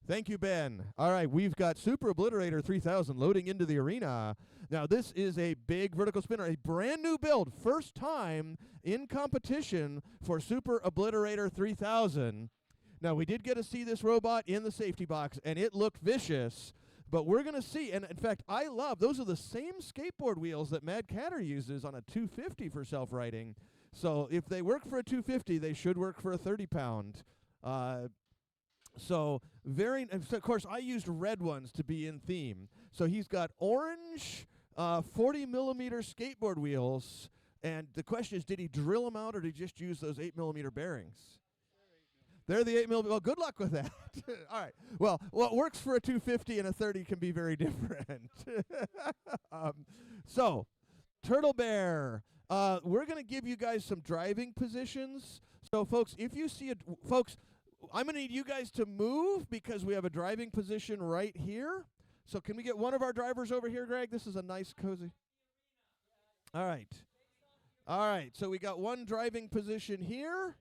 Thank you, Ben. All right, we've got Super Obliterator 3000 loading into the arena. Now, this is a big vertical spinner, a brand new build, first time in competition for Super Obliterator 3000. Now, we did get to see this robot in the safety box, and it looked vicious. But we're going to see, and in fact, I love, those are the same skateboard wheels that Mad Catter uses on a 250 for self-riding. So if they work for a 250, they should work for a 30-pound. So of course, I used red ones to be in theme. So he's got orange 40-millimeter skateboard wheels. And the question is, did he drill them out, or did he just use those 8-millimeter bearings? They're the 8-millimeter. Well, good luck with that. All right. Well, what works for a 250 and a 30 can be very different. So, Turtle Bear. We're going to give you guys some driving positions. So, folks, if you see folks, I'm going to need you guys to move because we have a driving position right here. So can we get one of our drivers over here, Greg? This is a nice, cozy. All right. All right. So we got one driving position here.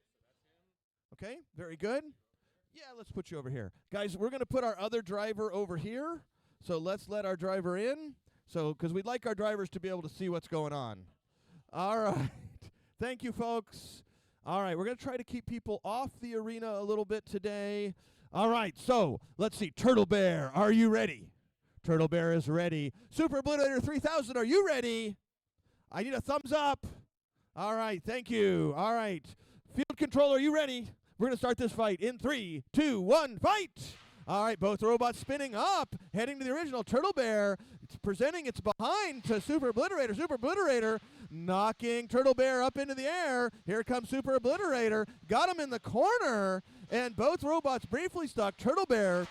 Okay. Very good. Yeah, let's put you over here. Guys, we're going to put our other driver over here. So let's let our driver in. So because we'd like our drivers to be able to see what's going on. All right. Thank you, folks. All right, we're going to try to keep people off the arena a little bit today. All right, so let's see. Turtle Bear, are you ready? Turtle Bear is ready. Super Obliterator 3000, are you ready? I need a thumbs up. All right, thank you. All right. Field control, are you ready? We're going to start this fight in 3, 2, 1, fight! All right, both robots spinning up, heading to the original. Turtle Bear presenting its behind to Super Obliterator. Super Obliterator knocking Turtle Bear up into the air. Here comes Super Obliterator. Got him in the corner, and both robots briefly stuck. Turtle Bear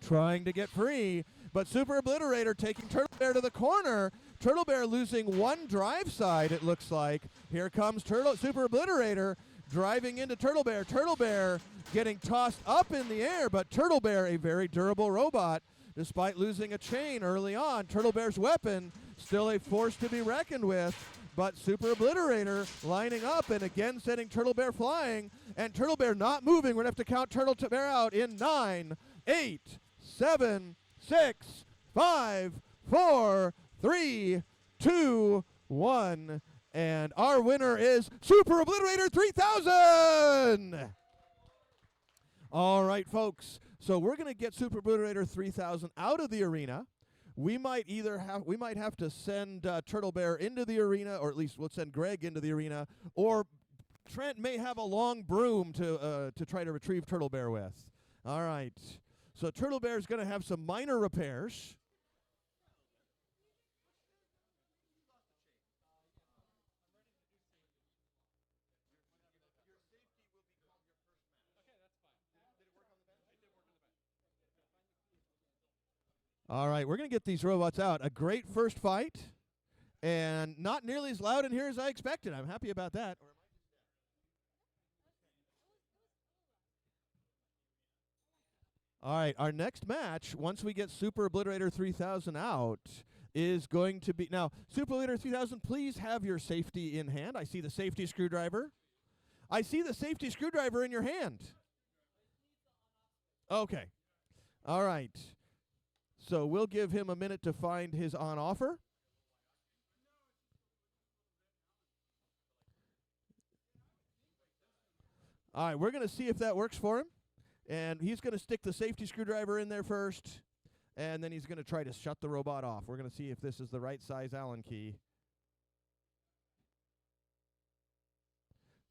trying to get free, but Super Obliterator taking Turtle Bear to the corner. Turtle Bear losing one drive side, it looks like. Here comes Super Obliterator driving into Turtle Bear. Turtle Bear getting tossed up in the air, but Turtle Bear, a very durable robot, despite losing a chain early on. Turtle Bear's weapon, still a force to be reckoned with, but Super Obliterator lining up and again sending Turtle Bear flying, and Turtle Bear not moving. We're going to have to count Turtle Bear out in 9, 8, 7, 6, 5, 4, 3, 2, 1. And our winner is Super Obliterator 3000! All right, folks. So we're going to get Super Obliterator 3000 out of the arena. We might have to send Turtle Bear into the arena, or at least we'll send Greg into the arena, or Trent may have a long broom to try to retrieve Turtle Bear with. All right. So Turtle Bear is going to have some minor repairs. All right, we're going to get these robots out. A great first fight, and not nearly as loud in here as I expected. I'm happy about that. All right, our next match, once we get Super Obliterator 3000 out, is going to be... Now, Super Obliterator 3000, please have your safety in hand. I see the safety screwdriver. I see the safety screwdriver in your hand. Okay. All right. So we'll give him a minute to find his on offer. All right, we're going to see if that works for him. And he's going to stick the safety screwdriver in there first, and then he's going to try to shut the robot off. We're going to see if this is the right size Allen key.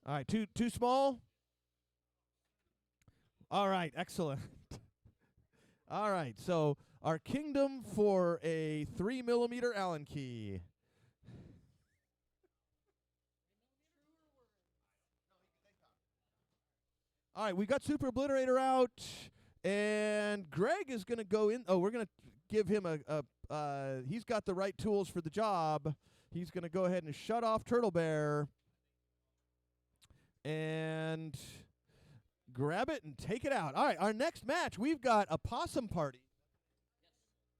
All right, too small? All right, excellent. All right, so our kingdom for a 3-millimeter Allen key. All right, we got Super Obliterator out, and Greg is going to go in. Oh, we're going to give him he's got the right tools for the job. He's going to go ahead and shut off Turtle Bear and grab it and take it out. All right, our next match, we've got a Possum Party.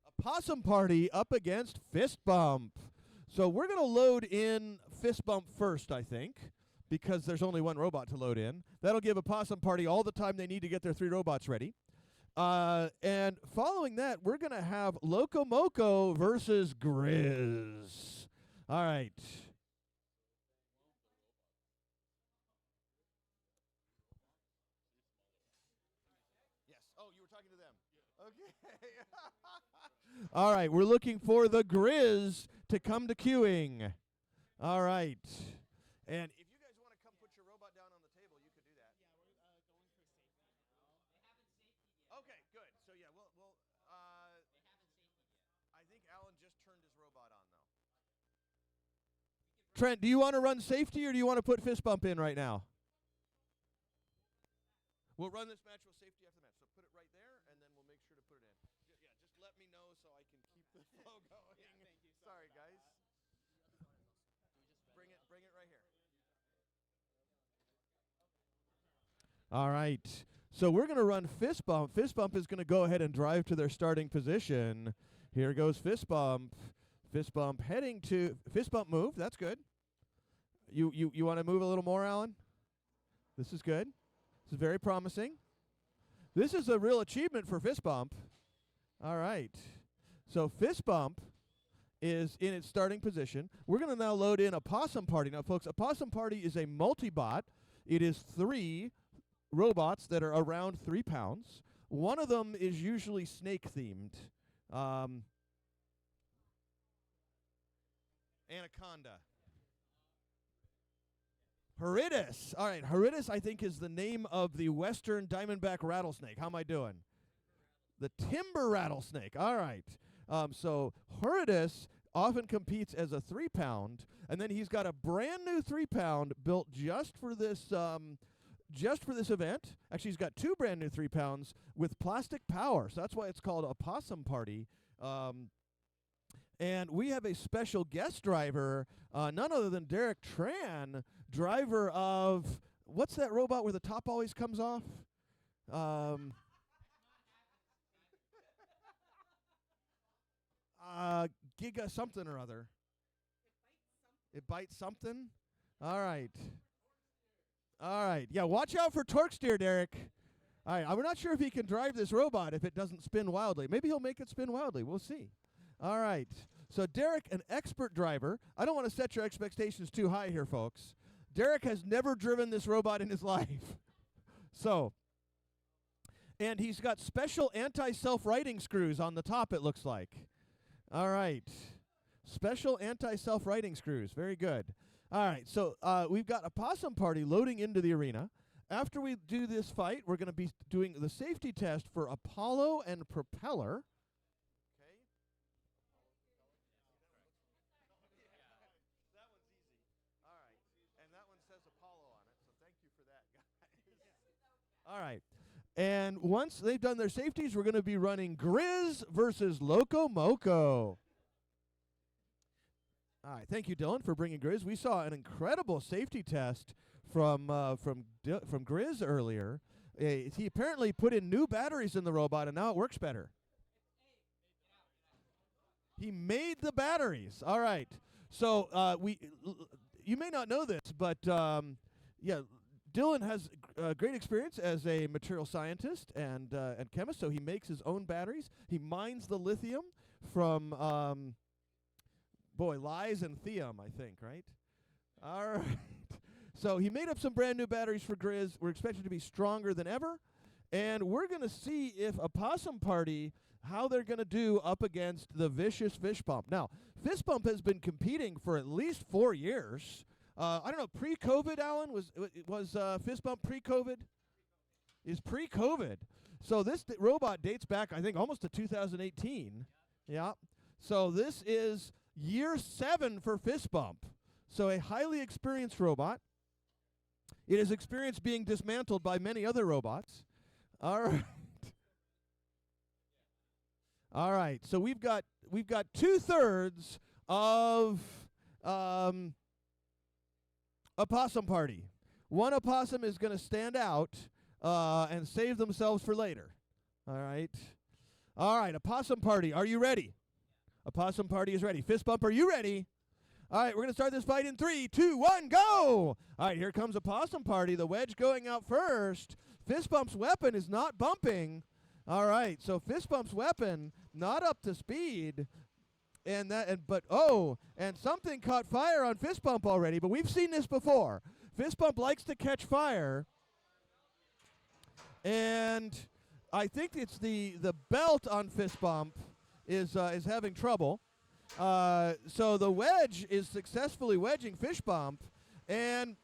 A Possum Party up against Fist Bump. So we're going to load in Fist Bump first, I think, because there's only one robot to load in. That'll give a Possum Party all the time they need to get their 3 robots ready. And following that, we're going to have Loco Moco versus Grizz. All right. Yes. Oh, you were talking to them. Okay. All right. We're looking for the Grizz to come to queuing. All right. And if you guys want to come put your robot down on the table, you could do that. Yeah, we're going for safety. They haven't safety yet. Okay, good. So yeah, we'll they haven't safety yet. I think Alan just turned his robot on though. Trent, do you want to run safety or do you want to put fist bump in right now? We'll run this match with safety after the match. So put it right there and then we'll make sure to put it in. Yeah, just let me know so I can keep the flow going. Yeah, thank you. Sorry guys. Bring it right here. All right. So we're going to run fist bump. Fist bump is going to go ahead and drive to their starting position. Here goes fist bump. Fist bump heading to fist bump move. That's good. You want to move a little more, Alan? This is good. This is very promising. This is a real achievement for fist bump. All right. So fist bump is in its starting position. We're going to now load in a possum party. Now, folks, a possum party is a multi-bot. It is 3 robots that are around 3 pounds. One of them is usually snake-themed. Anaconda. Heridus. All right, Heridus, I think, is the name of the western diamondback rattlesnake. How am I doing? The timber rattlesnake. All right. So Heridus often competes as a 3-pound, and then he's got a brand new 3-pound built just for this event. Actually, he's got 2 brand new 3-pounds with plastic power. So that's why it's called a possum party. And we have a special guest driver, none other than Derek Tran, driver of, what's that robot where the top always comes off? Giga something or other. It bites something? All right. All right. Yeah, watch out for torque steer, Derek. All right. I'm not sure if he can drive this robot if it doesn't spin wildly. Maybe he'll make it spin wildly. We'll see. All right. So Derek, an expert driver. I don't want to set your expectations too high here, folks. Derek has never driven this robot in his life. So, and he's got special anti-self-righting screws on the top, it looks like. All right. Special anti-self-righting screws. Very good. All right. So we've got a possum party loading into the arena. After we do this fight, we're going to be doing the safety test for Apollo and Propeller. Okay. That one's easy. All right. And that one says Apollo on it, so thank you for that, guys. All right. And once they've done their safeties, we're going to be running Grizz versus Loco Moco. All right, thank you, Dylan, for bringing Grizz. We saw an incredible safety test from Grizz earlier. He apparently put in new batteries in the robot, and now it works better. He made the batteries. All right. So you may not know this, but yeah. Dylan has great experience as a material scientist and chemist, so he makes his own batteries. He mines the lithium from, Lies and Theum, I think, right? All right. So he made up some brand new batteries for Grizz. We're expected to be stronger than ever, and we're going to see if a possum party, how they're going to do up against the vicious Fish Bump. Now, Fist Bump has been competing for at least 4 years. I don't know, pre-COVID, Alan, was Fist Bump pre-COVID? Is pre-COVID. So this robot dates back, I think, almost to 2018. Yeah. So this is year 7 for Fist Bump. So a highly experienced robot. It is experienced being dismantled by many other robots. All right. All right. So we've got 2/3 of a possum party. One opossum is going to stand out and save themselves for later. All right. All right, a possum party. Are you ready? A possum party is ready. Fist Bump, are you ready? All right, we're going to start this fight in 3, 2, 1, go! All right, here comes a possum party. The wedge going out first. Fist Bump's weapon is not bumping. All right, so Fist Bump's weapon not up to speed, and something caught fire on Fist Bump already. But we've seen this before. Fist Bump likes to catch fire, and I think it's the belt on Fist Bump is having trouble. So the wedge is successfully wedging Fist Bump, and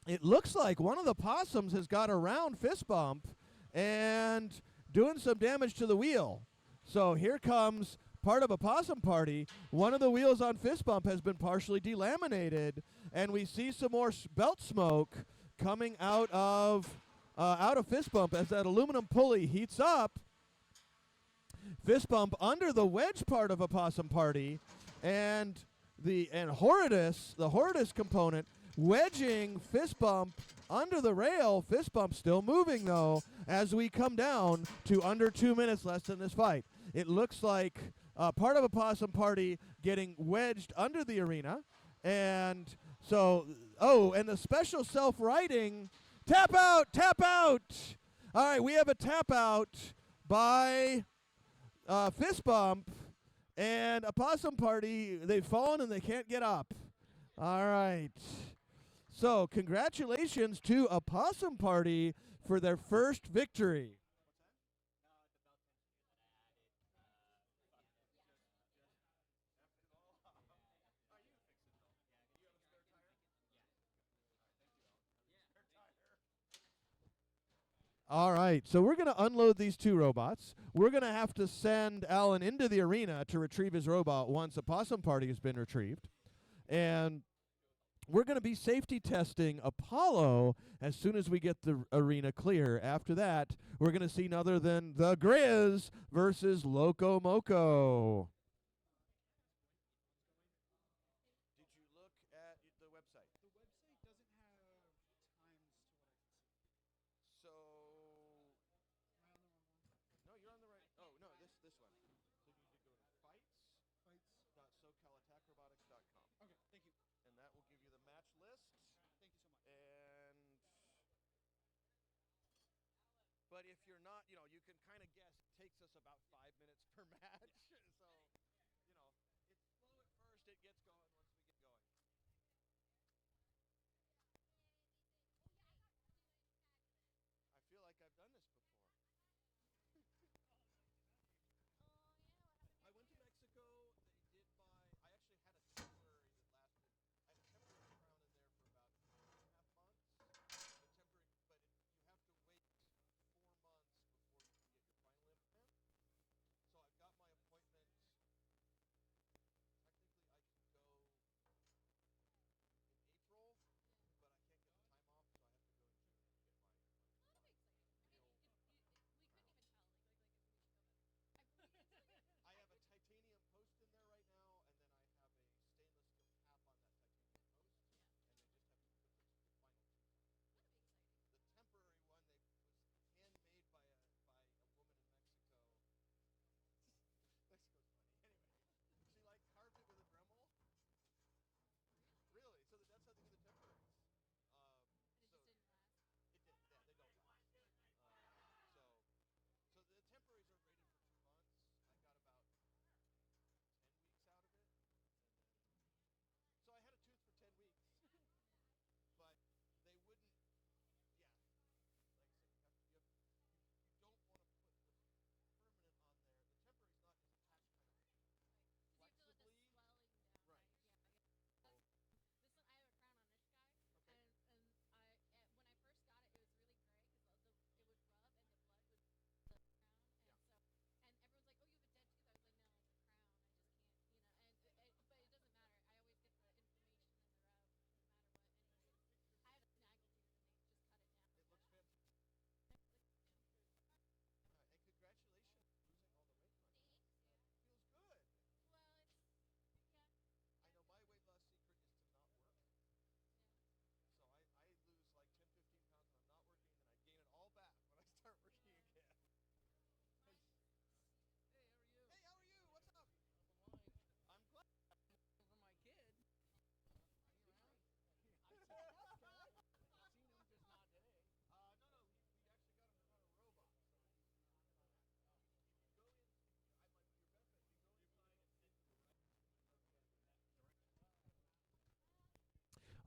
it looks like one of the possums has got around Fist Bump and doing some damage to the wheel. So here comes part of a possum party. One of the wheels on Fist Bump has been partially delaminated, and we see some more belt smoke coming out of Fist Bump as that aluminum pulley heats up. Fist Bump under the wedge part of a possum party, and Horridus, the Horridus component, wedging Fist Bump under the rail. Fist Bump still moving, though, as we come down to under 2 minutes left in this fight. It looks like part of a possum party getting wedged under the arena. And so, and the special self-riding, tap out, tap out. All right, we have a tap out by Fist Bump, and a possum party, they've fallen and they can't get up. All right. So congratulations to a possum party for their first victory. All right, so we're going to unload these two robots. We're going to have to send Alan into the arena to retrieve his robot once a possum party has been retrieved. And we're going to be safety testing Apollo as soon as we get the arena clear. After that, we're going to see none other than the Grizz versus Loco Moco. Did you look at the website? The website doesn't have times to what I can see. So, Am I on the wrong one? no, you're on the right. Oh, no, this one. So you need to go to fights.socalattackrobotix.com. Okay, thank you. And that will give you the match list. Thank you so much. But if you're not, you can kind of guess. It takes us about 5 minutes per match. So, it's slow at first. It gets going once we get going. I feel like I've done this before. I went to Mexico. They did I actually had a temporary that lasted. I had a temporary crown in there for about 2.5 months. But you have to wait 4 months before you can get your final implant. So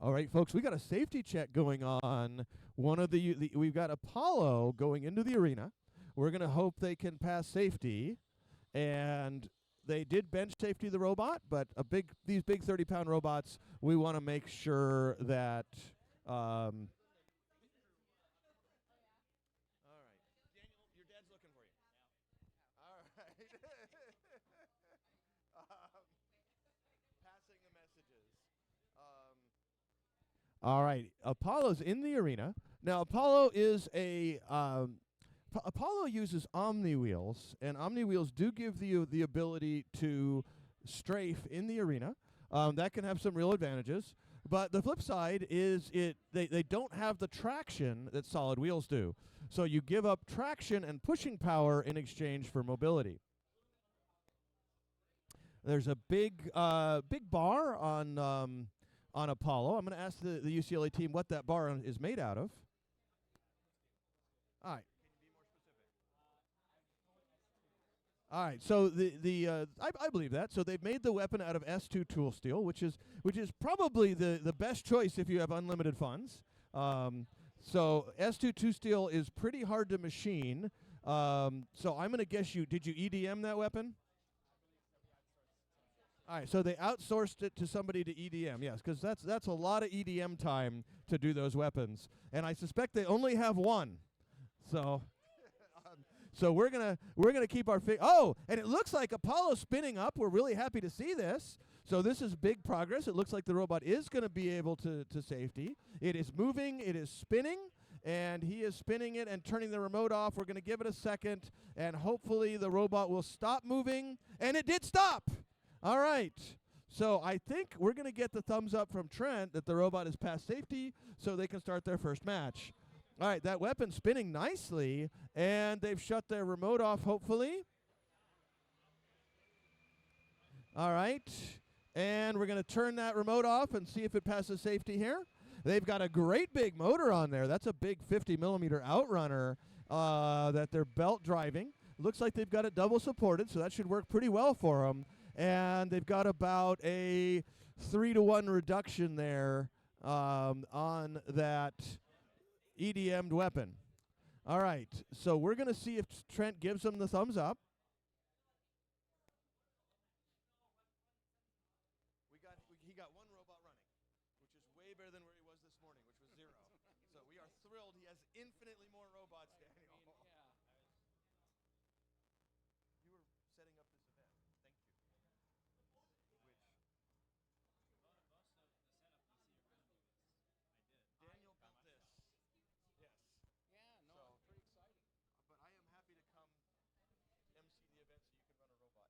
All right, folks, we got a safety check going on. We've got Apollo going into the arena. We're going to hope they can pass safety, and they did bench safety the robot, but these big 30-pound robots, we want to make sure that. All right, Daniel, your dad's looking for you. All right. Passing the messages. All right, Apollo's in the arena. Now, Apollo is Apollo uses Omni wheels, and Omni wheels do give you the ability to strafe in the arena. That can have some real advantages. But the flip side is they don't have the traction that solid wheels do. So you give up traction and pushing power in exchange for mobility. There's a big bar on Apollo. I'm going to ask the UCLA team what that bar is made out of. All right. All right, so I believe that. So they've made the weapon out of S2 tool steel, which is probably the best choice if you have unlimited funds. So S2 tool steel is pretty hard to machine. So I'm going to guess did you EDM that weapon? All right, so they outsourced it to somebody to EDM, yes, because that's a lot of EDM time to do those weapons, and I suspect they only have one. So. So we're gonna keep our and it looks like Apollo's spinning up. We're really happy to see this. So this is big progress. It looks like the robot is going to be able to safety. It is moving. It is spinning, and he is spinning it and turning the remote off. We're going to give it a second, and hopefully the robot will stop moving. And it did stop. All right. So I think we're going to get the thumbs up from Trent that the robot is past safety, so they can start their first match. All right, that weapon's spinning nicely, and they've shut their remote off, hopefully. All right, and we're going to turn that remote off and see if it passes safety here. They've got a great big motor on there. That's a big 50-millimeter outrunner that they're belt driving. Looks like they've got it double supported, so that should work pretty well for them. And they've got about a 3-to-1 reduction there on that EDM'd weapon. All right, so we're going to see if Trent gives them the thumbs up. He got one robot running, which is way better than where he was this morning, which was 0. So we are thrilled. He has infinitely more robots, Daniel. You were setting up this event. Thank you. Daniel built this. Yes. Yeah, no, it's pretty exciting. But I am happy to come MC the event so you can run a robot. I'm waiting for you to run your robot.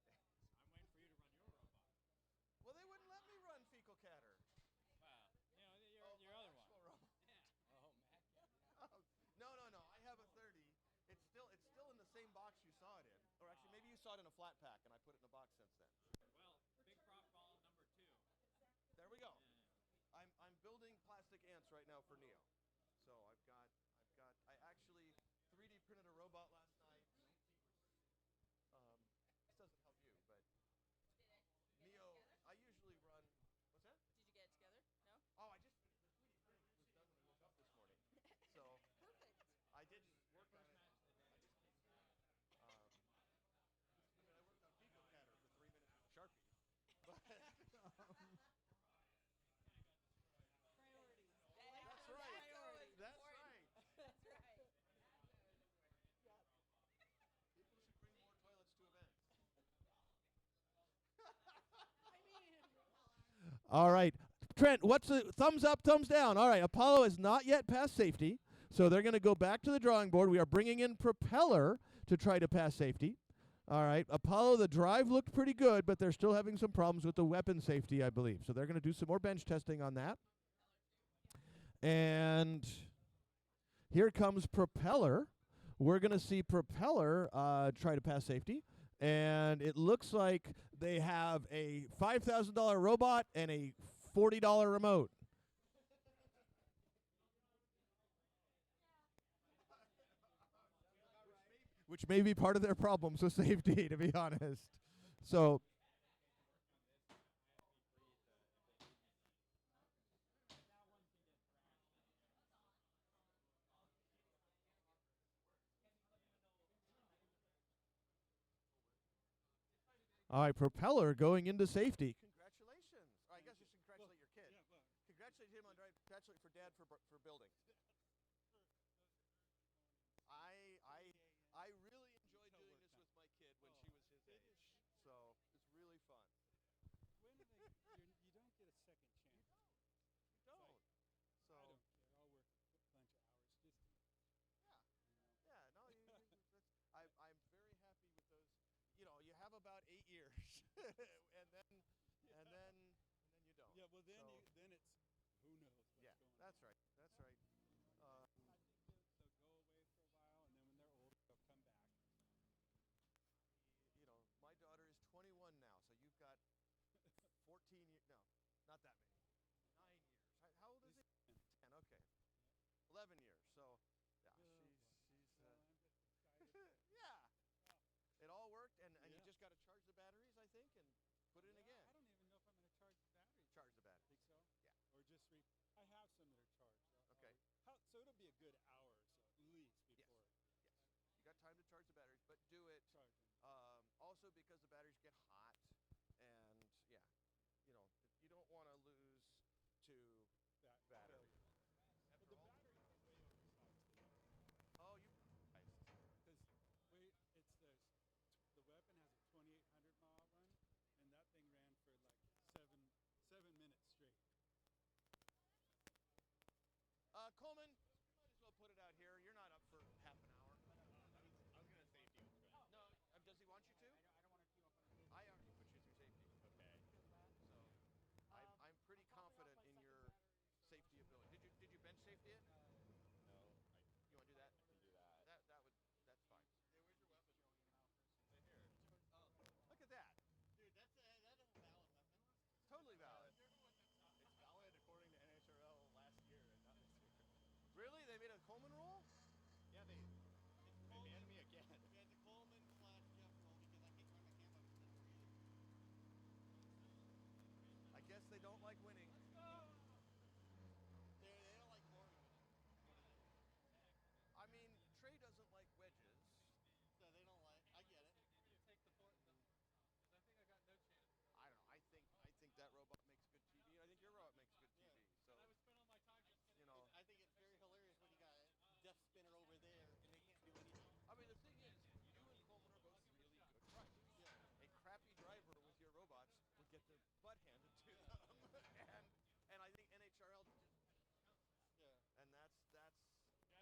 Well, they wouldn't let me run Fecal Catter. Wow. Your other one. Robot. Yeah. Oh, Mac. No. I have a 30. It's still in the same box you saw it in. Or actually, maybe you saw it in a flat pack, and I put it in a box since then. Well, big prop ball number 2. There we go. Yeah. I'm building plastic ants right now for Neo. So I actually 3D printed a robot last night. This doesn't help you, but Neo, I usually run. What's that? Did you get it together? No? Oh, I just the 3D printing was done when I woke up this morning. So Perfect. I did work on it. I worked on Fecal Catter for 3 minutes with Sharpie. But Priorities. that's right. Priorities. That's right. That's right. People should bring more toilets to events. I mean, All right. Trent, what's the thumbs up, thumbs down? All right, Apollo is not yet past safety, so they're going to go back to the drawing board. We are bringing in Propeller to try to pass safety. All right, Apollo, the drive looked pretty good, but they're still having some problems with the weapon safety, I believe. So they're going to do some more bench testing on that. And here comes Propeller. We're going to see Propeller try to pass safety. And it looks like they have a $5,000 robot and a $40 remote. Which may be part of their problems with safety, to be honest. So All right, Propeller going into safety. Congratulations. I guess you should congratulate your kid. Yeah, well, Congratulate him on driving. Congratulate for dad for building. I really enjoyed doing this with my kid when she was his age. So it's really fun. when they, you don't get a second chance. You don't. So I don't care. I'll work a bunch of hours just to, yeah, you know. yeah. No, I'm very happy with those. You know, you have about 8 years, and then you don't. Yeah, well then So, then it's who knows what's yeah, going that's on. right. That's right. I think they'll go away for a while, and then when they're older, they'll come back. You know, my daughter is 21 now, so you've got 14 years. No, not that many. 9 years. How old is he? 10. Okay. 11 years. So, yeah, Oh, she's. well, I'm just excited. Yeah. It all worked, and you Yeah. just got to charge the batteries, I think, and put it in again. I don't even know if I'm going to charge the batteries. Charge the batteries. Think so? Yeah. Or just I have some that are charged. Okay. So it'll be a good hour or so at least Yes. before Yes. You got time to charge the batteries, but do it. charging. Also, because the batteries get hot, and yeah, you know, you don't want to lose to That battery. But the batteries are way oversized. Oh, you guys. Because the weapon has a 2,800 mile run, and that thing ran for like seven minutes straight. Coleman, you might as well put it out here. You're not up for half an hour. I was gonna safety with Trent. No, does he want you to? I don't want to queue up on a I already put you through safety. Okay. So I'm pretty confident in your safety ability. Did you bench safety it? No, You want to do that? I can do that. That's fine. Hey, where's your weapon? Right here. Oh, Look at that. dude, that is a valid weapon. Totally valid. It's valid according to NHRL last year and not this year. Really? They made a Coleman rule? Yeah, they banned me again. Yeah, it's a Coleman / Jeff roll because I can't find my camo because that's free. I guess they don't like winning. They don't like boring with it. I mean, Trey doesn't like wedges. So they don't like. I get it. Take the fort, because I think I got no chance. I don't know. I think that robot makes good TV. I think your robot makes good TV. So And I would spend all my time just you know, I think it's very hilarious when you got Death Spinner over there and they can't do anything. I mean, the thing is, you and Coleman are both really good drivers. Yeah. A crappy driver with your robots would get their butt handed to them, and I think NHRL just Yeah. and that's. Jeff,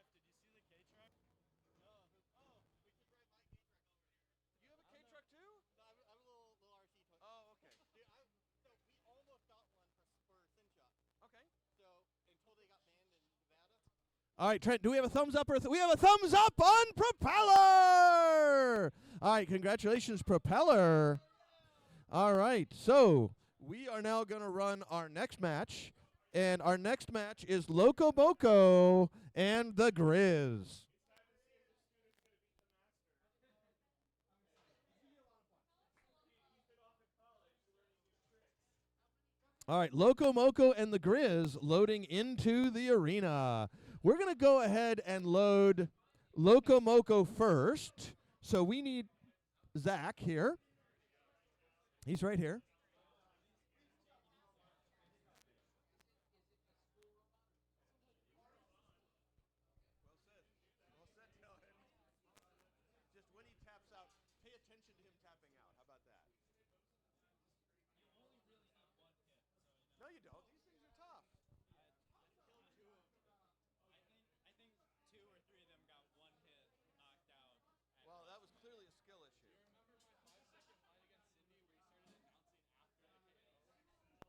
did you see the K truck? No. Oh, we should drive my K truck over here. You have a K truck too? No, I'm a little RC toy. Oh, okay. Dude, so we almost got one for Sinshot. Okay. So until they got banned in Nevada. All right, Trent, do we have a thumbs up? We have a thumbs up on Propeller! All right, congratulations, Propeller. All right, so we are now going to run our next match, and our next match is Loco Moco and the Grizz. All right, Loco Moco and the Grizz loading into the arena. We're going to go ahead and load Loco Moco first. So we need Zach here. He's right here. Well said. Well said, Dylan. Just when he taps out, pay attention to him tapping out. How about that? No, you don't. These things are tough. I think 2 or 3 of them got one hit knocked out. Well, that was clearly a skill issue. You remember my 5-second fight against Cindy where he started announcing after the KO?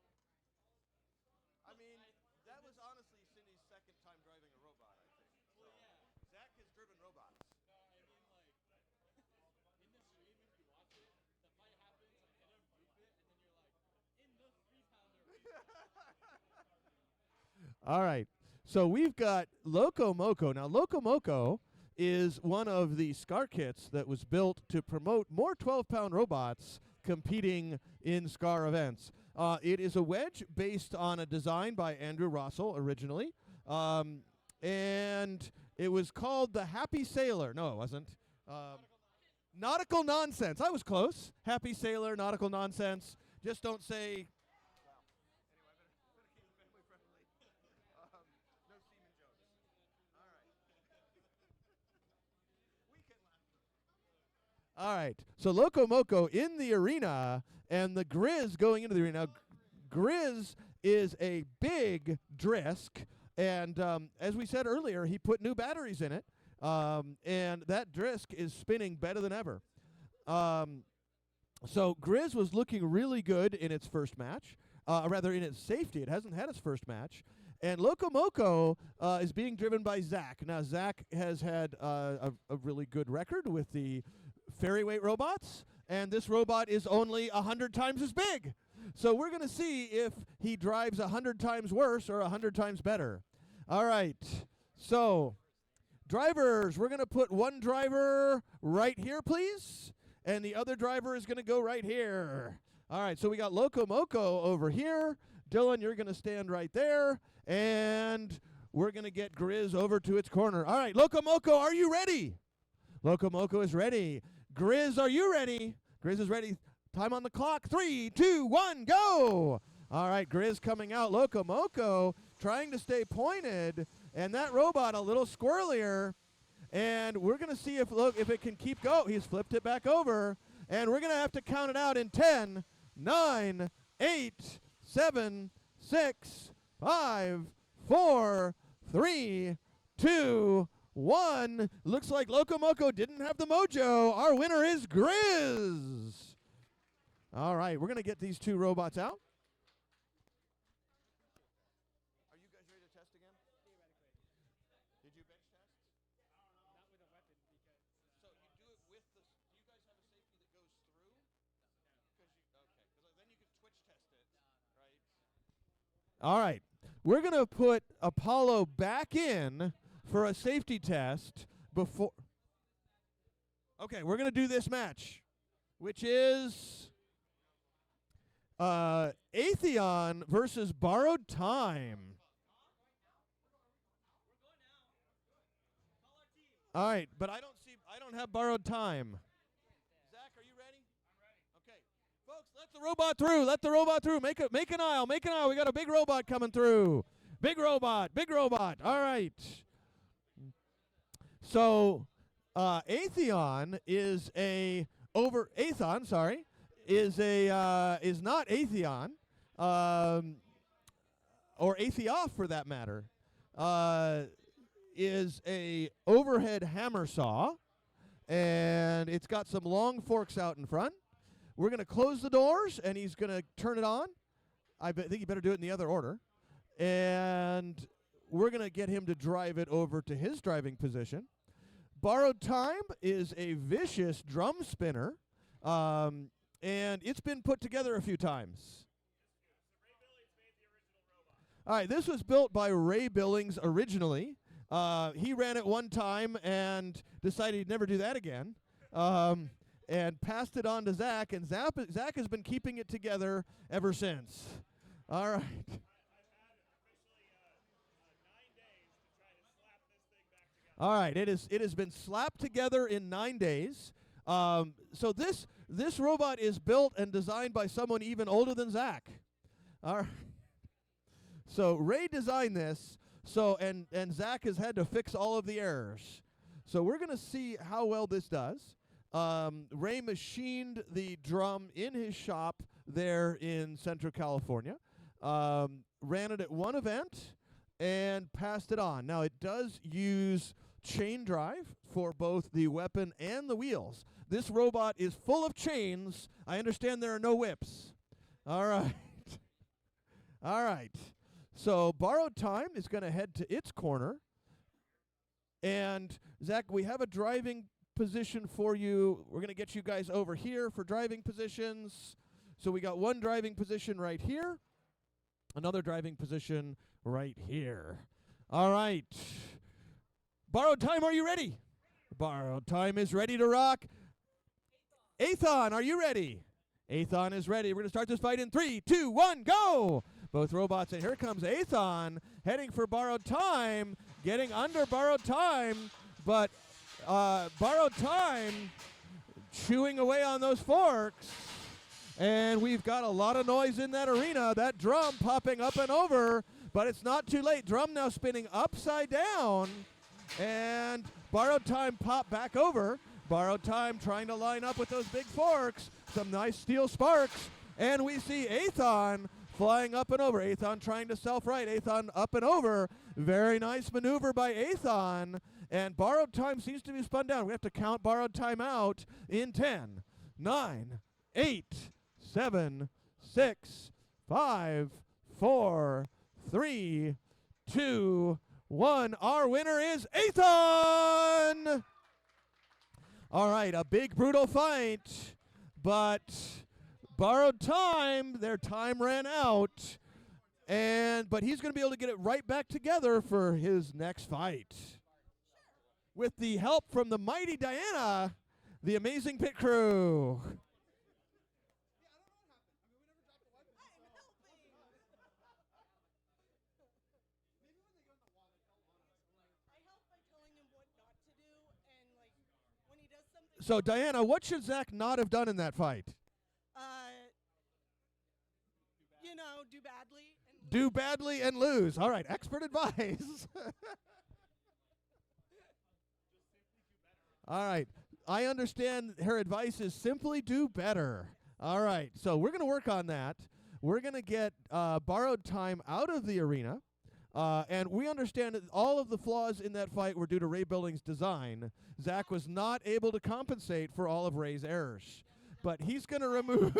I mean, that was honestly Cindy's second time driving a robot, I think. So, Well, yeah. Zach has driven robots. No, I mean like in the stream if you watch it, the fight happens, I hit him, move it, and then you're like, in the 3-pounder. All right. So we've got Loco Moco. Now, Loco Moco is one of the SCAR kits that was built to promote more 12-pound robots competing in SCAR events. It is a wedge based on a design by Andrew Rossell originally. And it was called the Happy Sailor. No, it wasn't. Nautical nonsense. I was close. Happy sailor, nautical nonsense. Just don't say. All right. So Loco Moco in the arena and the Grizz going into the arena. Grizz is a big Drisk, and as we said earlier, he put new batteries in it, and that Drisk is spinning better than ever. So Grizz was looking really good in its first match, rather in its safety. It hasn't had its first match. And Loco Moco is being driven by Zach. Now, Zach has had a really good record with the ferryweight robots, and this robot is only 100 times as big. So we're going to see if he drives 100 times worse or 100 times better. All right. So, drivers, we're going to put one driver right here, please, and the other driver is going to go right here. All right, so we got Loco Moco over here. Dylan, you're going to stand right there, and we're going to get Grizz over to its corner. All right, Loco Moco, are you ready? Loco Moco is ready. Grizz, are you ready? Grizz is ready. Time on the clock. 3, 2, 1, go! All right, Grizz coming out. Loco Moco trying to stay pointed, and that robot a little squirrelier. And we're going to see if it can keep going. He's flipped it back over, and we're going to have to count it out in 10, 9, 8, 7, 6, 5, 4, 3, 2, 1. Looks like Loco Moco didn't have the mojo. Our winner is Grizz. All right, we're going to get these two robots out. Are you guys ready to test again? Did you bench test? Not with a weapon because. So you do it with the. Do you guys have a safety that goes through? Because then you can twitch test it, right? All right, we're going to put Apollo back in for a safety test before. Okay, we're going to do this match, which is Atheon versus Borrowed Time. All right, but I don't have Borrowed Time. Zach, are you ready? I'm ready. Okay, folks, let the robot through. Let the robot through. Make an aisle. Make an aisle. We got a big robot coming through. Big robot. Big robot. All right. So, Atheon is Athon, sorry, is not Atheon, or Atheoff for that matter, is a overhead hammer saw, and it's got some long forks out in front. We're going to close the doors, and he's going to turn it on. I think you better do it in the other order. And we're going to get him to drive it over to his driving position. Borrowed Time is a vicious drum spinner, and it's been put together a few times. All right, this was built by Ray Billings originally. He ran it one time and decided he'd never do that again, and passed it on to Zach, and Zach has been keeping it together ever since. All right. All right, it has been slapped together in 9 days. So this robot is built and designed by someone even older than Zach. All right. So Ray designed this. So and Zach has had to fix all of the errors. So we're going to see how well this does. Ray machined the drum in his shop there in Central California. Ran it at one event and passed it on. Now it does use chain drive for both the weapon and the wheels. This robot is full of chains. I understand there are no whips. All right. All right. So Borrowed Time is going to head to its corner. And Zach, we have a driving position for you. We're going to get you guys over here for driving positions. So we got one driving position right here, another driving position right here. All right. Borrowed Time, are you ready? Borrowed Time is ready to rock. Athon, are you ready? Athon is ready. We're going to start this fight in 3, 2, 1, go! Both robots, and here comes Athon heading for Borrowed Time, getting under Borrowed Time, but Borrowed Time chewing away on those forks. And we've got a lot of noise in that arena. That drum popping up and over, but it's not too late. Drum now spinning upside down, and Borrowed Time pop back over. Borrowed Time trying to line up with those big forks. Some nice steel sparks, and we see Athon flying up and over. Athon trying to self-right. Athon up and over. Very nice maneuver by Athon, and Borrowed Time seems to be spun down. We have to count Borrowed Time out in 10, 9, 8, 7, 6, 5, 4, 3, 2, 1. Our winner is Athon! All right, a big, brutal fight, but Borrowed Time, their time ran out, but he's going to be able to get it right back together for his next fight. With the help from the mighty Diana, the amazing pit crew. I help by telling him what not to do, and like when he does something. So, Diana, what should Zach not have done in that fight? Do badly. And Do badly and lose. All right, expert advice. All right, I understand her advice is simply do better. All right, so we're going to work on that. We're going to get Borrowed Time out of the arena. And we understand that all of the flaws in that fight were due to Ray Billings' design. Zach was not able to compensate for all of Ray's errors. But he's going to remove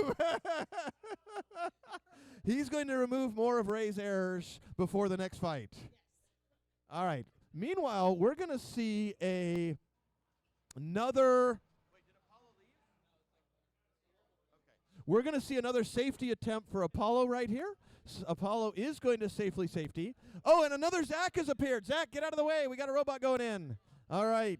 he's going to remove more of Ray's errors before the next fight. yes. All right. Meanwhile, we're going to see another We're going to see another safety attempt for Apollo right here. Apollo is going to safety. Oh, and another Zach has appeared. Zach, get out of the way. We got a robot going in. All right.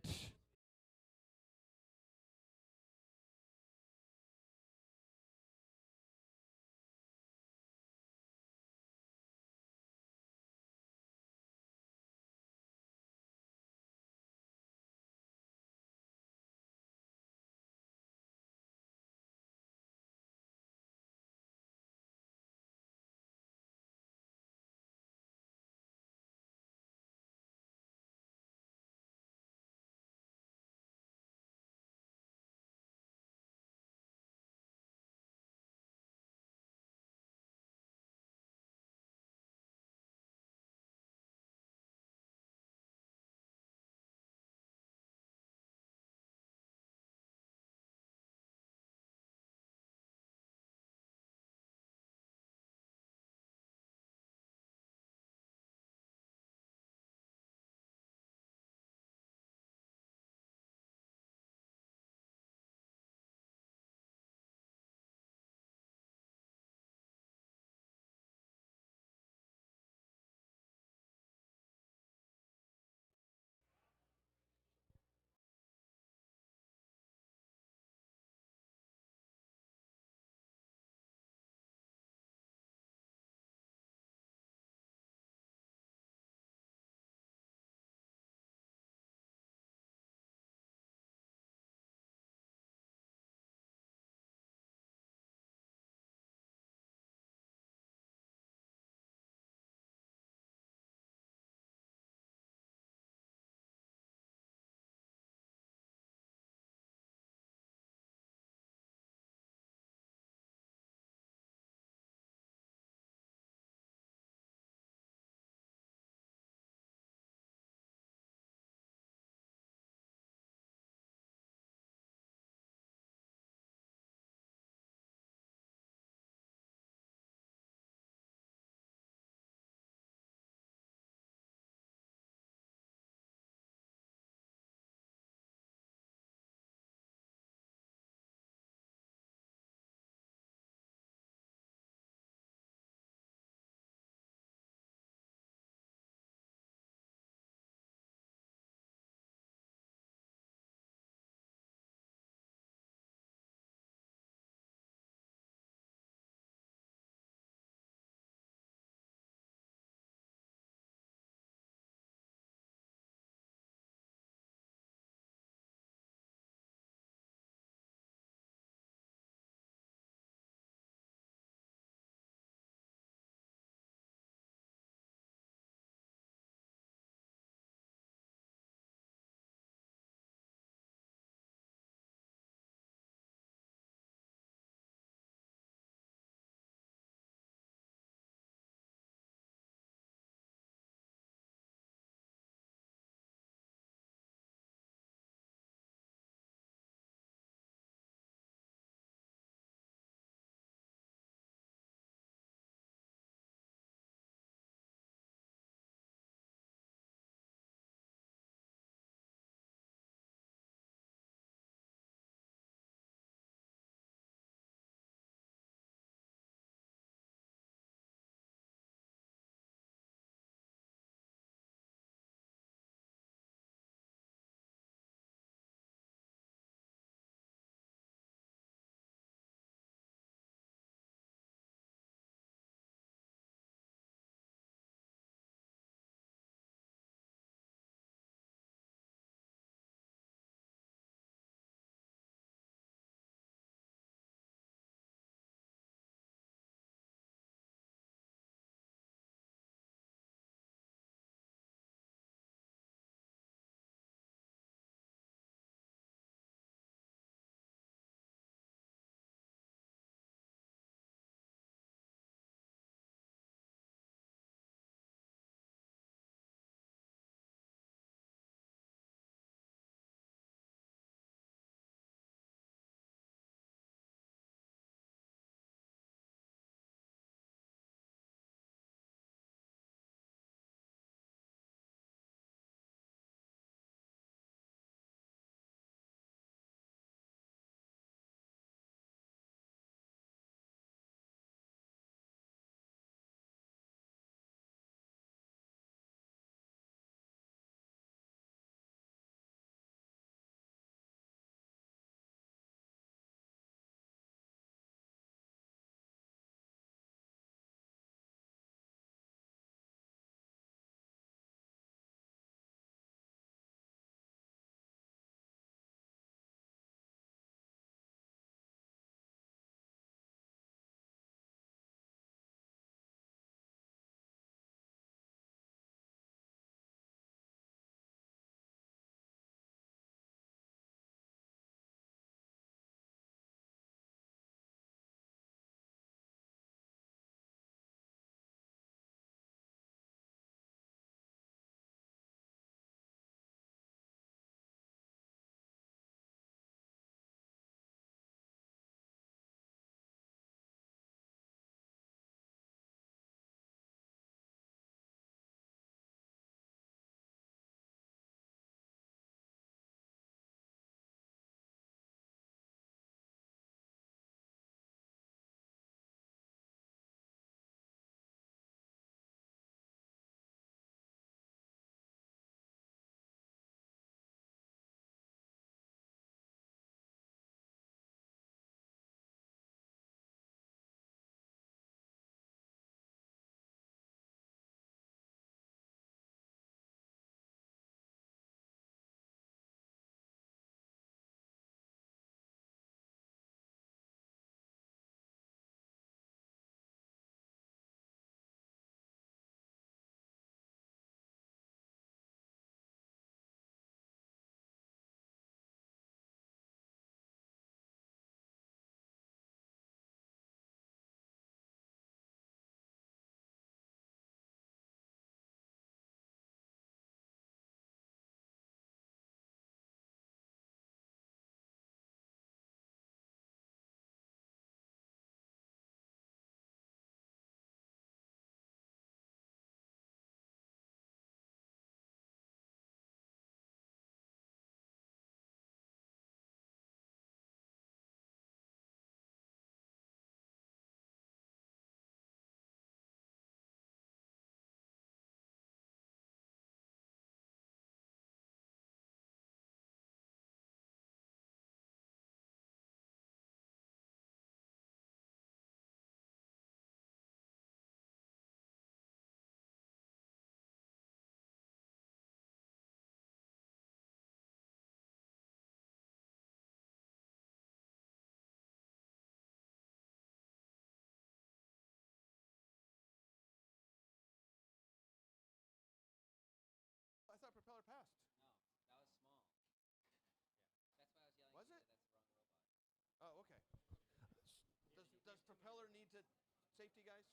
Safety, guys?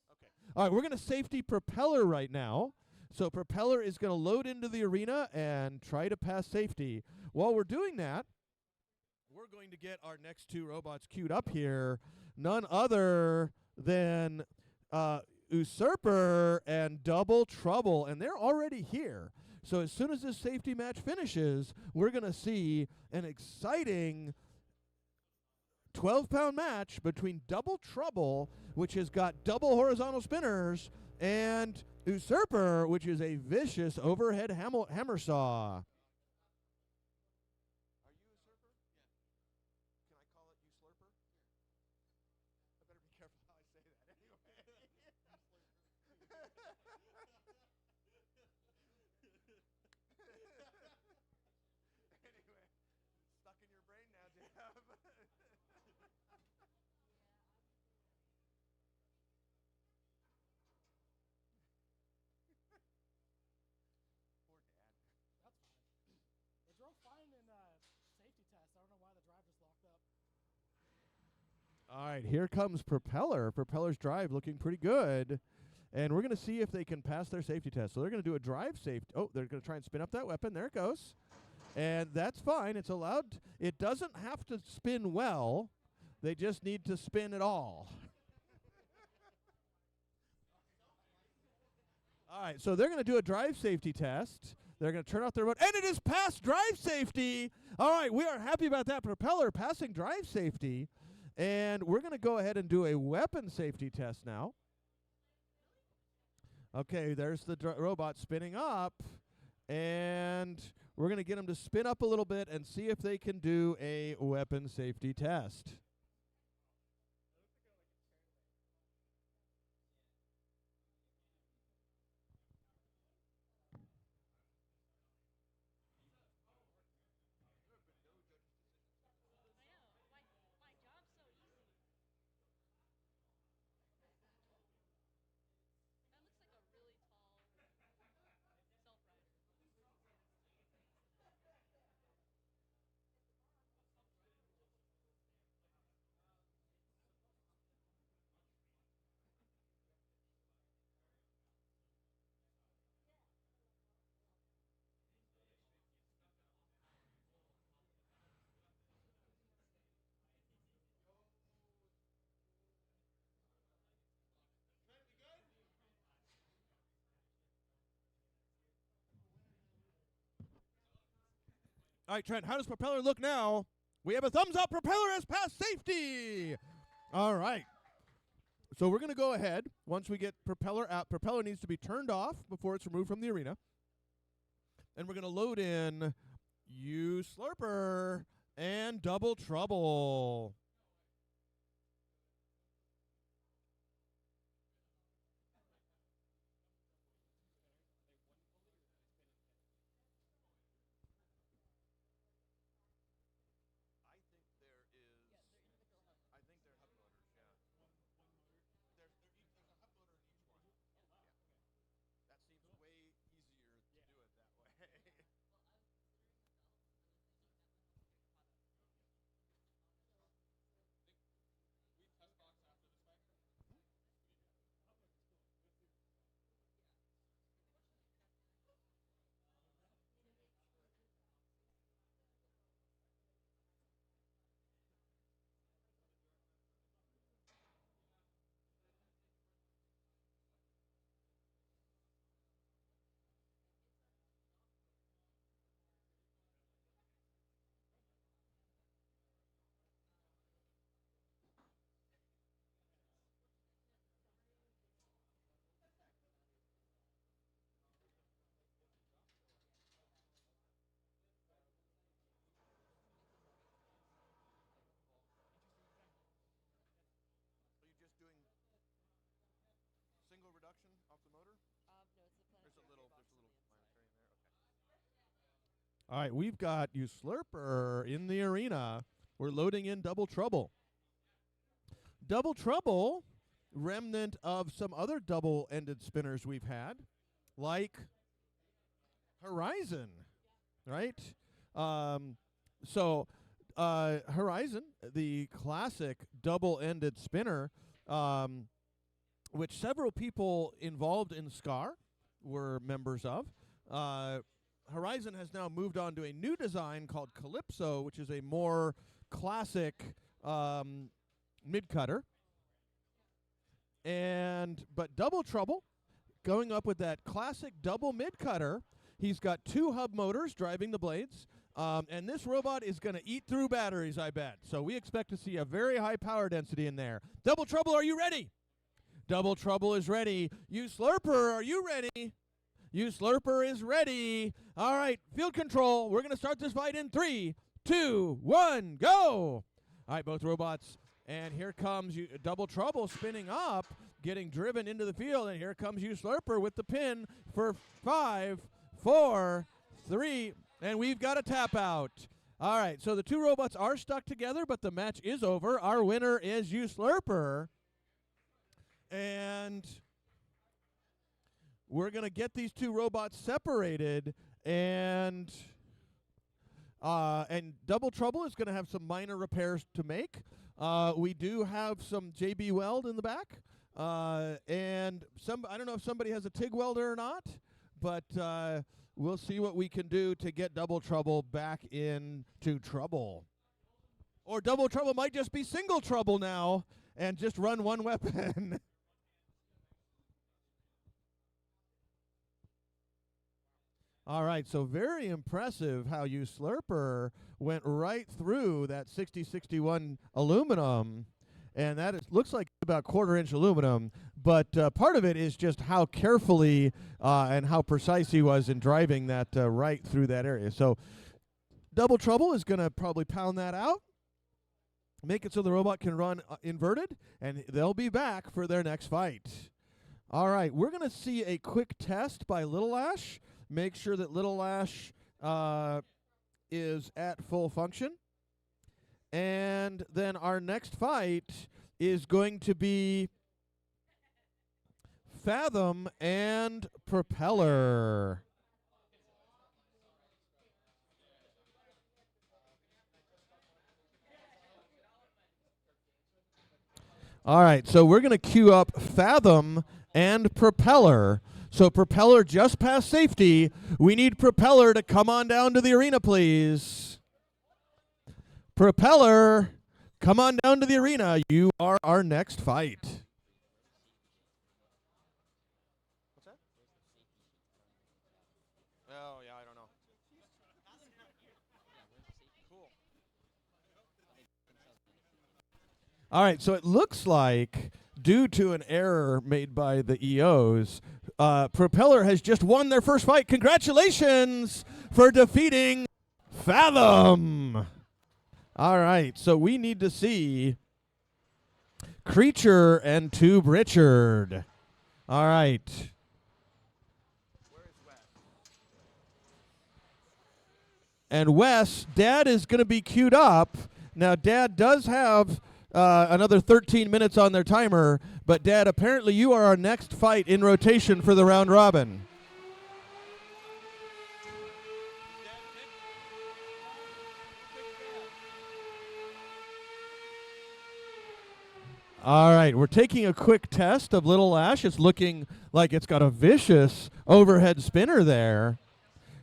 Yes. Okay. All right, we're going to safety Propeller right now. So Propeller is going to load into the arena and try to pass safety. While we're doing that, we're going to get our next two robots queued up here. None other than Usurper and Double Trouble, and they're already here. So as soon as this safety match finishes, we're going to see an exciting 12-pound match between Double Trouble, which has got double horizontal spinners, and Usurper, which is a vicious overhead hammer saw. Are you Usurper? Yeah. Can I call it Usurper? I better be careful how I say that anyway. Anyway, stuck in your brain now, Deb. Poor Dad. That's fine. It drove fine in safety test. I don't know why the drive just locked up. All right, here comes Propeller. Propeller's drive looking pretty good. And we're going to see if they can pass their safety test. So they're going to do a drive safety. Oh, they're going to try and spin up that weapon. There it goes. And that's fine. It's allowed. It doesn't have to spin well. They just need to spin it all. All right, so they're going to do a drive safety test. They're going to turn off their remote. And it is past drive safety. All right, we are happy about that. Propeller passing drive safety. And we're going to go ahead and do a weapon safety test now. Okay, there's the robot spinning up. And we're going to get them to spin up a little bit and see if they can do a weapon safety test. All right, Trent, how does Propeller look now? We have a thumbs up. Propeller has passed safety. All right. So we're going to go ahead. Once we get Propeller out, Propeller needs to be turned off before it's removed from the arena. And we're going to load in Usurper and Double Trouble. Single reduction off the motor? No, it's the There's a little planetary in there. Okay. All right, we've got Usurper in the arena. We're loading in Double Trouble. Double Trouble, remnant of some other double-ended spinners we've had, like Horizon, right? Horizon, the classic double-ended spinner, which several people involved in SCAR were members of. Horizon has now moved on to a new design called Calypso, which is a more classic mid-cutter. But Double Trouble, going up with that classic double mid-cutter. He's got 2 hub motors driving the blades. And this robot is going to eat through batteries, I bet. So we expect to see a very high power density in there. Double Trouble, are you ready? Double Trouble is ready. You Slurper, are you ready? You Slurper is ready. All right, field control. We're going to start this fight in 3, 2, 1, go. All right, both robots. And here comes Double Trouble spinning up, getting driven into the field. And here comes you Slurper with the pin for 5, 4, 3, and we've got a tap out. All right, so the 2 robots are stuck together, but the match is over. Our winner is you Slurper. And we're going to get these 2 robots separated, and Double Trouble is going to have some minor repairs to make. We do have some JB Weld in the back, and I don't know if somebody has a TIG welder or not, but we'll see what we can do to get Double Trouble back into trouble. Or Double Trouble might just be single trouble now and just run one weapon. All right, so very impressive how you Slurper went right through that 6061 aluminum, and that looks like about 1/4-inch aluminum, but part of it is just how carefully and how precise he was in driving that right through that area. So Double Trouble is going to probably pound that out, make it so the robot can run inverted, and they'll be back for their next fight. All right, we're going to see a quick test by Little Ash. Make sure that Little Ash is at full function. And then our next fight is going to be Fathom and Propeller. All right, so we're going to queue up Fathom and Propeller. So Propeller just passed safety. We need Propeller to come on down to the arena, please. Propeller, come on down to the arena. You are our next fight. What's that? Oh, yeah, I don't know. Cool. All right, so it looks like, due to an error made by the EOs, Propeller has just won their first fight. Congratulations for defeating Fathom. All right, so we need to see Creature and Tube Richard. All right. Where is Wes? And Wes, Dad is going to be queued up. Now, Dad does have another 13 minutes on their timer, but Dad, apparently you are our next fight in rotation for the round robin. All right, we're taking a quick test of Little Ash. It's looking like it's got a vicious overhead spinner there.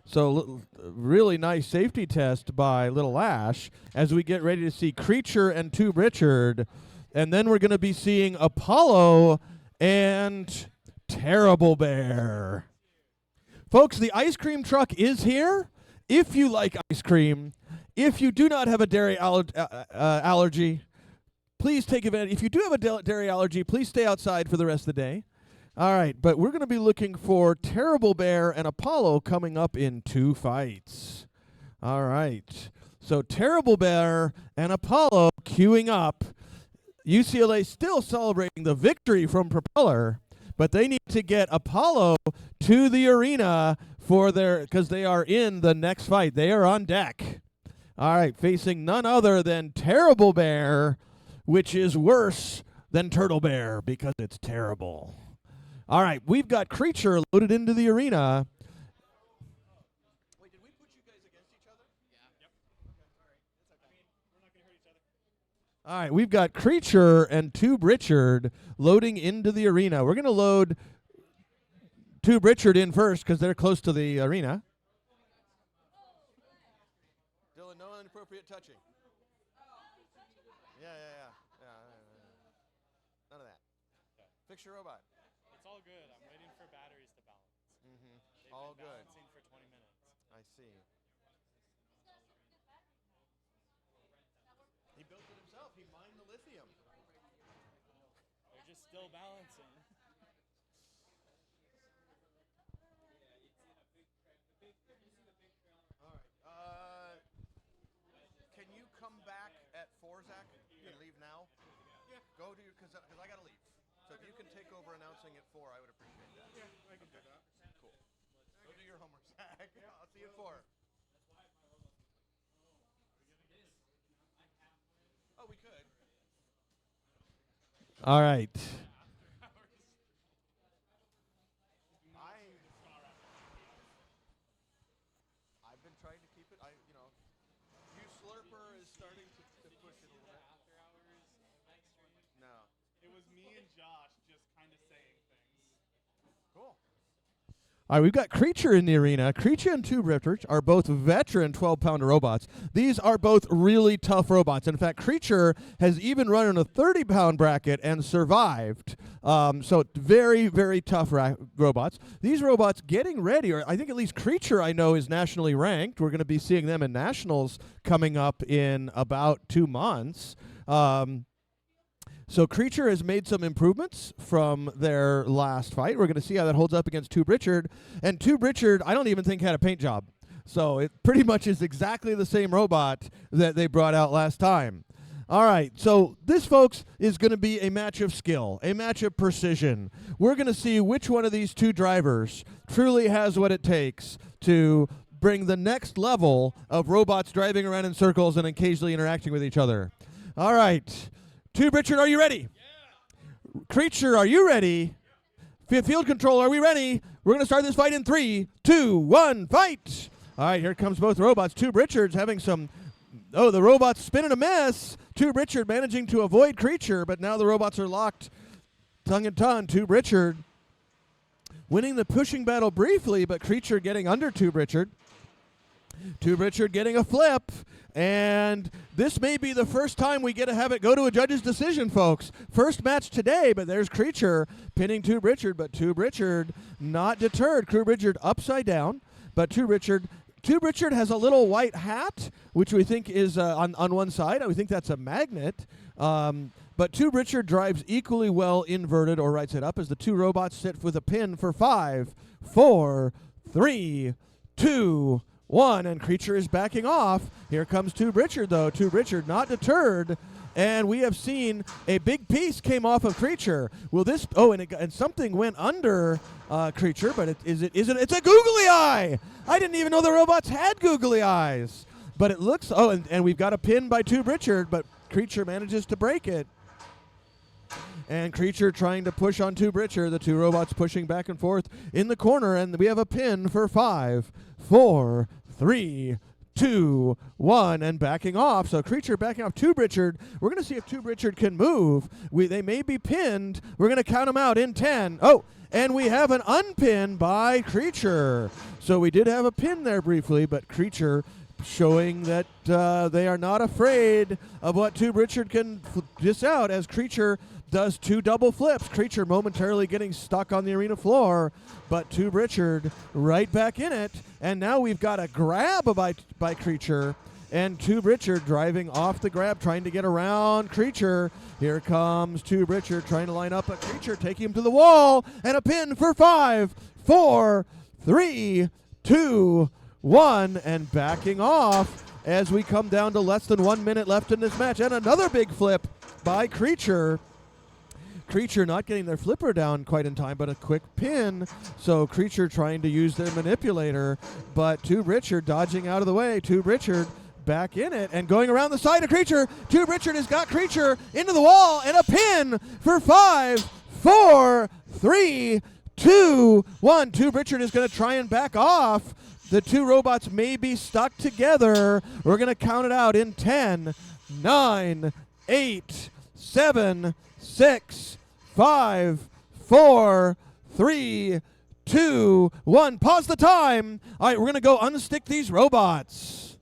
So really nice safety test by Little Ash as we get ready to see Creature and Tube Richard. And then we're going to be seeing Apollo and Terrible Bear. Folks, the ice cream truck is here. If you like ice cream, if you do not have a dairy allergy, please take advantage. If you do have a dairy allergy, please stay outside for the rest of the day. All right, but we're going to be looking for Terrible Bear and Apollo coming up in 2 fights. All right, so Terrible Bear and Apollo queuing up. UCLA still celebrating the victory from Propeller, but they need to get Apollo to the arena for because they are in the next fight. They are on deck. All right, facing none other than Terrible Bear, which is worse than Turtle Bear because it's terrible. All right, we've got Creature loaded into the arena. Wait, did we put you guys against each other? Yep. Okay, all right. It's okay. I mean, we're not going to hurt each other. All right, we've got Creature and Tube Richard loading into the arena. We're going to load Tube Richard in first because they're close to the arena. Dylan, no inappropriate touching. Yeah. None of that. Fix your robot. It's all good. I'm waiting for batteries to balance. They've All been good. balancing for 20 minutes. I see. He built it himself. He mined the lithium. They're just still balancing. All right. Can you come back at 4, Zach, and leave now? Yeah. Go to your, because I got to leave. So if you can take over announcing at 4, I would appreciate that. Yeah, I can do that. Cool. Go do your homework, Zach. I'll see you at 4. Oh, we could. All right. I've been trying to keep it. You Slurper is starting to push it a little bit. After hours live stream. No. It was me and Josh just kind of saying things. Cool. All right, we've got Creature in the arena. Creature and Tube Richard are both veteran 12-pounder robots. These are both really tough robots. In fact, Creature has even run in a 30-pound bracket and survived. So very, very tough robots. These robots getting ready, or I think at least Creature I know is nationally ranked. We're going to be seeing them in nationals coming up in about 2 months. So Creature has made some improvements from their last fight. We're going to see how that holds up against Tube Richard. And Tube Richard, I don't even think had a paint job. So it pretty much is exactly the same robot that they brought out last time. All right, so this, folks, is going to be a match of skill, a match of precision. We're going to see which one of these two drivers truly has what it takes to bring the next level of robots driving around in circles and occasionally interacting with each other. All right. Tube Richard, are you ready? Yeah. Creature, are you ready? Field control, are we ready? We're going to start this fight in 3, 2, 1, fight! All right, here comes both robots. Tube Richard's having some... Oh, the robot's spinning a mess. Tube Richard managing to avoid Creature, but now the robots are locked tongue and tongue. Tube Richard winning the pushing battle briefly, but Creature getting under Tube Richard. Tube Richard getting a flip, and this may be the first time we get to have it go to a judge's decision, folks. First match today, but there's Creature pinning Tube Richard, but Tube Richard not deterred. Tube Richard upside down, but Tube Richard has a little white hat, which we think is on one side. We think that's a magnet. But Tube Richard drives equally well inverted or right side up as the two robots sit with a pin for 5, 4, 3, 2, 1, and Creature is backing off. Here comes Tube Richard, though. Tube Richard not deterred, and we have seen a big piece came off of Creature. Will this? Oh, and something went under Creature, but is it? It's a googly eye. I didn't even know the robots had googly eyes, but it looks. Oh, and we've got a pin by Tube Richard, but Creature manages to break it. And Creature trying to push on Tube Richard. The two robots pushing back and forth in the corner, and we have a pin for 5, 4, 3, 2, 1, and backing off. So Creature backing off Tube Richard. We're going to see if Tube Richard can move. They may be pinned. We're going to count them out in 10. Oh, and we have an unpin by Creature. So we did have a pin there briefly, but Creature showing that they are not afraid of what Tube Richard can dish out as Creature does 2 double flips. Creature momentarily getting stuck on the arena floor, but Tube Richard right back in it. And now we've got a grab by Creature, and Tube Richard driving off the grab, trying to get around Creature. Here comes Tube Richard trying to line up a Creature, taking him to the wall, and a pin for 5, 4, 3, 2, 1, and backing off as we come down to less than 1 minute left in this match. And another big flip by Creature. Creature not getting their flipper down quite in time, but a quick pin. So Creature trying to use their manipulator, but Tube Richard dodging out of the way. Tube Richard back in it and going around the side of Creature. Tube Richard has got Creature into the wall, and a pin for 5, 4, 3, 2, 1. Tube Richard is going to try and back off. The two robots may be stuck together. We're going to count it out in 10, 9, 8, 7, 6, 5, 4, 3, 2, 1. Pause the time. All right, we're going to go unstick these robots.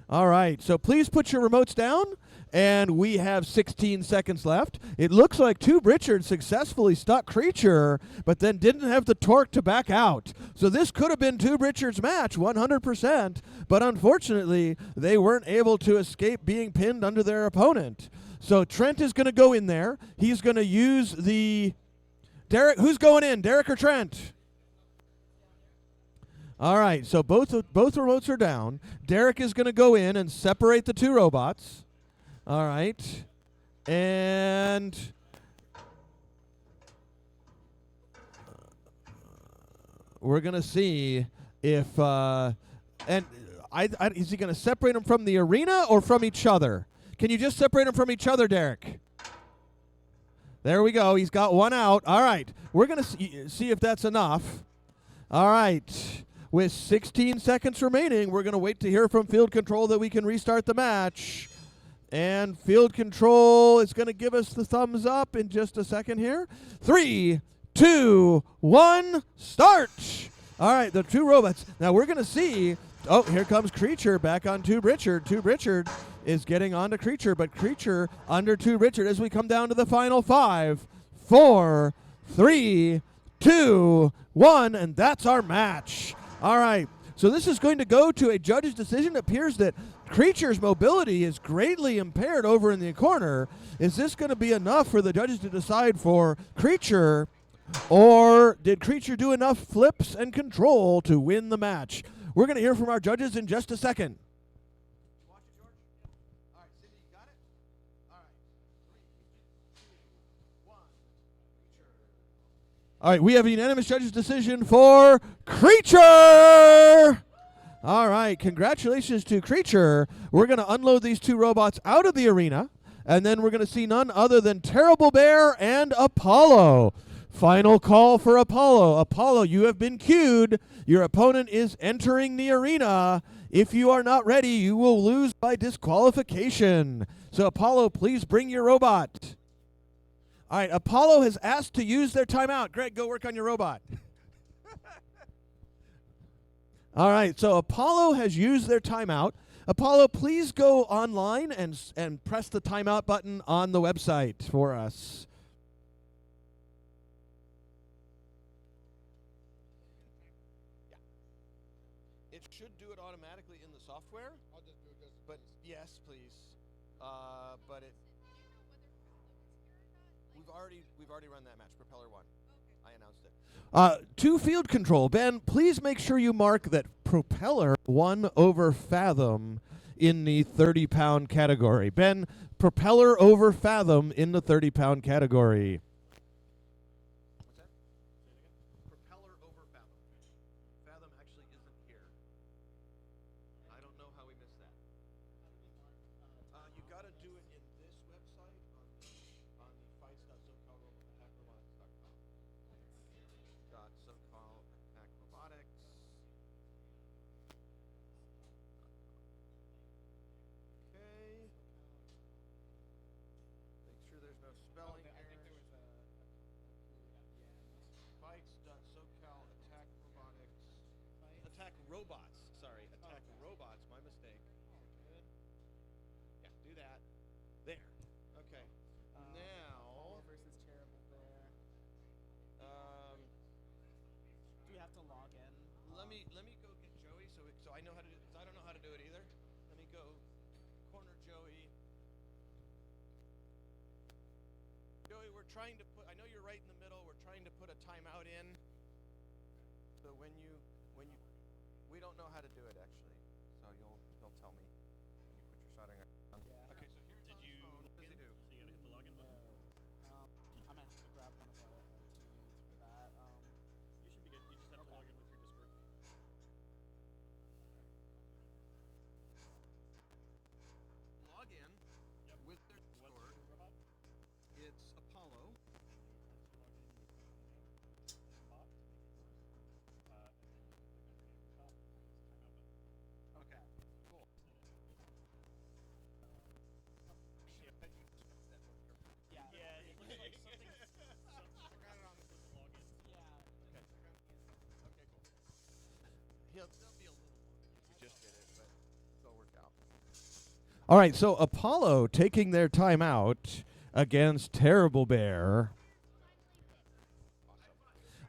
All right, so please put your remotes down. And we have 16 seconds left. It looks like Tube Richard successfully stuck Creature, but then didn't have the torque to back out. So this could have been Tube Richard's match, 100%, but unfortunately, they weren't able to escape being pinned under their opponent. So Trent is going to go in there. He's going to use the... Derek, who's going in, Derek or Trent? All right, so both remotes are down. Derek is going to go in and separate the two robots. All right, and we're gonna see if is he gonna separate them from the arena or from each other? Can you just separate them from each other, Derek? There we go. He's got one out. All right, we're gonna see if that's enough. All right, with 16 seconds remaining, we're gonna wait to hear from Field Control that we can restart the match. And Field Control is going to give us the thumbs up in just a second here. 3, 2, 1, start. All right, the two robots. Now we're going to see. Oh, here comes Creature back on Tube Richard. Tube Richard is getting onto Creature, but Creature under Tube Richard as we come down to the final 5, 4, 3, 2, 1, and that's our match. All right. So this is going to go to a judge's decision. It appears that Creature's mobility is greatly impaired over in the corner. Is this going to be enough for the judges to decide for Creature, or did Creature do enough flips and control to win the match? We're going to hear from our judges in just a second. Watch it, George. All right, Cindy, you got it? All right. 3, 2, 1. Creature. All right, we have a unanimous judge's decision for Creature. All right, congratulations to Creature. We're going to unload these two robots out of the arena, and then we're going to see none other than Terrible Bear and Apollo. Final call for Apollo. Apollo, you have been cued. Your opponent is entering the arena. If you are not ready, you will lose by disqualification. So Apollo, please bring your robot. All right, Apollo has asked to use their timeout. Greg, go work on your robot. All right, so Apollo has used their timeout. Apollo, please go online and press the timeout button on the website for us. Yeah. It should do it automatically in the software. I'll just do it just in But case. yes, please. But it. We've already run that match. Propeller 1. I announced it. To Field Control, Ben, please make sure you mark that Propeller won over Fathom in the 30-pound category. Ben, Propeller over Fathom in the 30-pound category. What's that? Propeller over Fathom. Fathom actually isn't here. I don't know how we missed that. You got to do it in this website on the fights.socallrobotics.com. .socallrobotics. Okay. Make sure there's no spelling I think there errors. was a Fights.socal attack robotics. Attack robots. Sorry, attack robots. My mistake. good. Yeah, do that. There. Okay. Now, versus Terrible Bear. Do we have to log in? let me go get Joey so I know how to do, because I don't know how to do it either. Let me go corner Joey. Joey, we're trying to put. I know you're right in the middle. We're trying to put a timeout in. So when you, we don't know how to do it actually. So you'll tell me when you put your soldering on. Yeah. Okay. So here's Did you What does he do? So you gotta hit the login button. I'm gonna have to grab one of the teams for that. You should be good. You just have to log in with your Discord. Log in Yep. with their What's Discord. your robot? It's Apollo. Log in with your bot. And then you can click on your name at the top. And it's timeout button. Okay. Cool. That'll be a little longer because we just did it, but it'll work out. All right, so Apollo taking their timeout against Terrible Bear.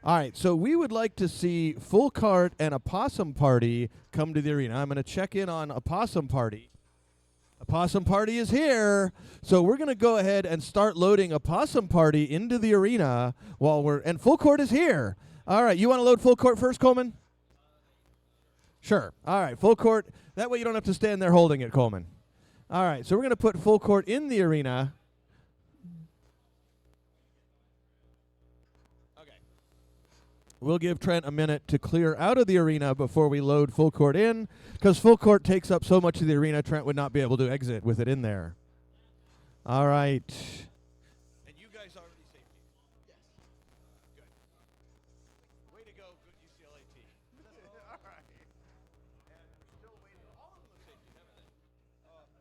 All right, so we would like to see Full Cart and Opossum Party come to the arena. I'm going to check in on Opossum Party. Opossum Party is here. So we're going to go ahead and start loading Opossum Party into the arena while and Full Court is here. All right, you want to load Full Court first, Coleman? Sure. All right, Full Court. That way you don't have to stand there holding it, Coleman. All right, so we're going to put Full Court in the arena. Okay. We'll give Trent a minute to clear out of the arena before we load Full Court in, because Full Court takes up so much of the arena, Trent would not be able to exit with it in there. All right. And you guys already safety? Yes. Good. Way to go, good UCLA team. All right. And we're still waiting. All of them have safety, haven't they? No. Other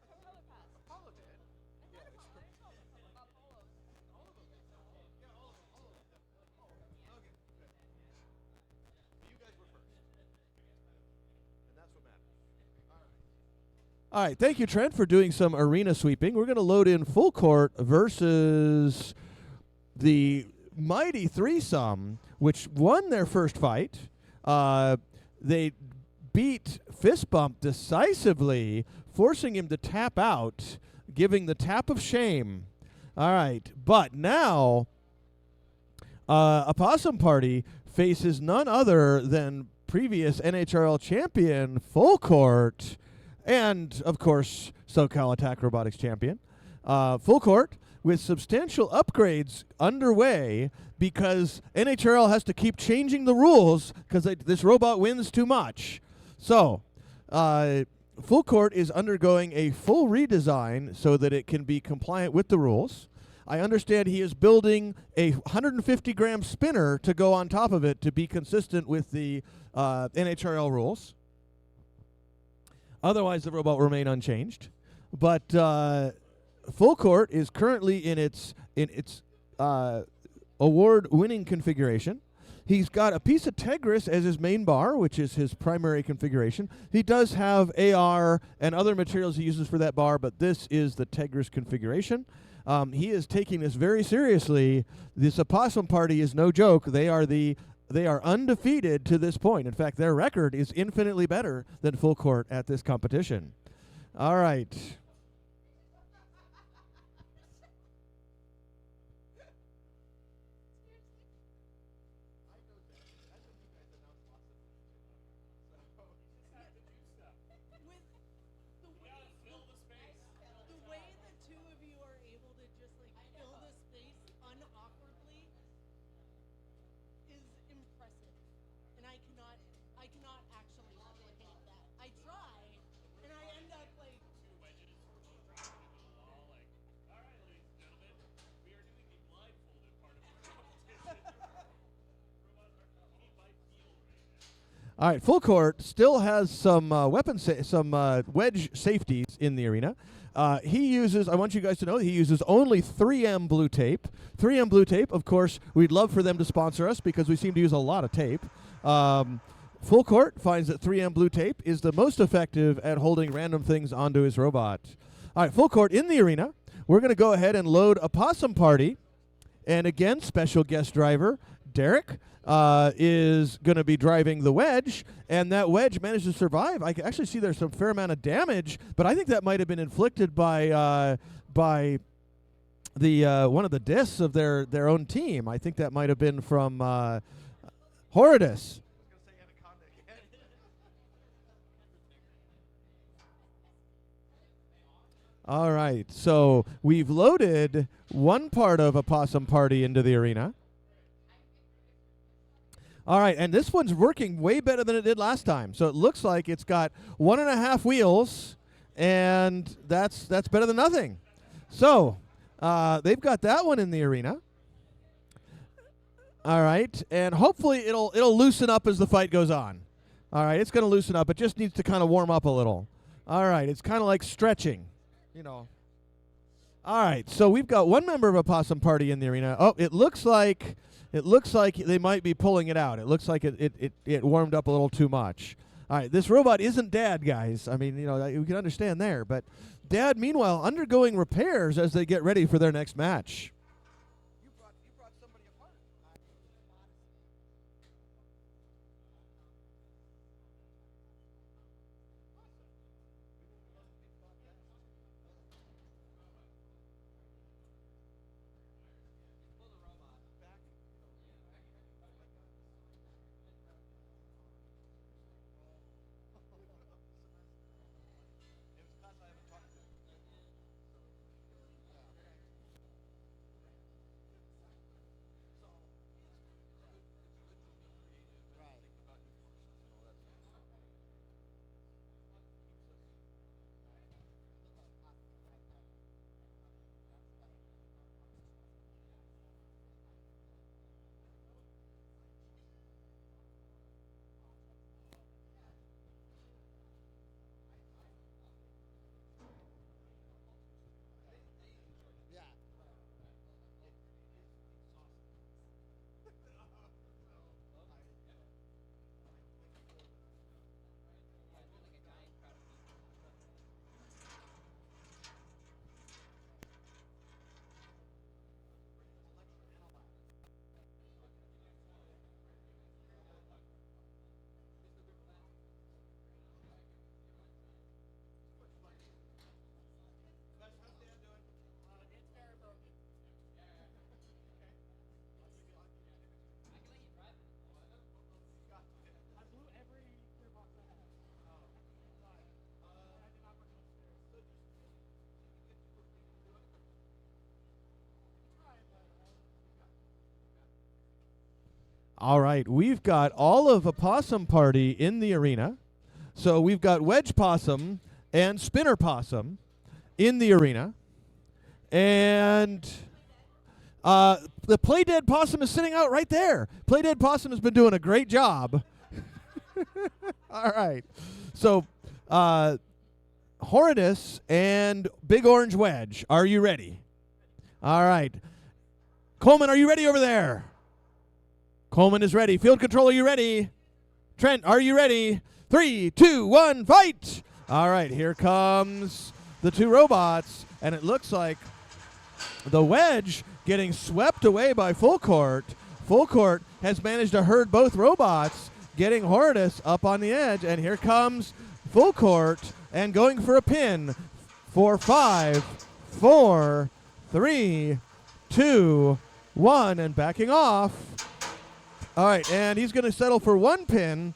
two haven't. Apollo did. Yeah, it's All of them did. Yeah, all of them. All of them. Oh, okay, good. You guys were first. And that's what matters. All right. All right, thank you, Trent, for doing some arena sweeping. We're going to load in Full Court versus the Mighty Threesome, which won their first fight. They beat Fist Bump decisively, forcing him to tap out, giving the tap of shame. All right, but now Opossum Party faces none other than previous NHRL champion Full Court, and, of course, SoCal Attack Robotics champion. Full Court with substantial upgrades underway because NHRL has to keep changing the rules because this robot wins too much. So, Full Court is undergoing a full redesign so that it can be compliant with the rules. I understand he is building a 150-gram spinner to go on top of it to be consistent with the NHRL rules. Otherwise, the robot will remain unchanged. But Full Court is currently in its award-winning configuration. He's got a piece of Tegris as his main bar, which is his primary configuration. He does have AR and other materials he uses for that bar, but this is the Tegris configuration. He is taking this very seriously. This Opossum Party is no joke. They are undefeated to this point. In fact, their record is infinitely better than Full Court at this competition. All right. The way the two of you are able to just like fill the space unawkwardly is impressive, and I cannot actually replicate that. I try, and I end up like. Two wedges driving into the wall. Like, all right, ladies and gentlemen, we are doing the blindfolded part of our competition. Robots are competing by feel right now. All right, Full Court still has some wedge safeties in the arena. He uses, I want you guys to know, he uses only 3M blue tape. 3M blue tape, of course, we'd love for them to sponsor us because we seem to use a lot of tape. Full Court finds that 3M blue tape is the most effective at holding random things onto his robot. All right, Full Court in the arena. We're going to go ahead and load Opossum Party. And again, special guest driver, Derek, is going to be driving the wedge, and that wedge managed to survive. I can actually see there's some fair amount of damage, but I think that might have been inflicted by the one of the discs of their own team. I think that might have been from Horridus. I was going to say Anaconda again. All right, so we've loaded one part of Opossum Party into the arena. All right, and this one's working way better than it did last time. So it looks like it's got 1.5 wheels, and that's better than nothing. So they've got that one in the arena. All right, and hopefully it'll loosen up as the fight goes on. All right, it's going to loosen up. It just needs to kind of warm up a little. All right, it's kind of like stretching, you know. All right, so we've got one member of Opossum Party in the arena. Oh, it looks like It looks like they might be pulling it out. It looks like it warmed up a little too much. All right, this robot isn't Dad, guys. I mean, we can understand there. But Dad, meanwhile, undergoing repairs as they get ready for their next match. You brought somebody apart. I blew every gearbox I had. I did not bring them upstairs. All right, we've got all of a possum party in the arena. So we've got Wedge Possum and Spinner Possum in the arena. And the Play Dead Possum is sitting out right there. Play Dead Possum has been doing a great job. All right. So Horridus and Big Orange Wedge, are you ready? All right. Coleman, are you ready over there? Coleman is ready. Field control, are you ready? Trent, are you ready? 3, 2, 1, fight! All right, here comes the two robots, and it looks like the Wedge getting swept away by Full Court. Full Court has managed to herd both robots, getting Horridus up on the edge, and here comes Full Court and going for a pin for 5, 4, 3, 2, 1, and backing off. All right, and he's going to settle for one pin,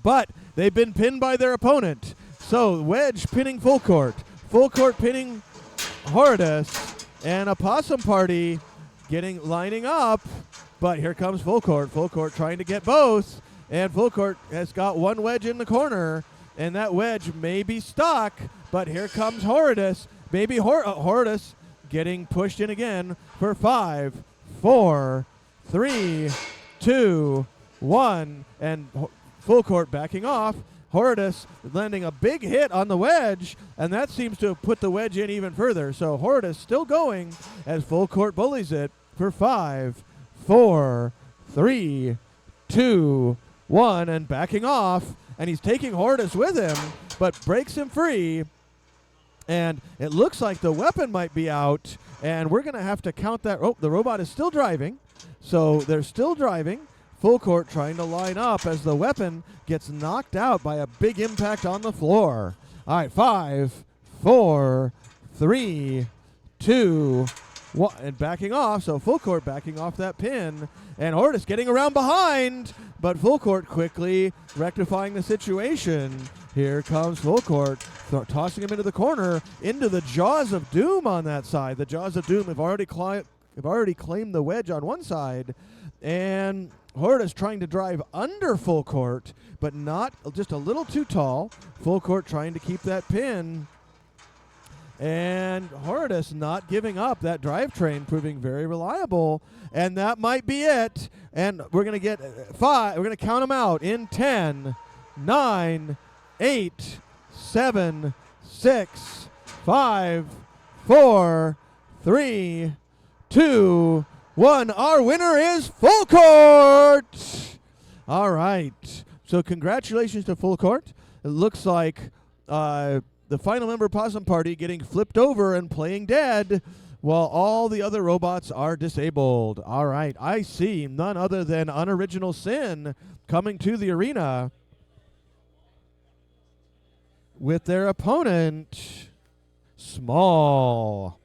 but they've been pinned by their opponent. So Wedge pinning Full Court pinning Horridus, and a possum party lining up. But here comes Full Court trying to get both, and Full Court has got one wedge in the corner, and that wedge may be stuck. But here comes Horridus, maybe Horridus getting pushed in again for 5, 4, 3, 2, 1, and Full Court backing off. Horridus landing a big hit on the wedge, and that seems to have put the wedge in even further. So Horridus still going as Full Court bullies it for 5, 4, 3, 2, 1, and backing off. And he's taking Horridus with him, but breaks him free. And it looks like the weapon might be out, and we're going to have to count that. Oh, the robot is still driving. So they're still driving. Full Court trying to line up as the weapon gets knocked out by a big impact on the floor. All right, 5, 4, 3, 2, 1, and backing off. So Full Court backing off that pin, and Horridus getting around behind, but Full Court quickly rectifying the situation. Here comes Full Court, tossing him into the corner, into the jaws of doom on that side. The jaws of doom have already claimed the wedge on one side, and Horridus trying to drive under Full Court, but not just a little too tall. Full Court trying to keep that pin, and Horridus not giving up. That drivetrain proving very reliable, and that might be it. And we're going to get 5. We're going to count them out in 10, 9, 8, 7, 6, 5, 4, 3, 2, 1. Our winner is Full Court. All right. So congratulations to Full Court. It looks like the final member Possum Party getting flipped over and playing dead while all the other robots are disabled. All right. I see none other than Unoriginal Sin coming to the arena with their opponent, Small.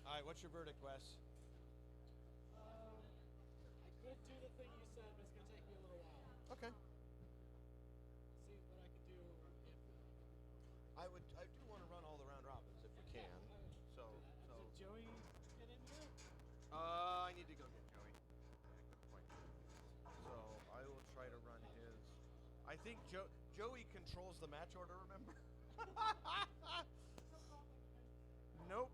All right, what's your verdict, Wes? I could do the thing you said, but it's gonna take me a little while. Okay. See what I could do. I do want to run all the round robins if we can. So Did Joey get in here? I need to go get Joey. Good point. So I will try to run his. I think Joey controls the match order. Remember? Nope.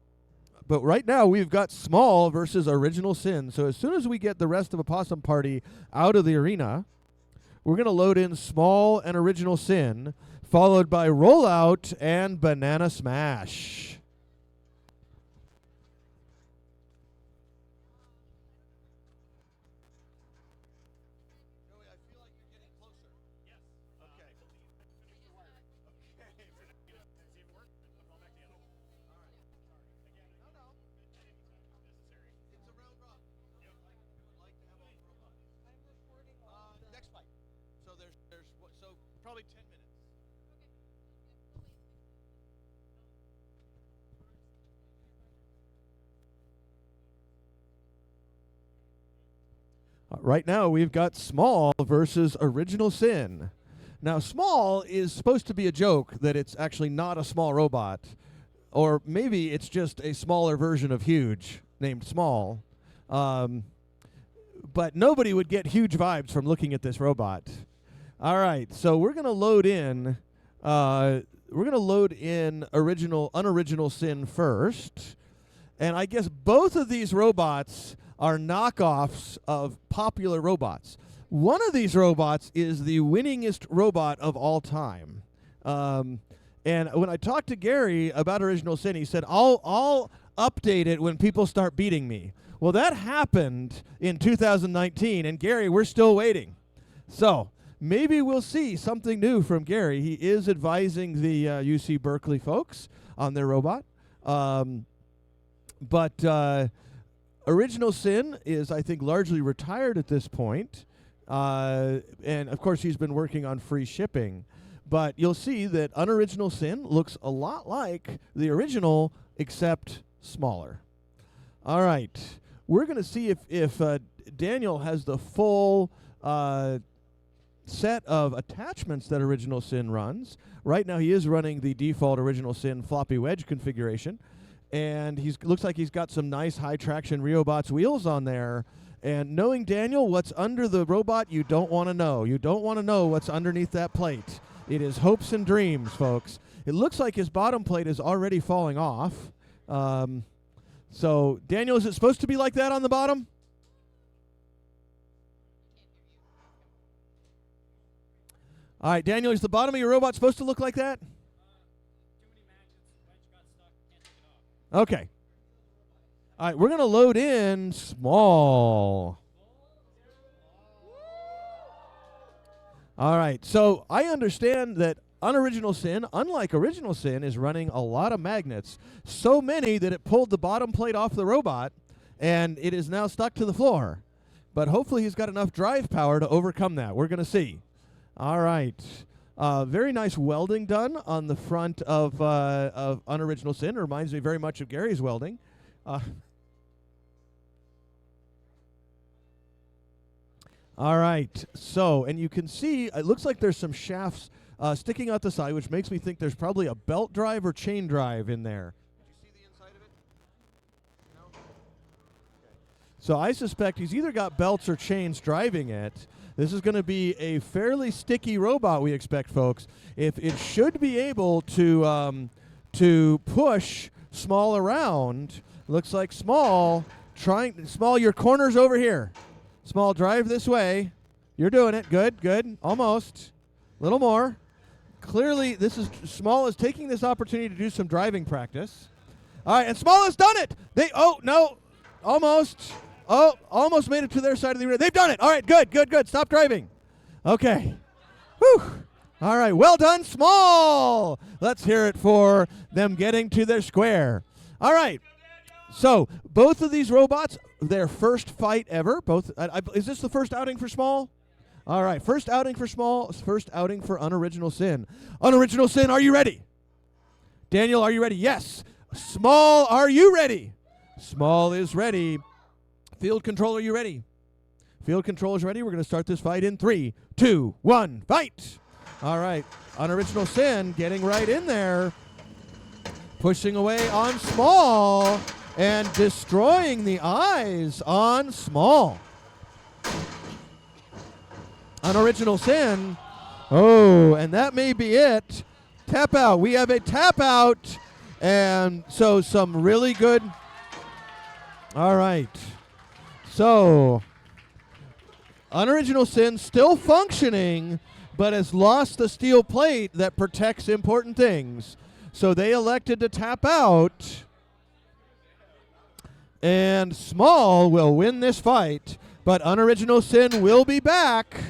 But right now we've got Small versus Original Sin. So as soon as we get the rest of a Possum Party out of the arena, we're going to load in Small and Original Sin, followed by Rollout and Banana Smash. Joey, I feel like you're getting closer. Yes. Okay. Finish the wire. Okay. See if it worked. Put it all back together. All right. Again, No. necessary. It's a round robin. Yep. We would like to have all the robots. I'm recording all of the Next fight. So so probably 10 minutes. Right now we've got Small versus Original Sin. Now Small is supposed to be a joke that it's actually not a small robot, or maybe it's just a smaller version of Huge named Small. But nobody would get huge vibes from looking at this robot. All right, so we're gonna load in. Unoriginal Sin first, and I guess both of these robots are knockoffs of popular robots. One of these robots is the winningest robot of all time. And when I talked to Gary about Original Sin, he said, I'll update it when people start beating me. Well, that happened in 2019, and Gary, we're still waiting. So maybe we'll see something new from Gary. He is advising the UC Berkeley folks on their robot. But Original Sin is, I think, largely retired at this point. And, of course, he's been working on free shipping. But you'll see that Unoriginal Sin looks a lot like the original, except smaller. All right. We're going to see if Daniel has the full set of attachments that Original Sin runs. Right now he is running the default Original Sin floppy wedge configuration. And looks like he's got some nice high traction Riobots wheels on there. And knowing Daniel, what's under the robot, you don't want to know. You don't want to know what's underneath that plate. It is hopes and dreams, folks. It looks like his bottom plate is already falling off. So, Daniel, is it supposed to be like that on the bottom? All right, Daniel, is the bottom of your robot supposed to look like that? Too many magnets. Wedge got stuck. Can't take it off. Okay. All right, we're going to load in Small. All right, so I understand that Unoriginal Sin, unlike Original Sin, is running a lot of magnets. So many that it pulled the bottom plate off the robot, and it is now stuck to the floor. But hopefully he's got enough drive power to overcome that. We're going to see. All right. Very nice welding done on the front of Unoriginal Sin. It reminds me very much of Gary's welding. All right. So, and you can see, it looks like there's some shafts sticking out the side, which makes me think there's probably a belt drive or chain drive in there. Did you see the inside of it? No? Okay. So I suspect he's either got belts or chains driving it. This is going to be a fairly sticky robot, we expect, folks. If it should be able to push Small around. Looks like Small, your corner's over here. Small, drive this way. You're doing it. Good, good. Almost. A little more. clearly, this is Small is taking this opportunity to do some driving practice. All right, and Small has done it. Almost made it to their side of the arena. They've done it. All right, good. Stop driving. Okay. Whew. All right, well done, Small. Let's hear it for them getting to their square. All right. So both of these robots, their first fight ever. Is this the first outing for Small? All right, first outing for Small, first outing for Unoriginal Sin. Unoriginal Sin, are you ready? Daniel, are you ready? Yes. Small, are you ready? Small is ready. Field Control, are you ready? Field Control is ready. We're going to start this fight in 3, 2, 1, fight! All right, Unoriginal Sin getting right in there, pushing away on Small, and destroying the eyes on Small. Unoriginal Sin. Oh, and that may be it. Tap out. We have a tap out. And so some really good. All right. So Unoriginal Sin still functioning, but has lost the steel plate that protects important things. So they elected to tap out. And Small will win this fight, but Unoriginal Sin will be back.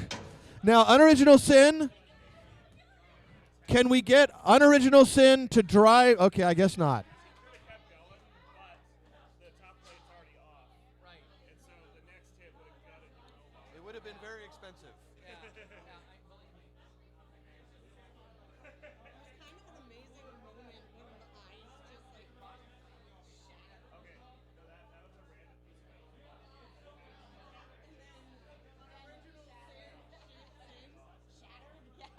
Now, Unoriginal Sin, can we get Unoriginal Sin to drive? Okay, I guess not. Could have kept going, but the top plate's already off. Right. And so the next hit would have gutted your robot. It would have been very expensive. It was kind of an amazing moment when the eyes just like shattered. Okay, so that was a random piece of metal. And then original sin shattered. Yeah.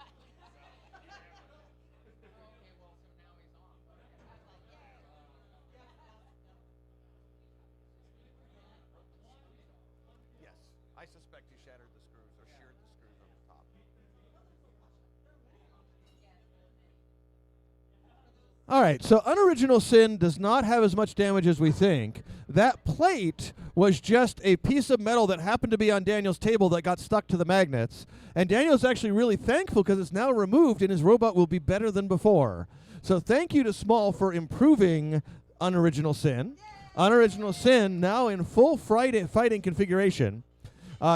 Yes, I suspect he shattered the screws or sheared the screws on the top. All right, so Unoriginal Sin does not have as much damage as we think. That plate was just a piece of metal that happened to be on Daniel's table that got stuck to the magnets. And Daniel's actually really thankful because it's now removed and his robot will be better than before. So thank you to Small for improving Unoriginal Sin. Unoriginal Sin now in full fighting configuration.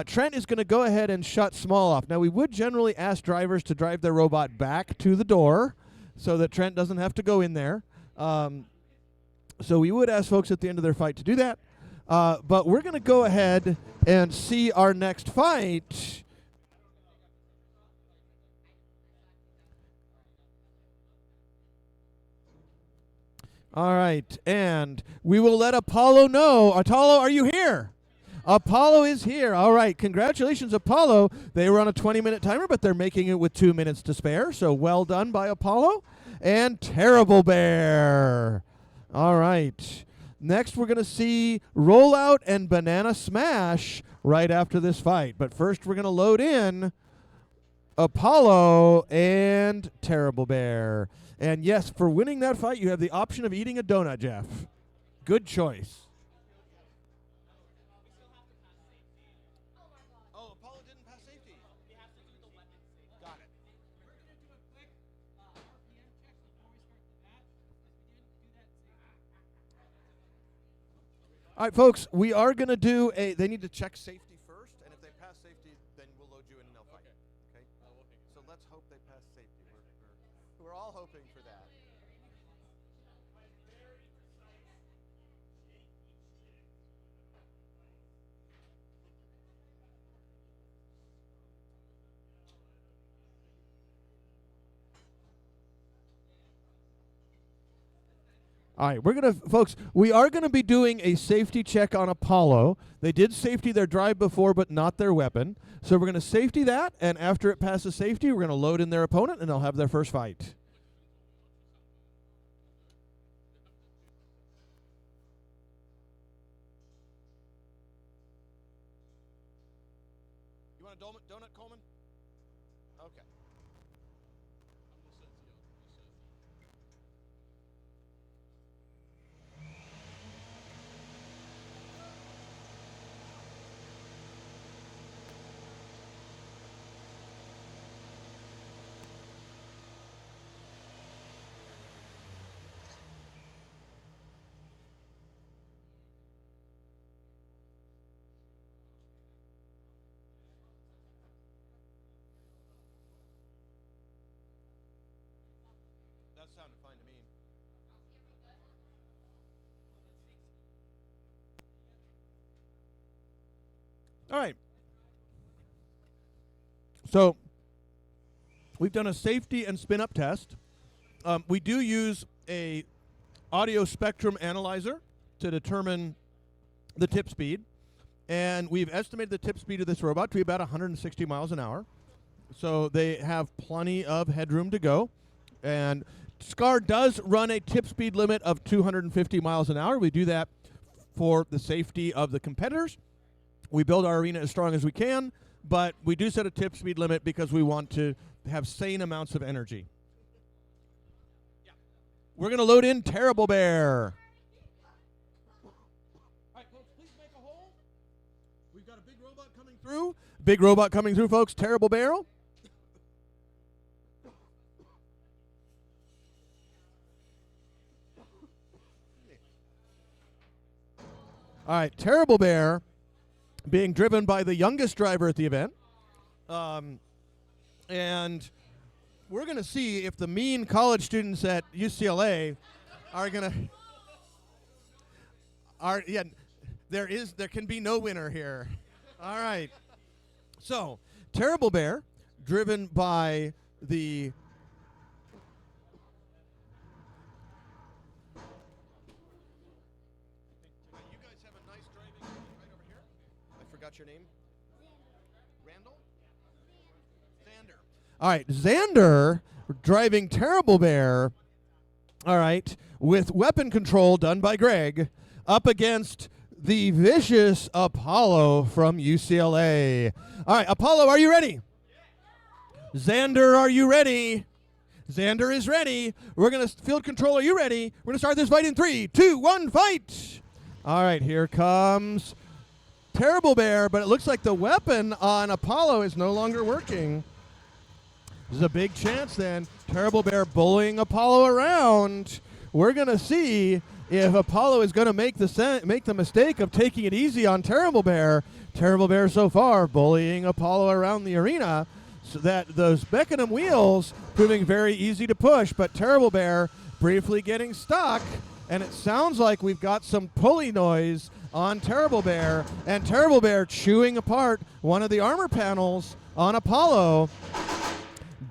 Trent is going to go ahead and shut Small off. Now, we would generally ask drivers to drive their robot back to the door so that Trent doesn't have to go in there. So we would ask folks at the end of their fight to do that. But we're going to go ahead and see our next fight. All right, and we will let Apollo know. Apollo, are you here? Apollo is here. All right, congratulations, Apollo. They were on a 20-minute timer, but they're making it with 2 minutes to spare, so well done by Apollo. And Terrible Bear. All right. Next, we're going to see Rollout and Banana Smash right after this fight. But first, we're going to load in Apollo and Terrible Bear. And yes, for winning that fight, you have the option of eating a donut, Jeff. Good choice. Oh, Apollo didn't pass safety. We have to do the weapon safety. Got it. We're going to do a quick RPM check before we start the match, because we didn't do that safety. All right, folks, we are going to do they need to check Safety first, and if they pass safety, then we'll load you in and they'll fight. Okay? So let's hope they pass safety. We're all hoping for that. All right, folks, we are going to be doing a safety check on Apollo. They did safety their drive before, but not their weapon. So we're going to safety that, and after it passes safety, we're going to load in their opponent, and they'll have their first fight. You want a donut, Coleman? Okay. All right. So we've done a safety and spin up test. We do use a audio spectrum analyzer to determine the tip speed, and we've estimated the tip speed of this robot to be about 160 miles an hour. So they have plenty of headroom to go. And SCAR does run a tip speed limit of 250 miles an hour. We do that for the safety of the competitors. We build our arena as strong as we can, but we do set a tip speed limit because we want to have sane amounts of energy. We're going to load in Terrible Bear. All right, folks, please make a hole. We've got a big robot coming through. Big robot coming through, folks. Terrible Bear. All right, Terrible Bear being driven by the youngest driver at the event. And we're going to see if the mean college students at UCLA are going to there can be no winner here. All right. So, Terrible Bear driven by the you guys have a nice driving right over here. I forgot your name. Randall? Xander. All right, Xander driving Terrible Bear, all right, with weapon control done by Greg, up against the vicious Apollo from UCLA. All right, Apollo, are you ready? Xander, are you ready? Xander is ready. We're going to field control. Are you ready? We're going to start this fight in 3, 2, 1, fight. All right, here comes Terrible Bear, but it looks like the weapon on Apollo is no longer working. There's a big chance then. Terrible Bear bullying Apollo around. We're going to see if Apollo is going to make the mistake of taking it easy on Terrible Bear. Terrible Bear so far bullying Apollo around the arena, so that those Beckenham wheels proving very easy to push, but Terrible Bear briefly getting stuck, and it sounds like we've got some pulley noise on Terrible Bear, and Terrible Bear chewing apart one of the armor panels on Apollo,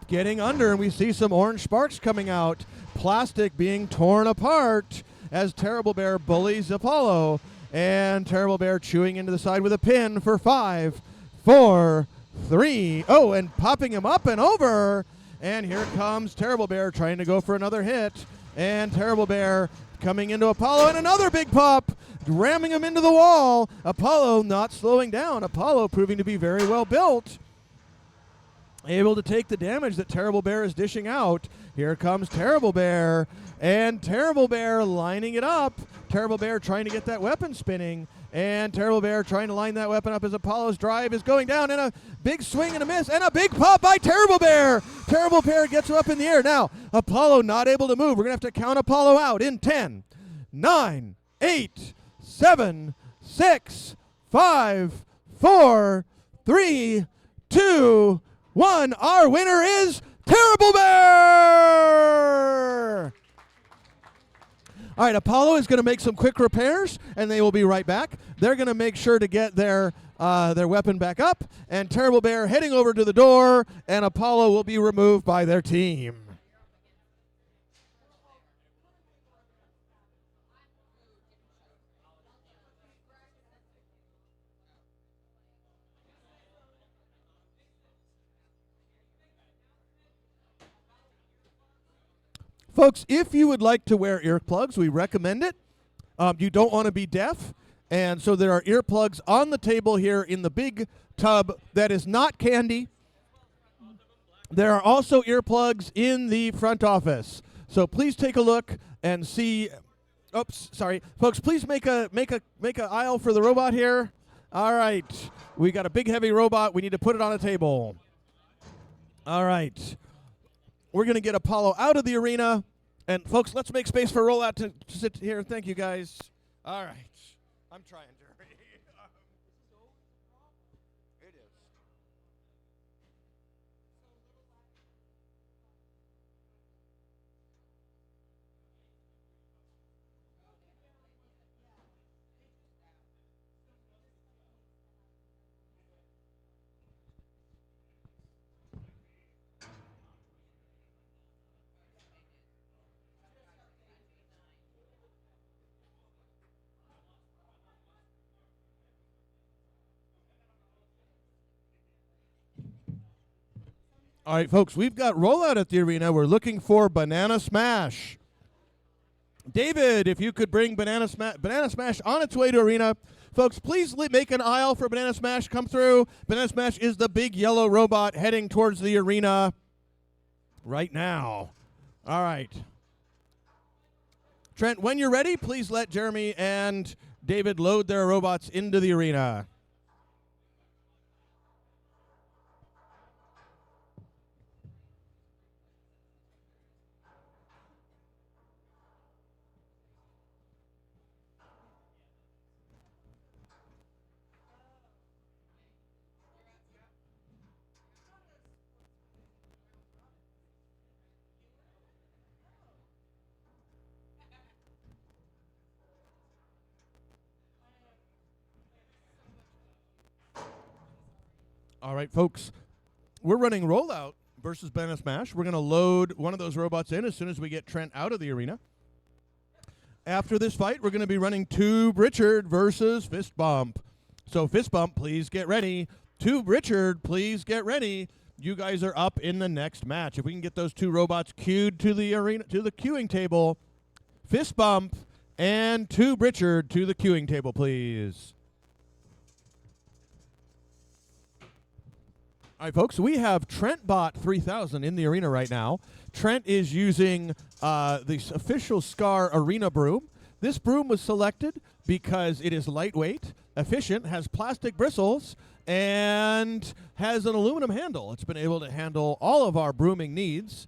getting under, and we see some orange sparks coming out, plastic being torn apart as Terrible Bear bullies Apollo, and Terrible Bear chewing into the side with a pin for 5, 4, 3, oh, and popping him up and over, and here comes Terrible Bear trying to go for another hit, and Terrible Bear coming into Apollo, and another big pop, ramming him into the wall. Apollo not slowing down. Apollo proving to be very well built, able to take the damage that Terrible Bear is dishing out. Here comes Terrible Bear, and Terrible Bear lining it up. Terrible Bear trying to get that weapon spinning, and Terrible Bear trying to line that weapon up as Apollo's drive is going down, and a big swing and a miss, and a big pop by Terrible Bear. Terrible Bear gets him up in the air. Now, Apollo not able to move. We're going to have to count Apollo out in 10, 9, 8, 7, 6, 5, 4, 3, 2, 1. Our winner is Terrible Bear! All right, Apollo is going to make some quick repairs, and they will be right back. They're going to make sure to get their weapon back up, and Terrible Bear heading over to the door, and Apollo will be removed by their team. Folks, if you would like to wear earplugs, we recommend it. You don't want to be deaf, and so there are earplugs on the table here in the big tub that is not candy. There are also earplugs in the front office. So please take a look and see. Oops, sorry. Folks, please make a aisle for the robot here. All right. We got a big heavy robot. We need to put it on a table. All right. We're going to get Apollo out of the arena. And, folks, let's make space for Rollout to sit here. Thank you, guys. All right. I'm trying, Jerry. It is. All right, folks, we've got rollout at the arena. We're looking for Banana Smash. David, if you could bring Banana Smash on its way to arena. Folks, please make an aisle for Banana Smash. Come through. Banana Smash is the big yellow robot heading towards the arena right now. All right. Trent, when you're ready, please let Jeremy and David load their robots into the arena. All right, folks, we're running Rollout versus Banana Smash. We're going to load one of those robots in as soon as we get Trent out of the arena. After this fight, we're going to be running Tube Richard versus Fist Bump. So Fist Bump, please get ready. Tube Richard, please get ready. You guys are up in the next match. If we can get those two robots queued to the arena, to the queuing table, Fist Bump and Tube Richard to the queuing table, please. All right, folks, we have TrentBot 3000 in the arena right now. Trent is using the official Scar Arena broom. This broom was selected because it is lightweight, efficient, has plastic bristles, and has an aluminum handle. It's been able to handle all of our brooming needs.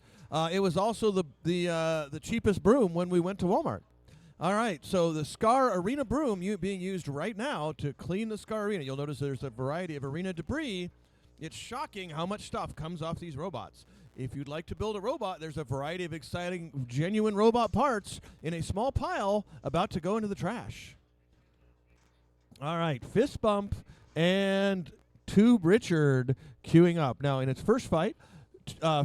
It was also the cheapest broom when we went to Walmart. All right, so the Scar Arena broom being used right now to clean the Scar Arena. You'll notice there's a variety of arena debris. It's shocking how much stuff comes off these robots. If you'd like to build a robot, there's a variety of exciting, genuine robot parts in a small pile about to go into the trash. All right, Fist Bump and Tube Richard queuing up. Now, in its first fight,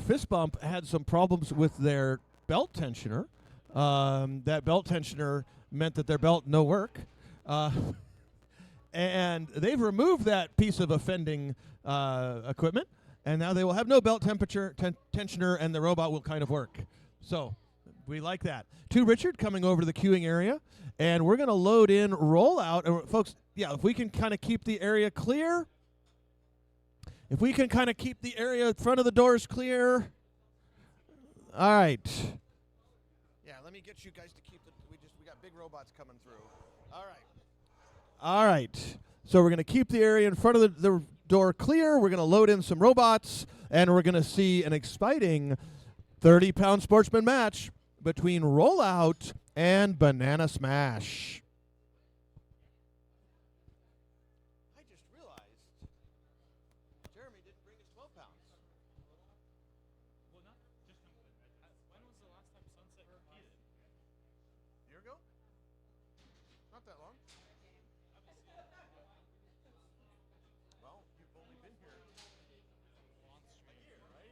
Fist Bump had some problems with their belt tensioner. That belt tensioner meant that their belt no work. And they've removed that piece of offending equipment, and now they will have no belt tensioner, and the robot will kind of work. So we like that. Tube Richard coming over to the queuing area, and we're going to load in Rollout. And folks, yeah, if we can kind of keep the area clear, if we can kind of keep the area in front of the doors clear. All right. Yeah, let me get you guys to keep the. We got big robots coming through. All right. All right. So we're going to keep the area in front of the door clear. We're going to load in some robots, and we're going to see an exciting 30-pound Sportsman match between Rollout and Banana Smash. I just realized Jeremy didn't bring his 12 pounds. Well, not just when was the last time Sunset competed? A year ago? Not that long. Well, you've only been here a year, right?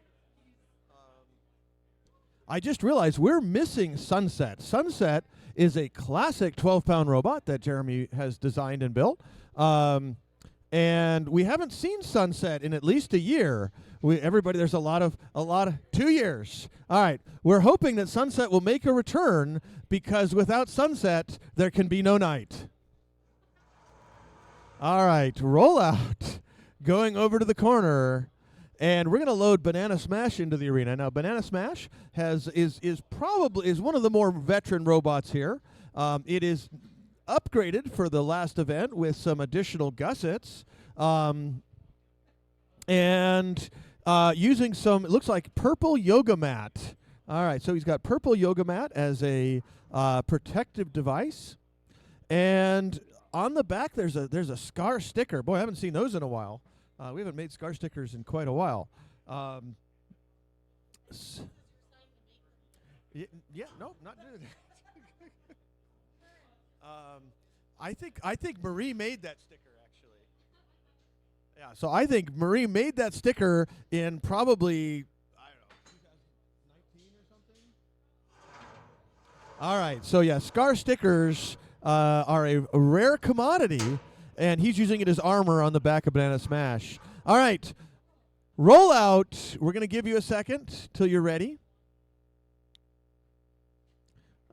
I just realized we're missing Sunset. Sunset is a classic 12-pound robot that Jeremy has designed and built. And we haven't seen Sunset in at least a year. There's a lot of 2 years. All right, we're hoping that Sunset will make a return, because without Sunset, there can be no night. All right, Rollout going over to the corner, and we're going to load Banana Smash into the arena. Now, Banana Smash is one of the more veteran robots here. It is upgraded for the last event with some additional gussets, and using some, it looks like, purple yoga mat. All right, so he's got purple yoga mat as a protective device, and on the back there's a Scar sticker. Boy, I haven't seen those in a while. We haven't made Scar stickers in quite a while. No, not doing that. I think Marie made that sticker, actually. Yeah, so I think Marie made that sticker in probably, I don't know, 2019 or something. All right, so yeah, Scar stickers are a rare commodity, and he's using it as armor on the back of Banana Smash. All right, Rollout. We're going to give you a second till you're ready.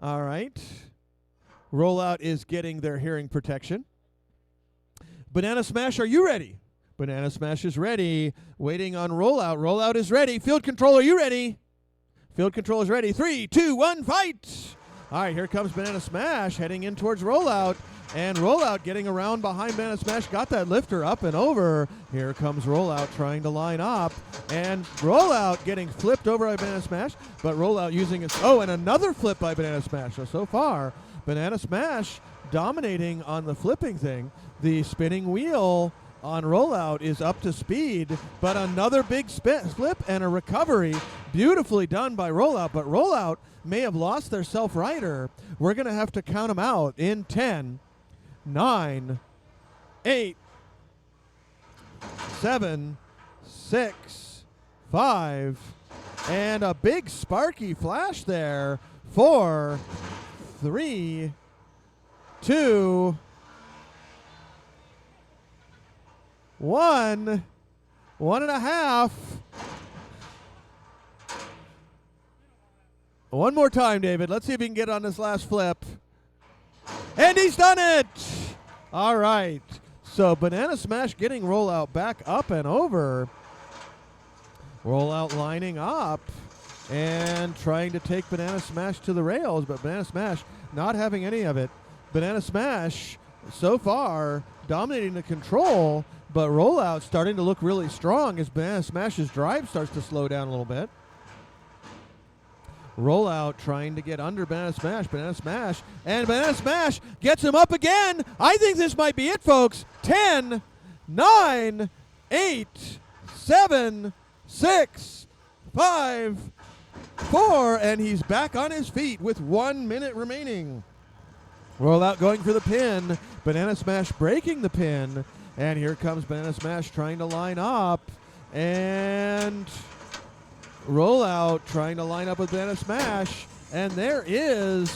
All right. Rollout is getting their hearing protection. Banana Smash, are you ready? Banana Smash is ready. Waiting on Rollout. Rollout is ready. Field Control, are you ready? Field Control is ready. 3, 2, 1, fight! All right, here comes Banana Smash heading in towards Rollout. And Rollout getting around behind Banana Smash. Got that lifter up and over. Here comes Rollout trying to line up. And Rollout getting flipped over by Banana Smash. But Rollout using its... Oh, and another flip by Banana Smash. So far, Banana Smash dominating on the flipping thing. The spinning wheel on Rollout is up to speed. But another big flip and a recovery. Beautifully done by Rollout. But Rollout may have lost their self-rider. We're going to have to count them out in 10, 9, 8, 7, 6, 5, and a big sparky flash there. 4, 3, 2, 1, 1.5. One more time, David. Let's see if he can get on this last flip. And he's done it! All right. So Banana Smash getting Rollout back up and over. Rollout lining up and trying to take Banana Smash to the rails, but Banana Smash not having any of it. Banana Smash so far dominating the control, but Rollout starting to look really strong as Banana Smash's drive starts to slow down a little bit. Rollout trying to get under Banana Smash. Banana Smash. And Banana Smash gets him up again. I think this might be it, folks. 10, 9, 8, 7, 6, 5, 4. And he's back on his feet with 1 minute remaining. Rollout going for the pin. Banana Smash breaking the pin. And here comes Banana Smash trying to line up. And... Rollout trying to line up with Banana Smash, and there is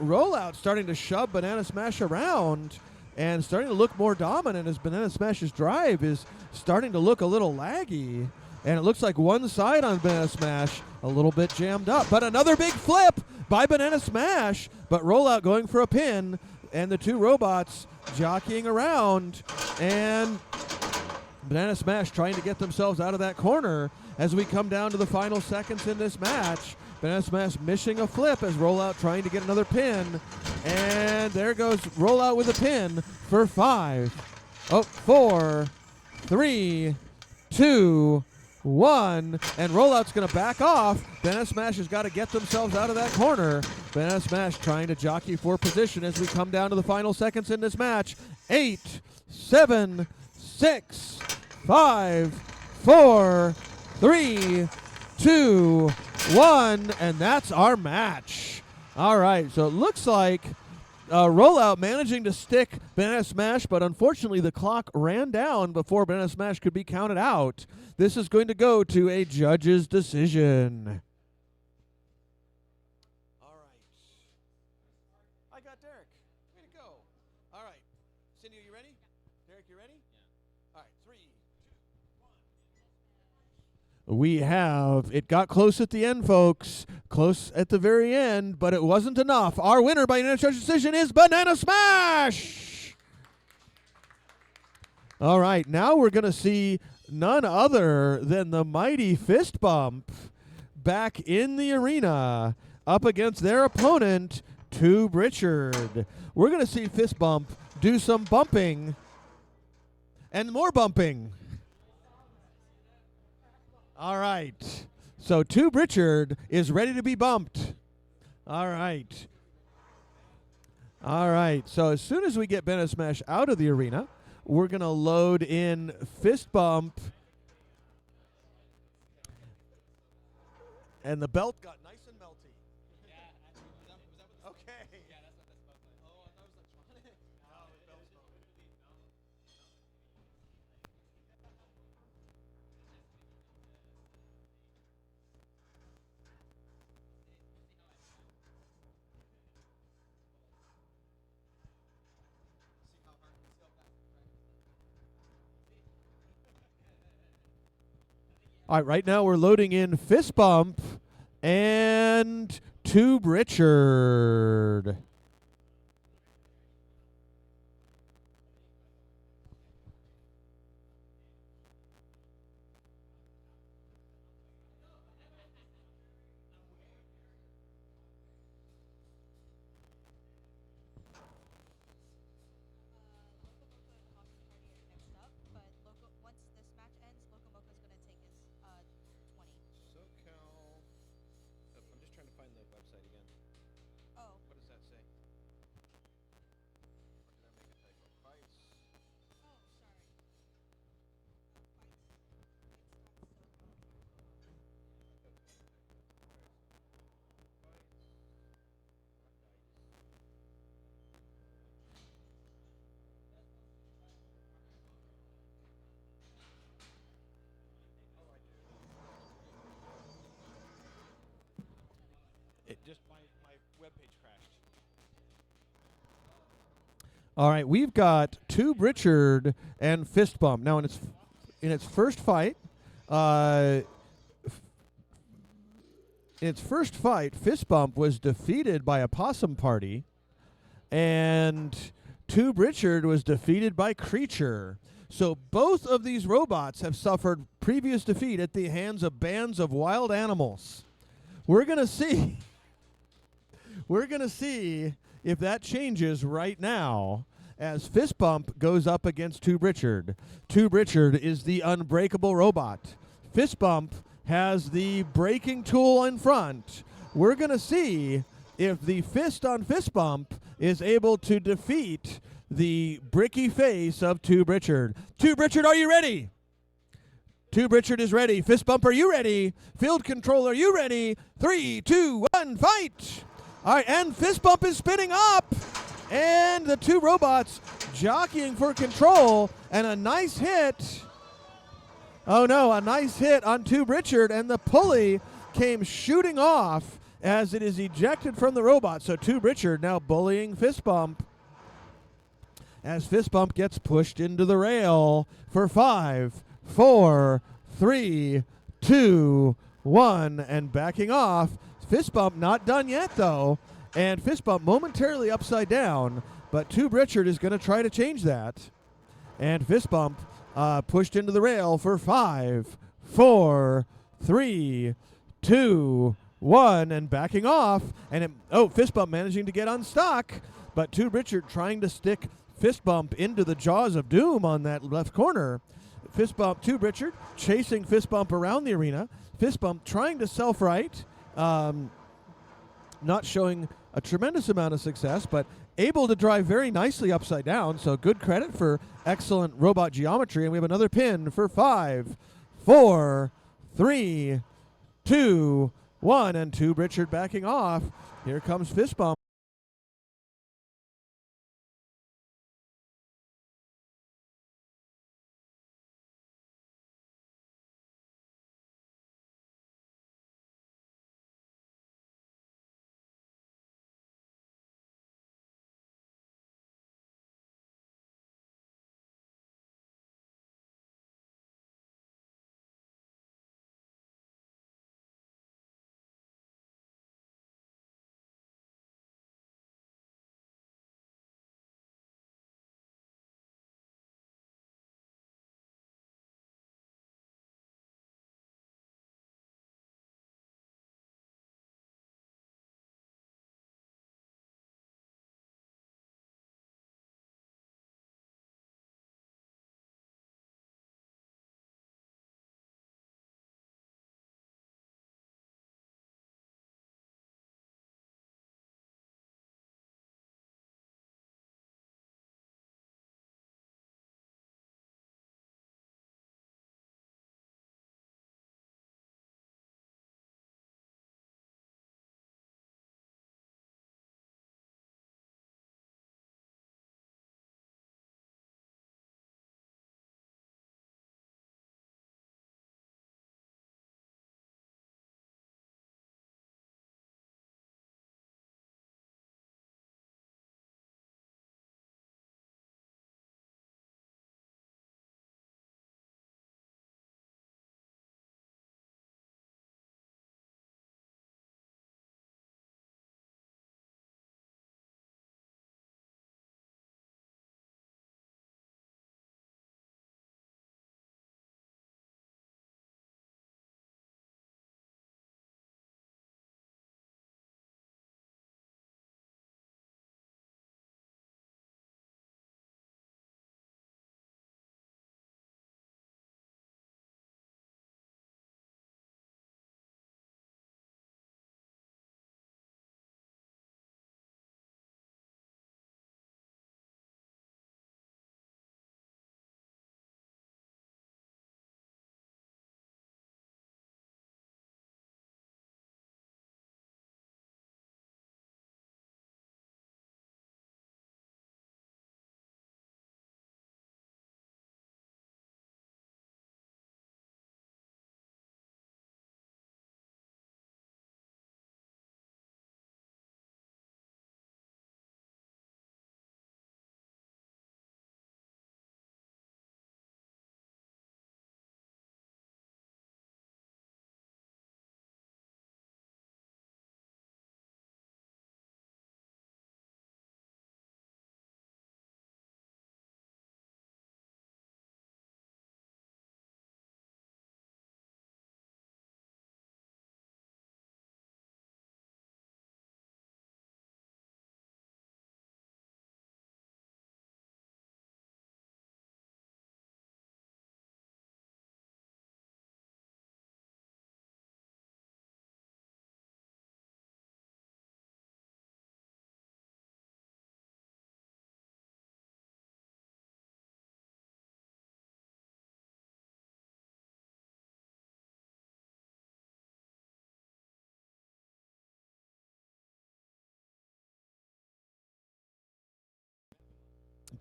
Rollout starting to shove Banana Smash around and starting to look more dominant as Banana Smash's drive is starting to look a little laggy, and it looks like one side on Banana Smash a little bit jammed up, but another big flip by Banana Smash, but Rollout going for a pin, and the two robots jockeying around, and Banana Smash trying to get themselves out of that corner as we come down to the final seconds in this match. Banana Smash missing a flip as Rollout trying to get another pin. And there goes Rollout with a pin for 5. Oh, 4, 3, 2, 1. And Rollout's going to back off. Banana Smash has got to get themselves out of that corner. Banana Smash trying to jockey for position as we come down to the final seconds in this match. 8, 7, 6, 5, 4, 3, 2, 1, and that's our match. All right, so it looks like Rollout managing to stick Banana Smash, but unfortunately the clock ran down before Banana Smash could be counted out. This is going to go to a judge's decision. All right. I got Derek. Way to go. All right. Cindy, are you ready? Derek, you ready? Yeah. All right, 3, 2, 1. We have, it got close at the end, folks. Close at the very end, but it wasn't enough. Our winner by unanimous judge decision is Banana Smash! All right, now we're going to see none other than the mighty Fist Bump back in the arena up against their opponent, Tube Richard. We're going to see Fist Bump do some bumping and more bumping. All right. So Tube Richard is ready to be bumped. All right. All right. So as soon as we get Banana Smash out of the arena, we're going to load in Fist Bump. And the belt got nice and melty. Yeah, actually, was that what the Okay. Yeah, that's what that's about. Oh, I thought it was electronic. No, the belt's All right, right now we're loading in Fist Bump and Tube Richard. SoCal. I'm just trying to find the website again. What does that say? Or did I make a typo? Fights. It just my webpage crashed. All right, we've got Tube Richard and Fist Bump. Now, in its first fight, Fist Bump was defeated by a Possum Party, and Tube Richard was defeated by Creature. So both of these robots have suffered previous defeat at the hands of bands of wild animals. We're gonna see. We're gonna see if that changes right now as Fist Bump goes up against Tube Richard. Tube Richard is the unbreakable robot. Fist Bump has the breaking tool in front. We're going to see if the fist on Fist Bump is able to defeat the bricky face of Tube Richard. Tube Richard, are you ready? Tube Richard is ready. Fist Bump, are you ready? Field Control, are you ready? 3, 2, 1, fight! All right, and Fist Bump is spinning up. And the two robots jockeying for control. And a nice hit. Oh, no, a nice hit on Tube Richard. And the pulley came shooting off as it is ejected from the robot. So Tube Richard now bullying Fist Bump as Fist Bump gets pushed into the rail for 5, 4, 3, 2, 1, and backing off. Fist Bump not done yet, though, and Fist Bump momentarily upside down, but Tube Richard is going to try to change that. And Fist Bump pushed into the rail for 5, 4, 3, 2, 1, and backing off. And Fist Bump managing to get unstuck, but Tube Richard trying to stick Fist Bump into the jaws of doom on that left corner. Fist Bump, Tube Richard chasing Fist Bump around the arena. Fist Bump trying to self-right, not showing a tremendous amount of success, but able to drive very nicely upside down. So good credit for excellent robot geometry. And we have another pin for 5, 4, 3, 2, 1, and Tube Richard backing off. Here comes Fist Bump.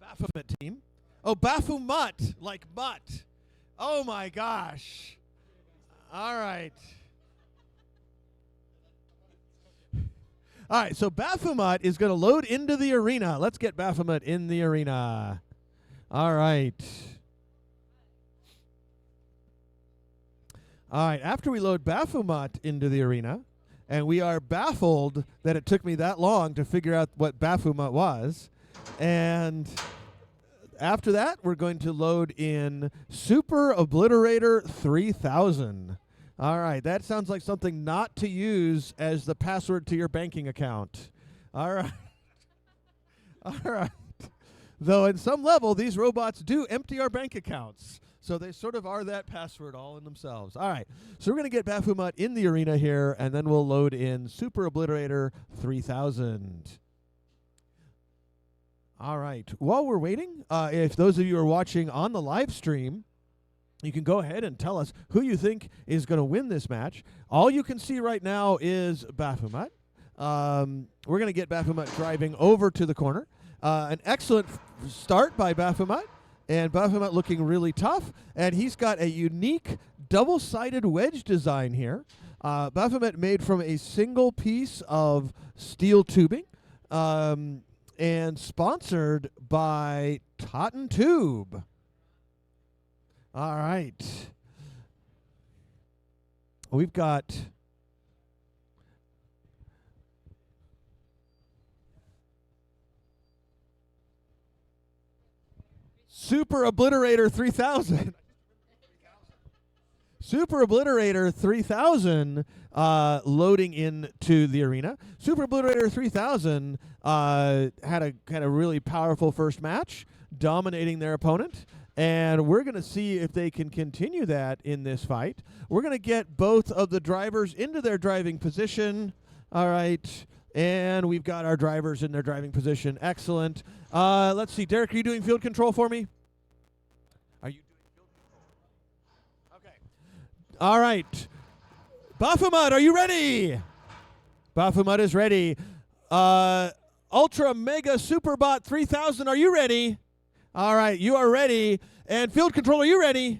Baphomet team. Oh, Baphomet, like mutt. Oh my gosh. All right. All right, so Baphomet is going to load into the arena. Let's get Baphomet in the arena. All right. All right, after we load Baphomet into the arena, and we are baffled that it took me that long to figure out what Baphomet was, and after that, we're going to load in Super Obliterator 3000. All right, that sounds like something not to use as the password to your banking account. All right. All right. Though at some level, these robots do empty our bank accounts. So they sort of are that password all in themselves. All right, so we're going to get Baphomet in the arena here, and then we'll load in Super Obliterator 3000. All right, while we're waiting, if those of you are watching on the live stream, you can go ahead and tell us who you think is going to win this match. All you can see right now is Baphomet. We're going to get Baphomet driving over to the corner. An excellent start by Baphomet, and Baphomet looking really tough. And he's got a unique double-sided wedge design here. Baphomet made from a single piece of steel tubing, and sponsored by Totten Tube. All right. We've got Super Obliterator 3000. Super Obliterator 3000 loading into the arena. Super Obliterator 3000 had a really powerful first match, dominating their opponent. And we're going to see if they can continue that in this fight. We're going to get both of the drivers into their driving position. All right. And we've got our drivers in their driving position. Excellent. Let's see. Derek, are you doing field control for me? Are you doing field control? Okay. All right. Baphomet, are you ready? Baphomet is ready. Ultra Mega Superbot 3000, are you ready? All right, you are ready. And field control, are you ready?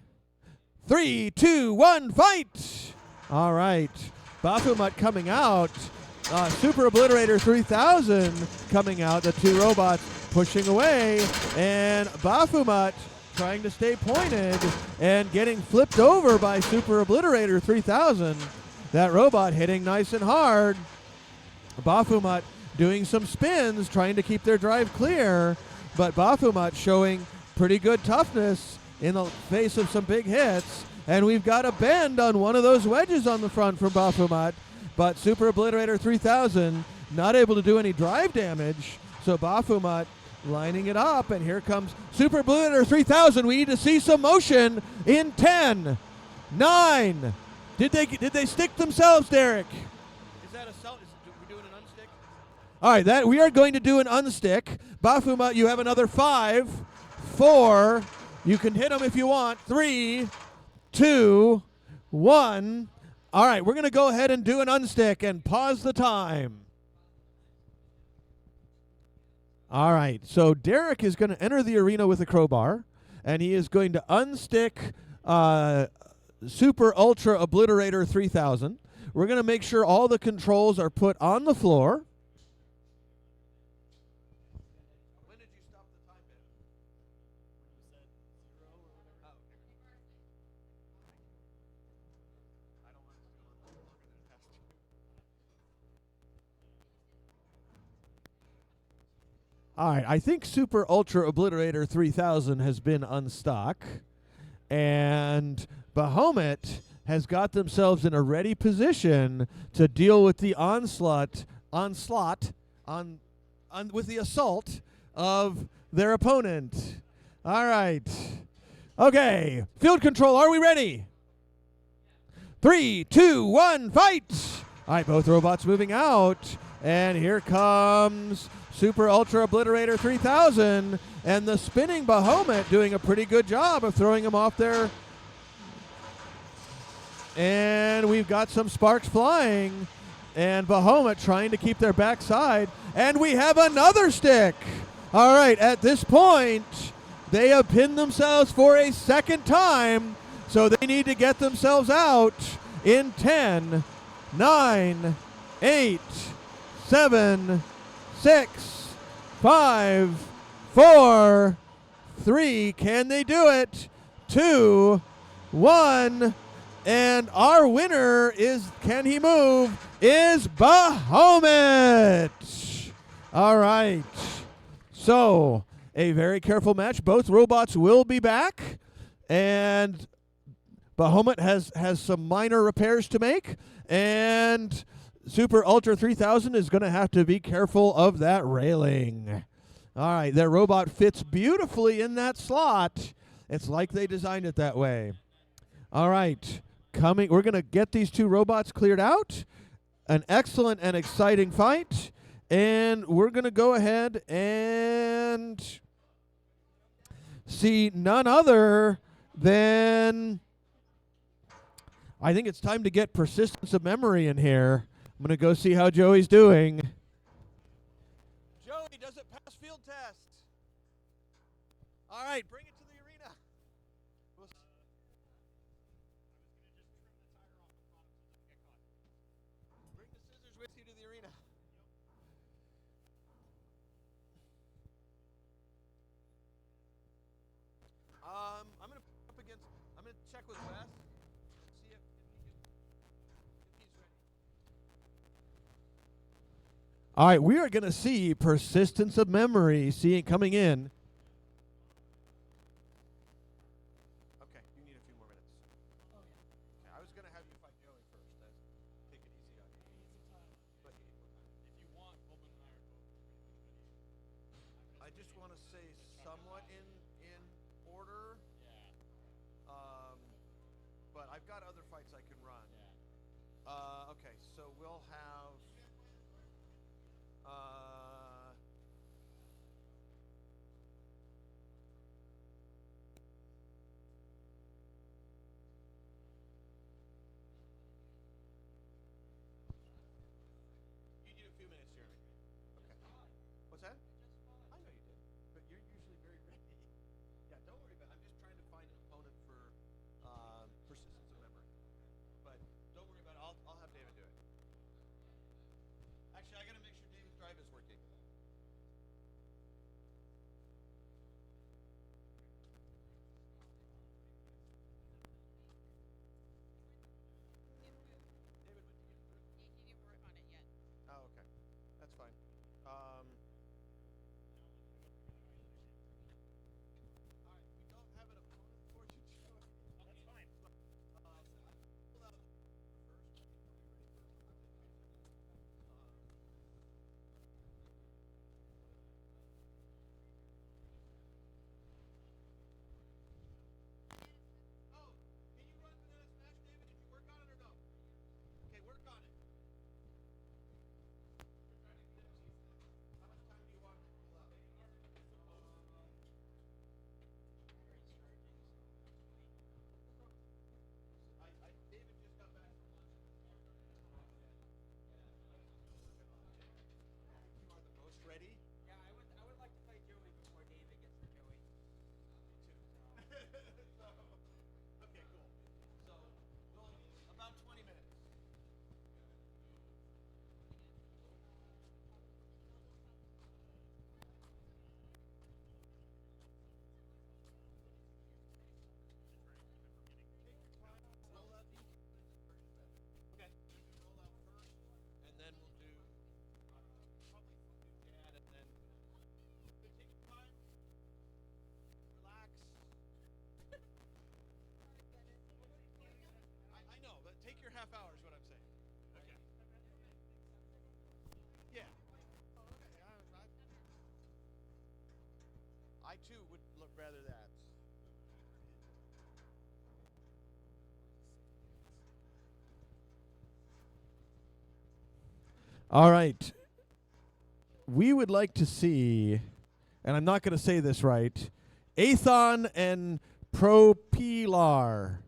3, 2, 1, fight! All right, Baphomet coming out. Super Obliterator 3000 coming out. The two robots pushing away. And Baphomet trying to stay pointed and getting flipped over by Super Obliterator 3000. That robot hitting nice and hard. Baphomet doing some spins, trying to keep their drive clear. But Baphomet showing pretty good toughness in the face of some big hits. And we've got a bend on one of those wedges on the front from Baphomet. But Super Obliterator 3000 not able to do any drive damage. So Baphomet lining it up. And here comes Super Obliterator 3000. We need to see some motion in 10, 9. Did they stick themselves, Derek? Is that a we're doing an unstick? All right, that we are going to do an unstick. Baphomet, you have another 5, 4. You can hit them if you want. 3, 2, 1. All right, we're going to go ahead and do an unstick and pause the time. All right, so Derek is going to enter the arena with a crowbar, and he is going to unstick Super Ultra Obliterator 3000. We're going to make sure all the controls are put on the floor. When did you stop the time, Ben? When you said 0 or whatever. Oh, okay. I don't want it to go on longer than it has to. All right, I think Super Ultra Obliterator 3000 has been unstuck. And Baphomet has got themselves in a ready position to deal with the with the assault of their opponent. All right. Okay. Field control, are we ready? 3, 2, 1, fight! All right, both robots moving out. And here comes Super Ultra Obliterator 3000. And the spinning Baphomet doing a pretty good job of throwing him off there. And we've got some sparks flying. And Baphomet trying to keep their backside. And we have another stick. All right, at this point, they have pinned themselves for a second time, so they need to get themselves out in 10, 9, 8, 7, 6, 5, 4, 3. Can they do it? 2, 1. And our winner is, can he move, is Bahamut. All right. So, a very careful match. Both robots will be back. And Bahamut has some minor repairs to make. And Super Ultra 3000 is going to have to be careful of that railing. All right. Their robot fits beautifully in that slot. It's like they designed it that way. All right. We're going to get these two robots cleared out. An excellent and exciting fight. And we're going to go ahead and see none other than, I think it's time to get persistence of memory in here. I'm going to go see how Joey's doing. Joey, does it pass field test? All right, bring it to the arena. Bring the scissors with you to the arena. I'm going to check with Wes and see if he's ready. All right, we are going to see persistence of memory coming in. Okay, you need a few more minutes. Okay, I was going to have you fight Joey first. Take it easy on you. But you need more time. If you want, Coleman and I are both pretty ready. I just want to say somewhat in order. Yeah. But I've got other fights I can run. Yeah. Okay, so we'll have. You need a few minutes, Jeremy. Okay. What's that? I know you did, but you're usually very ready. Yeah, don't worry about it. I'm just trying to find an opponent for persistence of memory. But don't worry about it. I'll have David do it. Actually, I got to make sure David's drive is working. David, what did you get through? He didn't work on it yet. Oh, okay. That's fine. All right, we don't have an opponent for you, Joey. That's fine. Pull out first. Oh, can you run Banana Smash, David? Did you work on it or no? Okay, work on it. How much time do you want to pull out? David just got back from lunch. You are the most ready? Yeah, I would like to fight Joey before David gets to Joey. Me too. Okay, cool. So, about 20 minutes. Roll out each. Okay. You can roll out first, and then we'll do probably dad, and then take your time, relax. I know, but take your half hour is what I'm saying. Okay. Yeah. Okay. I too would rather that. All right. We would like to see, and I'm not going to say this right, Athon and Propeller.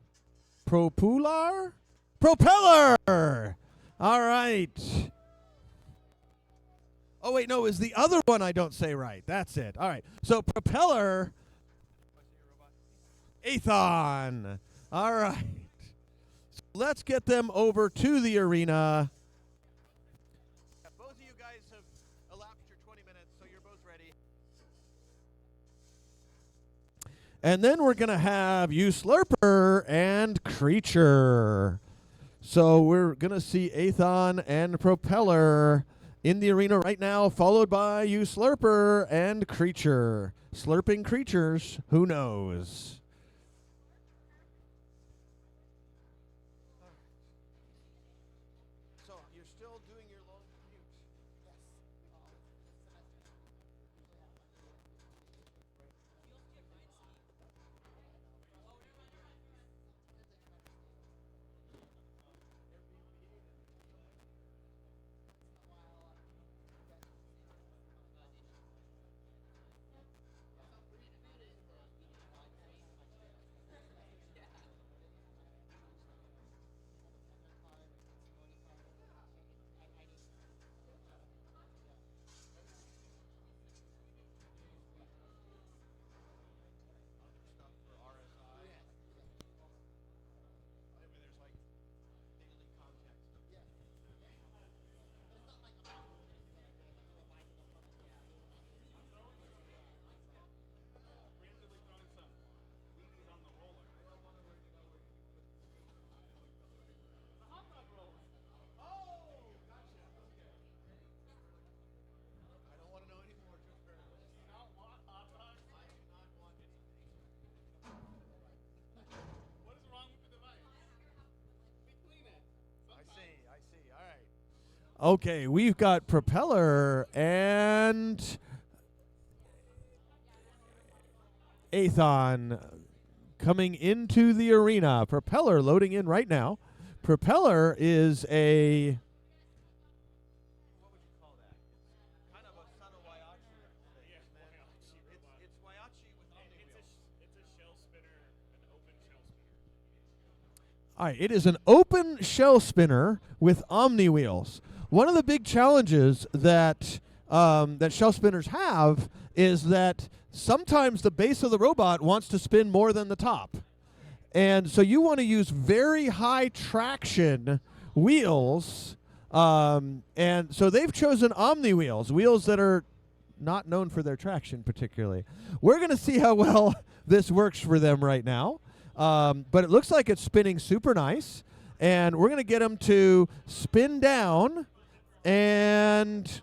Propeller? Propeller! All right. Oh, wait, no, is the other one I don't say right. That's it. All right. So Propeller, Athon. All right. So let's get them over to the arena. Yeah, both of you guys have elapsed your 20 minutes, so you're both ready. And then we're going to have you Slurper and Creature. So we're going to see Athon and Propeller in the arena right now, followed by you Slurper and Creature. Slurping creatures, who knows? So you're still doing your long commute. I don't want to know anymore, Joker. You don't want hot dogs? I do not want anything. What is wrong with the device? We clean it. I see. All right. Okay, we've got Propeller and Athon coming into the arena. Propeller loading in right now. Propeller is a... What would you call that? It's kind of a son of Waiachi thing, Yeah, isn't it? Waiachi robot. It's Waiachi with Omni wheels. It's a shell spinner, an open shell spinner. All right, it is an open shell spinner with Omni wheels. One of the big challenges that that shell spinners have is that sometimes the base of the robot wants to spin more than the top. And so you want to use very high traction wheels. And so they've chosen Omni wheels that are not known for their traction particularly. We're going to see how well this works for them right now. But it looks like it's spinning super nice. And we're going to get them to spin down. And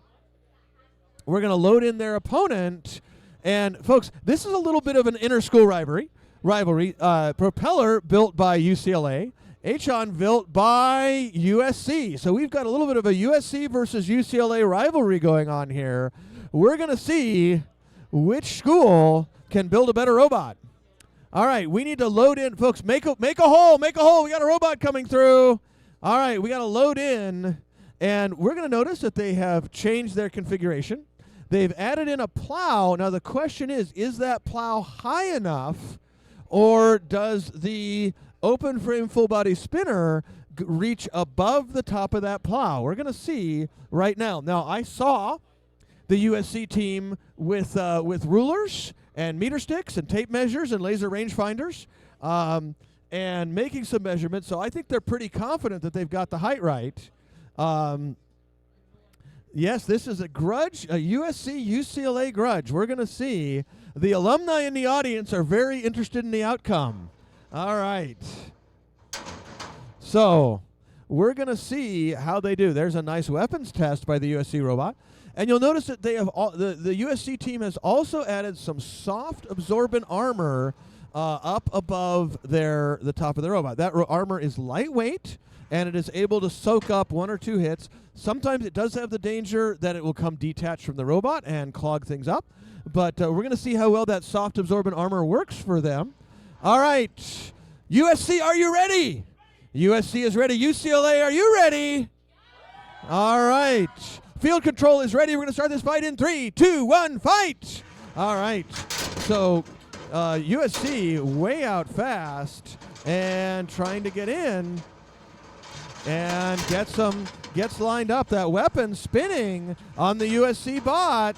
we're going to load in their opponent. And, folks, this is a little bit of an inter-school rivalry. Propeller built by UCLA. Achon built by USC. So we've got a little bit of a USC versus UCLA rivalry going on here. We're going to see which school can build a better robot. All right, we need to load in. Folks, make a hole. Make a hole. We got a robot coming through. All right, we got to load in. And we're going to notice that they have changed their configuration. They've added in a plow. Now, the question is that plow high enough, or does the open frame full body spinner reach above the top of that plow? We're going to see right now. Now, I saw the USC team with rulers and meter sticks and tape measures and laser rangefinders and making some measurements. So I think they're pretty confident that they've got the height right. Yes, this is a grudge, a USC-UCLA grudge. We're going to see. The alumni in the audience are very interested in the outcome. All right. So we're going to see how they do. There's a nice weapons test by the USC robot. And you'll notice that they have the USC team has also added some soft absorbent armor up above the top of the robot. That armor is lightweight, and it is able to soak up 1 or 2 hits. Sometimes it does have the danger that it will come detached from the robot and clog things up. But we're going to see how well that soft absorbent armor works for them. All right. USC, are you ready? USC is ready. UCLA, are you ready? All right. Field control is ready. We're going to start this fight in 3, 2, 1, fight. All right. So USC way out fast and trying to get in. and gets lined up. That weapon spinning on the USC bot.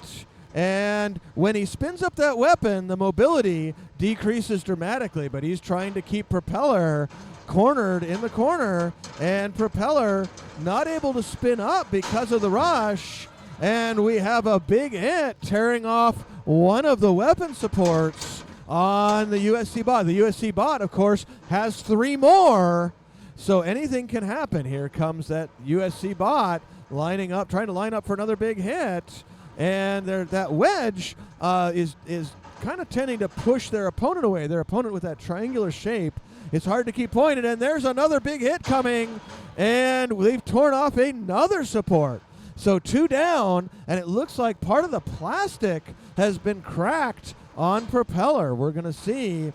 And when he spins up that weapon, the mobility decreases dramatically, but he's trying to keep Propeller cornered in the corner, and Propeller not able to spin up because of the rush. And we have a big hit tearing off one of the weapon supports on the USC bot. The USC bot, of course, has 3 more, so anything can happen. Here comes that USC bot lining up, trying to line up for another big hit. And that wedge is kind of tending to push their opponent away. Their opponent with that triangular shape. It's hard to keep pointed, and there's another big hit coming, and they've torn off another support. So 2 down, and it looks like part of the plastic has been cracked on Propeller. We're going to see.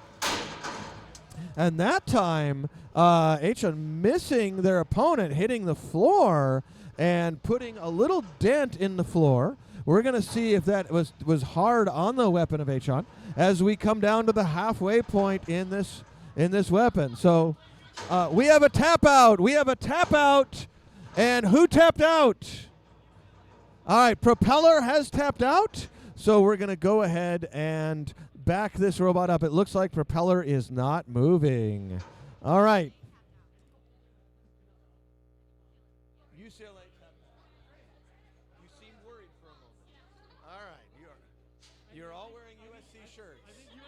And that time, H1 missing their opponent, hitting the floor and putting a little dent in the floor. We're going to see if that was hard on the weapon of H1 as we come down to the halfway point in this weapon. So we have a tap out. We have a tap out. And who tapped out? All right, Propeller has tapped out. So we're going to go ahead and back this robot up. It looks like Propeller is not moving. All right. UCLA tapped out. You seem worried for a moment. All right, you're all wearing USC shirts. I think you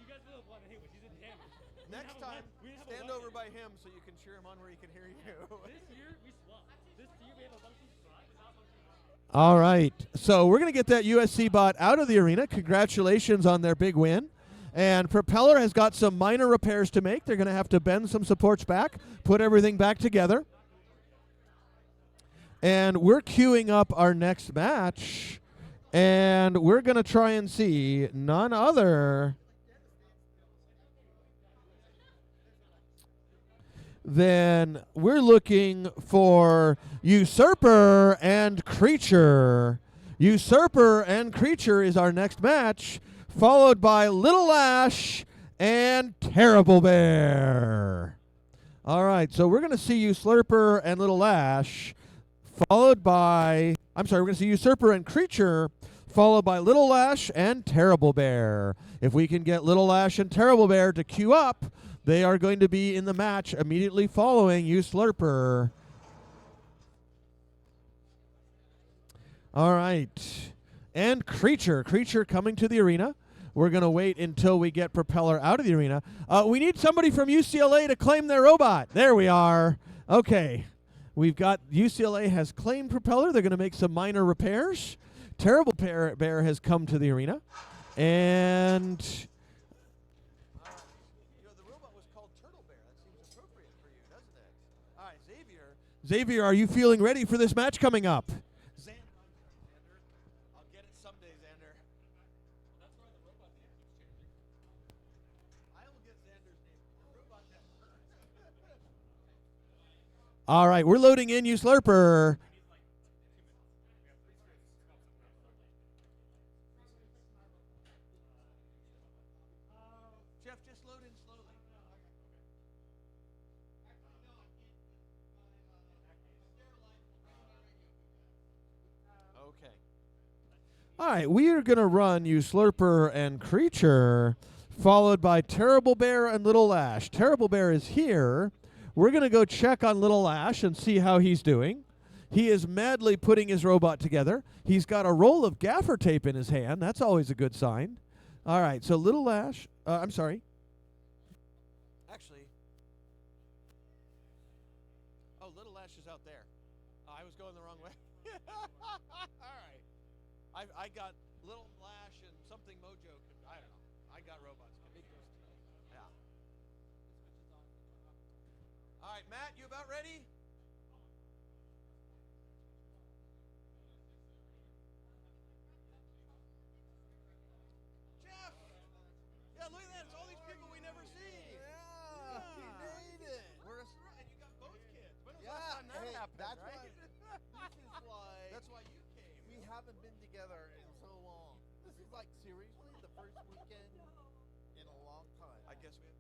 guys will have won anyways. He's in damage. Next time, stand over by him so you can cheer him on where he can hear you. This year we swapped. This year we have a function spot. Not function spot. All right. So we're going to get that USC bot out of the arena. Congratulations on their big win. And Propeller has got some minor repairs to make. They're going to have to bend some supports back, put everything back together. And we're queuing up our next match. And we're going to try and see none other than we're looking for Usurper and Creature. Usurper and Creature is our next match, followed by Little Ash and Terrible Bear. All right, so we're going to see Usurper and Little Ash, followed by, we're going to see Usurper and Creature, followed by Little Ash and Terrible Bear. If we can get Little Ash and Terrible Bear to queue up, they are going to be in the match immediately following Usurper. All right. And Creature. Creature coming to the arena. We're going to wait until we get Propeller out of the arena. We need somebody from UCLA to claim their robot. There we are. Okay. We've got UCLA has claimed Propeller. They're going to make some minor repairs. Terrible Bear has come to the arena. And The robot was called Turtle Bear. That seems appropriate for you, doesn't it? All right, Xavier, are you feeling ready for this match coming up? Xander. I'll get it someday, Xander. That's why the robot name keeps changing. I will get Xander's name. Robot never. All right, we're loading in Usurper. Jeff, just load in slowly. Okay. All right, we are going to run Usurper and Creature, followed by Terrible Bear and Little Ash. Terrible Bear is here. We're going to go check on Little Ash and see how he's doing. He is madly putting his robot together. He's got a roll of gaffer tape in his hand. That's always a good sign. All right, so Little Ash, Actually. Oh, Little Ash is out there. I was going the wrong way. All right. I got Little Lash and something Mojo. I don't know. I got robots. Yeah. All right, Matt, you about ready? Jeff! Yeah, look at that. It's all these people we never see. Yeah. We made it. And you got both kids. When was the last time that happened, that's right? That's why you came. we haven't been together in so long. This is like seriously the first weekend in a long time. I guess we have.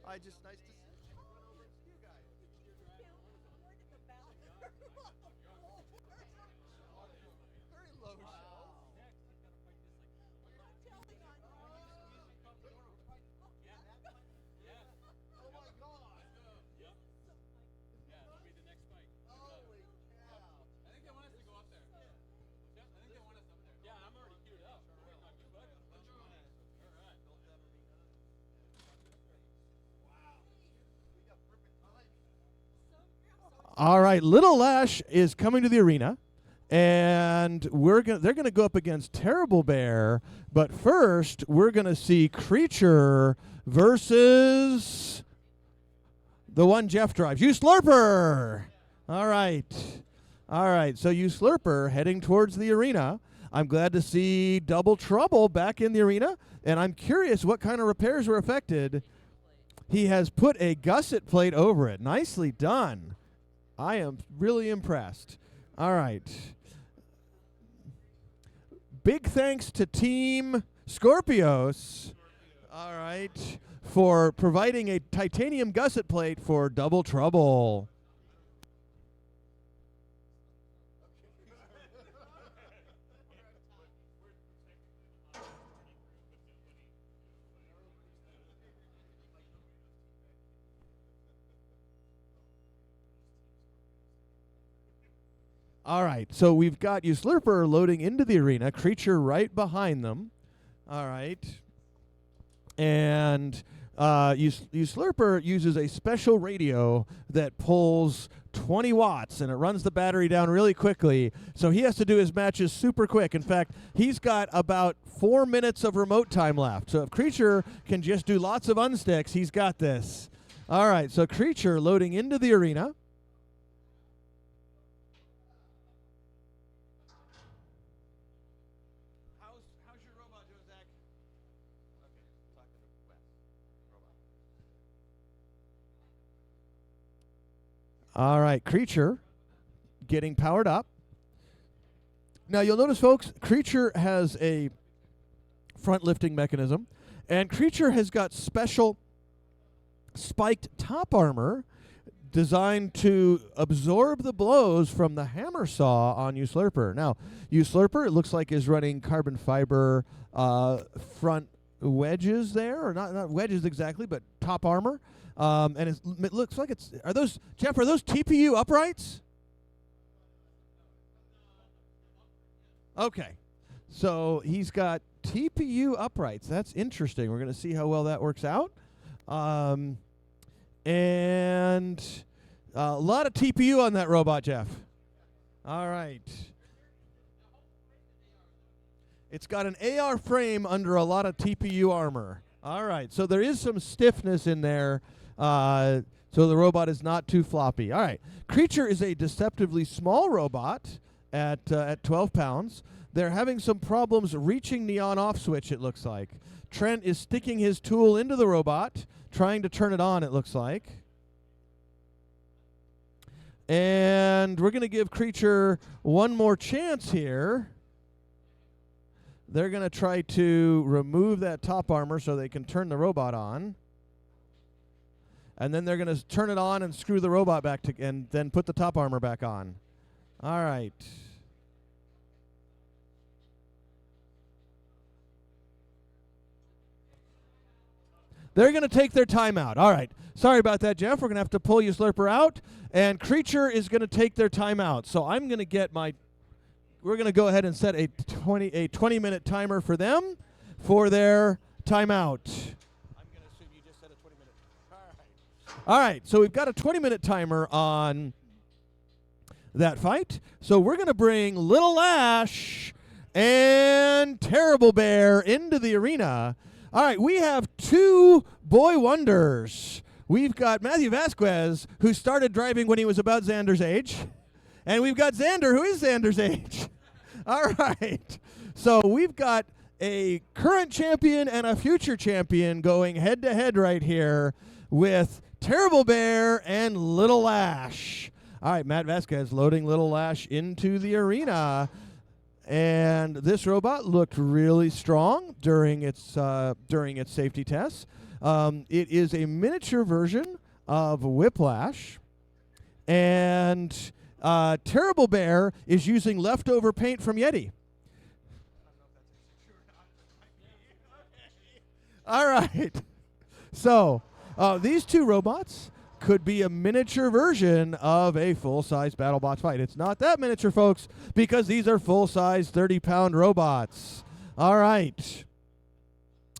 Hi, just nice to see you. Run over and see you guys. Very low shelf. Oh my god. Yep. Yeah, that'll be the next fight. Holy cow. I think they want us to go up there. Yeah, I think they want us up there. Yeah, I'm already queued up. I'm waiting on you, bud. All right. We got perfect timing. All right, Little Lash is coming to the arena, and they're gonna go up against Terrible Bear. But first, we're gonna see Creature versus the one Jeff drives, Slurper. All right. So Slurper heading towards the arena. I'm glad to see Double Trouble back in the arena, and I'm curious what kind of repairs were affected. He has put a gusset plate over it. Nicely done. I am really impressed. All right. Big thanks to Team Scorpios, all right, for providing a titanium gusset plate for Double Trouble. All right, so we've got Slurper loading into the arena, Creature right behind them. All right. And Slurper uses a special radio that pulls 20 watts, and it runs the battery down really quickly. So he has to do his matches super quick. In fact, he's got about 4 minutes of remote time left. So if Creature can just do lots of unsticks, he's got this. All right, so Creature loading into the arena. How's your robot doing, Zach? Okay, talking to Wes. Robot. All right, Creature getting powered up. Now you'll notice, folks, Creature has a front lifting mechanism, and Creature has got special spiked top armor designed to absorb the blows from the hammer saw on Slurper. Now, Slurper, it looks like, is running carbon fiber front wedges there, or not wedges exactly, but top armor. And it looks like are those TPU uprights? Okay. So he's got TPU uprights. That's interesting. We're going to see how well that works out. And a lot of TPU on that robot, Jeff. All right. It's got an AR frame under a lot of TPU armor. All right. So there is some stiffness in there. So the robot is not too floppy. All right. Creature is a deceptively small robot at 12 pounds. They're having some problems reaching the on-off switch, it looks like. Trent is sticking his tool into the robot, trying to turn it on, it looks like. And we're going to give Creature one more chance here. They're going to try to remove that top armor so they can turn the robot on. And then they're going to turn it on and screw the robot back and then put the top armor back on. All right. They're going to take their time out. All right. Sorry about that, Jeff. We're going to have to pull Slurper out, and Creature is going to take their time out. So I'm going to get we're going to go ahead and set a 20-minute timer for them for their timeout. I'm going to assume you just said a 20-minute. All right. All right. So we've got a 20-minute timer on that fight. So we're going to bring Little Lash and Terrible Bear into the arena. All right, we have two boy wonders. We've got Matthew Vasquez, who started driving when he was about Xander's age. And we've got Xander, who is Xander's age. All right. So we've got a current champion and a future champion going head-to-head right here with Terrible Bear and Little Lash. All right, Matt Vasquez loading Little Lash into the arena. And this robot looked really strong during its safety tests. It is a miniature version of Whiplash, and Terrible Bear is using leftover paint from Yeti. All right. So these two robots could be a miniature version of a full-size BattleBots fight. It's not that miniature, folks, because these are full-size 30-pound robots. All right.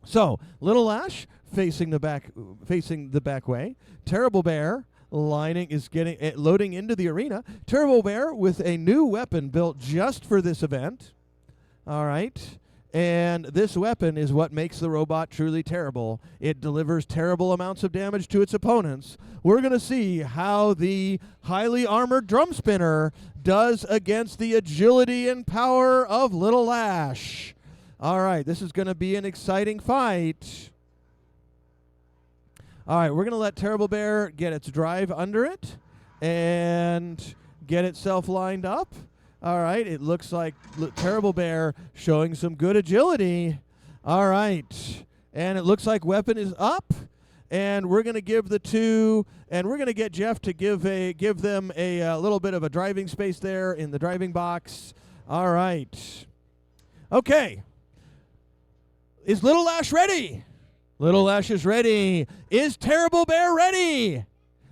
So Little Ash facing the back way. Terrible Bear loading into the arena. Terrible Bear with a new weapon built just for this event. All right. And this weapon is what makes the robot truly terrible. It delivers terrible amounts of damage to its opponents. We're going to see how the highly armored drum spinner does against the agility and power of Little Ash. All right, this is going to be an exciting fight. All right, we're going to let Terrible Bear get its drive under it and get itself lined up. All right, it looks like Terrible Bear showing some good agility. All right, and it looks like weapon is up, and we're going to give the two, and we're going to get Jeff to give them a little bit of a driving space there in the driving box. All right. Okay. Is Little Ash ready? Little Ash is ready. Is Terrible Bear ready?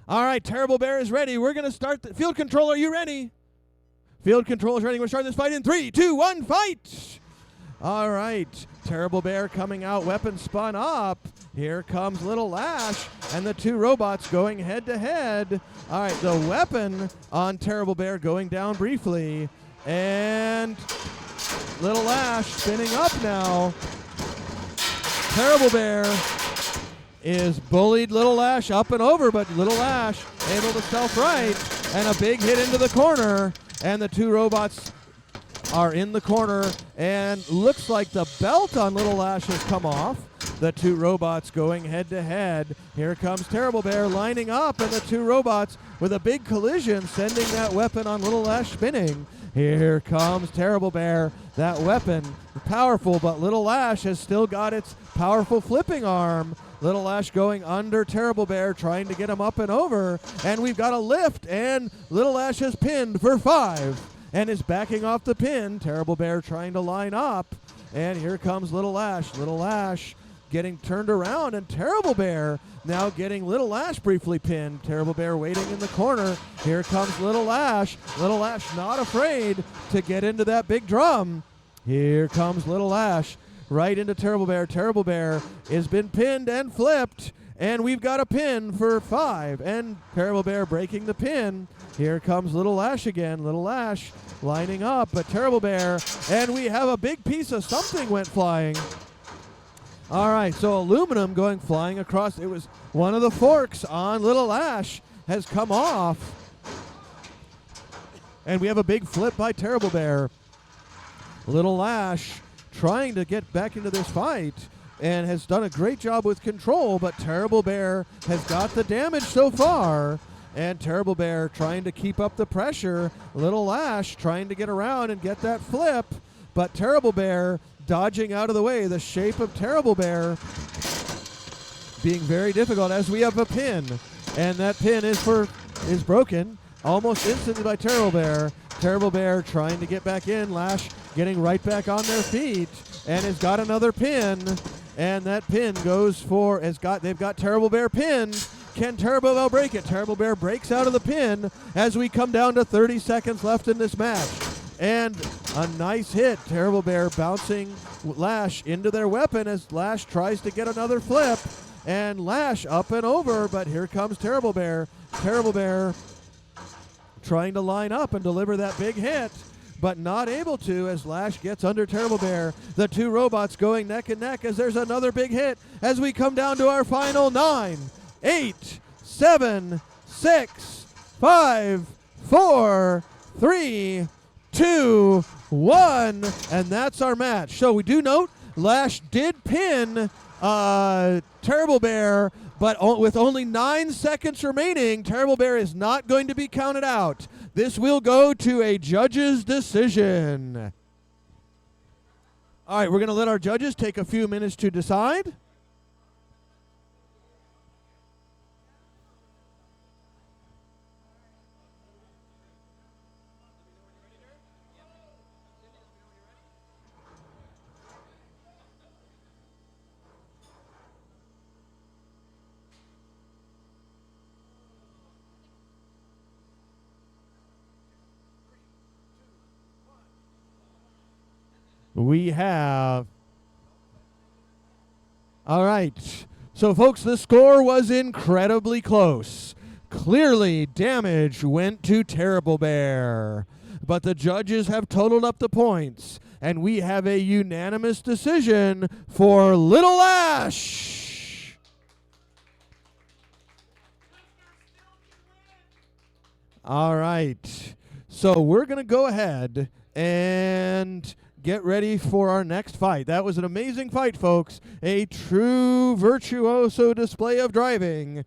All right, Terrible Bear is ready. We're going to start the field control. Are you ready? Field control is ready. We're starting this fight in 3, 2, 1, fight! All right. Terrible Bear coming out, weapon spun up. Here comes Little Ash, and the two robots going head-to-head. All right, the weapon on Terrible Bear going down briefly. And Little Ash spinning up now. Terrible Bear is bullied Little Ash up and over, but Little Ash able to self-right, and a big hit into the corner. And the two robots are in the corner, and looks like the belt on Little Ash has come off. The two robots going head-to-head. Here comes Terrible Bear lining up, and the two robots with a big collision, sending that weapon on Little Ash spinning. Here comes Terrible Bear. That weapon, powerful, but Little Ash has still got its powerful flipping arm. Little Ash going under Terrible Bear, trying to get him up and over. And we've got a lift, and Little Ash has pinned for 5 and is backing off the pin. Terrible Bear trying to line up. And here comes Little Ash. Little Ash getting turned around, and Terrible Bear now getting Little Ash briefly pinned. Terrible Bear waiting in the corner. Here comes Little Ash. Little Ash not afraid to get into that big drum. Here comes Little Ash. Right into Terrible Bear. Terrible Bear has been pinned and flipped, and we've got a pin for 5. And Terrible Bear breaking the pin. Here comes Little Ash again. Little Ash lining up, but Terrible Bear, and we have a big piece of something went flying. All right, so aluminum going flying across. It was one of the forks on Little Ash has come off, and we have a big flip by Terrible Bear. Little Ash trying to get back into this fight and has done a great job with control, but Terrible Bear has got the damage so far, and Terrible Bear trying to keep up the pressure. Little Ash trying to get around and get that flip, but Terrible Bear dodging out of the way. The shape of Terrible Bear being very difficult as we have a pin, and that pin is broken almost instantly by Terrible Bear. Terrible Bear trying to get back in. Lash getting right back on their feet, and has got another pin, and that pin goes for they've got Terrible Bear pinned. Can Terrible Bear break it? Terrible Bear breaks out of the pin as we come down to 30 seconds left in this match. And a nice hit. Terrible Bear bouncing Lash into their weapon as Lash tries to get another flip, and Lash up and over, but here comes Terrible Bear. Terrible Bear trying to line up and deliver that big hit, but not able to as Lash gets under Terrible Bear. The two robots going neck and neck as there's another big hit as we come down to our final 9, 8, 7, 6, 5, 4, 3, 2, 1, and that's our match. So we do note Lash did pin Terrible Bear, but with only 9 seconds remaining, Terrible Bear is not going to be counted out. This will go to a judge's decision. All right, we're going to let our judges take a few minutes to decide. we have. All right. So, folks, the score was incredibly close. Clearly, damage went to Terrible Bear. But the judges have totaled up the points, and we have a unanimous decision for Little Ash. All right. So we're going to go ahead and get ready for our next fight. That was an amazing fight, folks. A true virtuoso display of driving.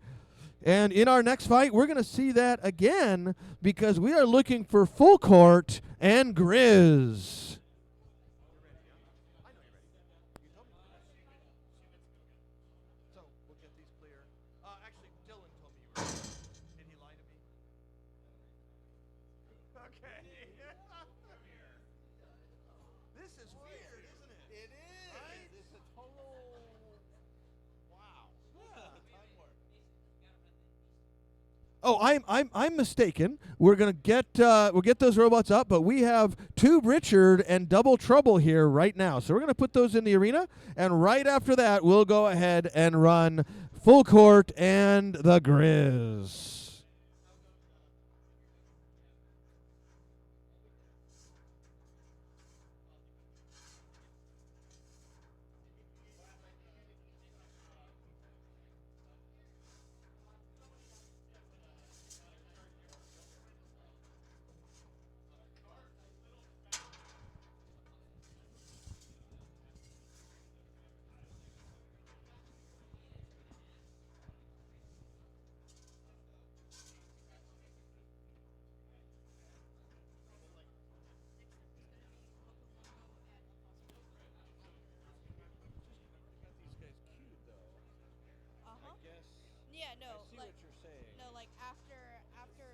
And in our next fight, we're going to see that again because we are looking for Full Court and Grizz. I know you're ready. You told me you were ready. So we'll get these clear. Actually, Dylan told me you were ready. Did he lie to me? Okay. This is weird, isn't it? It is. Right? It's a total. Wow. Time warp. Oh, I'm mistaken. We'll get those robots up, but we have Tube Richard and Double Trouble here right now. So we're gonna put those in the arena, and right after that, we'll go ahead and run Full Court and the Grizz. These guys queued though. I guess. Yeah, no, I see like what you're saying. no, like after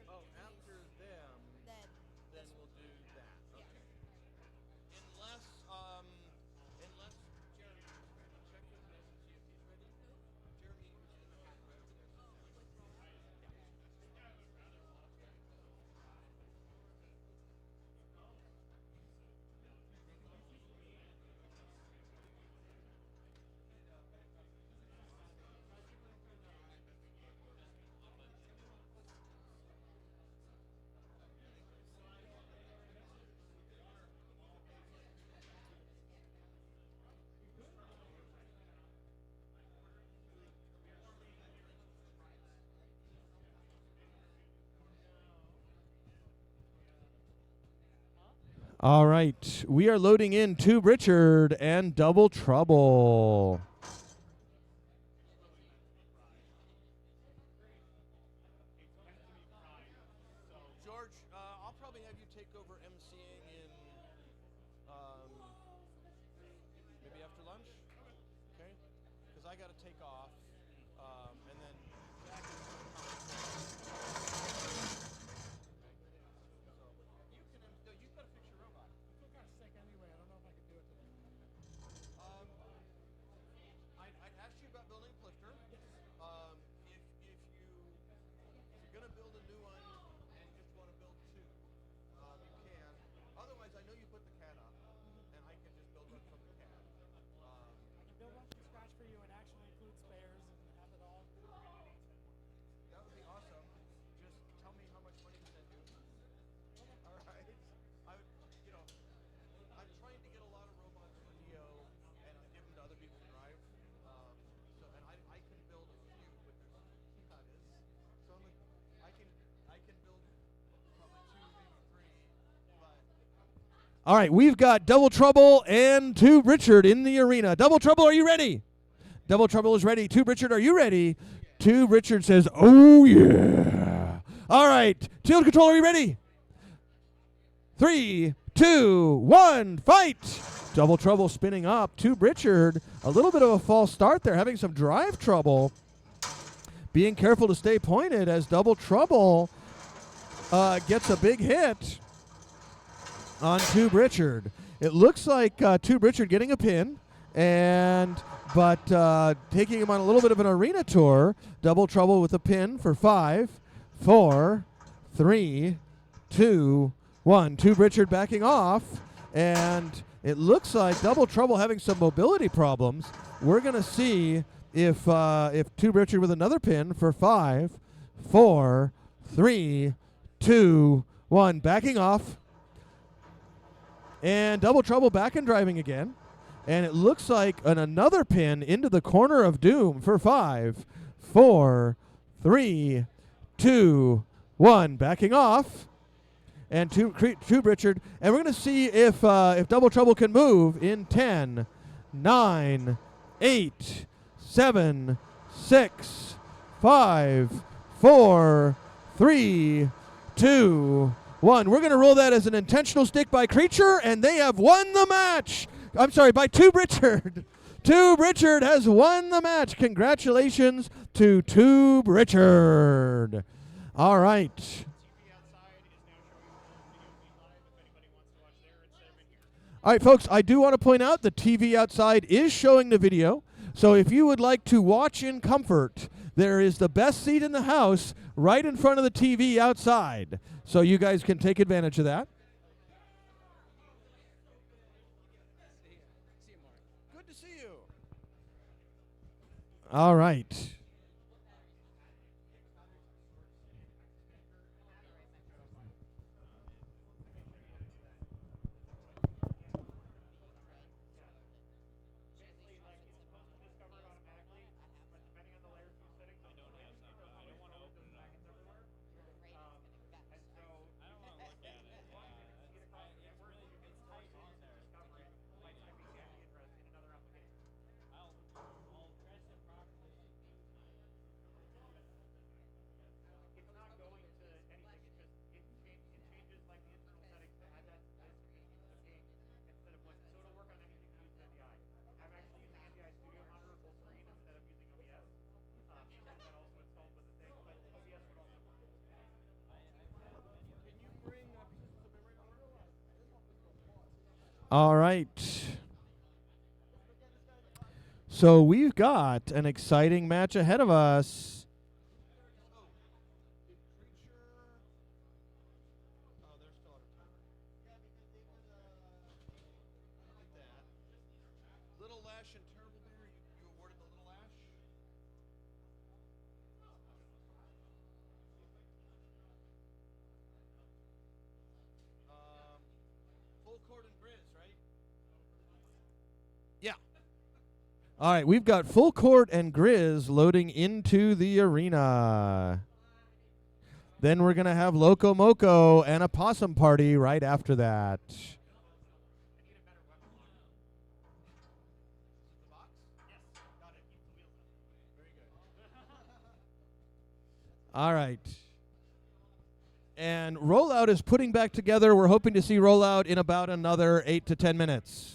Oh, after them, then then we'll do that. Yeah. Okay. Unless Jeremy, check with Miss and see if he's ready. Jeremy was in the back right over there. All right, we are loading in Tube Richard and Double Trouble. George, I'll probably have you take over emceeing in maybe after lunch. Okay? Because I got to take off, and then Jack is going to come. So you can no, you've got to fix your robot. I feel kind of sick anyway. I don't know if I can do it today. I'd asked you about building a lifter. If you're gonna build a new one and just want to build two, you can. Otherwise, I know you put the CAD up, and I can just build one from the CAD. I can build one from scratch for you and actually include spares and have it all. That would be awesome. Just tell me how much money to send you. All right. I'm trying to get a lot of robots for Neo and give them to other people to drive. I can build a few, but there's so I can build probably two, maybe three, but. All right, we've got Double Trouble and Tube Richard in the arena. Double Trouble, are you ready? Double Trouble is ready. Tube Richard, are you ready? Tube Richard says, oh yeah. All right, Field Control, are you ready? 3, 2, 1, fight! Double Trouble spinning up. Tube Richard, a little bit of a false start there, having some drive trouble. Being careful to stay pointed as Double Trouble gets a big hit on Tube Richard. It looks like Tube Richard getting a pin, but taking him on a little bit of an arena tour. Double Trouble with a pin for 5, 4, 3, 2, 1. Tube Richard backing off, and It looks like Double Trouble having some mobility problems. We're going to see if Two Richard with another pin for 5, 4, 3, 2, 1. Backing off. And Double Trouble back and driving again. And it looks like another pin into the corner of doom for 5, 4, 3, 2, 1. Backing off. And Two Richard. And we're going to see if Double Trouble can move in 10, 9, 8, 7, 6, 5, 4, 3, 2, 1. We're going to roll that as an intentional stick by Creature, and they have won the match. I'm sorry, by Tube Richard. Tube Richard has won the match. Congratulations to Tube Richard. All right. All right, folks, I do want to point out the TV outside is showing the video. So if you would like to watch in comfort, there is the best seat in the house right in front of the TV outside. So you guys can take advantage of that. Good to see you. All right. All right. So we've got an exciting match ahead of us. Little Lash and Terrible Bear, you awarded the Little Lash? Full Court and Grizz, right? Yeah. All right, we've got Full Court and Grizz loading into the arena. Then we're going to have Loco Moco and a Possum Party right after that. All right. And Rollout is putting back together. We're hoping to see Rollout in about another 8 to 10 minutes.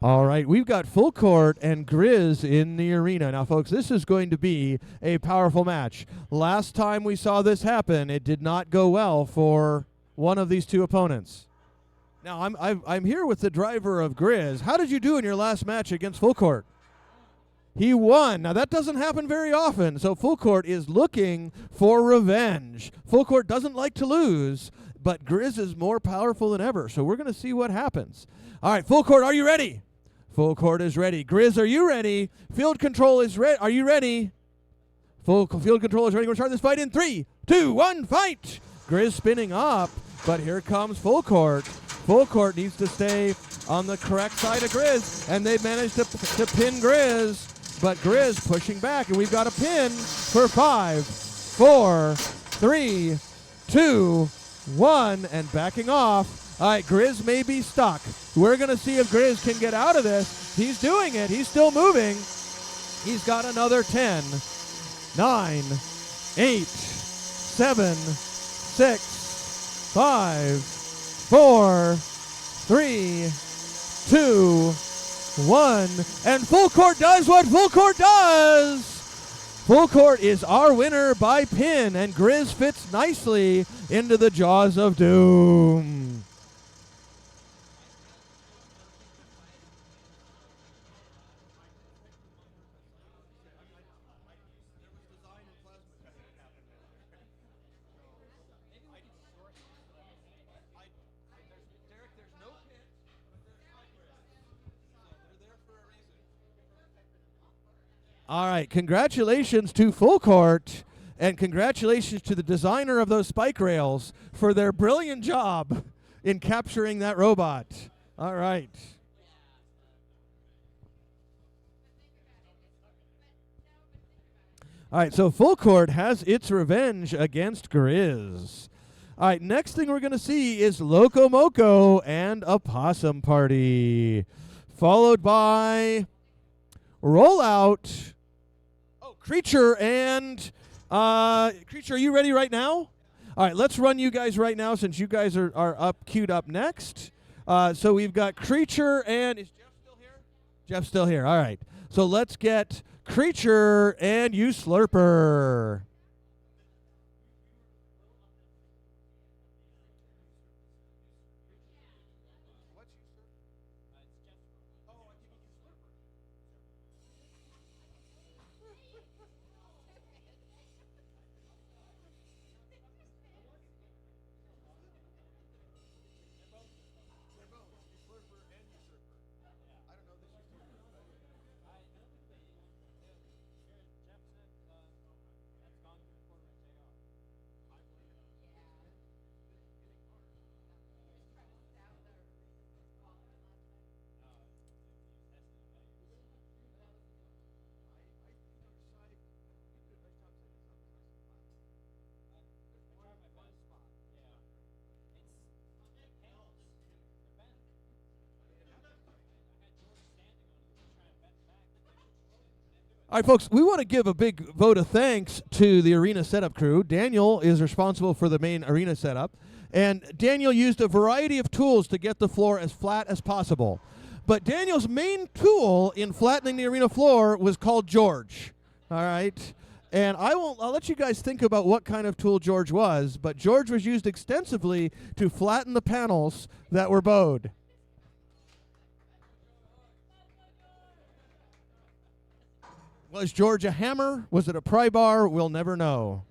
All right, we've got Full Court and Grizz in the arena. Now, folks, this is going to be a powerful match. Last time we saw this happen, it did not go well for one of these two opponents. Now, I'm here with the driver of Grizz. How did you do in your last match against Full Court? He won. Now, that doesn't happen very often, so Full Court is looking for revenge. Full Court doesn't like to lose, but Grizz is more powerful than ever, so we're going to see what happens. All right, Full Court, are you ready? Full court is ready. Grizz, are you ready? Field control is ready. Are you ready? Field control is ready. We're starting this fight in 3, 2, 1, fight! Grizz spinning up, but here comes full court. Full court needs to stay on the correct side of Grizz, and they've managed to pin Grizz, but Grizz pushing back, and we've got a pin for 5, 4, 3, 2, 1, and backing off. All right, Grizz may be stuck. We're going to see if Grizz can get out of this. He's doing it. He's still moving. He's got another 10, 9, 8, 7, 6, 5, 4, 3, 2, 1. And full court does what full court does. Full court is our winner by pin, and Grizz fits nicely into the jaws of doom. All right, congratulations to Full Court, and congratulations to the designer of those spike rails for their brilliant job in capturing that robot. All right. All right, so Full Court has its revenge against Grizz. All right, next thing we're going to see is Loco Moco and a Possum Party, followed by Rollout. Oh, Creature and Creature, are you ready right now? All right, let's run you guys right now since you guys are up, queued up next. So we've got Creature and is Jeff still here? Jeff's still here. All right. So let's get Creature and you Slurper. All right, folks, we want to give a big vote of thanks to the arena setup crew. Daniel is responsible for the main arena setup, and Daniel used a variety of tools to get the floor as flat as possible. But Daniel's main tool in flattening the arena floor was called George, all right? And I'll let you guys think about what kind of tool George was, but George was used extensively to flatten the panels that were bowed. Was George a hammer? Was it a pry bar? We'll never know.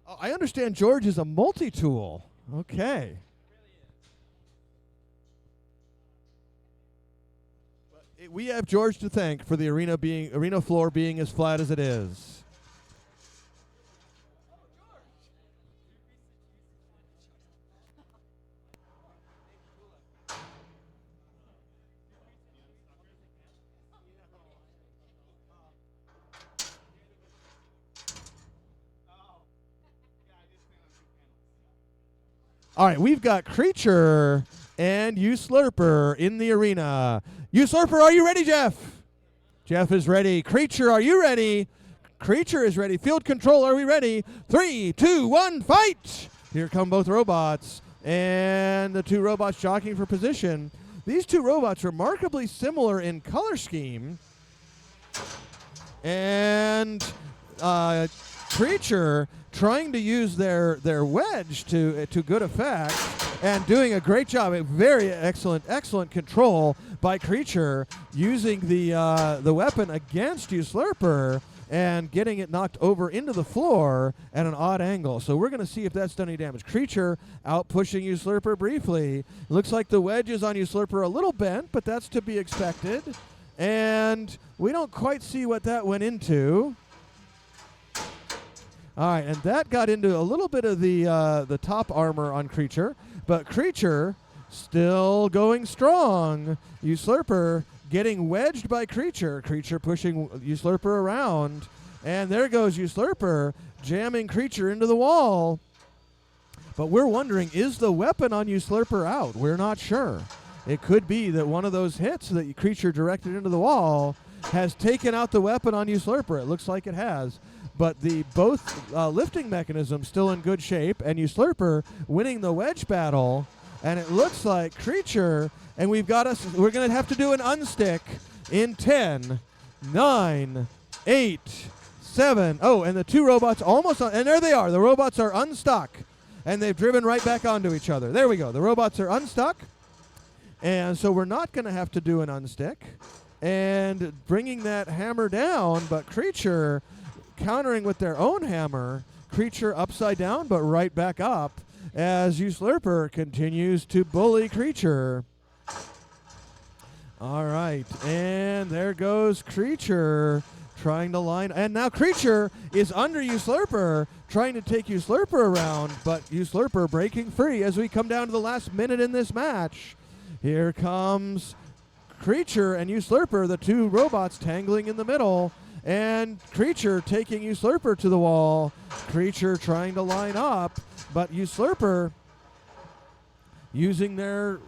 Oh, I understand George is a multi-tool. Okay. We have George to thank for the arena floor being as flat as it is. All right, we've got Creature and you Slurper in the arena. You Slurper, are you ready, Jeff? Jeff is ready. Creature, are you ready? Creature is ready. Field control, are we ready? 3, 2, 1, fight! Here come both robots, and the two robots jockeying for position. These two robots are remarkably similar in color scheme, and Creature trying to use their wedge to good effect and doing a great job. A very excellent control by Creature using the weapon against you Slurper, and getting it knocked over into the floor at an odd angle. So we're going to see if that's done any damage. Creature out pushing Usurper briefly. Looks like the wedge is on Usurper a little bent, but that's to be expected. And we don't quite see what that went into. All right, and that got into a little bit of the top armor on Creature, but Creature still going strong. Usurper getting wedged by Creature. Creature pushing Usurper around, and there goes Usurper jamming Creature into the wall. But we're wondering, is the weapon on Usurper out? We're not sure. It could be that one of those hits that Creature directed into the wall has taken out the weapon on Usurper. It looks like it has. But the both lifting mechanisms still in good shape, and Usurper winning the wedge battle. And it looks like Creature, and we're going to have to do an unstick in 10, 9, 8, 7. Oh, and the two robots almost on, and there they are. The robots are unstuck, and they've driven right back onto each other. There we go. The robots are unstuck, and so we're not going to have to do an unstick. And bringing that hammer down, but Creature countering with their own hammer. Creature upside down, but right back up as Usurper continues to bully Creature. All right, and there goes Creature trying to line, and now Creature is under Usurper, trying to take Usurper around, but Usurper breaking free as we come down to the last minute in this match. Here comes Creature and Usurper, the two robots tangling in the middle, and Creature taking Usurper to the wall. Creature trying to line up, but Usurper using their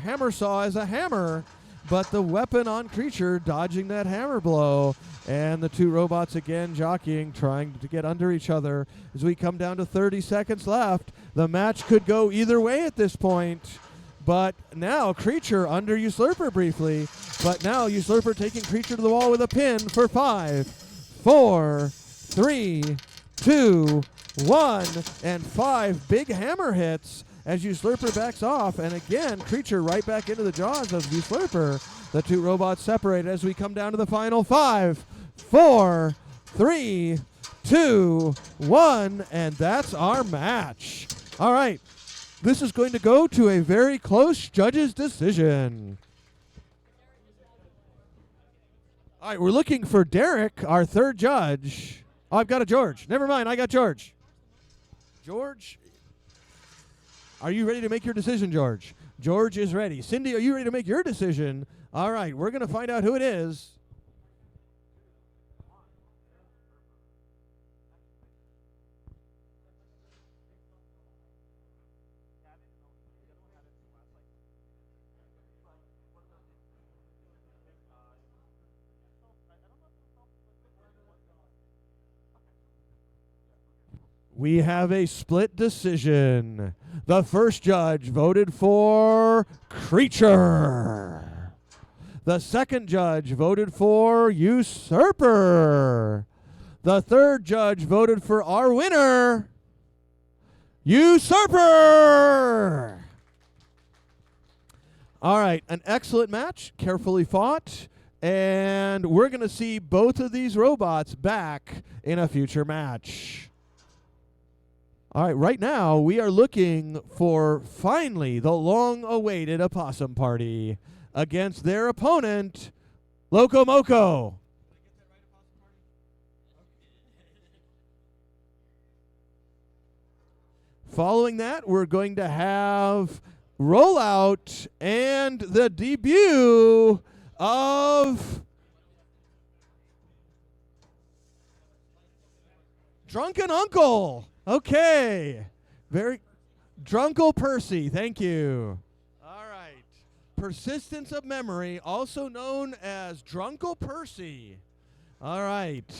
hammer saw as a hammer, but the weapon on Creature dodging that hammer blow, and the two robots again jockeying, trying to get under each other. As we come down to 30 seconds left, the match could go either way at this point. But now Creature under Usurper briefly, but now Usurper taking Creature to the wall with a pin for 5, 4, 3, 2, 1, and 5 big hammer hits as Usurper backs off, and again Creature right back into the jaws of Usurper. The two robots separate as we come down to the final 5, 4, 3, 2, 1, and that's our match. All right. This is going to go to a very close judge's decision. All right, we're looking for Derek, our third judge. Oh, I've got a George. Never mind, I got George. George, are you ready to make your decision, George? George is ready. Cindy, are you ready to make your decision? All right, we're going to find out who it is. We have a split decision. The first judge voted for Creature. The second judge voted for Usurper. The third judge voted for our winner, Usurper. All right, an excellent match, carefully fought, and we're going to see both of these robots back in a future match. All right, right now we are looking for finally the long-awaited Opossum Party against their opponent, Loco Moco. Following that, we're going to have Rollout and the debut of Drunken Uncle. Okay. Very Drunkle Percy. Thank you. All right. Persistence of Memory, also known as Drunkle Percy. All right.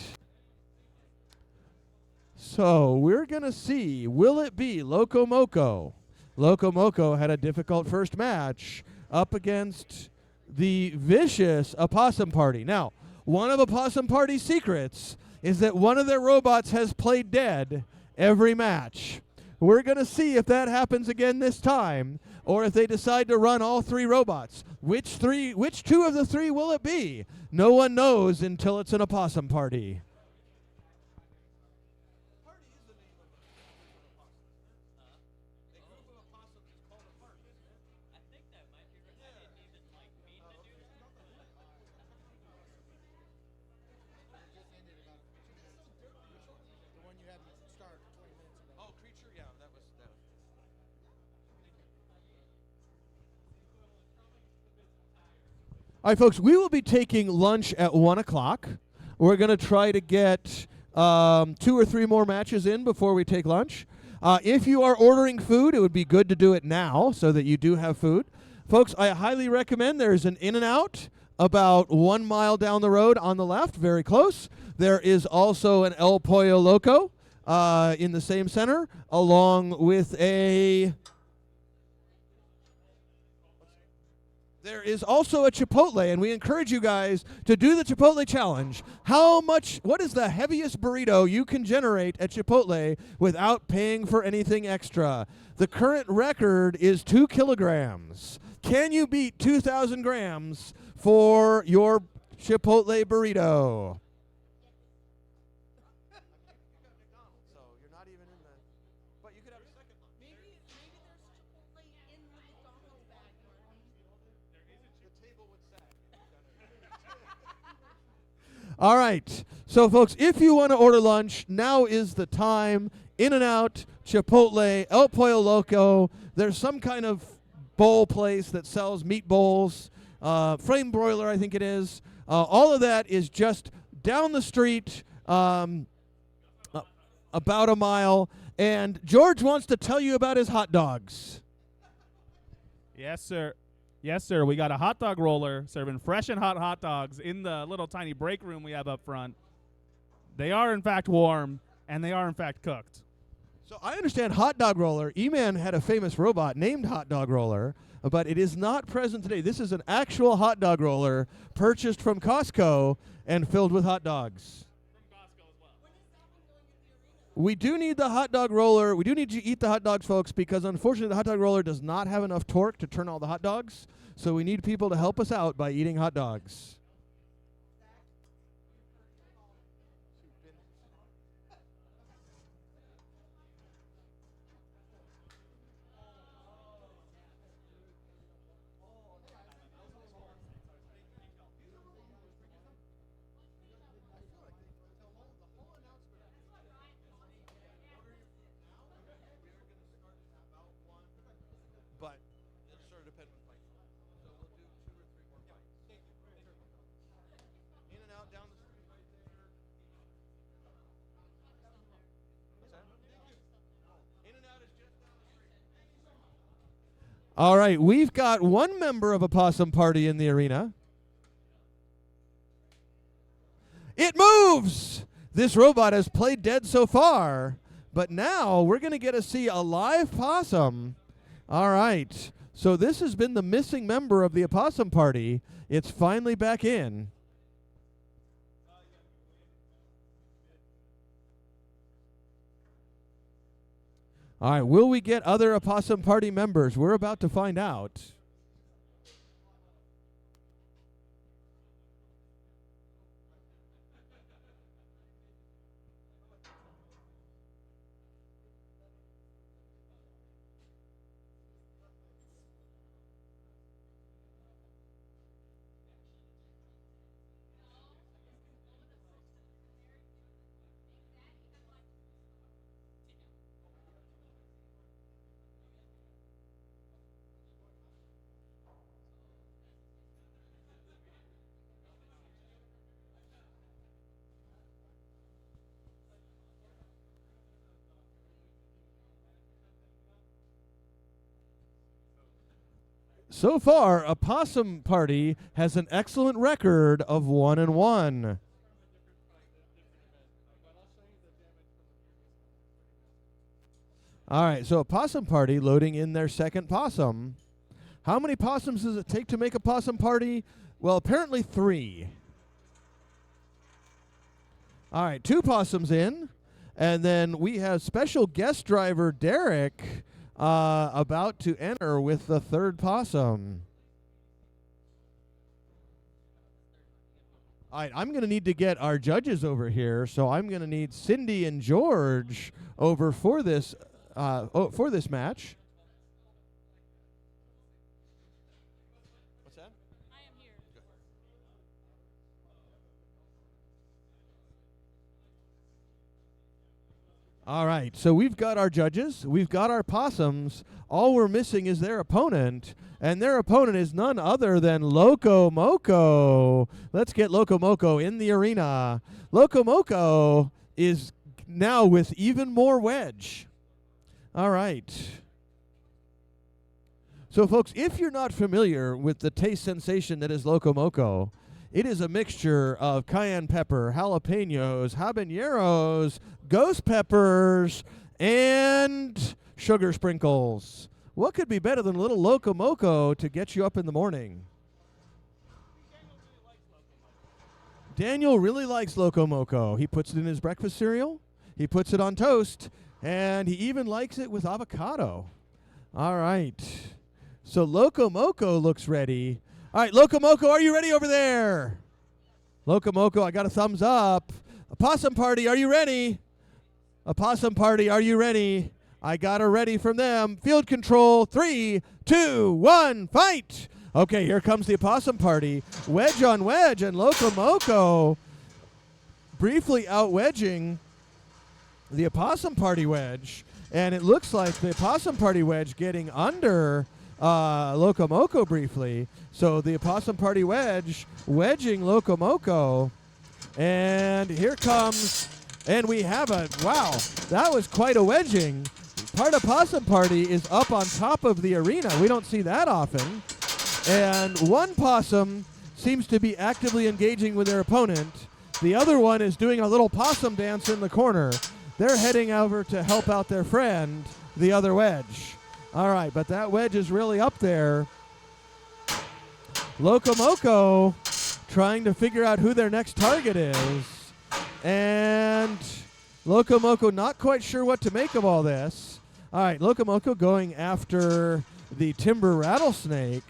So we're going to see, will it be Loco Moco? Loco Moco had a difficult first match up against the vicious Opossum Party. Now, one of Opossum Party's secrets is that one of their robots has played dead every match. We're going to see if that happens again this time, or if they decide to run all three robots. Which two of the three will it be? No one knows until it's an Opossum Party. All right, folks, we will be taking lunch at 1 o'clock. We're going to try to get 2 or 3 more matches in before we take lunch. If you are ordering food, it would be good to do it now so that you do have food. Folks, I highly recommend there's an In-N-Out about 1 mile down the road on the left, very close. There is also an El Pollo Loco in the same center, along with a... There is also a Chipotle, and we encourage you guys to do the Chipotle challenge. What is the heaviest burrito you can generate at Chipotle without paying for anything extra? The current record is 2 kilograms. Can you beat 2,000 grams for your Chipotle burrito? So you're not even in the. But you could have a second lunch. Maybe there's Chipotle in the McDonald's bag, Martin. The table would sag. All right. So, folks, if you want to order lunch, now is the time. In-N-Out, Chipotle, El Pollo Loco. There's some kind of bowl place that sells meat bowls. Frame broiler, I think it is. All of that is just down the street, about a mile. And George wants to tell you about his hot dogs. Yes, sir. Yes, sir. We got a hot dog roller serving fresh and hot dogs in the little tiny break room we have up front. They are, in fact, warm, and they are, in fact, cooked. So I understand Hot Dog Roller. E-Man had a famous robot named Hot Dog Roller, but it is not present today. This is an actual hot dog roller purchased from Costco and filled with hot dogs. We do need the hot dog roller. We do need you to eat the hot dogs, folks, because unfortunately the hot dog roller does not have enough torque to turn all the hot dogs. So we need people to help us out by eating hot dogs. But it'll sort of depend on the fight. So we'll do 2 or 3 more fights. In-N-Out down the street right there. What's that? In-N-Out is just down the street. All right, we've got one member of a possum party in the arena. It moves! This robot has played dead so far, but now we're going to get to see a live possum. All right, so this has been the missing member of the opossum party. It's finally back in. All right, will we get other opossum party members? We're about to find out. So far, Opossum Party has an excellent record of 1-1. All right, so Opossum Party loading in their second possum. How many possums does it take to make a possum party? Well, apparently 3. All right, 2 possums in. And then we have special guest driver Derek about to enter with the 3rd possum. All right, I'm going to need to get our judges over here, so I'm going to need Cindy and George over for this match. What's that? I am here. All right, so we've got our judges, we've got our possums. All we're missing is their opponent, and their opponent is none other than Loco Moco. Let's get Loco Moco in the arena. Loco Moco is now with even more wedge. All right. So, folks, if you're not familiar with the taste sensation that is Loco Moco, it is a mixture of cayenne pepper, jalapenos, habaneros, ghost peppers, and sugar sprinkles. What could be better than a little Loco Moco to get you up in the morning? Daniel really likes Loco Moco. He puts it in his breakfast cereal, he puts it on toast, and he even likes it with avocado. All right. So Loco Moco looks ready. All right, Loco Moco, are you ready over there? Loco Moco, I got a thumbs up. A possum party, are you ready? A possum party, are you ready? I got a ready from them. Field control, 3, 2, 1, fight! Okay, here comes the opossum party. Wedge on wedge, and Loco Moco briefly out-wedging the opossum party wedge. And it looks like the opossum party wedge getting under Loco Moco briefly. So the opossum party wedge wedging Loco Moco. And here comes, and we have a, wow, that was quite a wedging. Part of Possum Party is up on top of the arena. We don't see that often. And one possum seems to be actively engaging with their opponent. The other one is doing a little possum dance in the corner. They're heading over to help out their friend, the other wedge. All right, but that wedge is really up there. Loco Moco trying to figure out who their next target is. And Loco Moco not quite sure what to make of all this. All right, Loco Moco going after the timber rattlesnake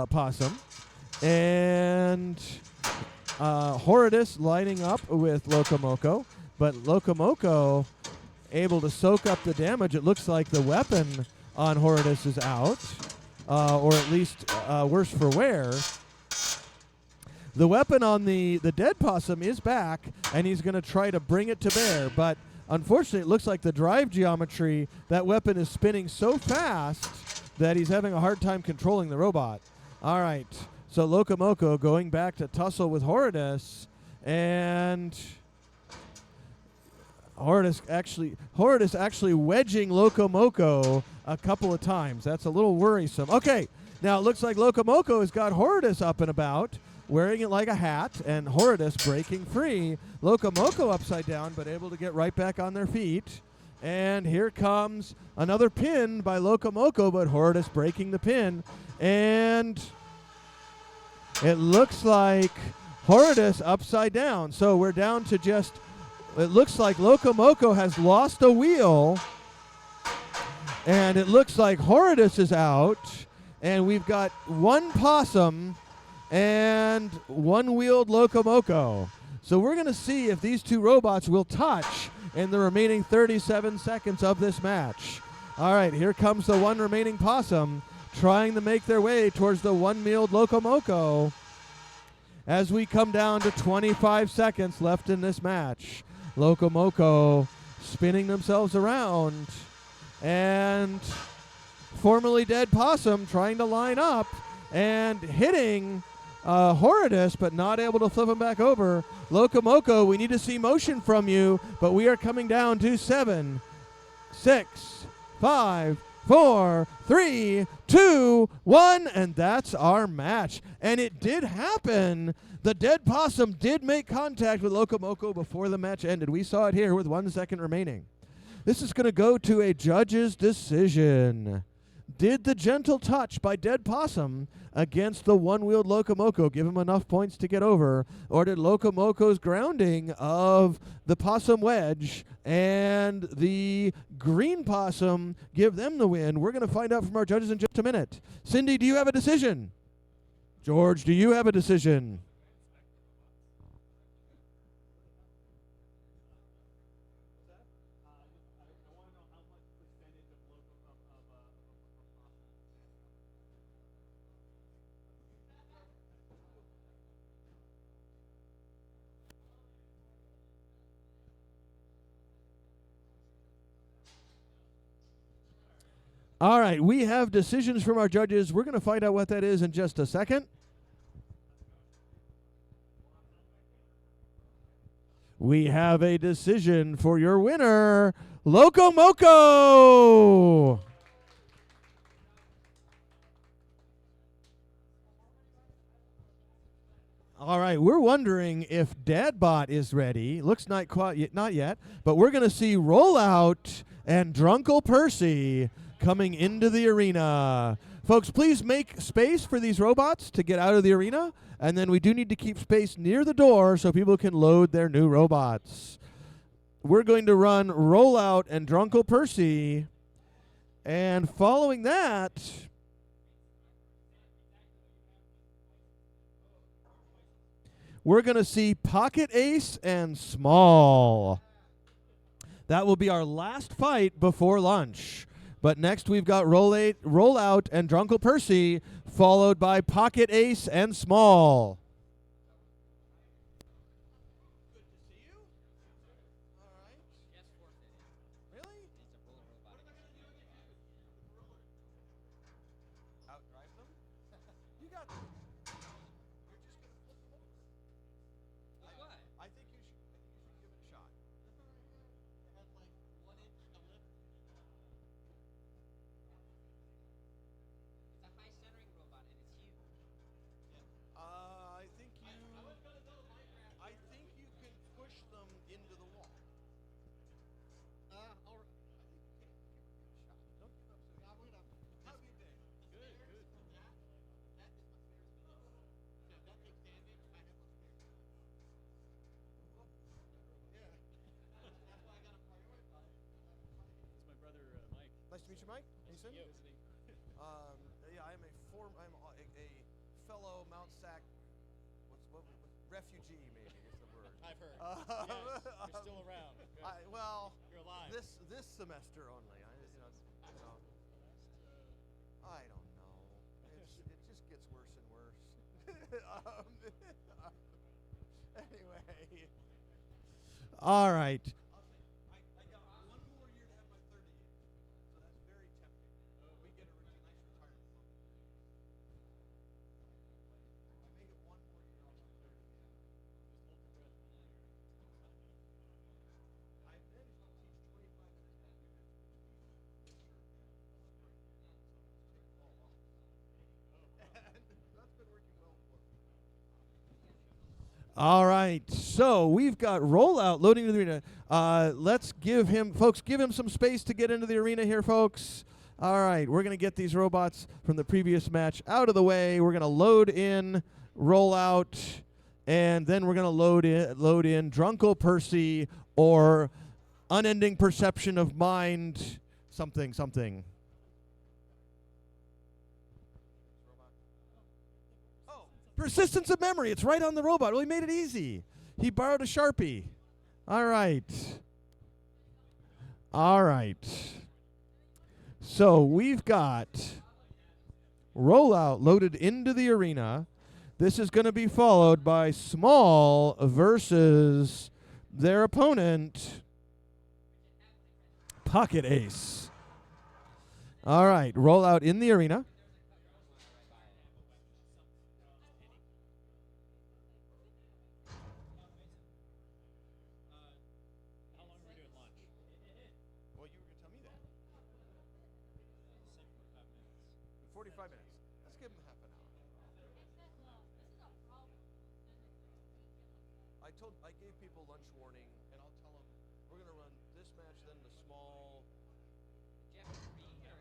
possum. And Horridus lining up with Loco Moco. But Loco Moco able to soak up the damage. It looks like the weapon on Horridus is out. Or at least worse for wear. The weapon on the dead possum is back, and he's going to try to bring it to bear. But unfortunately, it looks like the drive geometry, that weapon is spinning so fast that he's having a hard time controlling the robot. All right, so Loco Moco going back to tussle with Horridus, and Horridus actually wedging Loco Moco a couple of times. That's a little worrisome. Okay, now it looks like Loco Moco has got Horridus up and about, wearing it like a hat, and Horridus breaking free. Loco Moco upside down, but able to get right back on their feet. And here comes another pin by Loco Moco, but Horridus breaking the pin. And it looks like Horridus upside down. So we're down to just, it looks like Loco Moco has lost a wheel. And it looks like Horridus is out. And we've got one possum and one-wheeled Loco Moco. So we're going to see if these two robots will touch in the remaining 37 seconds of this match. All right, here comes the one remaining possum trying to make their way towards the one-wheeled Loco Moco as we come down to 25 seconds left in this match. Loco Moco spinning themselves around, and formerly dead possum trying to line up and hitting Horridus, but not able to flip him back over. Loco Moco, we need to see motion from you, but we are coming down to 7, 6, 5, 4, 3, 2, 1, and that's our match. And it did happen. The dead possum did make contact with Loco Moco before the match ended. We saw it here with 1 second remaining. This is going to go to a judge's decision. Did the gentle touch by dead possum against the one-wheeled Loco Moco give him enough points to get over, or did Loco Moco's grounding of the possum wedge and the green possum give them the win? We're going to find out from our judges in just a minute. Cindy, do you have a decision? George, do you have a decision? All right, we have decisions from our judges. We're going to find out what that is in just a second. We have a decision for your winner, Loco Moco. All right, we're wondering if Dadbot is ready. Looks not quite yet, not yet, but we're going to see Rollout and Drunkle Percy coming into the arena. Folks, please make space for these robots to get out of the arena, and then we do need to keep space near the door so people can load their new robots. We're going to run Rollout and Drunkle Percy, and following that, we're going to see Pocket Ace and Small. That will be our last fight before lunch. But next we've got Rollout and Drunkle Percy, followed by Pocket Ace and Small. Good to see you. All right. Just forfeited. Really? It's a roller robot. Outdrive them? You got them. You're just gonna flip them over. What? I think you should give it a shot. It has like 1 inch of lip. It's a high centering robot and it's huge. I think you. I think you can push them into the wall. All right. Don't give up so easy. I'm gonna. How have you been? Good, good. That is my favorite thing. Yeah, that big damage, I have a favorite. Yeah. That's why I gotta prioritize. It's my brother, Mike. Nice to meet you, Mike. Mason. Visiting. Yeah, I'm a fellow Mount Sac. What refugee maybe is the word. I've heard. Yes, You're still around. Good. Well, You're alive. this semester only. I don't know. It just gets worse and worse. Anyway. All right. I got one more year to have my 30 years, so that's very tempting. We get a nice retirement. I make it one more year on my 30 years. I managed to teach 25 minutes. And that's been working well for me. All right, so we've got Rollout loading into the arena. Let's give him some space to get into the arena here, folks. All right, we're going to get these robots from the previous match out of the way. We're going to load in Rollout, and then we're going to load in Drunkle Percy or Unending Perception of Mind, something. Oh, Persistence of memory. It's right on the robot. Well, he made it easy. He borrowed a Sharpie. All right. So we've got Rollout loaded into the arena. This is going to be followed by Small versus their opponent, Pocket Ace. All right. Rollout in the arena. How long are we doing lunch? well, you were going to tell me that. 45 minutes. Let's give him half an hour. I gave people lunch warning, and I'll tell them we're going to run this match, then the small. Jeff is being here.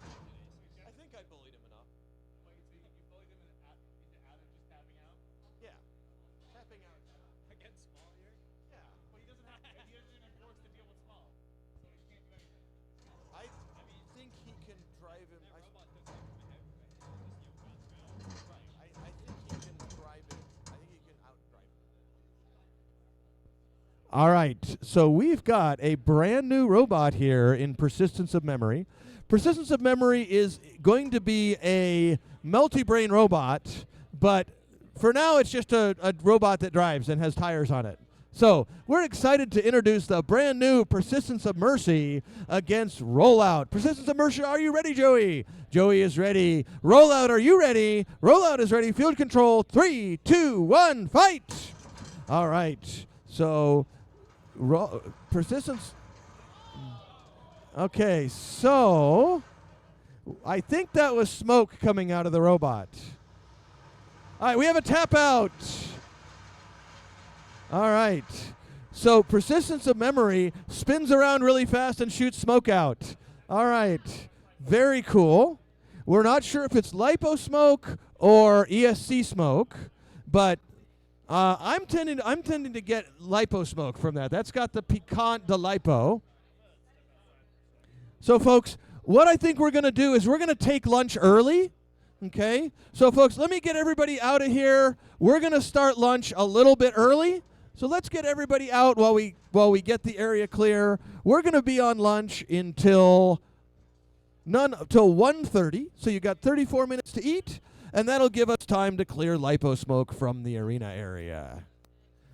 I think I bullied him enough. Wait, so you bullied him into Adam just tapping out? Yeah. Tapping out. Against Small here? Yeah. But he doesn't have he isn't even forced to deal with Small. So he can't do anything. I think he can drive him. That robot took like my head just bounced around. Right. I think he can drive him. I think he can outdrive him. All right, so we've got a brand new robot here in Persistence of Memory. Persistence of Memory is going to be a multi-brain robot, but for now it's just a robot that drives and has tires on it. So we're excited to introduce the brand new Persistence of Mercy against Rollout. Persistence of Mercy, are you ready, Joey? Joey is ready. Rollout, are you ready? Rollout is ready. Field control, 3, 2, 1, fight! All right. So, Persistence. Okay, so I think that was smoke coming out of the robot. All right, we have a tap out. All right. So Persistence of Memory spins around really fast and shoots smoke out. All right. Very cool. We're not sure if it's lipo smoke or ESC smoke, but I'm tending to get lipo smoke from that. That's got the piquant de lipo. So folks, what I think we're going to do is we're going to take lunch early. Okay? So folks, let me get everybody out of here. We're going to start lunch a little bit early. So let's get everybody out while we get the area clear. We're going to be on lunch until 1:30. So you got 34 minutes to eat, and that'll give us time to clear lipo smoke from the arena area.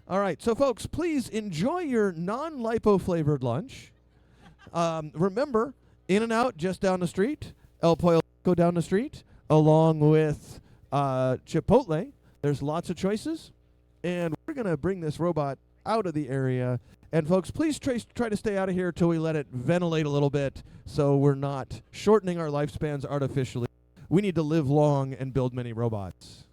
All right, so folks, please enjoy your non-lipo flavored lunch. Remember, In-N-Out just down the street, El Pollo Loco down the street, along with Chipotle. There's lots of choices. And we're going to bring this robot out of the area. And folks, please try to stay out of here till we let it ventilate a little bit so we're not shortening our lifespans artificially. We need to live long and build many robots.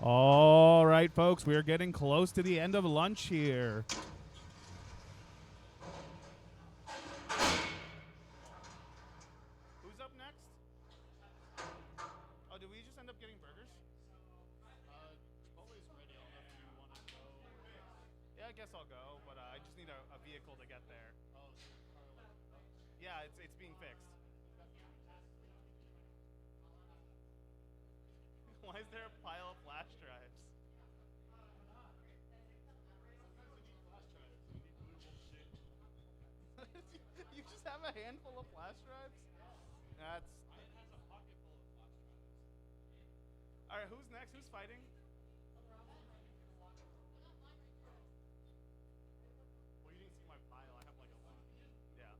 All right, folks, we are getting close to the end of lunch here. Who's up next? Oh, did we just end up getting burgers? Chipotle's ready. I don't know if you want to go. Yeah, I guess I'll go, but I just need a vehicle to get there. Oh, so your car Yeah, it's being fixed. Why is there a pile of flash drives? You just have a handful of flash drives? That's. All right, who's next? Who's fighting? Well, you didn't see my pile. I have like a lot. Yeah.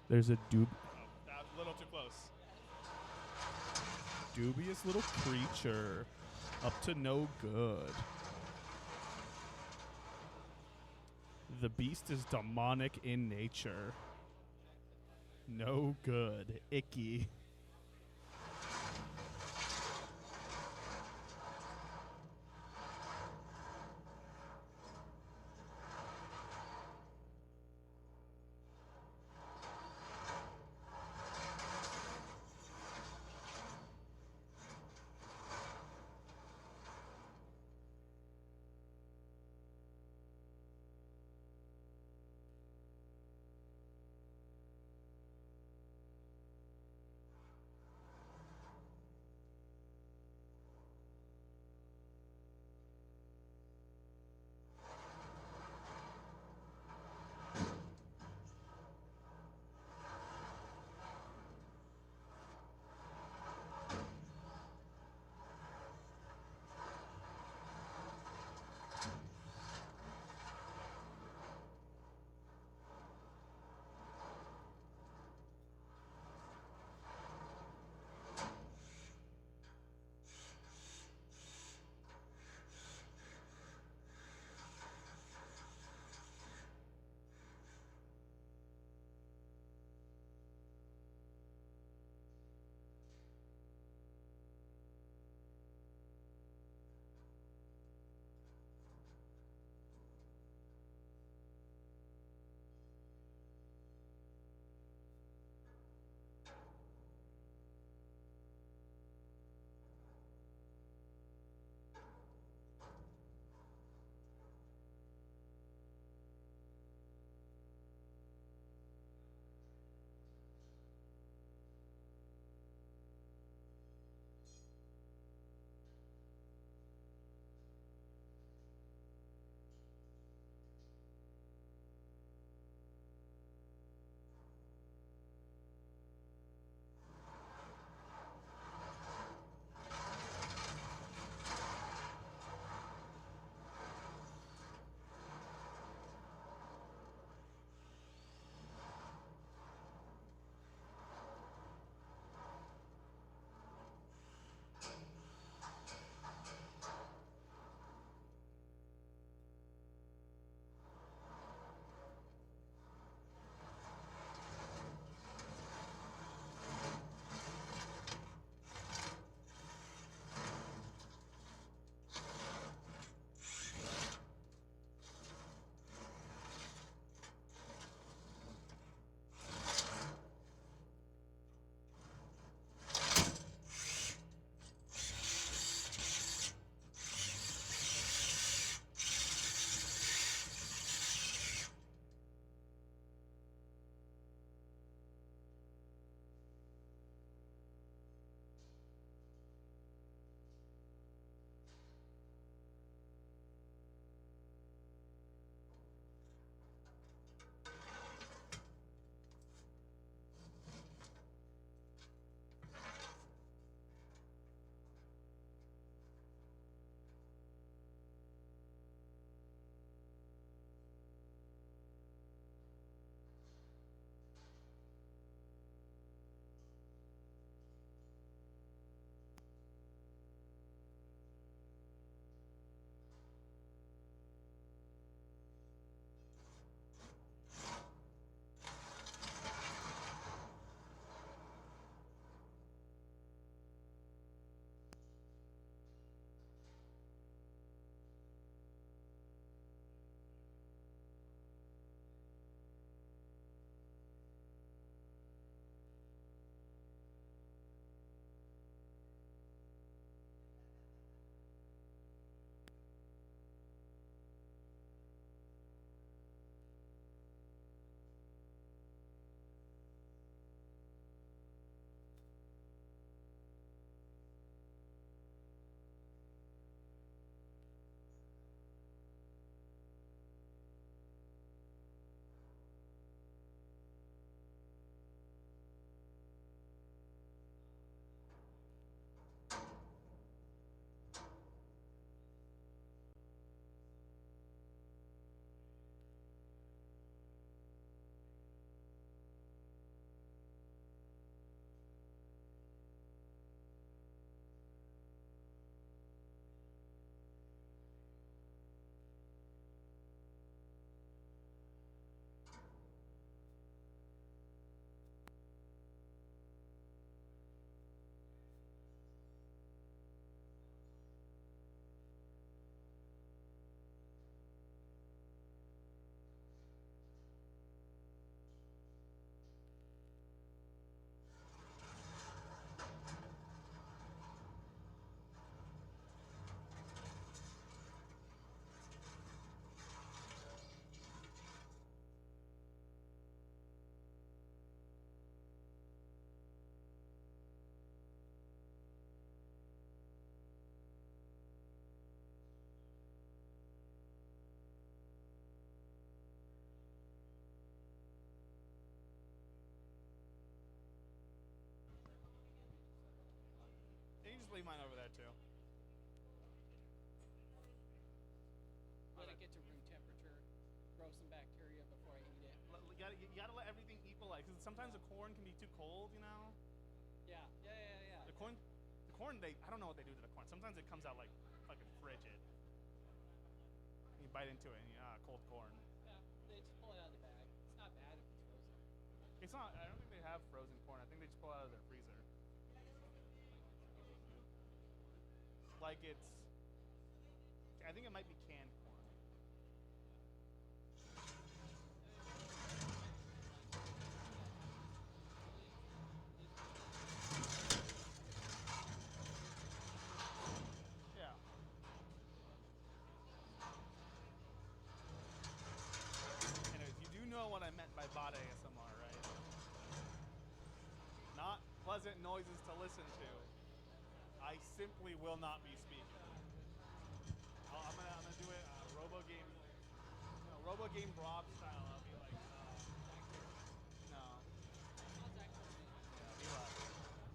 There's a that was a little too close. Dubious little creature. Up to no good. The beast is demonic in nature. No good. Icky. leave mine over there too. Let it get to room temperature. Grow some bacteria before I eat it. You gotta let everything equalize. Because sometimes the corn can be too cold, you know. Yeah. The corn, I don't know what they do to the corn. Sometimes it comes out like fucking frigid. You bite into it and cold corn. Yeah, they just pull it out of the bag. It's not bad if it's frozen. It's not. I don't think they have frozen corn. I think they just pull it out of their freezer. Like it's. I think it might be canned corn. Yeah. Anyways, you do know what I meant by bot ASMR, right? Not pleasant noises to listen to. I simply will not be speaking. I'm gonna do it robo game Rob style. I'll be like, no. Yeah,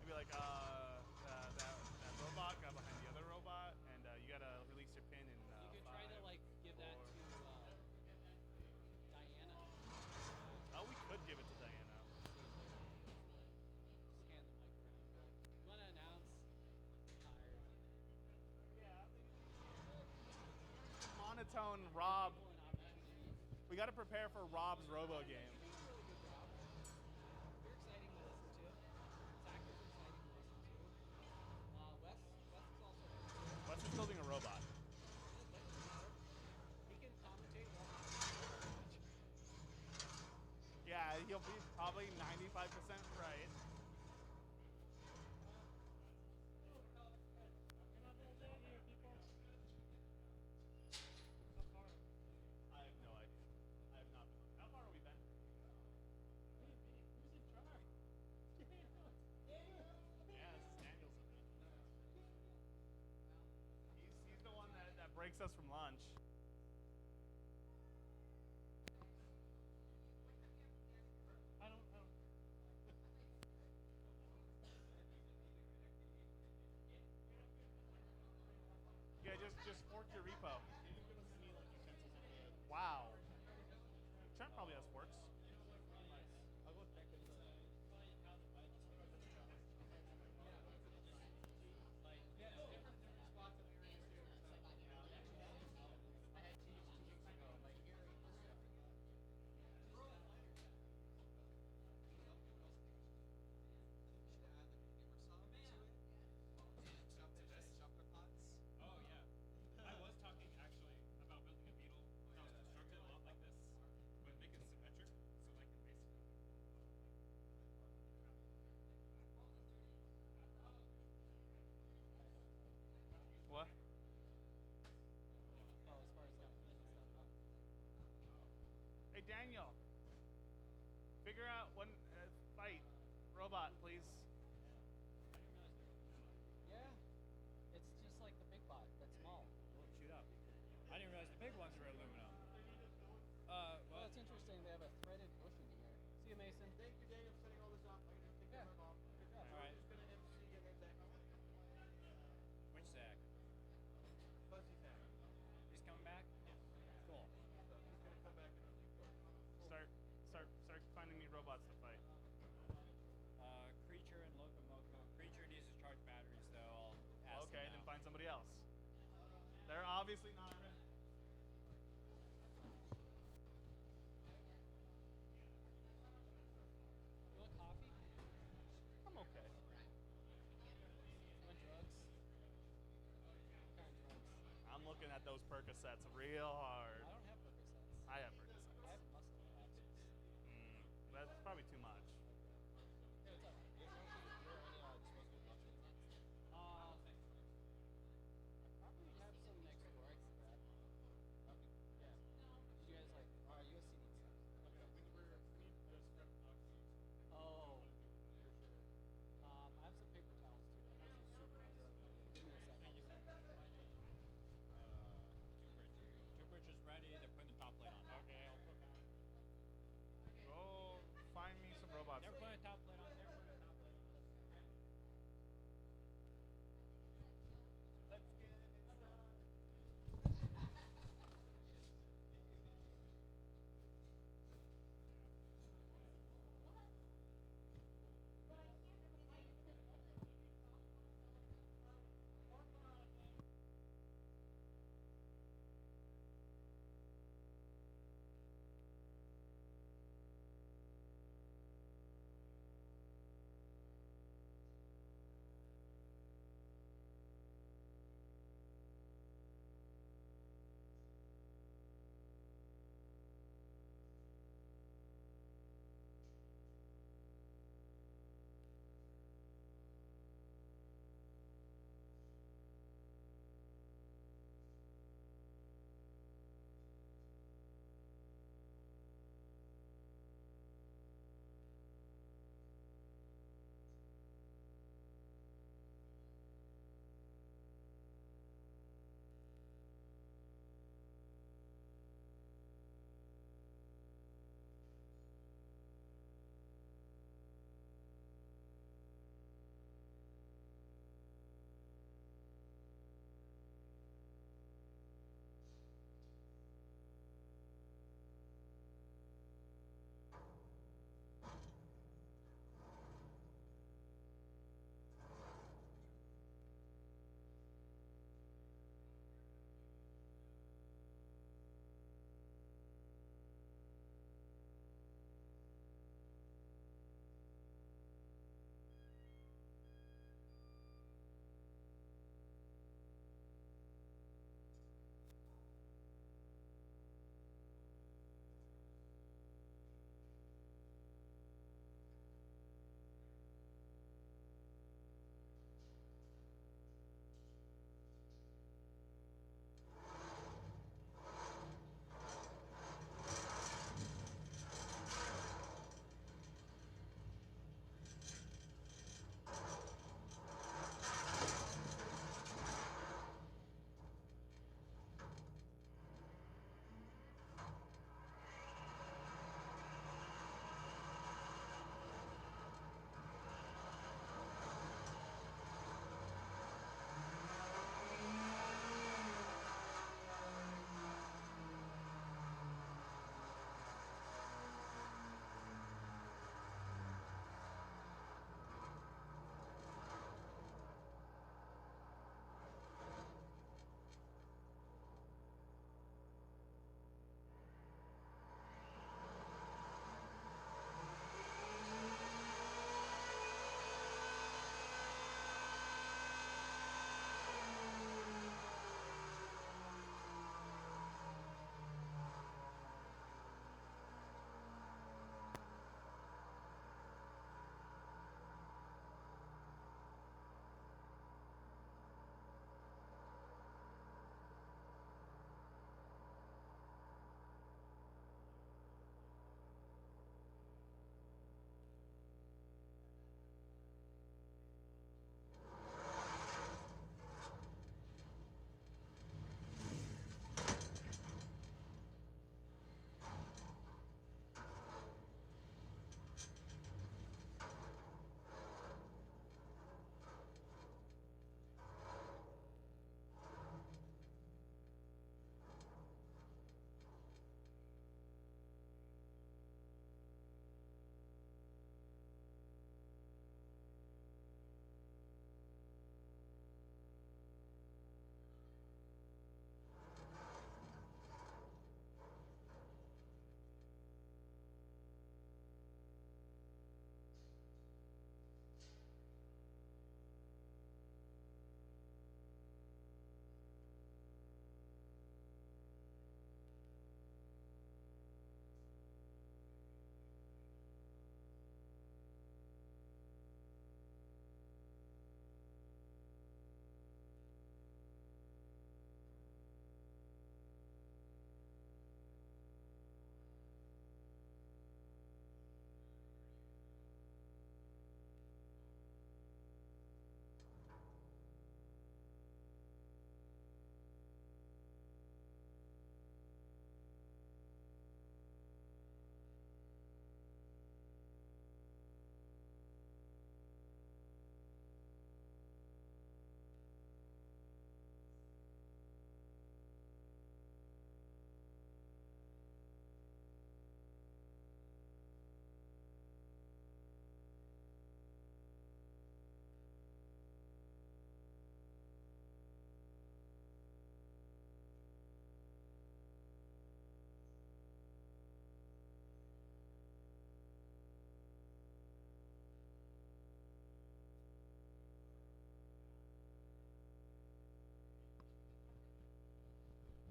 be like, that robot got behind the other robot, and you gotta release your pin in. You could try to like give that to Diana. Oh, we could give it to Diana. Scan the microphone. You want to announce? Tired. Monotone Rob. People an opportunity. We gotta prepare for Rob's robo game. You're exciting to listen to. Zach is exciting to listen to. Wes is also. Wes is building a robot. He can commentate while Yeah, he'll be probably 95% right. I have no idea. I have not been. How far have we been? Who's in charge? Yeah, this is Daniel's. He's the one that breaks us from lunch. I don't. Yeah, just fork your repo. Wow. Trent probably has forks. I'll go check it. Oh yeah. I was talking actually about building a beetle. I was constructed a lot like this, but make it symmetric so I can basically. What? Oh, as far as like cleaning stuff up. Hey Daniel. Figure out one fight robot, please. Yeah. It's just like the big bot, that's small. Shoot up. I didn't realize the big ones were aluminum. Well, it's interesting. They have a threaded bushing here. See you, Mason. Thank you, Daniel, for setting all this up. I'm going to take Yeah. care of it all. Good job. All right. I'm just going to MC and then Zach. Which Zach? Fuzzy Zach. He's coming back? Cool. So he's going to come back and Start finding me robots to fight. Creature and Locomoco. Creature needs to charge batteries, though. I'll ask Okay, him then now. find somebody else. They're obviously not ready. You want coffee? I'm okay. You want drugs? What kind of drugs? I'm looking at those Percocets real hard. I don't have Percocets. I have Percocets. I have muscle relaxers. That's probably too much. Hey, what's up? I probably have some next door I can grab. Yeah. Did you guys like, USC needs some. Oh. I have some paper towels too. I have some super nice. Give me a second. Toothbridge is ready. They're putting the top plate on. Okay, I'll put Go find me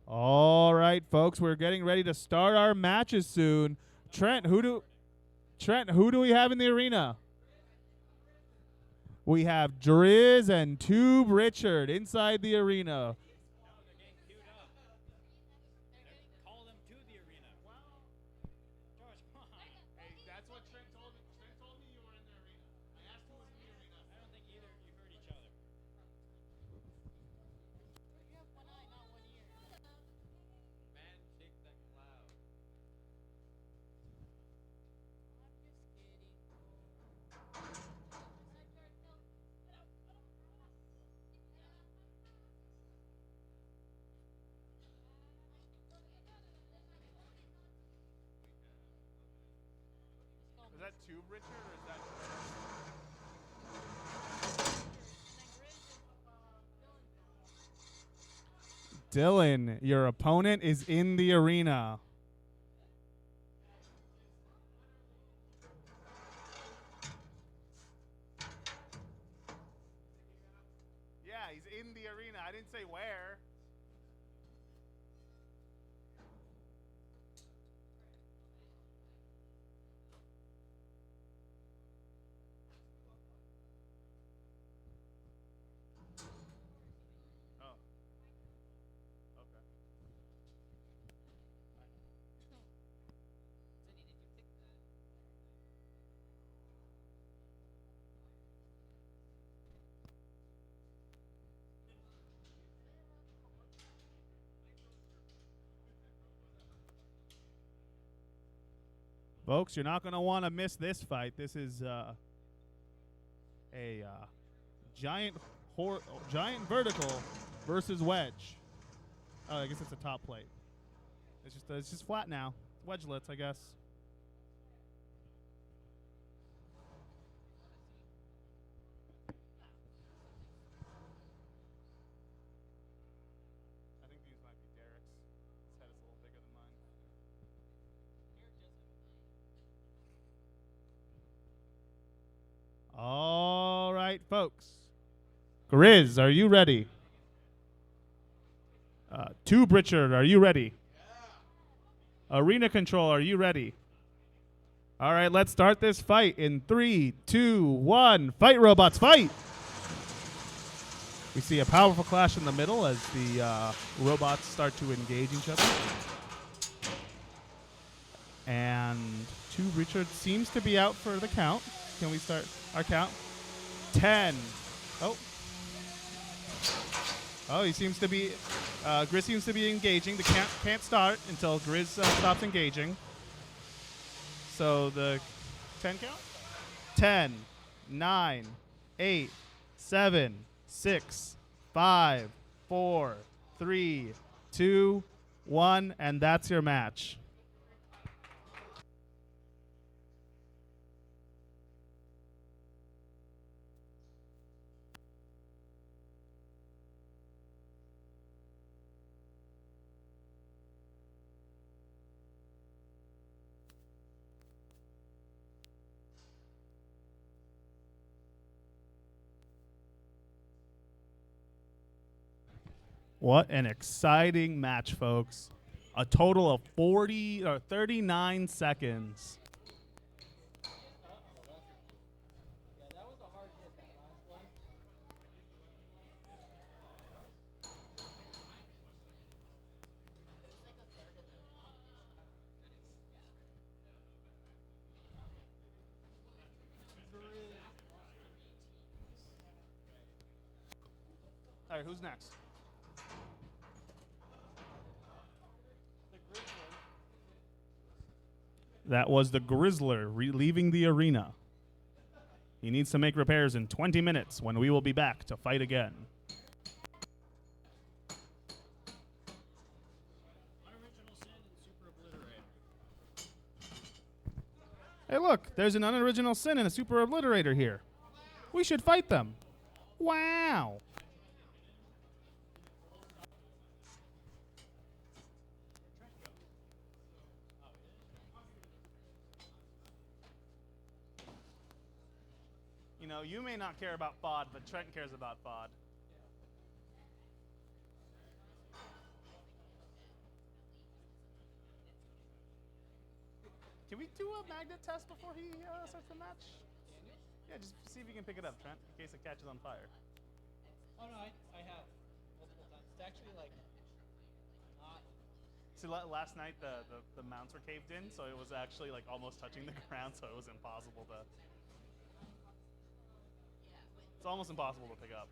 All right, folks, we're getting ready to start our matches soon. Trent, who do we have in the arena? We have Driz and Tube Richard inside the arena. No, they're getting queued up. Call them to the arena. George, come on. Hey, that's what Trent told me. Trent told me you were in the arena. I asked who was in the arena. I don't think either of you heard each other. You have one eye, not one ear. Man, shake that cloud. I'm just kidding. Is that Tube Richard or is that Dylan, your opponent is in the arena. Yeah, he's in the arena. I didn't say where. Oh. Okay. Zenny, did you pick that? Folks, you're not going to want to miss this fight. This is a giant vertical versus wedge. Oh, I guess it's a top plate. It's just flat now. Wedgelets, I guess. I think these might be Derek's. His head is a little bigger than mine. All right, folks. Grizz, are you ready? Tube Richard, are you ready? Yeah. Arena Control, are you ready? All right, let's start this fight in 3, 2, 1. Fight, robots, fight! We see a powerful clash in the middle as the robots start to engage each other. And Tube Richard seems to be out for the count. Can we start our count? 10. Oh, he seems to be, Grizz seems to be engaging. The count can't start until Grizz stops engaging. So the 10 count? 10, 9, 8, 7, 6, 5, 4, 3, 2, 1, and that's your match. What an exciting match, folks. A total of 39 seconds. Yeah, that was a hard hit, that last one. All right, who's next? That was the Grizzler leaving the arena. He needs to make repairs in 20 minutes when we will be back to fight again. Unoriginal Sin and Super Obliterator. Hey, look, there's an unoriginal sin and a super obliterator here. We should fight them. Wow. You know, you may not care about FOD, but Trent cares about FOD. Can we do a magnet test before he starts the match? Yeah, just see if you can pick it up, Trent, in case it catches on fire. Oh no, I have multiple times. It's actually like not. See, last night the mounts were caved in, so it was actually like almost touching the ground, so it was impossible to. It's almost impossible to pick up.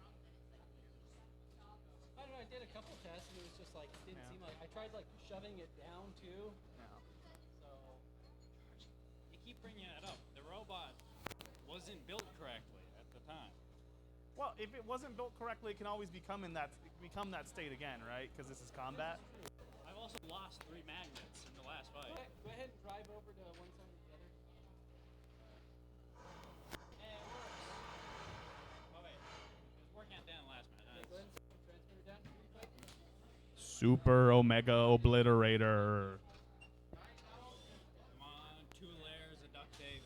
I don't know. I did a couple tests and it was just like it didn't seem like. I tried like shoving it down too. Yeah. So You keep bringing that up. The robot wasn't built correctly at the time. Well, if it wasn't built correctly, it can always become that state again, right? Because this is combat. I've also lost 3 magnets in the last fight. go ahead and drive over to one side or the other. And it works. Oh wait, it was working out down last match. Okay, go ahead and set the transmitter down. Super Omega Obliterator. Come on, 2 layers of duct tape.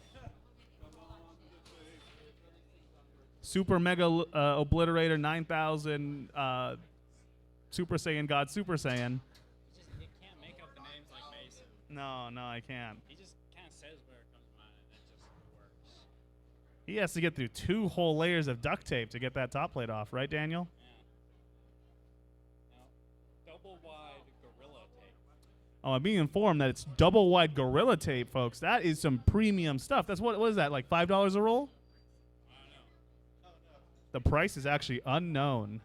Super Mega Obliterator 9000. Super Saiyan God Super Saiyan. It can't make up the names like Mason. No, I can't. He just kind of says where it comes to mind, and it just works. He has to get through 2 whole layers of duct tape to get that top plate off, right, Daniel? Yeah. Now, double wide gorilla tape. Oh, I'm being informed that it's double wide Gorilla Tape, folks. That is some premium stuff. That's what is that, like $5 a roll? I don't know. The price is actually unknown.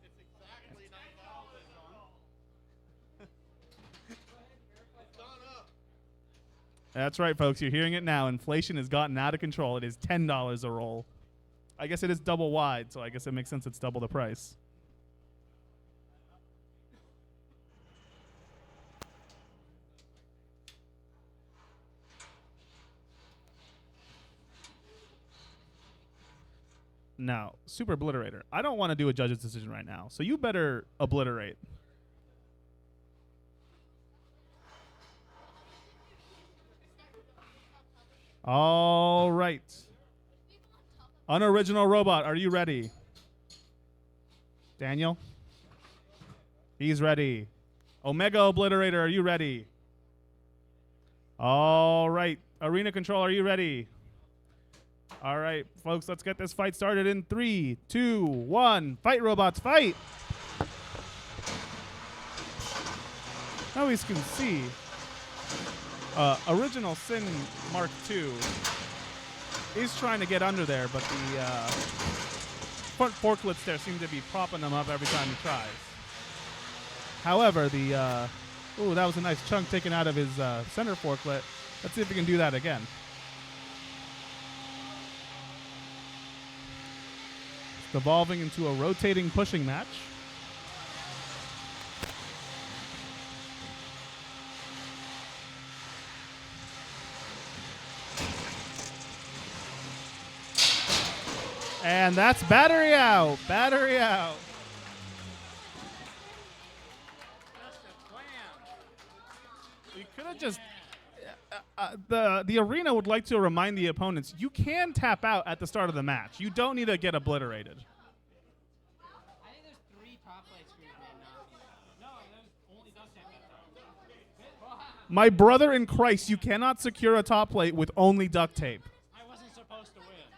That's right, folks. You're hearing it now. Inflation has gotten out of control. It is $10 a roll. I guess it is double wide, so I guess it makes sense it's double the price. Now, Super Obliterator. I don't want to do a judge's decision right now, so you better obliterate. All right. Unoriginal Robot, are you ready? Daniel? He's ready. Omega Obliterator, are you ready? All right. Arena Control, are you ready? All right, folks, let's get this fight started in 3, 2, 1. Fight, robots, fight! Now we can see Original Sin Mark II is trying to get under there, but the front forklifts there seem to be propping him up every time he tries. However, ooh, that was a nice chunk taken out of his center forklift. Let's see if we can do that again. It's evolving into a rotating pushing match. And that's battery out. Battery out. That's the plan. We could have just. The arena would like to remind the opponents you can tap out at the start of the match. You don't need to get obliterated. I think there's 3 top light screens made now. No, there's only duct tape that time. My brother in Christ, you cannot secure a top plate with only duct tape. I wasn't supposed to win.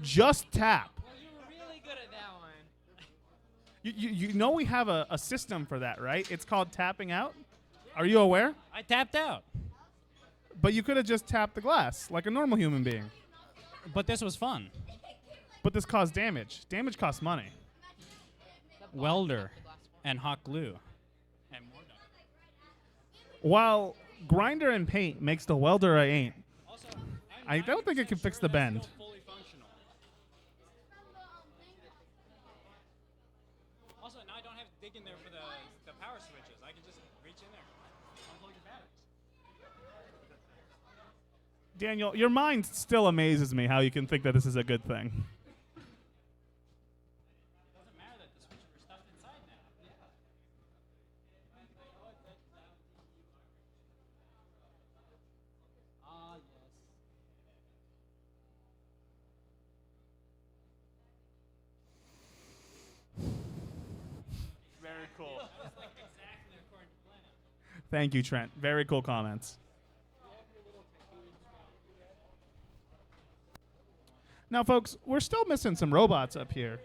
Just tap. Well, you were really good at that one. You know we have a system for that, right? It's called tapping out. Are you aware? I tapped out. But you could have just tapped the glass like a normal human being. But this was fun. But this caused damage. Damage costs money. Welder and hot glue. And more duct. While grinder and paint makes the welder a ain't. Also, I don't think it can fix the sure that's bend. still fully functional. Also, now I don't have to dig in there for the power switches. I can just reach in there, unplug the batteries. Daniel, your mind still amazes me how you can think that this is a good thing. It doesn't matter that the switches were stuffed inside now. Ah, yes. Very cool. That's like exactly according to plan. Thank you, Trent. Very cool comments. You have your little cocoon strap Now, folks, we're still missing some robots up here.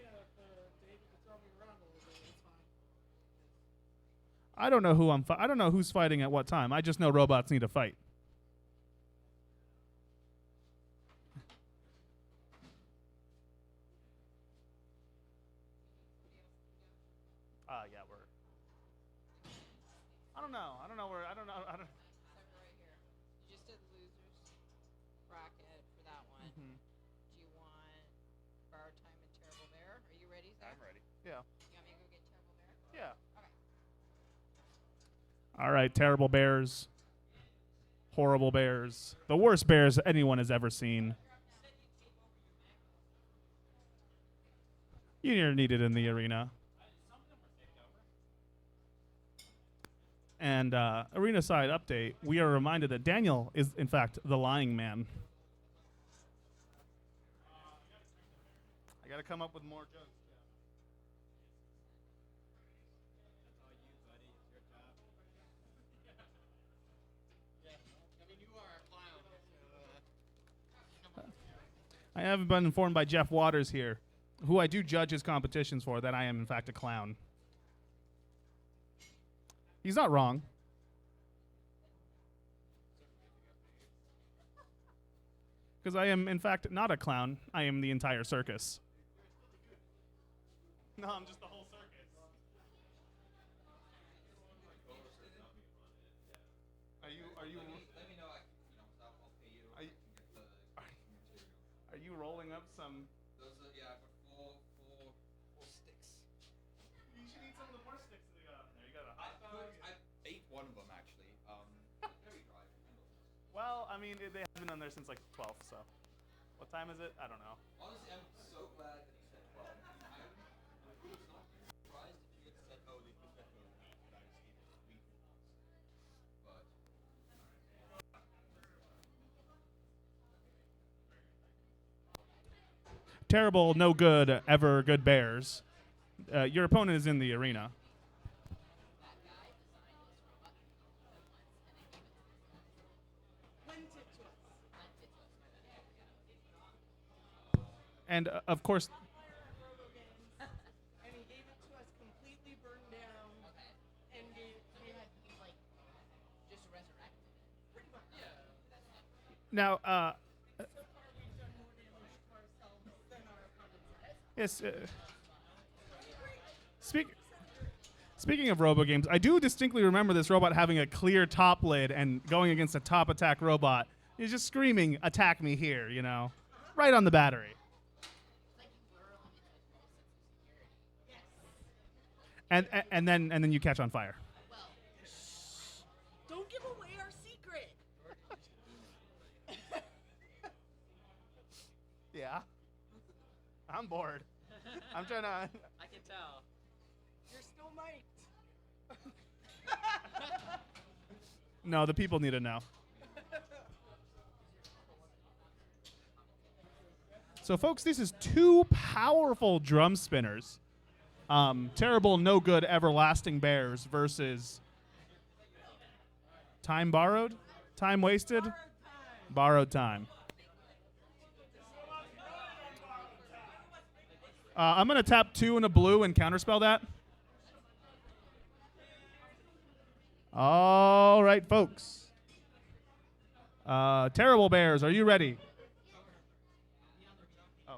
I don't know who I don't know who's fighting at what time. I just know robots need to fight. Yeah, we're. I don't know. I don't know where. I don't know. I don't. Start right here. You just did losers bracket for that one. Mhm. Do you want Bar Time and Terrible Bear? Are you ready, Zach? I'm ready. Yeah. You want me to go get Terrible Bear? Yeah. Okay. All right, terrible bears. Horrible bears. The worst bears anyone has ever seen. You're needed in the arena. And arena side update, we are reminded that Daniel is, in fact, the lying man. I got to come up with more jokes. I mean, you are a clown. So, I haven't been informed by Jeff Waters here, who I do judge his competitions for, that I am, in fact, a clown. He's not wrong. Because I am, in fact, not a clown. I am the entire circus. No, I'm just the whole circus. Are you? Let me know. I'll pay you. Are you- I can get the material. Are you rolling up some? Those are, yeah, I've got four sticks. You should eat some of the more sticks that you got. There, you got a I ate one of them actually. Very dry. Well, I mean, they haven't been on there since like 12. So, what time is it? I don't know. Honestly, I'm so glad that you said 12. I was not surprised if you had said, oh, they put that over that I just ate it week but Terrible, no good, ever good bears. Your opponent is in the arena. Lent it to us. And of course, And he gave it to us completely burned down. And we had like Just resurrected it. pretty much. now, So far we've done more damage to ourselves than our opponents have. yes. Speaking of robo games, I do distinctly remember this robot having a clear top lid and going against a top attack robot. He's just screaming, "Attack me here!" You know, right on the battery. Like you lure them into a false sense of security. And then you catch on fire. Well, Don't give away our secret. Yeah, I'm bored. I'm trying to. I can tell. You're still mic'd. No, the people need to know. So, folks, this is two powerful drum spinners. Terrible, no good, everlasting bears versus time borrowed, time wasted, borrowed time. I'm going to tap 2 in a blue and counterspell that. All right, folks. Terrible Bears, are you ready? Oh.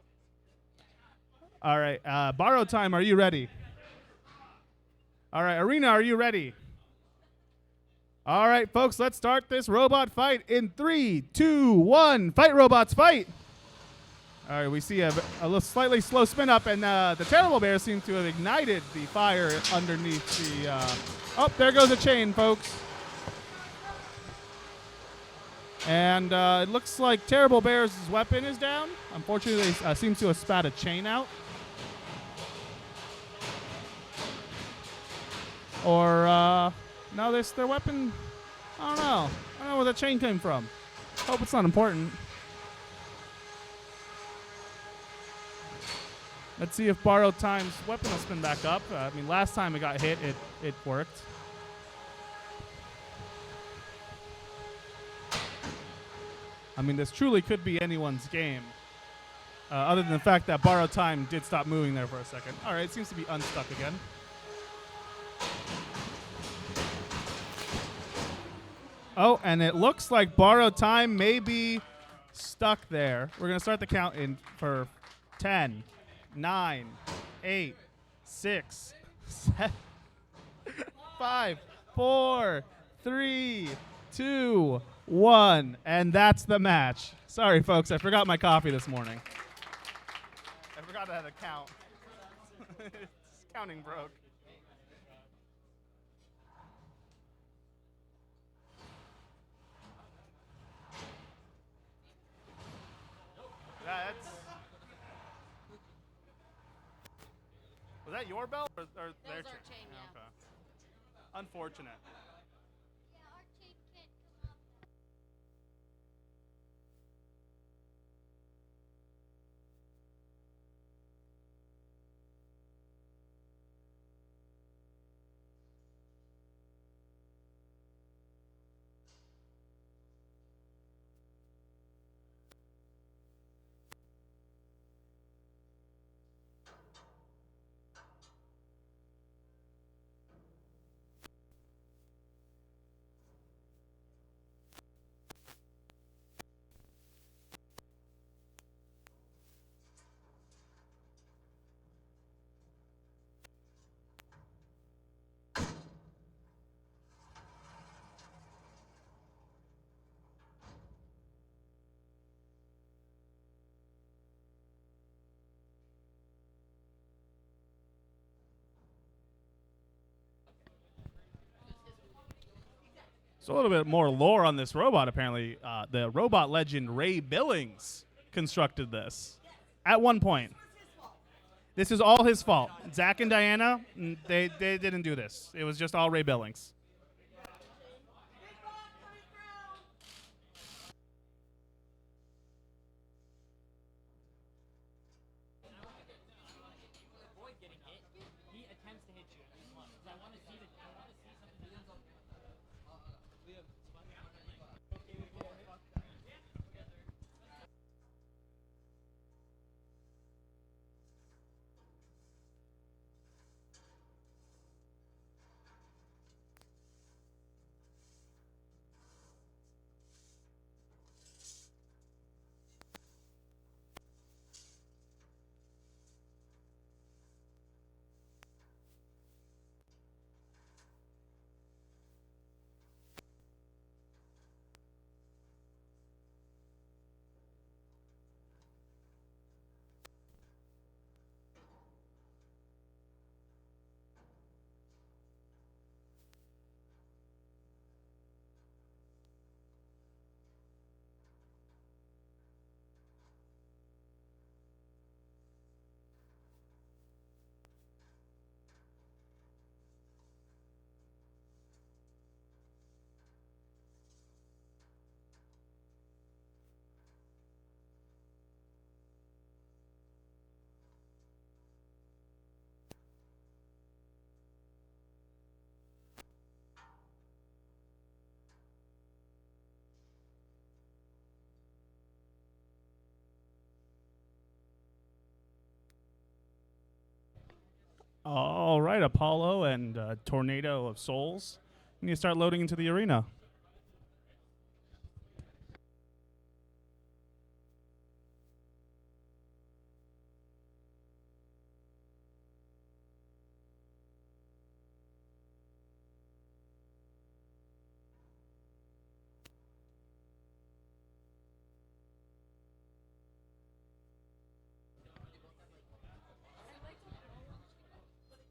All right, Borrow Time, are you ready? All right, Arena, are you ready? All right, folks, let's start this robot fight in 3, 2, 1. Fight, robots, fight! All right, we see a little slightly slow spin up, and the Terrible Bears seem to have ignited the fire underneath the... oh, there goes a chain, folks. And it looks like Terrible Bears' weapon is down. Unfortunately, they seem to have spat a chain out. Or, no, their weapon... I don't know. I don't know where the chain came from. Hope it's not important. Let's see if Borrowed Time's weapon will spin back up. I mean, last time it got hit, it worked. I mean, this truly could be anyone's game. Other than the fact that borrowed time did stop moving there for a second. All right, it seems to be unstuck again. Oh, and it looks like borrowed time may be stuck there. We're going to start the count in for 10, 9, 8, 6, 7, 5, 4, 3, 2, 1. And that's the match. Sorry, folks. I forgot my coffee this morning. I forgot how to count. Counting broke. Was that your bell or their That was our chain? chain, yeah. Okay. Unfortunate. So a little bit more lore on this robot, apparently. The robot legend Ray Billings constructed this at one point. This is all his fault. Zach and Diana, they didn't do this. It was just all Ray Billings. All right, Apollo and Tornado of Souls. We need to start loading into the arena.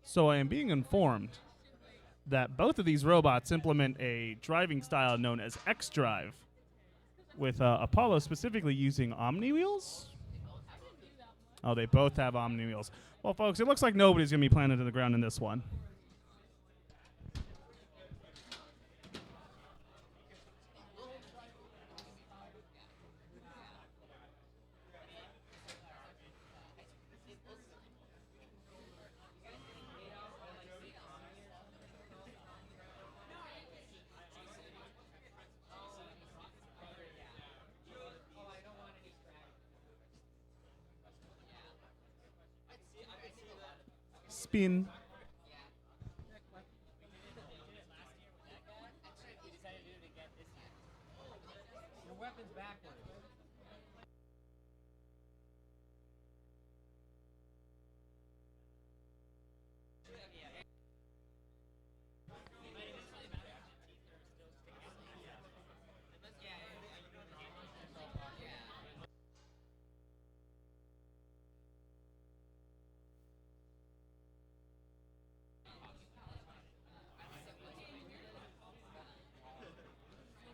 So I am being informed that both of these robots implement a driving style known as X-Drive, with Apollo specifically using Omni wheels. Oh, they both have Omni wheels. Well, folks, it looks like nobody's going to be planted to the ground in this one. spin. Your weapon's backwards.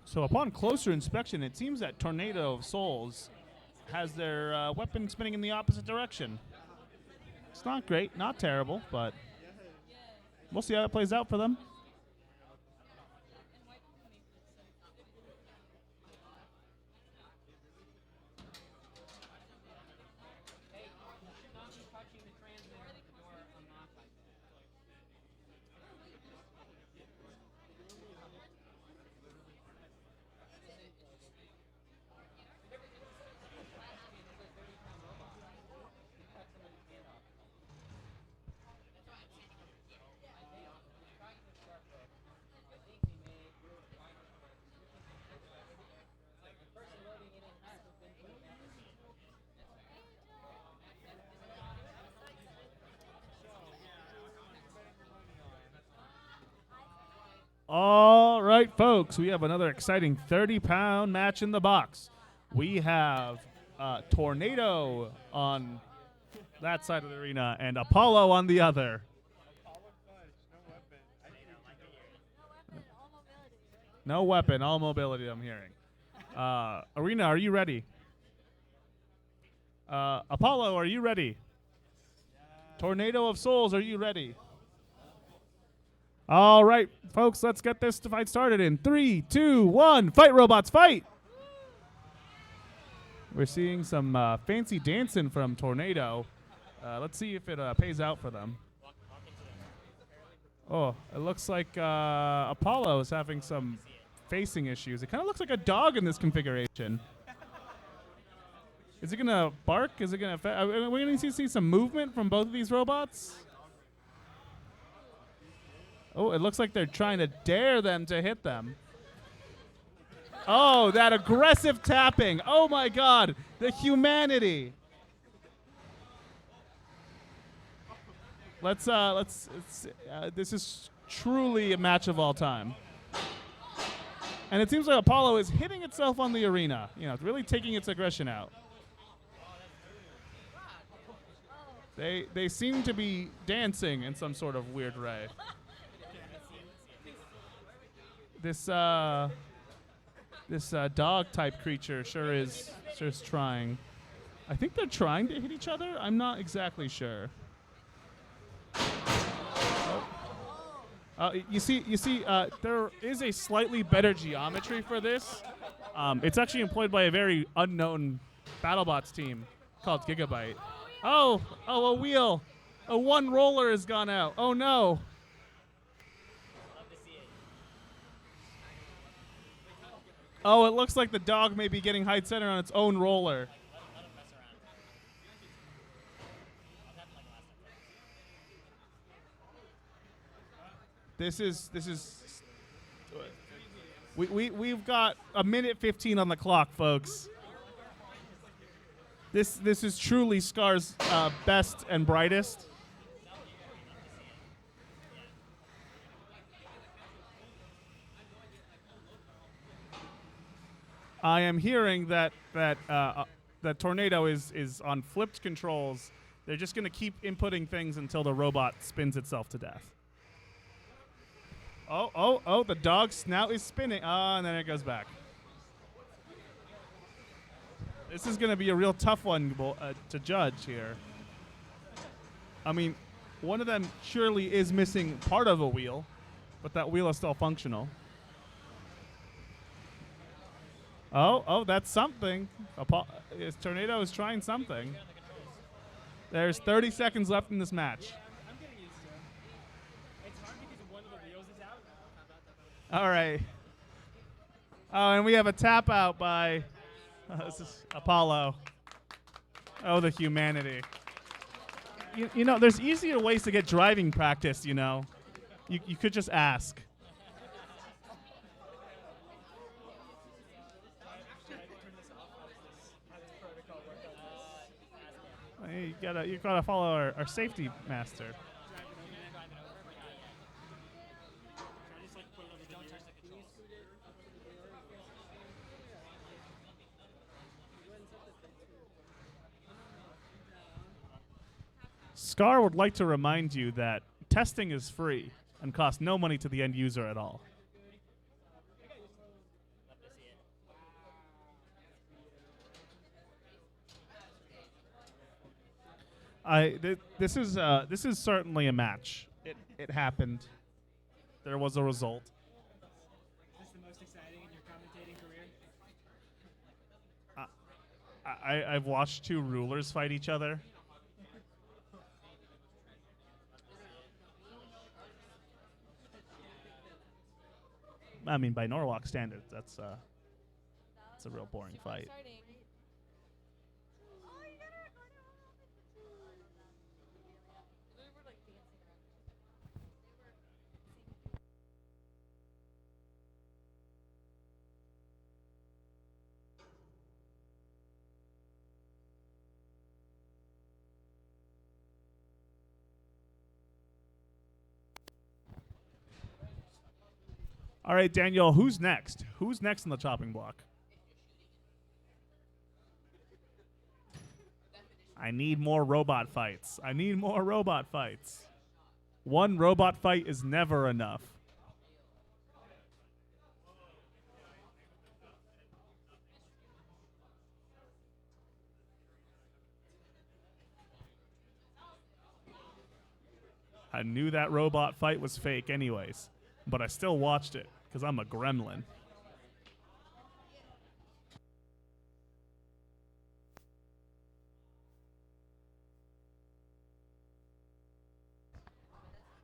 So upon closer inspection, it seems that Tornado of Souls has their weapon spinning in the opposite direction. It's not great, not terrible, but we'll see how it plays out for them. All right, folks, we have another exciting 30-pound match in the box. We have Tornado on that side of the arena and Apollo on the other. No weapon, all mobility, I'm hearing. Arena, are you ready? Apollo, are you ready? Tornado of Souls, are you ready? All right, folks, let's get this fight started in 3, 2, 1. Fight, robots, fight! We're seeing some fancy dancing from Tornado. Let's see if it pays out for them. Oh, it looks like Apollo is having some facing issues. It kind of looks like a dog in this configuration. Is it going to bark? Is it going to... Are we going to see some movement from both of these robots? Oh, it looks like they're trying to dare them to hit them. Oh, that aggressive tapping. Oh, my God. The humanity. This is truly a match of all time. And it seems like Apollo is hitting itself on the arena. You know, it's really taking its aggression out. They seem to be dancing in some sort of weird way. This dog type creature sure is trying. I think they're trying to hit each other. I'm not exactly sure. You see, there is a slightly better geometry for this. It's actually employed by a very unknown BattleBots team called Gigabyte. Oh, a wheel. One roller has gone out. Oh, no. Oh, it looks like the dog may be getting height center on its own roller. This is we've got a minute 15 on the clock, folks. This is truly Scar's best and brightest. I am hearing that Tornado is on flipped controls. They're just going to keep inputting things until the robot spins itself to death. Oh, the dog's snout is spinning. And then it goes back. This is going to be a real tough one to judge here. I mean, one of them surely is missing part of a wheel, but that wheel is still functional. Oh, that's something. Tornado is trying something. There's 30 seconds left in this match. I'm getting used to it. It's hard because one of the wheels is out. All right. Oh, and we have a tap out by this is Apollo. Oh, the humanity. You know, there's easier ways to get driving practice, you know. You could just ask. Hey, you gotta follow our safety master. Scar would like to remind you that testing is free and costs no money to the end user at all. This is certainly a match. It happened. There was a result. Is this the most exciting in your commentating career? I've watched two rulers fight each other. I mean, by Norwalk standards, that's a real boring Super fight. exciting. They were like dancing around. All right, Daniel, who's next? Who's next on the chopping block? I need more robot fights. I need more robot fights. One robot fight is never enough. I knew that robot fight was fake anyways, but I still watched it because I'm a gremlin.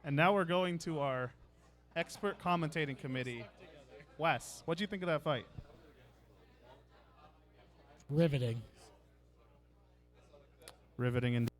And now we're going to our expert commentating committee. Wes, what'd you think of that fight? Riveting. Riveting and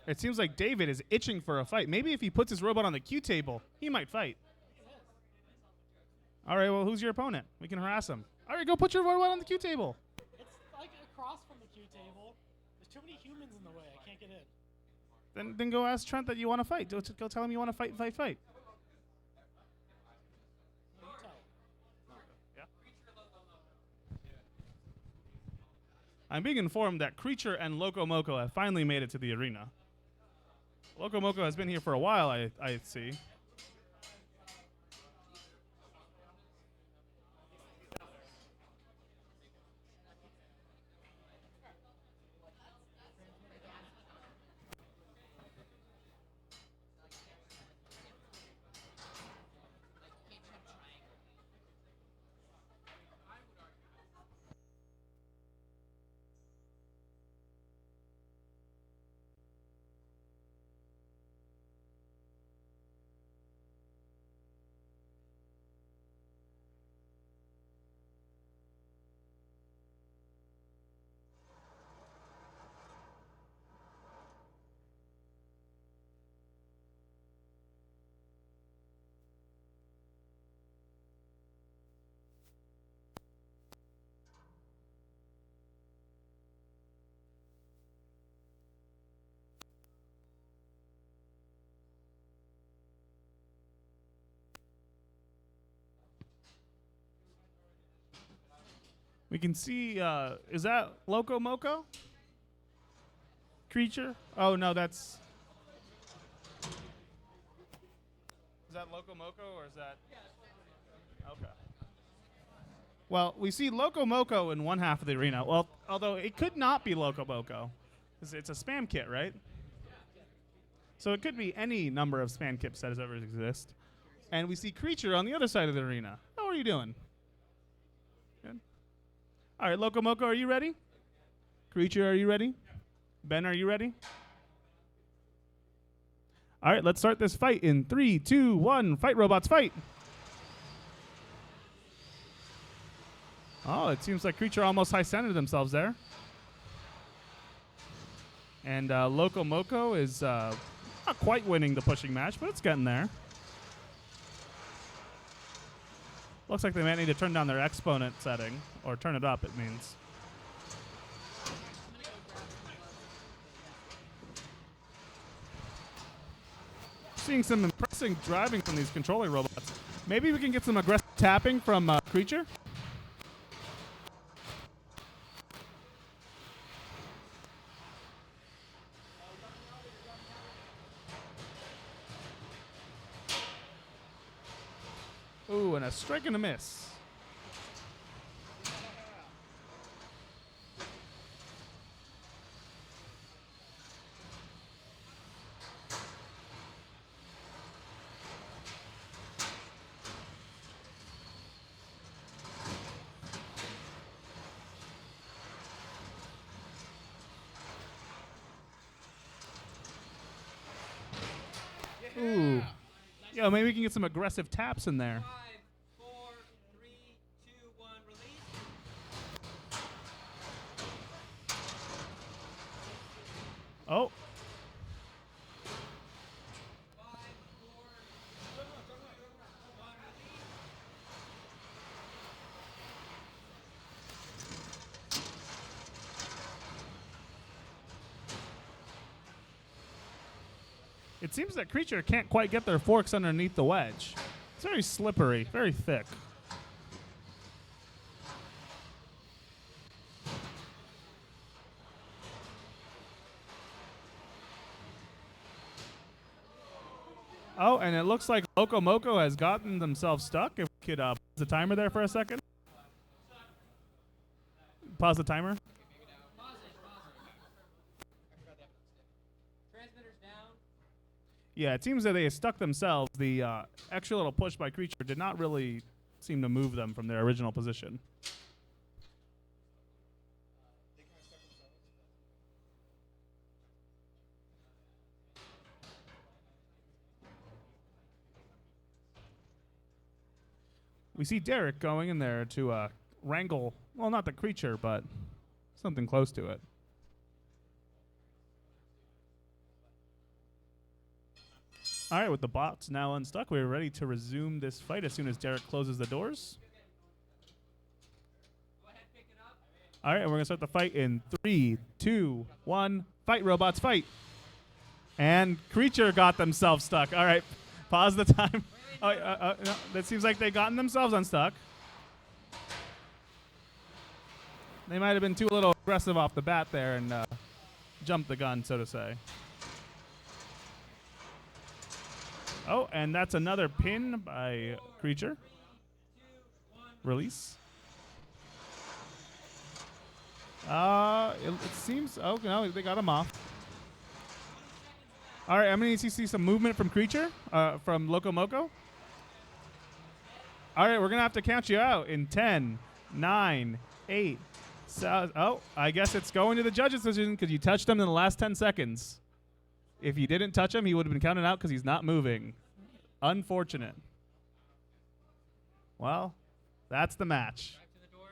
it seems like David is itching for a fight. Maybe if he puts his robot on the Q table, he might fight. All right, well, who's your opponent? We can harass him. All right, go put your robot on the Q table. It's like across from the Q table. There's too many humans in the way. I can't get in. Then go ask Trent that you want to fight. Go tell him you want to fight. No, you tell him. I'm being informed that Creature and Loco Moco have finally made it to the arena. Loco Moco has been here for a while, I see. We can see, is that Loco Moco? Creature? Oh, no, that's... Is that Loco Moco or is that... Okay. Well, we see Loco Moco in one half of the arena. Well, although it could not be Loco Moco. It's a spam kit, right? So it could be any number of spam kits that has ever exist. And we see Creature on the other side of the arena. How are you doing? Good. All right, Loco Moco, are you ready? Creature, are you ready? Ben, are you ready? All right, let's start this fight in 3, 2, 1. Fight, robots, fight! Oh, it seems like Creature almost high-centered themselves there. And Loco Moco is not quite winning the pushing match, but it's getting there. Looks like they might need to turn down their exponent setting, or turn it up, it means. Seeing some impressive driving from these controlling robots. Maybe we can get some aggressive tapping from Creature. Ooh, and a strike and a miss. Ooh. Yo, maybe we can get some aggressive taps in there. 5, 4, 3, 2, 1, release. Oh. 5, 4, 1, release. It seems that Creature can't quite get their forks underneath the wedge. It's very slippery, very thick. Oh, and it looks like Loco Moco has gotten themselves stuck. If we could pause the timer there for a second. Pause the timer. Pause it. I forgot the episode stick. Transmitter's down. Yeah, it seems that they stuck themselves. The extra little push by Creature did not really seem to move them from their original position. We see Derek going in there to wrangle, well, not the Creature, but something close to it. All right, with the bots now unstuck, we're ready to resume this fight as soon as Derek closes the doors. All right, and we're going to start the fight in 3, 2, 1. Fight, robots, fight. And Creature got themselves stuck. All right, pause the time. No, that seems like they've gotten themselves unstuck. They might have been too a little aggressive off the bat there and jumped the gun, so to say. Oh, and that's another pin by Creature. Release. It seems. Oh no, they got him off. All right, I'm gonna need to see some movement from Creature, from Loco Moco. All right, we're gonna have to count you out in 10, 9, 8. Oh, I guess it's going to the judge's decision because you touched him in the last 10 seconds. If you didn't touch him, he would have been counted out because he's not moving. Unfortunate. Well, that's the match. Back to the door.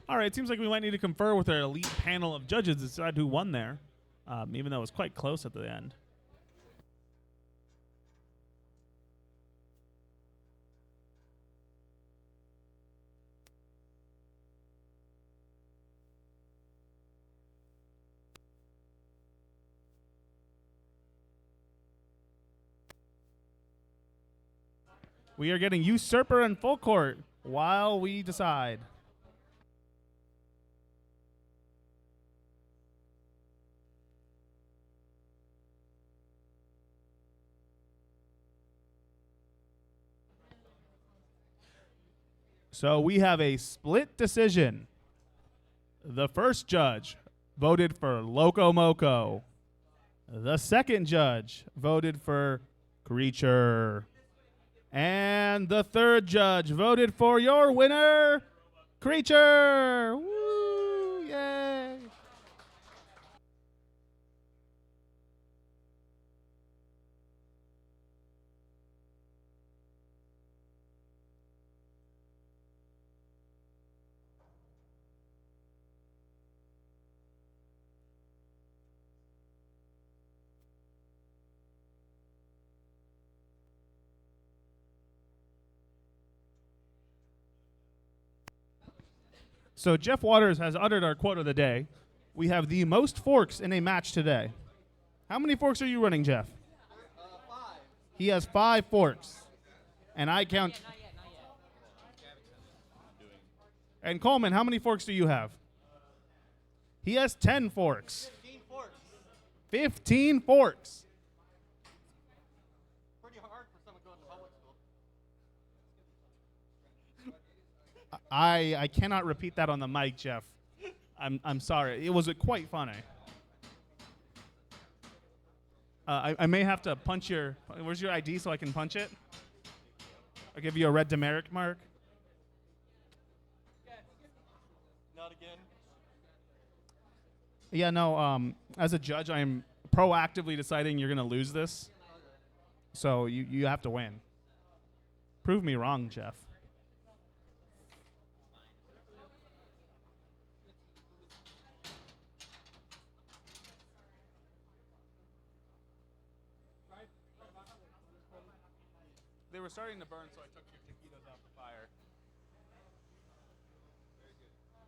All right, it seems like we might need to confer with our elite panel of judges to decide who won there, even though it was quite close at the end. We are getting Usurper and Full Court while we decide. So we have a split decision. The first judge voted for Loco Moco. The second judge voted for Creature. And the third judge voted for your winner, Creature. Woo! Yay! So Jeff Waters has uttered our quote of the day. We have the most forks in a match today. How many forks are you running, Jeff? 5. He has 5 forks. And I count. Not yet. And Coleman, how many forks do you have? He has 10 forks. 15 forks. 15 forks. Pretty hard for someone going to public school. I cannot repeat that on the mic, Jeff. I'm sorry. It was quite funny. I may have to punch your. Where's your ID so I can punch it? I'll give you a red demerit mark. Not again. Yeah, no. As a judge, I'm proactively deciding you're gonna lose this, so you have to win. Prove me wrong, Jeff. They were starting to burn, so I took your taquitos off the fire.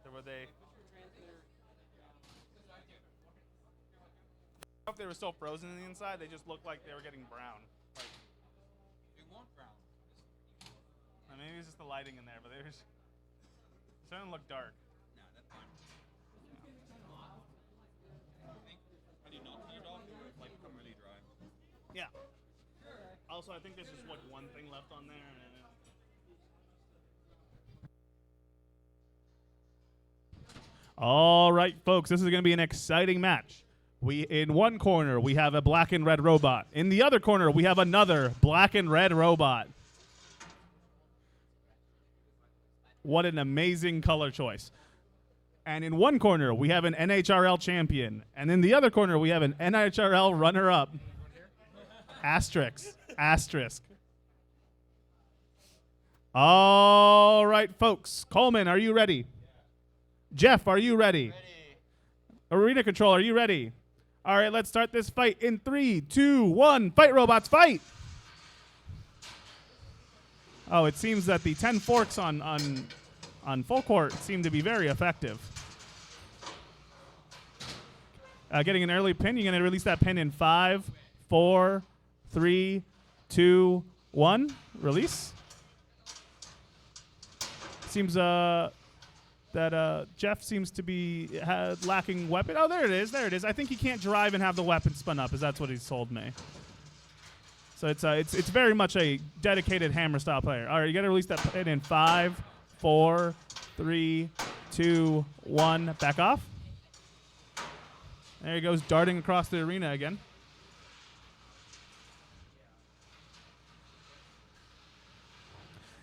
There were they. If they were still frozen on the inside, they just looked like they were getting brown. Like, We want brown. maybe it's just the lighting in there, but they were starting to look dark. No, that's fine. When you not turn it off, it would like become really dry. Yeah. Also, I think there's just like one thing left on there. All right, folks, this is going to be an exciting match. In one corner, we have a black and red robot. In the other corner, we have another black and red robot. What an amazing color choice. And in one corner, we have an NHRL champion. And in the other corner, we have an NHRL runner-up. Asterisk. All right, folks. Coleman, are you ready? Jeff, are you ready? Arena Control, are you ready? All right, let's start this fight in 3, 2, 1. Fight, robots, fight! Oh, it seems that the 10 forks on full court seem to be very effective. Getting an early pin. You're going to release that pin in 5, 4, 3, 2, 1. Release. Seems that Jeff seems to be lacking weapon. Oh, there it is. I think he can't drive and have the weapon spun up, as that's what he's told me. So it's very much a dedicated hammer style player. All right, you got to release that pin in 5, 4, 3, 2, 1. Back off. There he goes, darting across the arena again.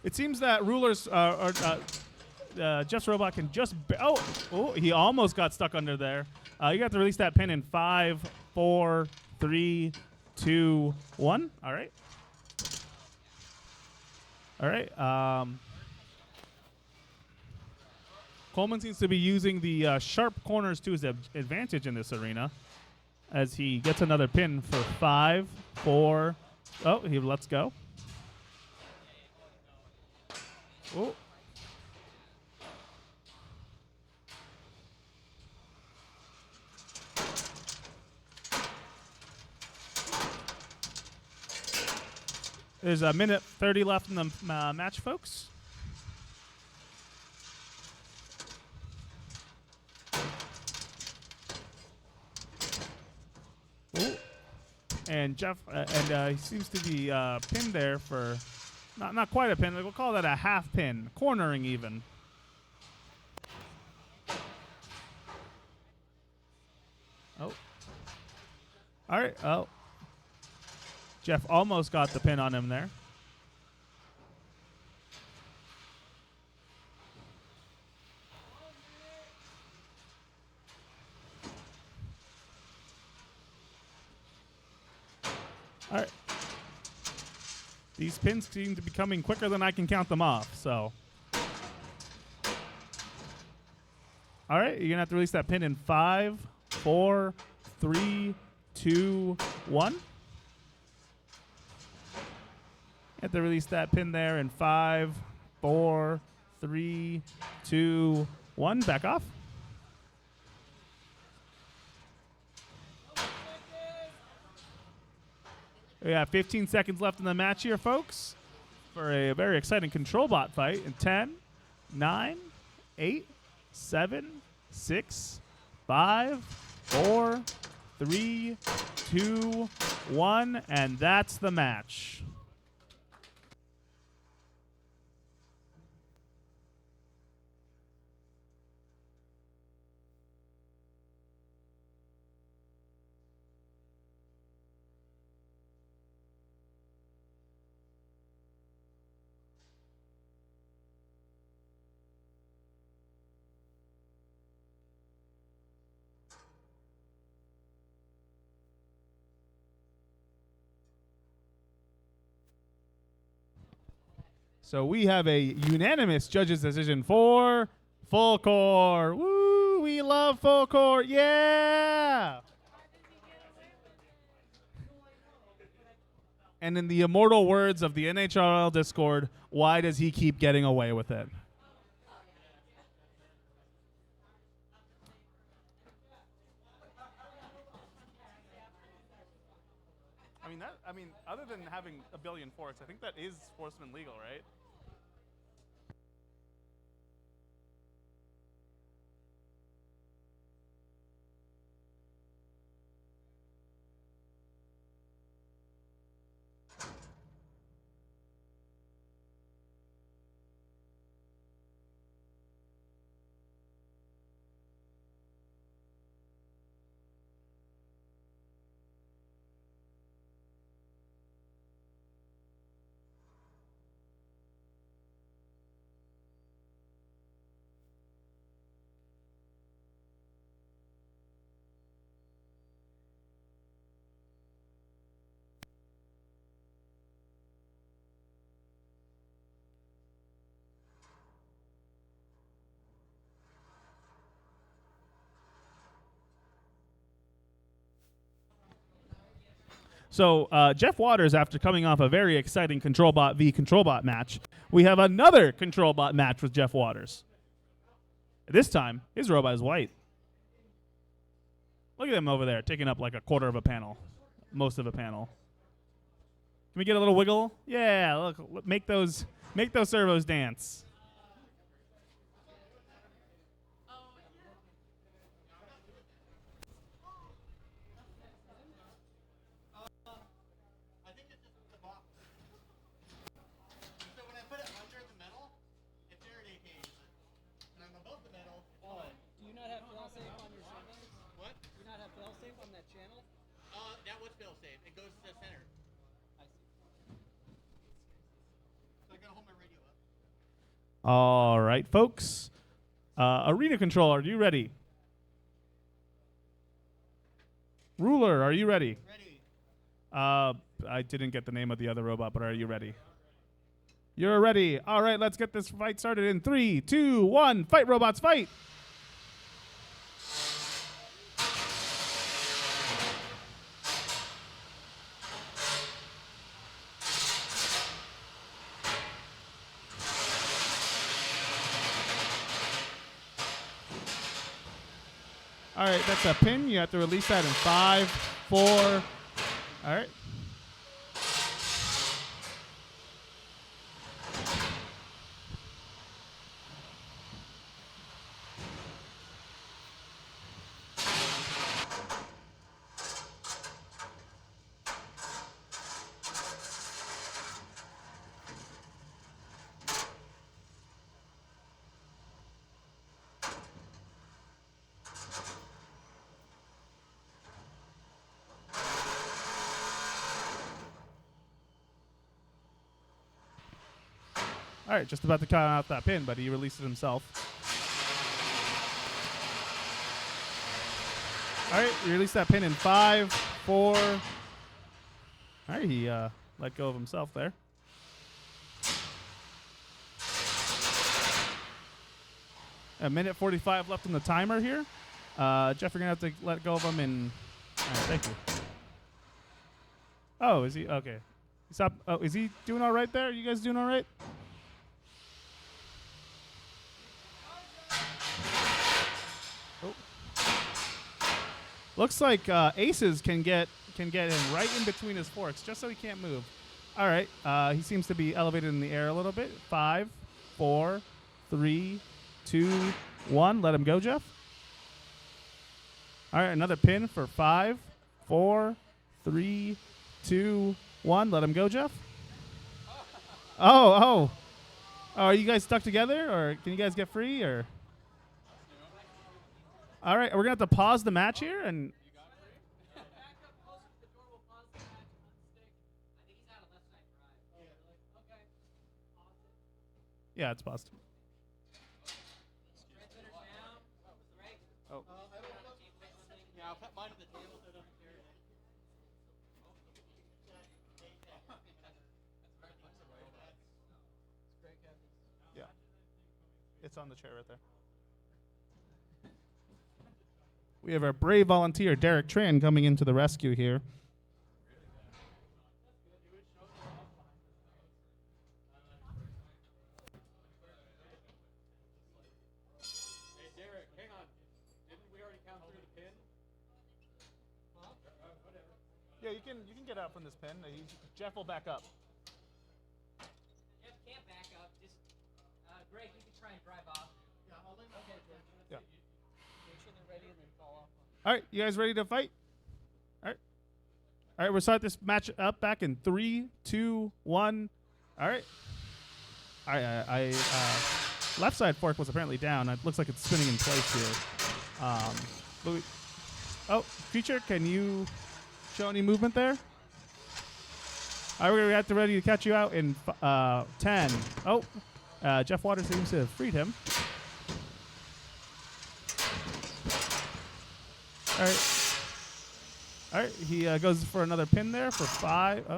It seems that rulers Jeff's robot can just. He almost got stuck under there. You got to release that pin in 5, 4, 3, 2, 1. All right. Coleman seems to be using the sharp corners to his advantage in this arena as he gets another pin for 5, 4. Oh, he lets go. Oh. There's a minute 30 left in the match, folks. Ooh. And Jeff, he seems to be pinned there for not quite a pin. We'll call that a half pin, cornering even. Oh. All right. Oh. Jeff almost got the pin on him there. All right. These pins seem to be coming quicker than I can count them off, so. All right, you're going to have to release that pin in 5, 4, 3, 2, 1. Have to release that pin there in 5, 4, 3, 2, 1. Back off. We have 15 seconds left in the match here, folks, for a very exciting control bot fight. In 10, 9, 8, 7, 6, 5, 4, 3, 2, 1, and that's the match. So we have a unanimous judges' decision for full core. Woo! We love full core. Yeah! And in the immortal words of the NHRL Discord, why does he keep getting away with it? I mean, other than having a billion forks, I think that is Sportsman legal, right? So Jeff Waters, after coming off a very exciting ControlBot v ControlBot match, we have another ControlBot match with Jeff Waters. This time, his robot is white. Look at him over there, taking up like a quarter of a panel, most of a panel. Can we get a little wiggle? Yeah, look, make those servos dance. That was fail safe. It goes to the center. I see. So I gotta hold my radio up. All right, folks. Arena controller, are you ready? Ruler, are you ready? Ready. I didn't get the name of the other robot, but are you ready? You're ready. All right, let's get this fight started in 3, 2, 1. Fight, robots, fight. All right, that's a pin. You have to release that in 5, 4. All right. All right, just about to cut out that pin, but he released it himself. All right, release that pin in 5, 4. All right, he let go of himself there. A minute 45 left on the timer here. Jeff, you're going to have to let go of him in... All right, thank you. Oh, is he? Okay. Stop. Oh, is he doing all right there? You guys doing all right? Oh. Looks like Aces can get him right in between his forks, just so he can't move. All right. He seems to be elevated in the air a little bit. 5, 4, 3, 2, 1. Let him go, Jeff. All right, another pin for 5, 4, 3, 2, 1. Let him go, Jeff. Oh, are you guys stuck together, or can you guys get free, or? All right, we're gonna have to pause the match here, and yeah, it's paused. Oh. Yeah, I'll put mine on the table so it doesn't carry it. Yeah, it's on the chair right there. We have our brave volunteer, Derek Tran, coming into the rescue here. Hey, Derek, hang on. Didn't we already count through the pin? Yeah, you can get out from this pin. Jeff will back up. Jeff can't back up. Just, Greg, you can try and drive off. Yeah, I'll let you. Okay, Yeah. make sure they're ready and then fall off. All right, you guys ready to fight? All right, we'll start this match up back in 3, 2, 1. All right. I left side fork was apparently down. It looks like it's spinning in place here. Feature, can you show any movement there? All right, we're gonna have to ready to catch you out in 10. Oh, Jeff Waters seems to have freed him. All right, he goes for another pin there for 5. Oh.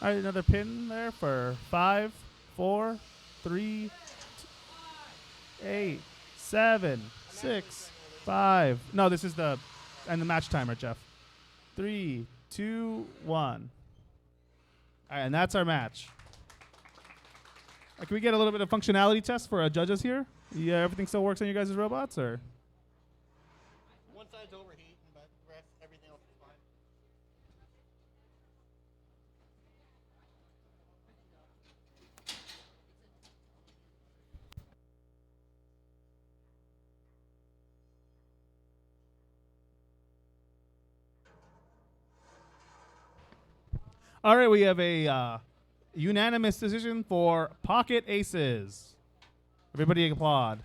All right, another pin there for 5, 4, 3, 8, 7, 6, 5. No, this is the match timer, Jeff. 3, 2, 1. All right, and that's our match. Can we get a little bit of functionality test for our judges here? Yeah, everything still works on you guys' robots, or? One side's overheating, but the rest, everything else is fine. All right, we have a unanimous decision for Pocket Aces. Everybody applaud.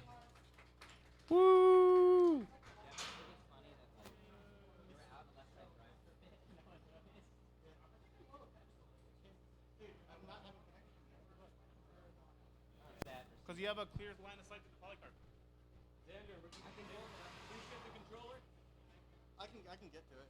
Woo! Because you have a clear line of sight to the polycard. I can get to it.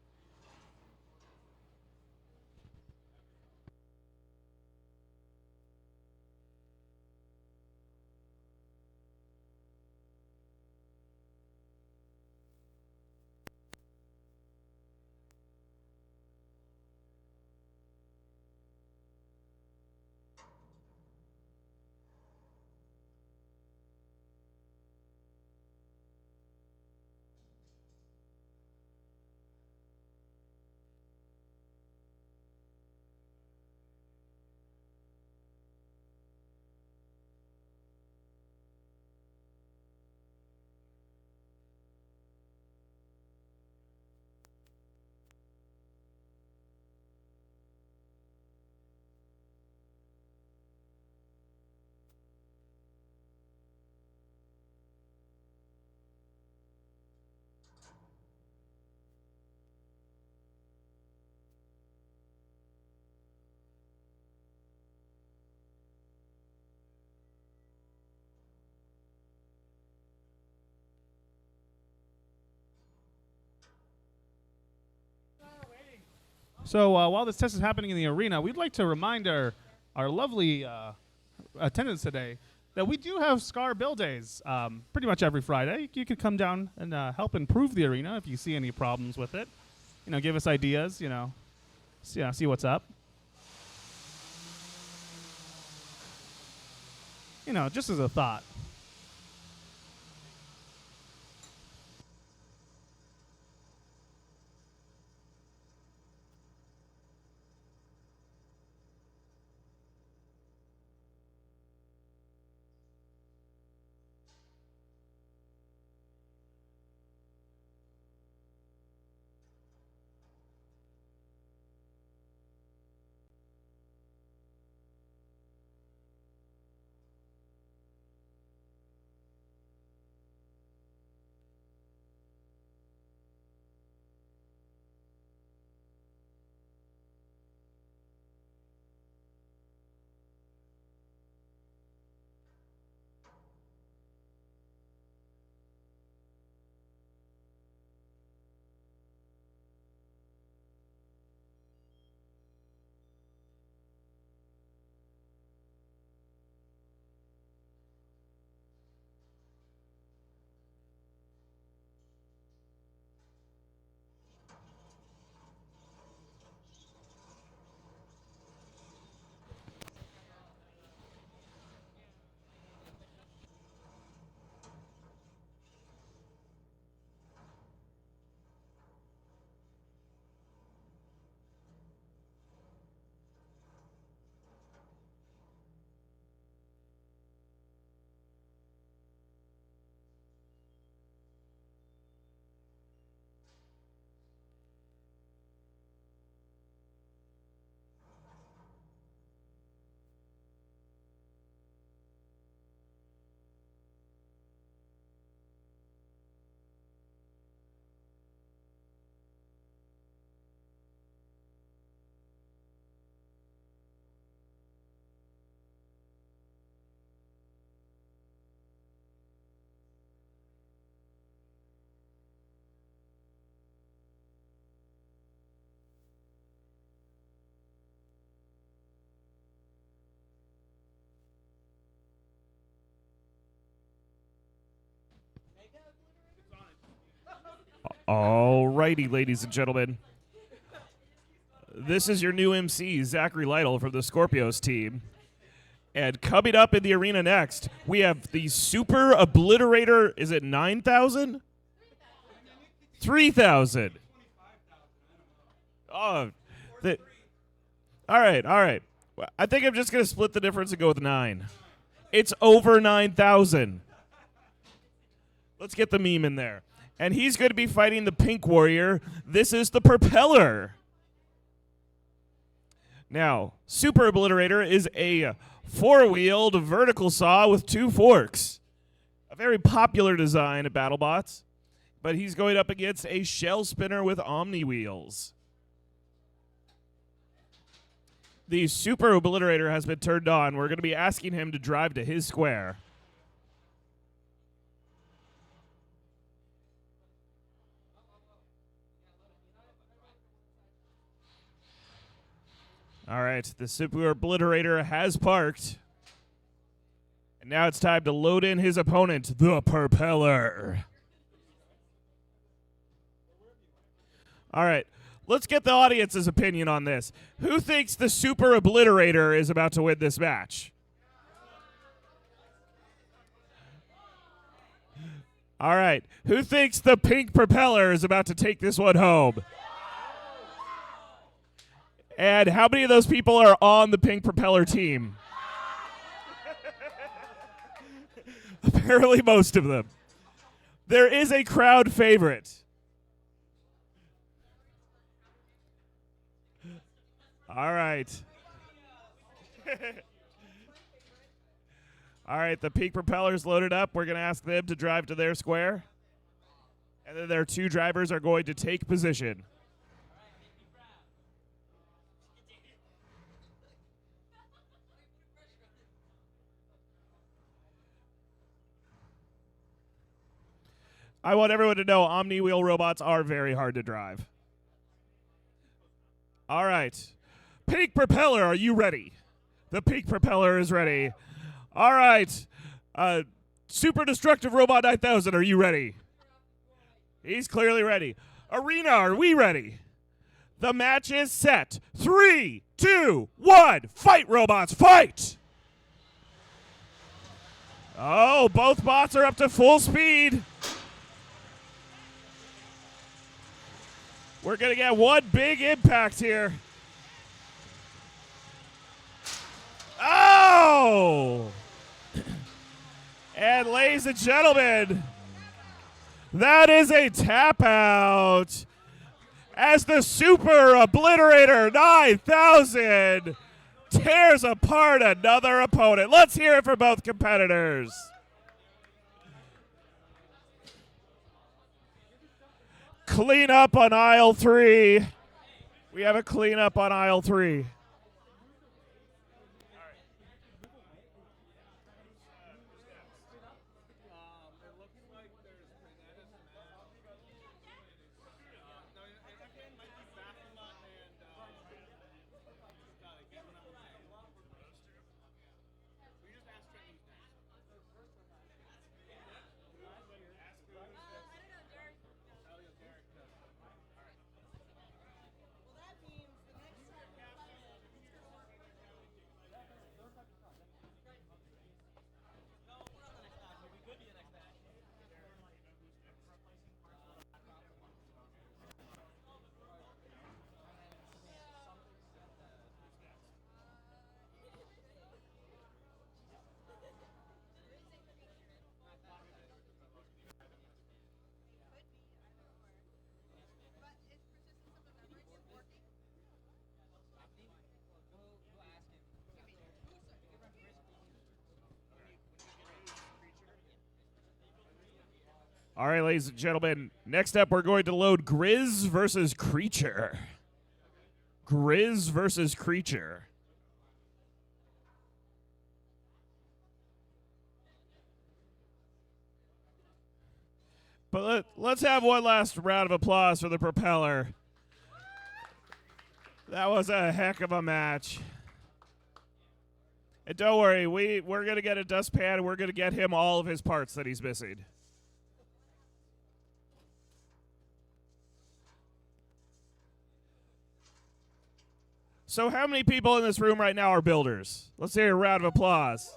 So while this test is happening in the arena, we'd like to remind our lovely attendants today that we do have Scar Bill Days pretty much every Friday. You could come down and help improve the arena if you see any problems with it. You know, give us ideas, you know, see what's up. You know, just as a thought. Alrighty, ladies and gentlemen. This is your new MC, Zachary Lytle from the Scorpios team. And coming up in the arena next, we have the Super Obliterator. Is it 9,000? 3,000. Oh, all right. Well, I think I'm just going to split the difference and go with 9. It's over 9,000. Let's get the meme in there. And he's going to be fighting the Pink Warrior. This is the Propeller. Now, Super Obliterator is a 4-wheeled vertical saw with 2 forks. A very popular design at BattleBots. But he's going up against a shell spinner with Omni wheels. The Super Obliterator has been turned on. We're going to be asking him to drive to his square. All right, the Super Obliterator has parked. And now it's time to load in his opponent, the Propeller. All right, let's get the audience's opinion on this. Who thinks the Super Obliterator is about to win this match? All right, who thinks the Pink Propeller is about to take this one home? And how many of those people are on the Pink Propeller team? Apparently most of them. There is a crowd favorite. All right. All right, the Pink Propeller's loaded up. We're going to ask them to drive to their square. And then their two drivers are going to take position. I want everyone to know Omni-Wheel robots are very hard to drive. All right. Pink Propeller, are you ready? The Pink Propeller is ready. All right. Super Destructive Robot 9000, are you ready? He's clearly ready. Arena, are we ready? The match is set. 3, 2, 1. Fight, robots, fight! Oh, both bots are up to full speed. We're going to get one big impact here. Oh! And ladies and gentlemen, that is a tap out as the Super Obliterator 9000 tears apart another opponent. Let's hear it for both competitors. Clean up on aisle 3. We have a clean up on aisle 3. All right, ladies and gentlemen, next up we're going to load Grizz versus Creature. Grizz versus Creature. But let's have one last round of applause for the Propeller. That was a heck of a match. And don't worry, we're going to get a dustpan. We're going to get him all of his parts that he's missing. So how many people in this room right now are builders? Let's hear a round of applause.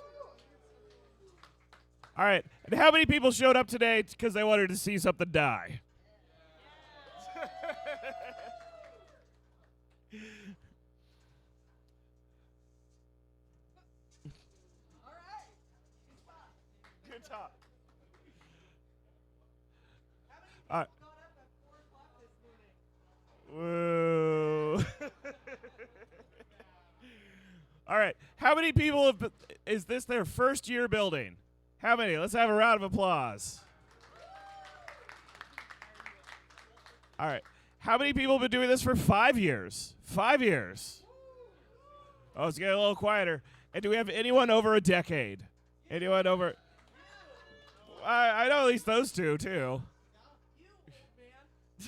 All right. And how many people showed up today because they wanted to see something die? Good talk. Woo. All right. How many people is this their first year building? How many? Let's have a round of applause. All right. How many people have been doing this for 5 years? 5 years. Oh, it's getting a little quieter. And do we have anyone over a decade? Anyone over? I know at least those two, too.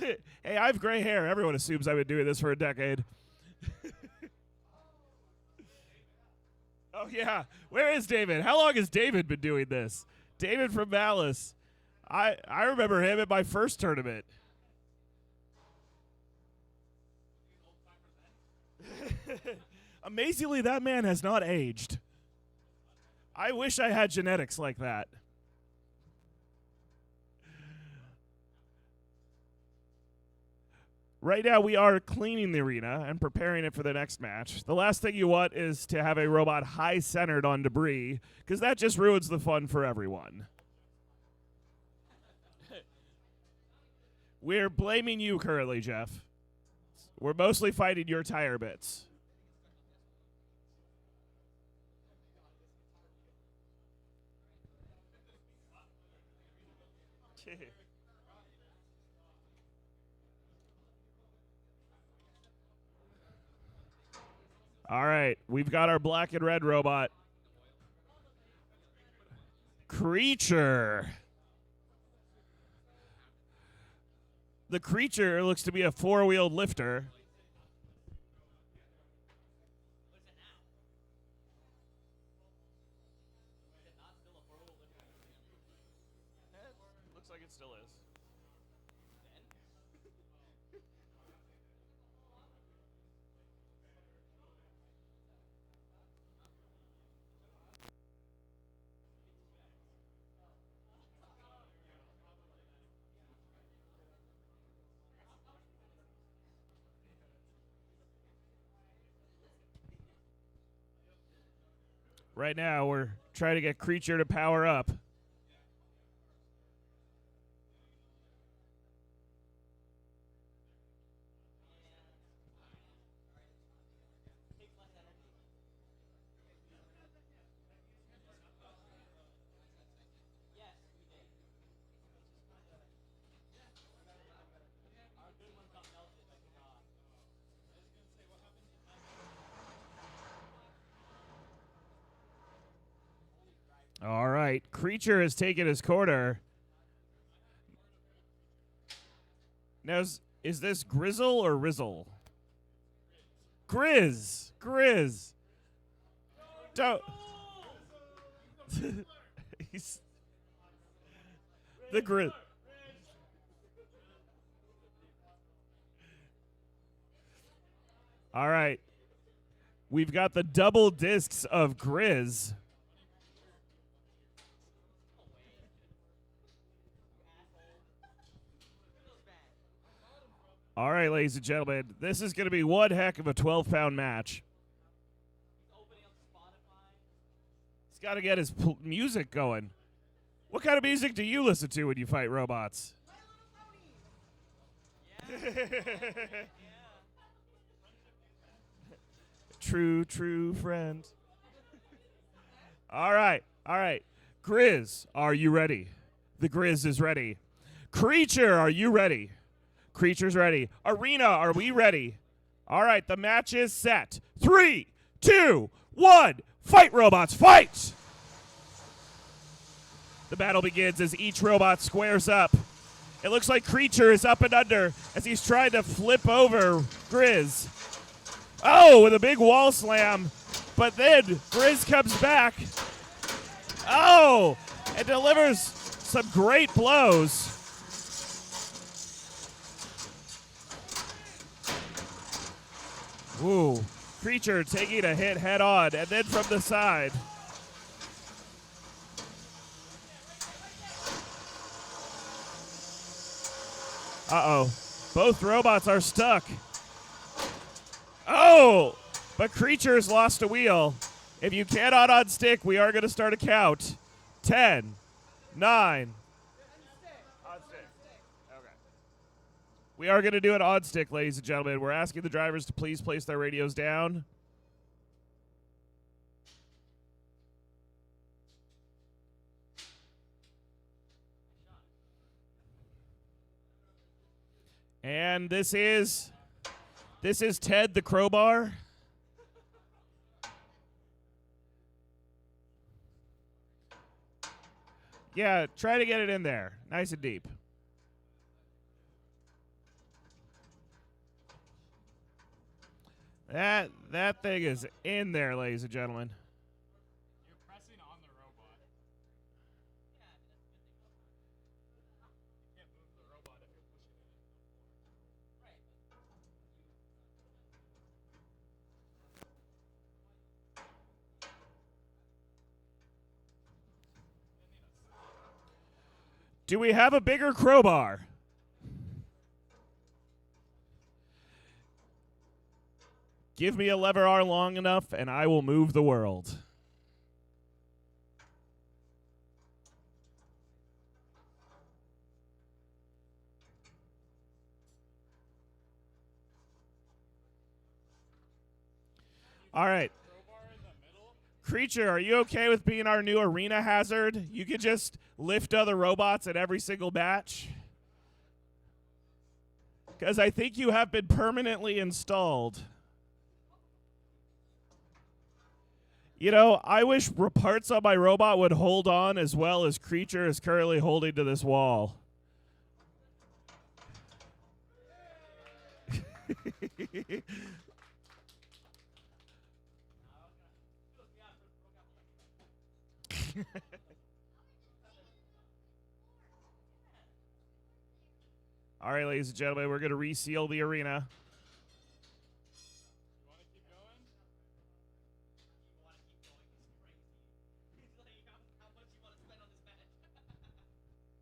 Hey, I have gray hair. Everyone assumes I've been doing this for a decade. Oh, yeah. Where is David? How long has David been doing this? David from Malice. I remember him at my first tournament. Amazingly, that man has not aged. I wish I had genetics like that. Right now, we are cleaning the arena and preparing it for the next match. The last thing you want is to have a robot high-centered on debris, because that just ruins the fun for everyone. We're blaming you currently, Jeff. We're mostly fighting your tire bits. All right, we've got our black and red robot. Creature. The creature looks to be a four-wheeled lifter. Looks like it still is. Right now, we're trying to get Creature to power up. All right, Creature has taken his corner. Now, is this Grizzle or Rizzle? Grizz. Don't. He's the Grizz. All right. We've got the double discs of Grizz. All right, ladies and gentlemen, this is going to be one heck of a 12-pound match. He's got to get his music going. What kind of music do you listen to when you fight robots? True friend. All right. Grizz, are you ready? The Grizz is ready. Creature, are you ready? Creature's ready. Arena, are we ready? All right, the match is set. 3, 2, 1. Fight, robots, fight! The battle begins as each robot squares up. It looks like Creature is up and under as he's trying to flip over Grizz. Oh, with a big wall slam. But then Grizz comes back. Oh, and delivers some great blows. Ooh, Creature taking a hit head on, and then from the side. Uh-oh. Both robots are stuck. Oh, but Creature's lost a wheel. If you cannot unstick, we are going to start a count. 10, 9. We are going to do an odd stick, ladies and gentlemen. We're asking the drivers to please place their radios down. And this is Ted the Crowbar. Yeah, try to get it in there. Nice and deep. That thing is in there, ladies and gentlemen. Do we have a bigger crowbar? Give me a lever arm long enough, and I will move the world. All right. Creature, are you okay with being our new arena hazard? You could just lift other robots at every single match. Because I think you have been permanently installed. You know, I wish parts of my robot would hold on as well as Creature is currently holding to this wall. All right, ladies and gentlemen, we're going to reseal the arena.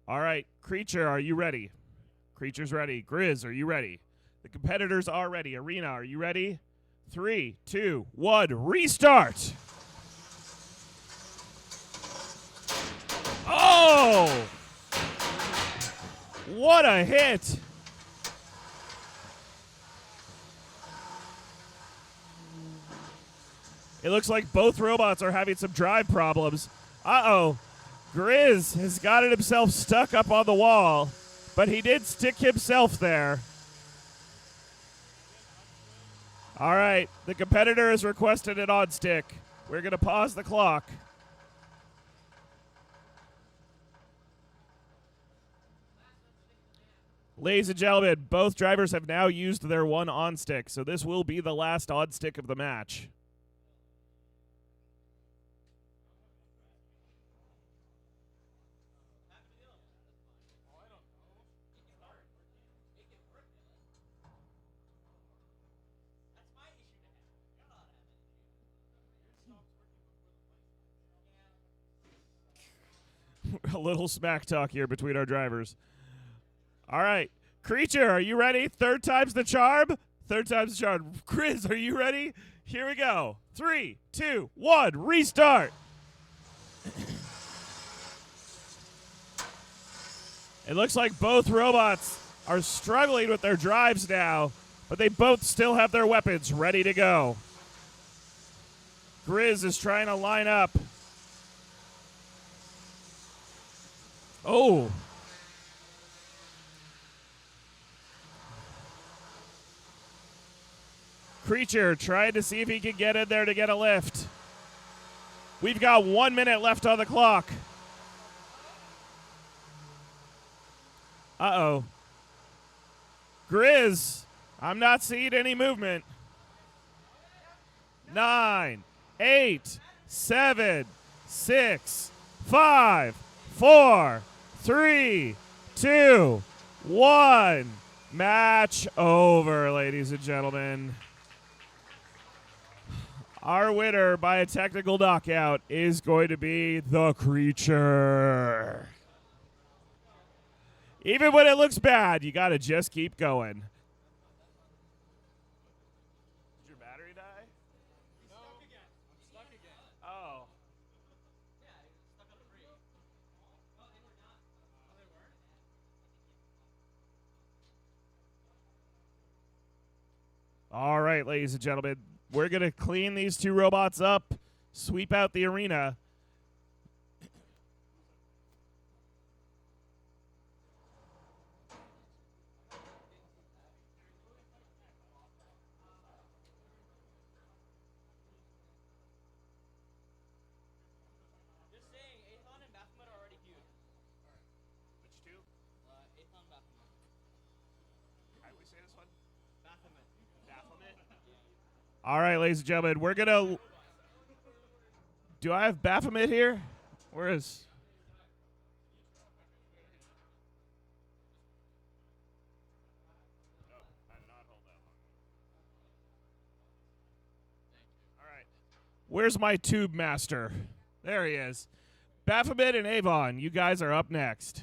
All right, Creature, are you ready? Creature's ready. Grizz, are you ready? The competitors are ready. Arena, are you ready? 3, 2, 1, restart! Oh! What a hit! It looks like both robots are having some drive problems. Uh-oh. Grizz has gotten himself stuck up on the wall, but he did stick himself there. All right, the competitor has requested an on stick. We're going to pause the clock. Ladies and gentlemen, both drivers have now used their one on stick, so this will be the last on stick of the match. A little smack talk here between our drivers. All right. Creature, are you ready? Third time's the charm? Third time's the charm. Grizz, are you ready? Here we go. 3, 2, 1, restart. It looks like both robots are struggling with their drives now, but they both still have their weapons ready to go. Grizz is trying to line up. Oh. Creature trying to see if he can get in there to get a lift. We've got 1 minute left on the clock. Uh-oh. Grizz, I'm not seeing any movement. 9, 8, 7, 6, 5, 4, 3, 2, 1. Match over, ladies and gentlemen. Our winner by a technical knockout is going to be the Creature. Even when it looks bad, you got to just keep going. Did your battery die? No. I'm stuck again. Oh. Yeah, he was stuck on a tree. Oh, they were not. Oh, they weren't? All right, ladies and gentlemen. We're going to clean these two robots up, sweep out the arena. Just saying, Athon and Baphomet are already queued. Which two? Athon, Baphomet. How do we say this one? Baphomet. Baphomet? All right, ladies and gentlemen, we're going to... Do I have Baphomet here? Where is... No, I did not hold that one. All right. Where's my tube master? There he is. Baphomet and Avon, you guys are up next.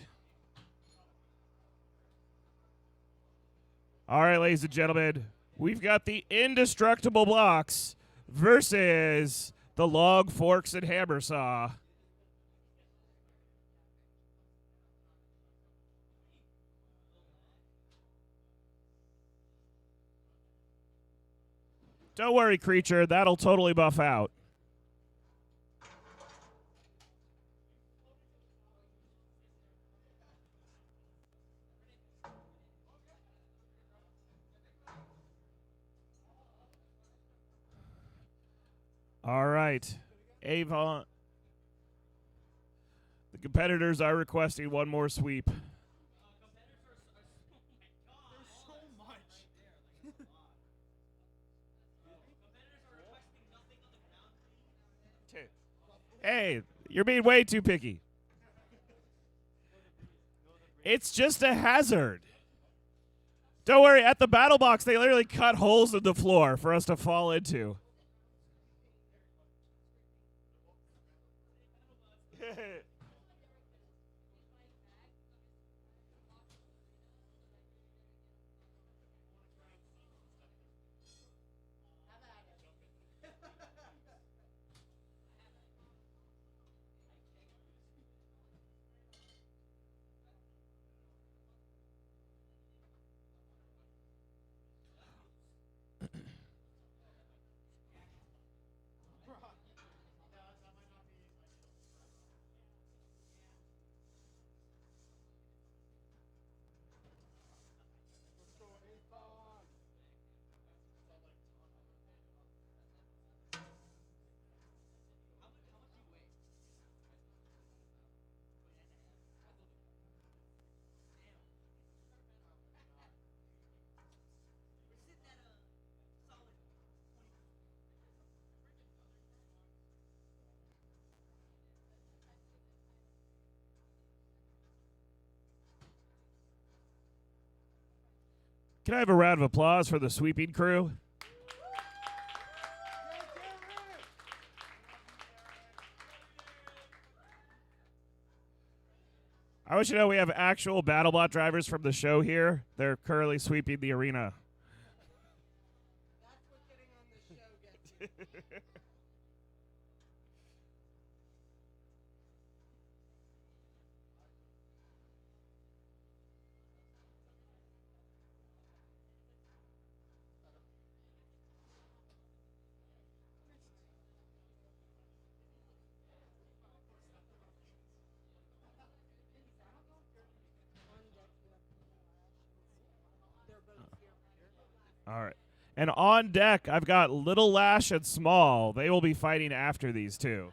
All right, ladies and gentlemen, we've got the indestructible blocks versus the log, forks, and hammer saw. Don't worry, creature. That'll totally buff out. All right. Avon. The competitors are requesting one more sweep. Hey, you're being way too picky. It's just a hazard. Don't worry, at the battle box, they literally cut holes in the floor for us to fall into. Can I have a round of applause for the sweeping crew? I want you to know we have actual BattleBot drivers from the show here. They're currently sweeping the arena. That's what getting on the show gets you. All right. And on deck, I've got Little Lash and Small. They will be fighting after these two.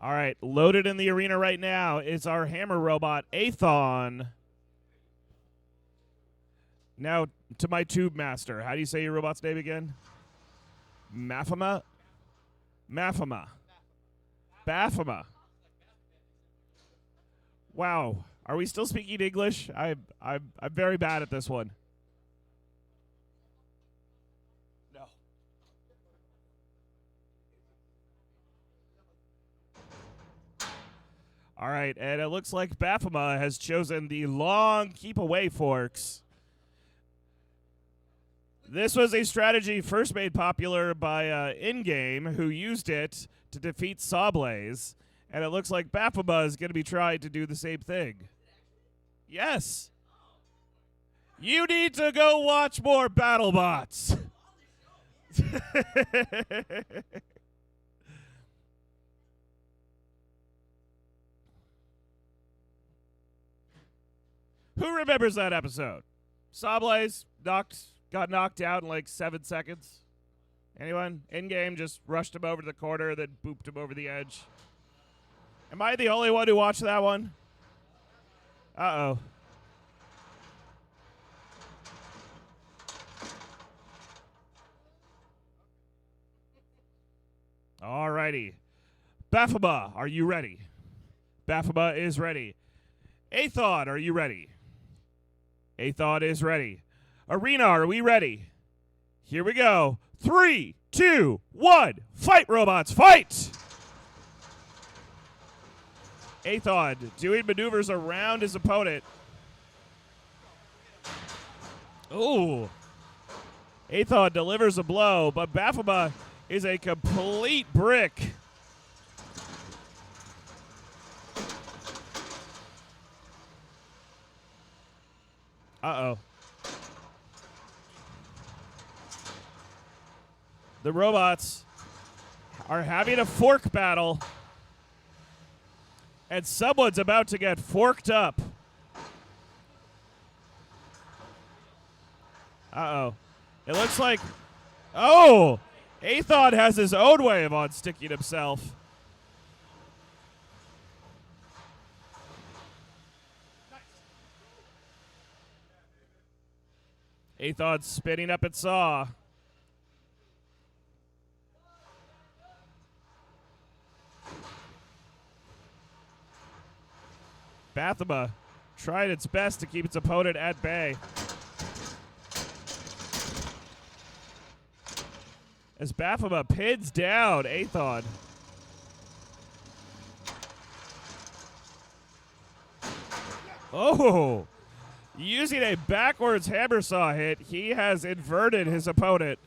All right, loaded in the arena right now is our hammer robot, Athon. Now to my tube master. How do you say your robot's name again? Mafama? Mafama. Bafama. Wow. Are we still speaking English? I'm very bad at this one. No. All right, and it looks like Bafama has chosen the long keep away forks. This was a strategy first made popular by In-Game, who used it to defeat Sawblaze, and it looks like Bafama is going to be trying to do the same thing. Yes. You need to go watch more BattleBots. Who remembers that episode? Sawblaze got knocked out in like 7 seconds, Anyone? In-game, just rushed him over to the corner, then booped him over the edge. Am I the only one who watched that one? Uh-oh. Alrighty. Baphomet, are you ready? Baphomet is ready. Athod, are you ready? Athod is ready. Arena, are we ready? Here we go. 3, 2, 1. Fight, robots, fight! Athod doing maneuvers around his opponent. Ooh. Athod delivers a blow, but Baphomet is a complete brick. Uh-oh. The robots are having a fork battle, and someone's about to get forked up. Uh-oh. It looks like... Oh! Athod has his own way of unsticking himself. Athod's spinning up at Saw. Baphomet tried its best to keep its opponent at bay. As Baphomet pins down Athod. Oh! Using a backwards hammer saw hit, he has inverted his opponent.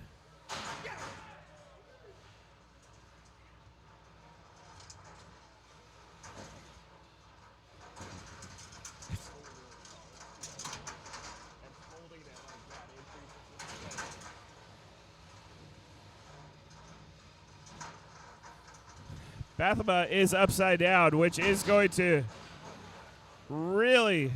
Baphomet is upside down, which is going to really...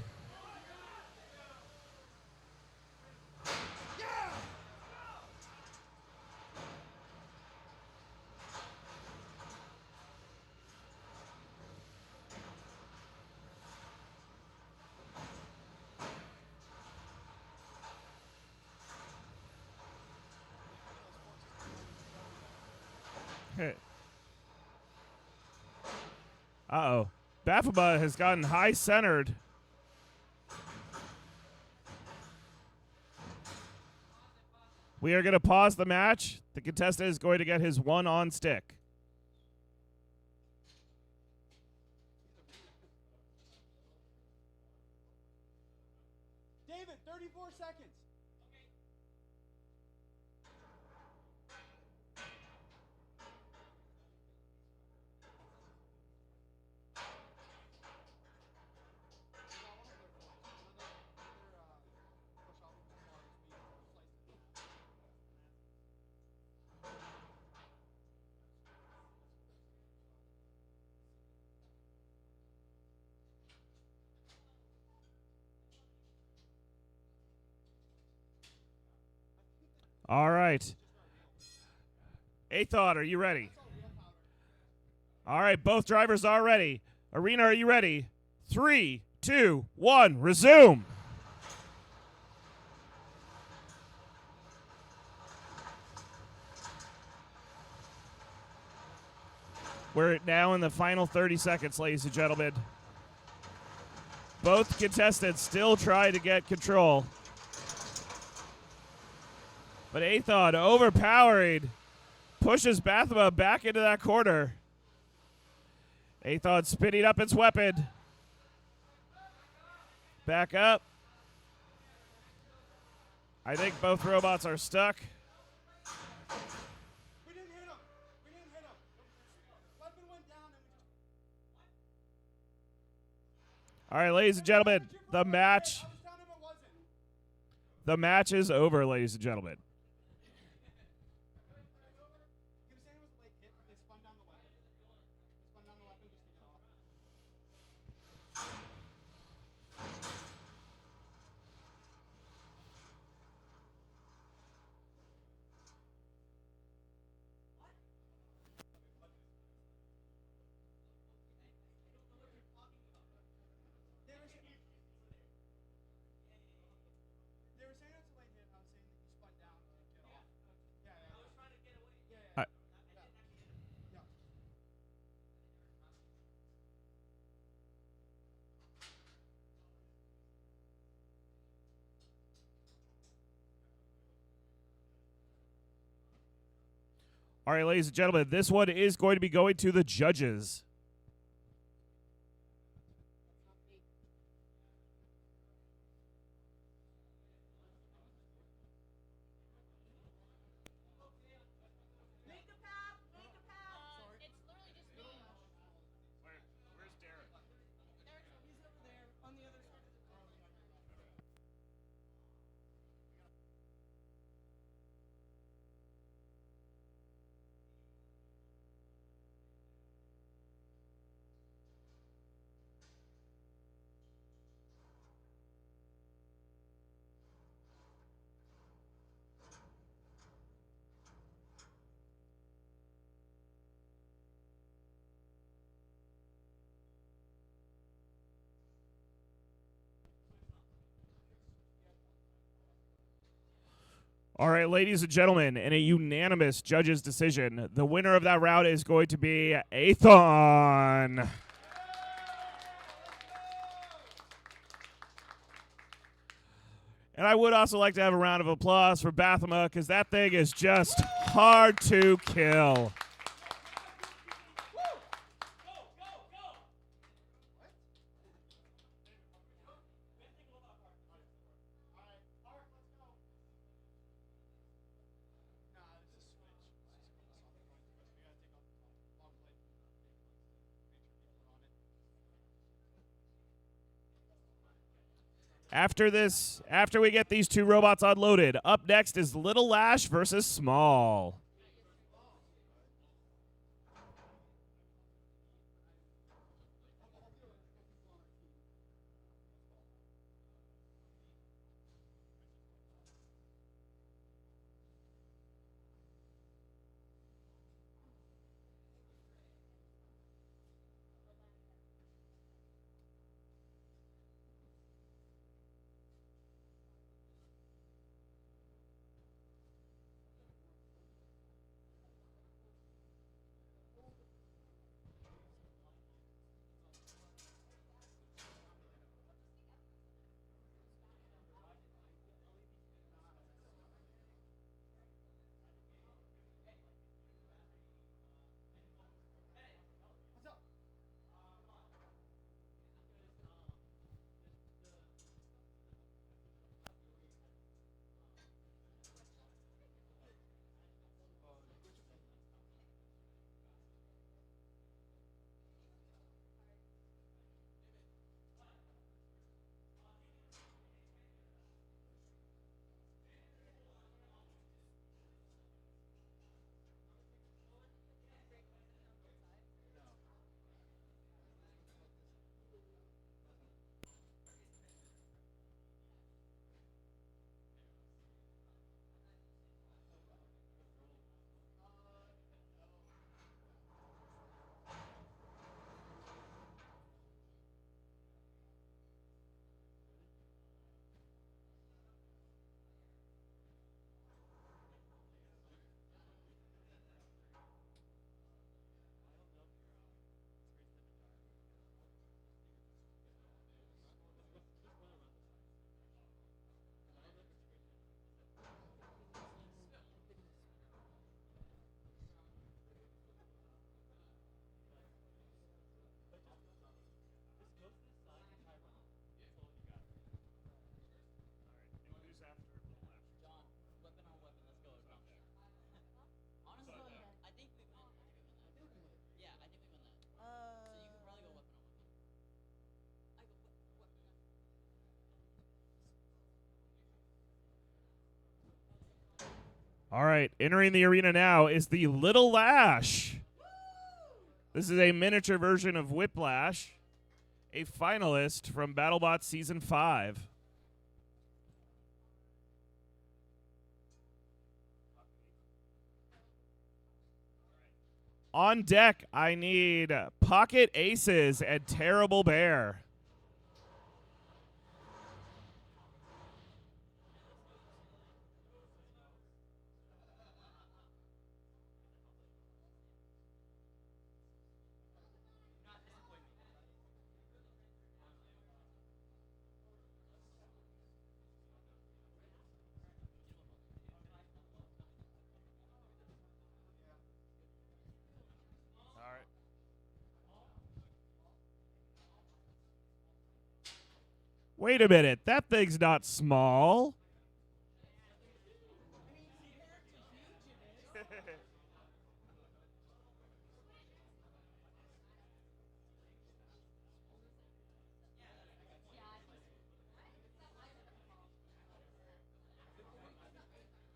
Uh-oh. Baphomet has gotten high-centered. We are going to pause the match. The contestant is going to get his one on stick. David, 34 seconds. All right. Athod, are you ready? All right, both drivers are ready. Arena, are you ready? 3, 2, 1, resume. We're now in the final 30 seconds, ladies and gentlemen. Both contestants still try to get control. But Athod, overpowered, pushes Baphomet back into that corner. Athod spinning up its weapon. Back up. I think both robots are stuck. We didn't hit him. We didn't hit him. Weapon went down and we just... All right, ladies and gentlemen, the match is over, ladies and gentlemen. All right, ladies and gentlemen, this one is going to be going to the judges. He's over there on the other side of the car. All right, ladies and gentlemen, in a unanimous judges' decision, the winner of that round is going to be Athon. And I would also like to have a round of applause for Bathema because that thing is just hard to kill. After we get these two robots unloaded, up next is Little Lash versus Small. All right, entering the arena now is the Little Lash. This is a miniature version of Whiplash, a finalist from BattleBot Season 5. On deck, I need Pocket Aces and Terrible Bear. Wait a minute. That thing's not small.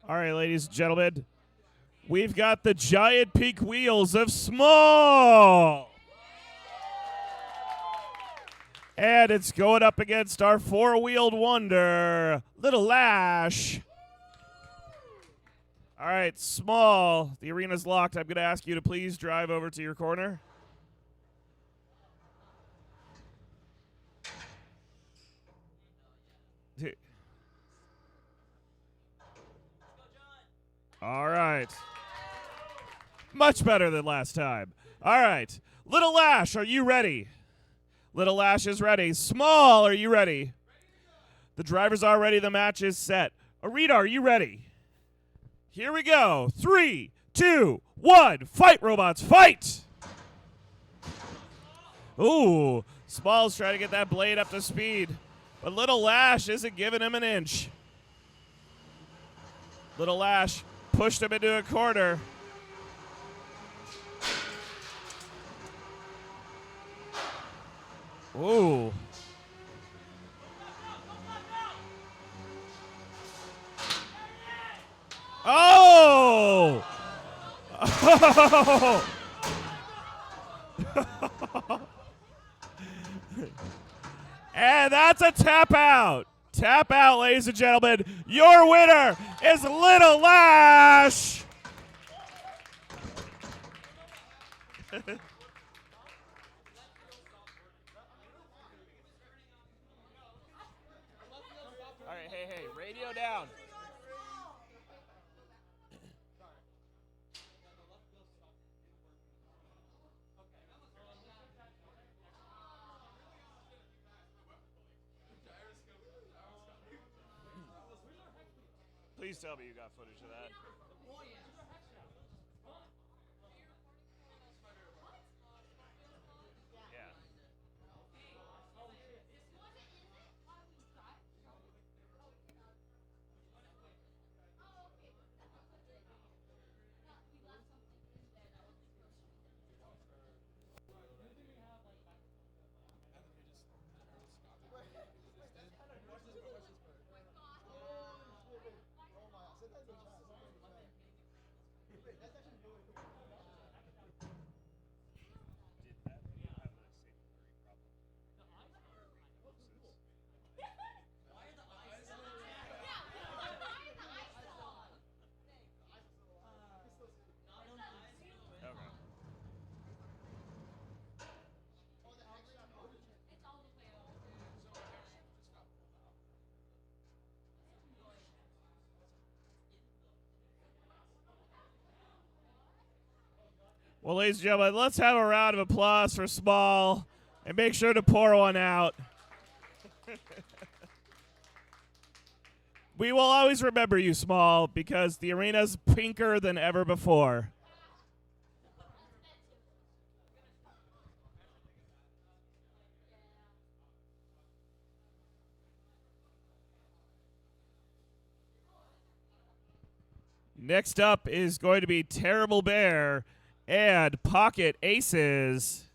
All right, ladies and gentlemen, we've got the giant pink wheels of Small. And it's going up against our four-wheeled wonder, Little Lash. All right, Small, the arena's locked. I'm going to ask you to please drive over to your corner. All right. Much better than last time. All right. Little Lash, are you ready? Little Lash is ready. Small, are you ready? The drivers are ready. The match is set. Arita, are you ready? Here we go. 3, 2, 1. Fight, robots, fight! Ooh, Small's trying to get that blade up to speed. But Little Lash isn't giving him an inch. Little Lash pushed him into a corner. Ooh. Oh! Oh! And that's a tap out. Tap out, ladies and gentlemen. Your winner is Little Lash. All right, hey, radio down. Please tell me you got footage of that. Yeah. Well, ladies and gentlemen, let's have a round of applause for Small and make sure to pour one out. We will always remember you, Small, because the arena's pinker than ever before. Next up is going to be Terrible Bear and Pocket Aces.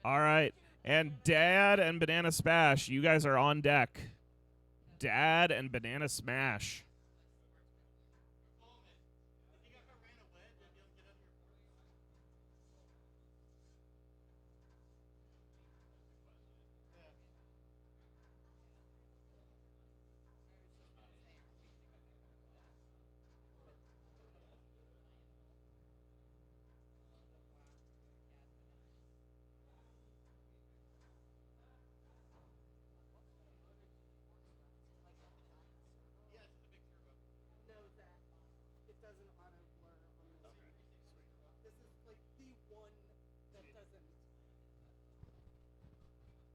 All right. And Dad and Banana Smash, you guys are on deck. Dad and Banana Smash. No, that it doesn't auto blur on this. This is like the one that doesn't.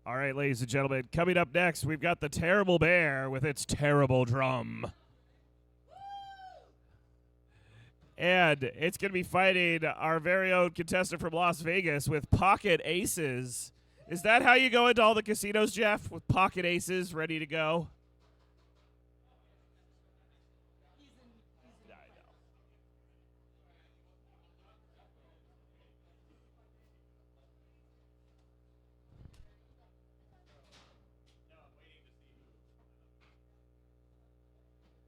All right, ladies and gentlemen, coming up next, we've got the Terrible Bear with its terrible drum. And it's going to be fighting our very own contestant from Las Vegas with Pocket Aces. Is that how you go into all the casinos, Jeff? With Pocket Aces ready to go?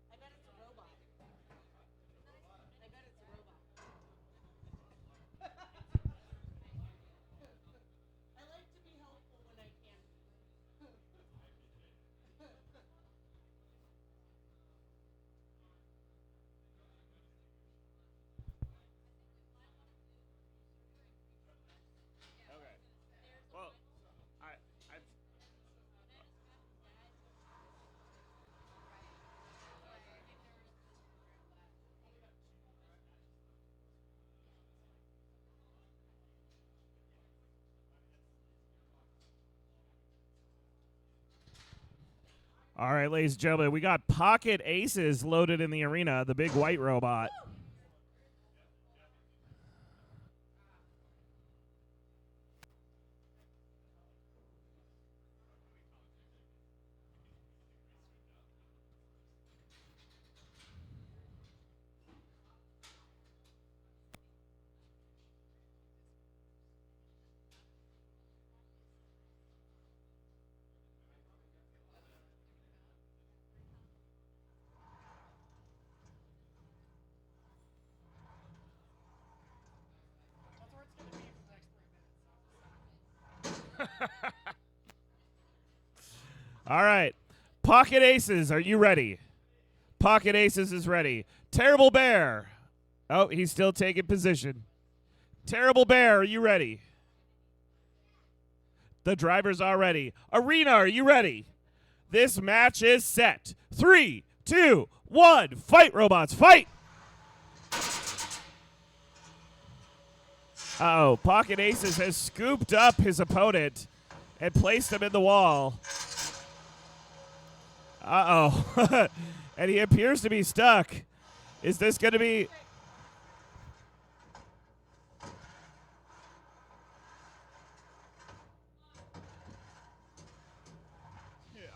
I bet it's a robot. I bet it's a robot. I like to be helpful when I can. Okay. Well, I All right, ladies and gentlemen, we got Pocket Aces loaded in the arena, the big white robot. That's where it's going to be for the next 3 minutes. All right. Pocket Aces, are you ready? Pocket Aces is ready. Terrible Bear. Oh, he's still taking position. Terrible Bear, are you ready? The drivers are ready. Arena, are you ready? This match is set. 3, 2, 1. Fight, robots, fight! Uh-oh. Pocket Aces has scooped up his opponent and placed him in the wall. Uh-oh. And he appears to be stuck. Is this going to be...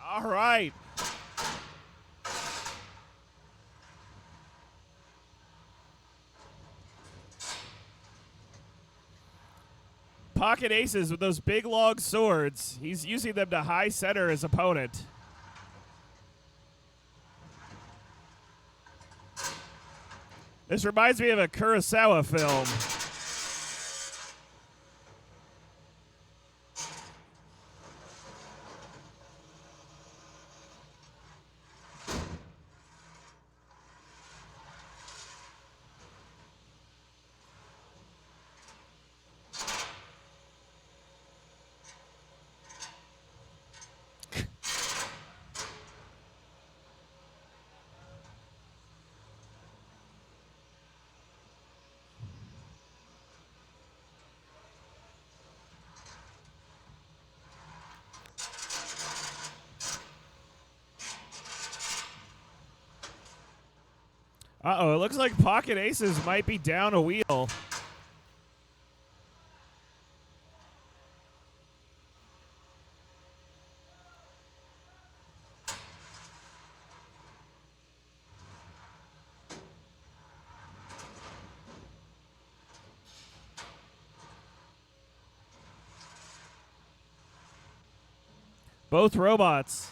All right. Pocket Aces with those big long swords. He's using them to high center his opponent. This reminds me of a Kurosawa film. Uh-oh, it looks like Pocket Aces might be down a wheel. Both robots.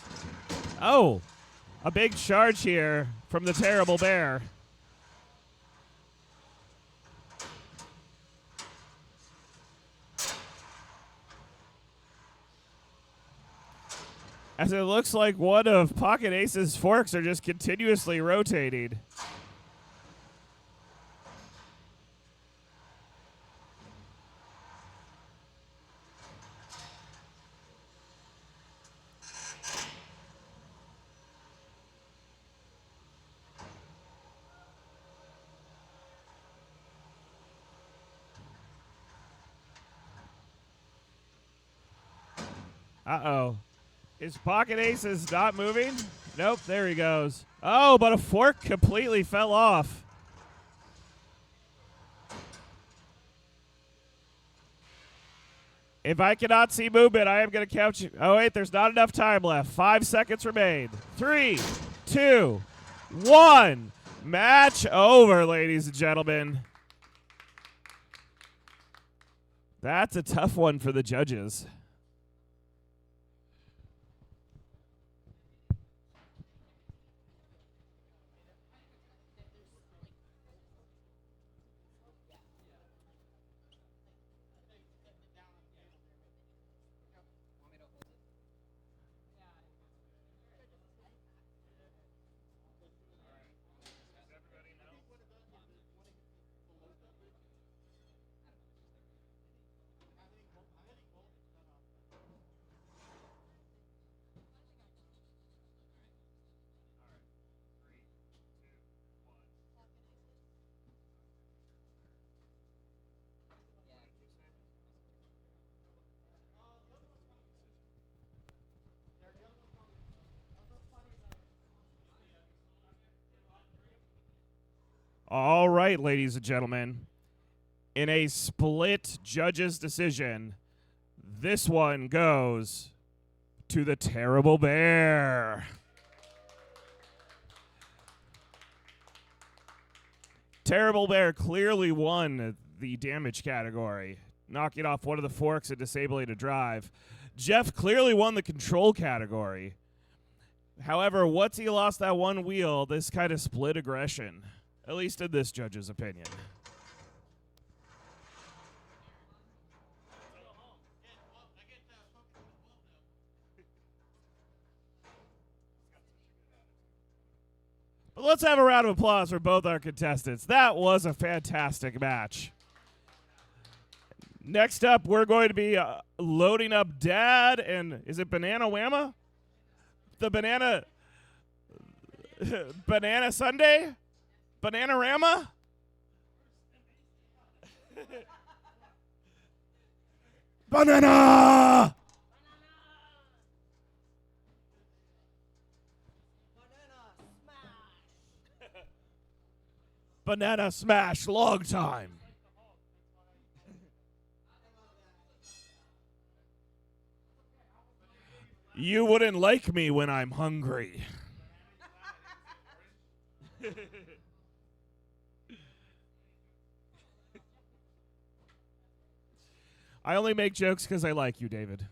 Oh, a big charge here from the terrible bear. As it looks like one of Pocket Ace's forks are just continuously rotating. Uh-oh. His Pocket Ace is not moving? Nope, there he goes. Oh, but a fork completely fell off. If I cannot see movement, I am going to count you. Oh, wait, there's not enough time left. 5 seconds remain. 3, 2, 1. Match over, ladies and gentlemen. That's a tough one for the judges. All right, ladies and gentlemen. In a split judges' decision, this one goes to the terrible bear. Terrible bear clearly won the damage category, knocking off one of the forks and disabling a drive. Jeff clearly won the control category. However, once he lost that one wheel, this kind of split aggression, at least in this judge's opinion. But let's have a round of applause for both our contestants. That was a fantastic match. Next up, we're going to be loading up Dad and, is it Banana Whamma? The banana Sunday? Bananarama? Banana! Banana Smash, long time. You wouldn't like me when I'm hungry. I only make jokes because I like you, David.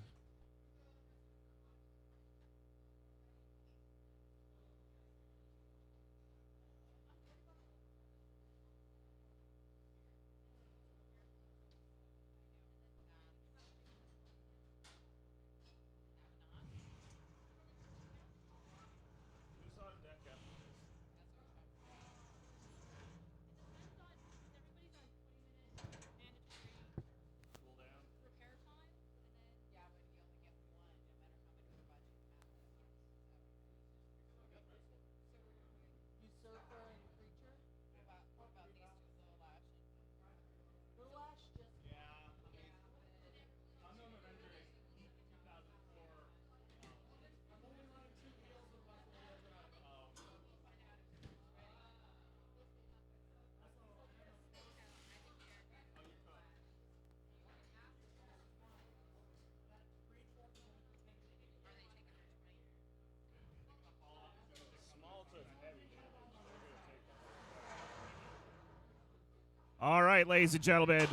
All right, ladies and gentlemen,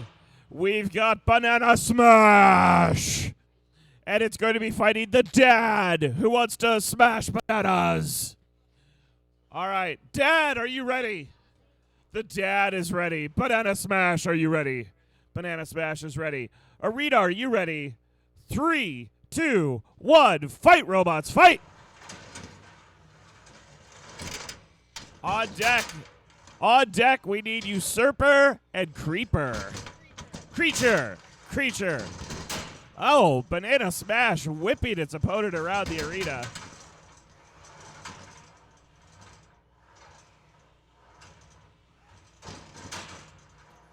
we've got Banana Smash. And it's going to be fighting the dad who wants to smash bananas. All right, Dad, are you ready? The dad is ready. Banana Smash, are you ready? Banana Smash is ready. Arita, are you ready? 3, 2, 1, fight, robots, fight! On deck. On deck, we need Usurper and Creeper. Creature. Oh, Banana Smash whipping its opponent around the arena.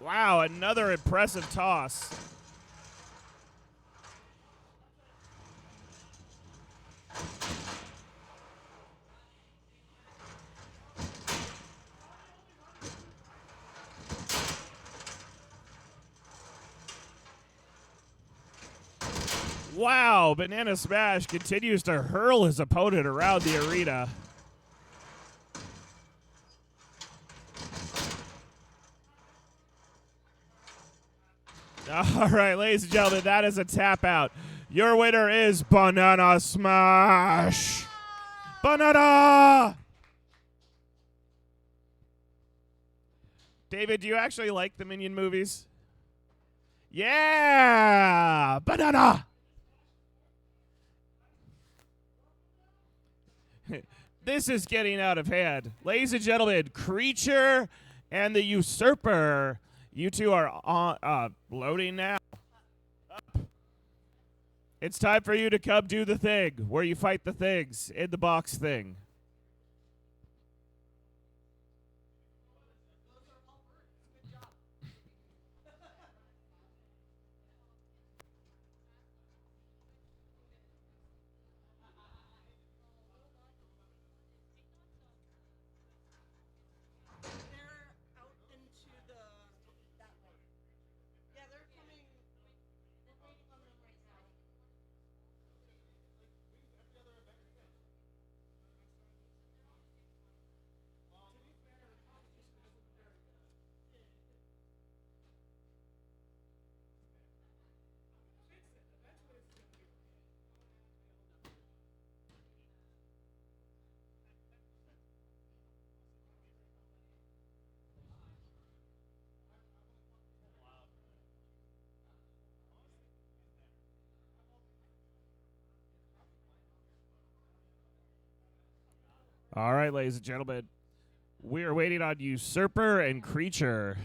Wow, another impressive toss. Wow, Banana Smash continues to hurl his opponent around the arena. All right, ladies and gentlemen, that is a tap out. Your winner is Banana Smash. Banana! David, do you actually like the Minion movies? Yeah! Banana! This is getting out of hand. Ladies and gentlemen, Creature and the Usurper. You two are on, loading now. Up. It's time for you to come do the thing where you fight the things in the box thing. They're out into the that way. Yeah, they're coming. We're waiting on them right now. All right, ladies and gentlemen, we are waiting on Usurper and Creature.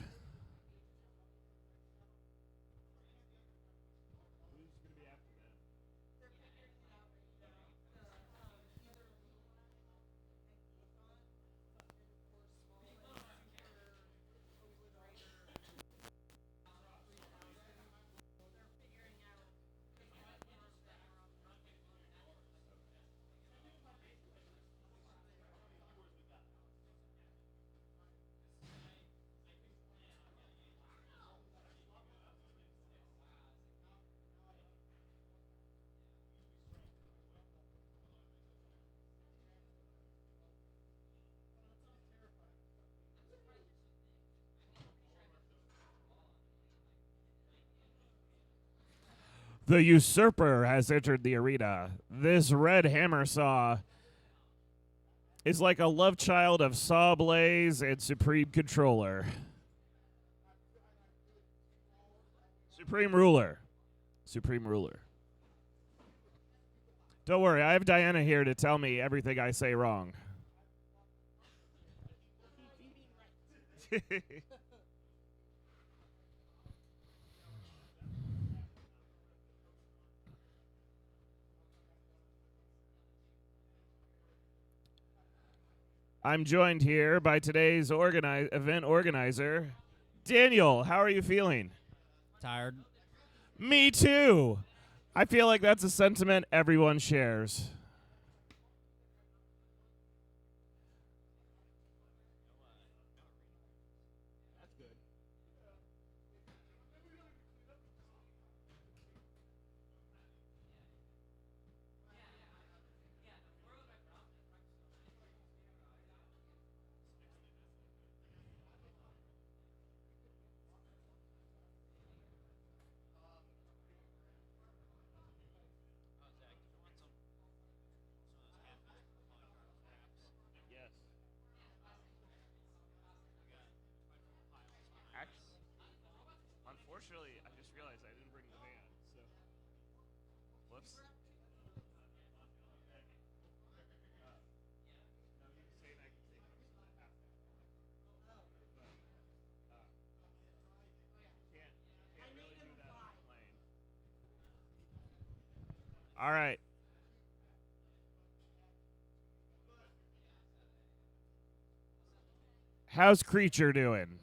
The Usurper has entered the arena. This red hammer saw is like a love child of Saw Blaze and Supreme Controller. Supreme Ruler. Don't worry, I have Diana here to tell me everything I say wrong. I'm joined here by today's event organizer, Daniel. How are you feeling? Tired. Me too. I feel like that's a sentiment everyone shares. Actually, I just realized I didn't bring the van, so. Whoops. No, he was saying I could take most of the path. But, can't really do that on the plane. All right. How's Creature doing?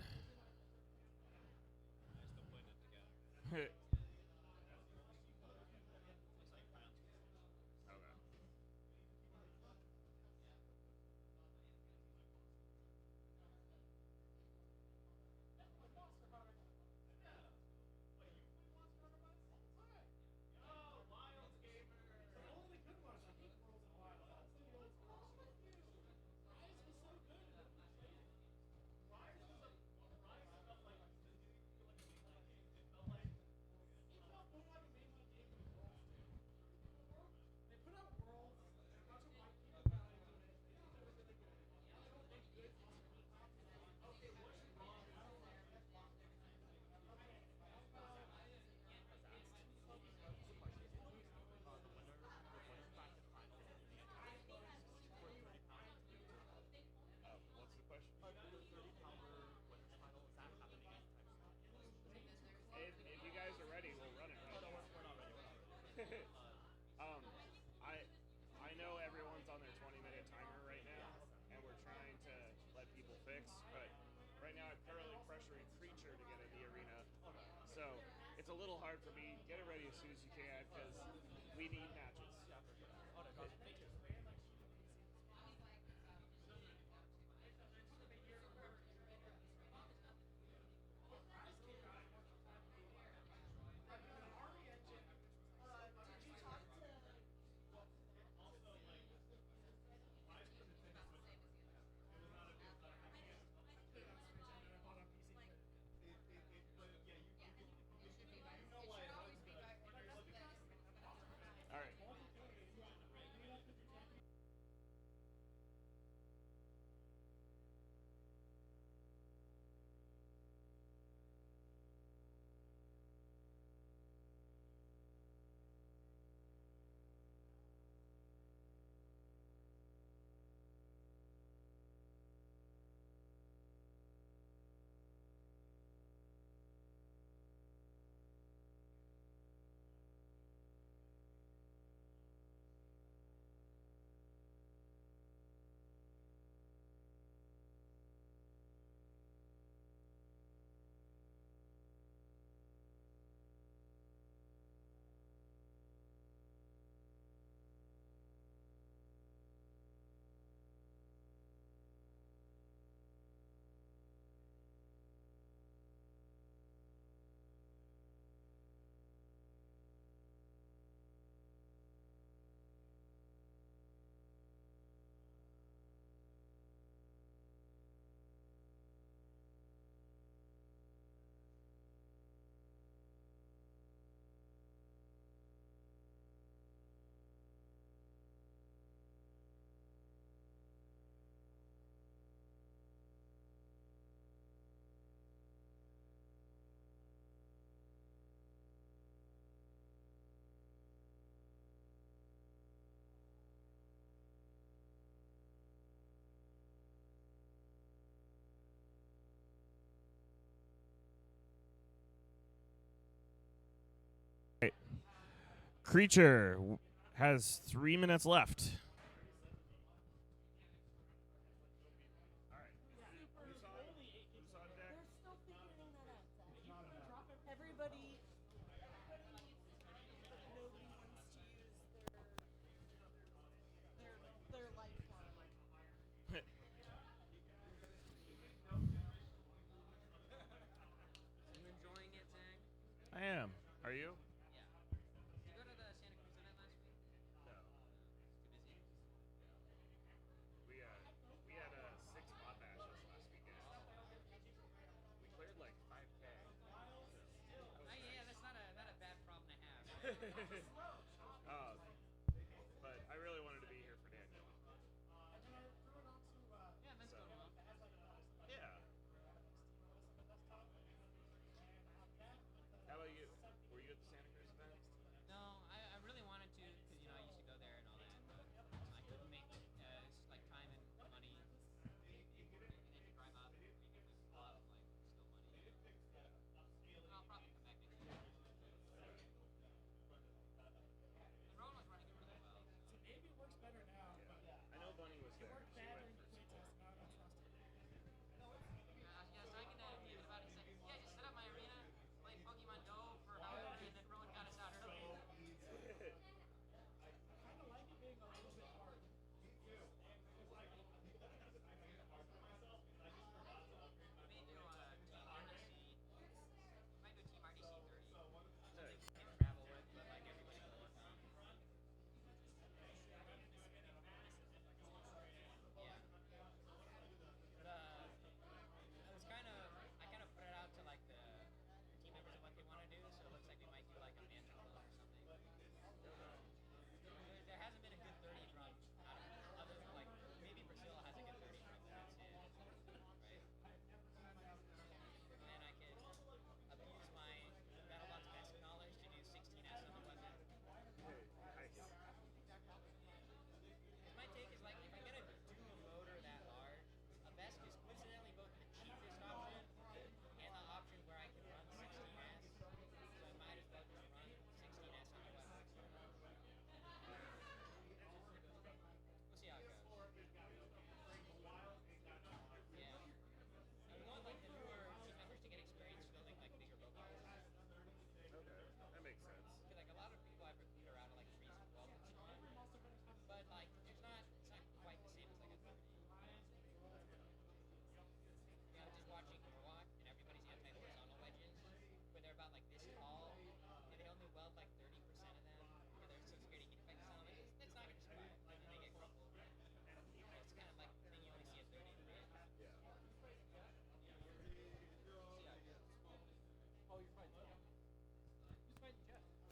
If you guys are ready, we'll run it. Right? No, we're not ready. I know everyone's on their 20-minute timer right now, and we're trying to let people fix. But right now, I'm currently pressuring Creature to get in the arena, so it's a little hard for me. Get it ready as soon as you can, because we need matches. All right. Creature has 3 minutes left. Everybody needs but nobody wants to use their lifeline. You enjoying it, Zang? I am. Are you? Yeah. Did you go to the Santa Cruz event last week? No. Too busy? We had 6 mod matches last weekend. We cleared like 5K. Yeah, that's not a bad problem to have. But I really wanted to be here for Daniel. Yeah, that's going well. Yeah.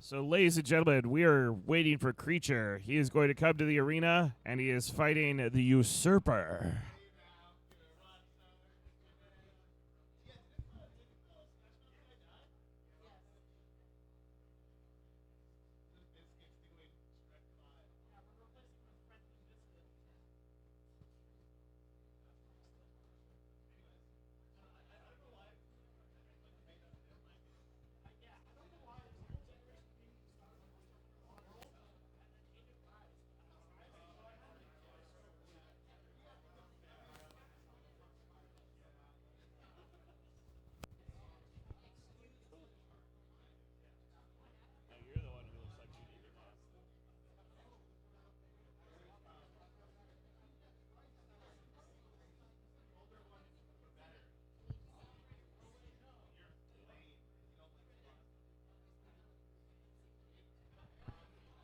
So, ladies and gentlemen, we are waiting for Creature. He is going to come to the arena, and he is fighting the Usurper.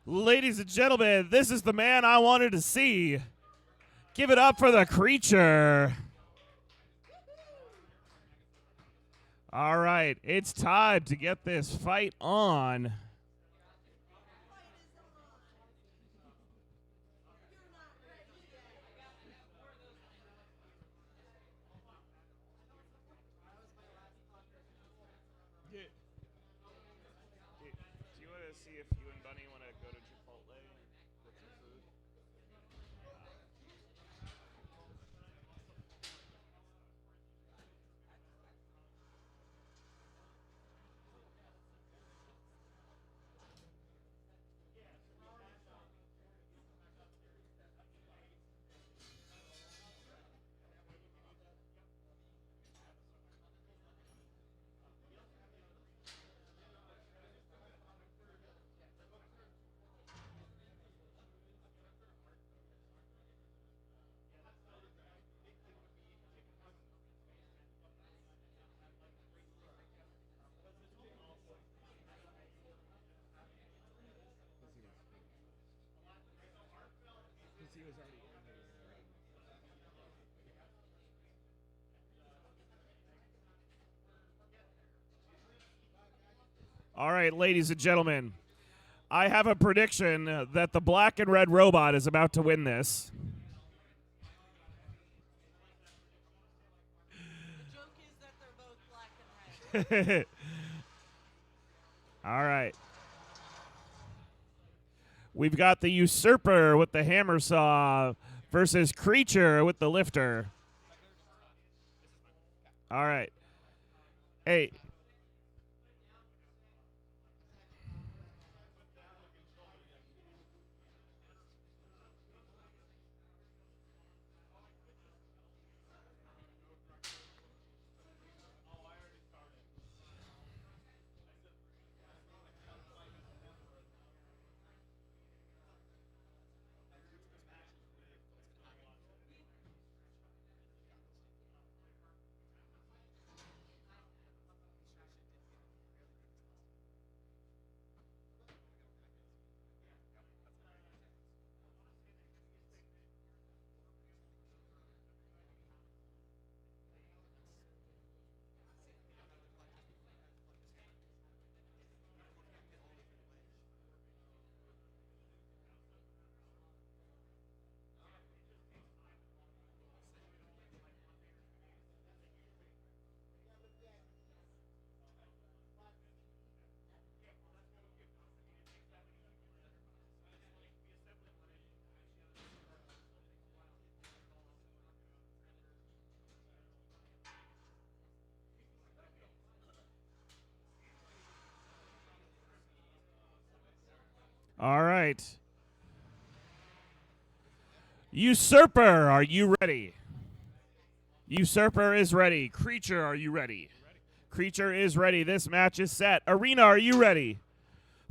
Ladies and gentlemen, this is the man I wanted to see. Give it up for the Creature. All right, it's time to get this fight on. Do you want to see if you and Bunny want to go to Chipotle and get some food? All right, ladies and gentlemen, I have a prediction that the black and red robot is about to win this. The joke is that they're both black and red. All right. We've got the Usurper with the hammer saw versus Creature with the lifter. All right. Hey. All right. Usurper, are you ready? Usurper is ready. Creature, are you ready? Creature is ready. This match is set. Arena, are you ready?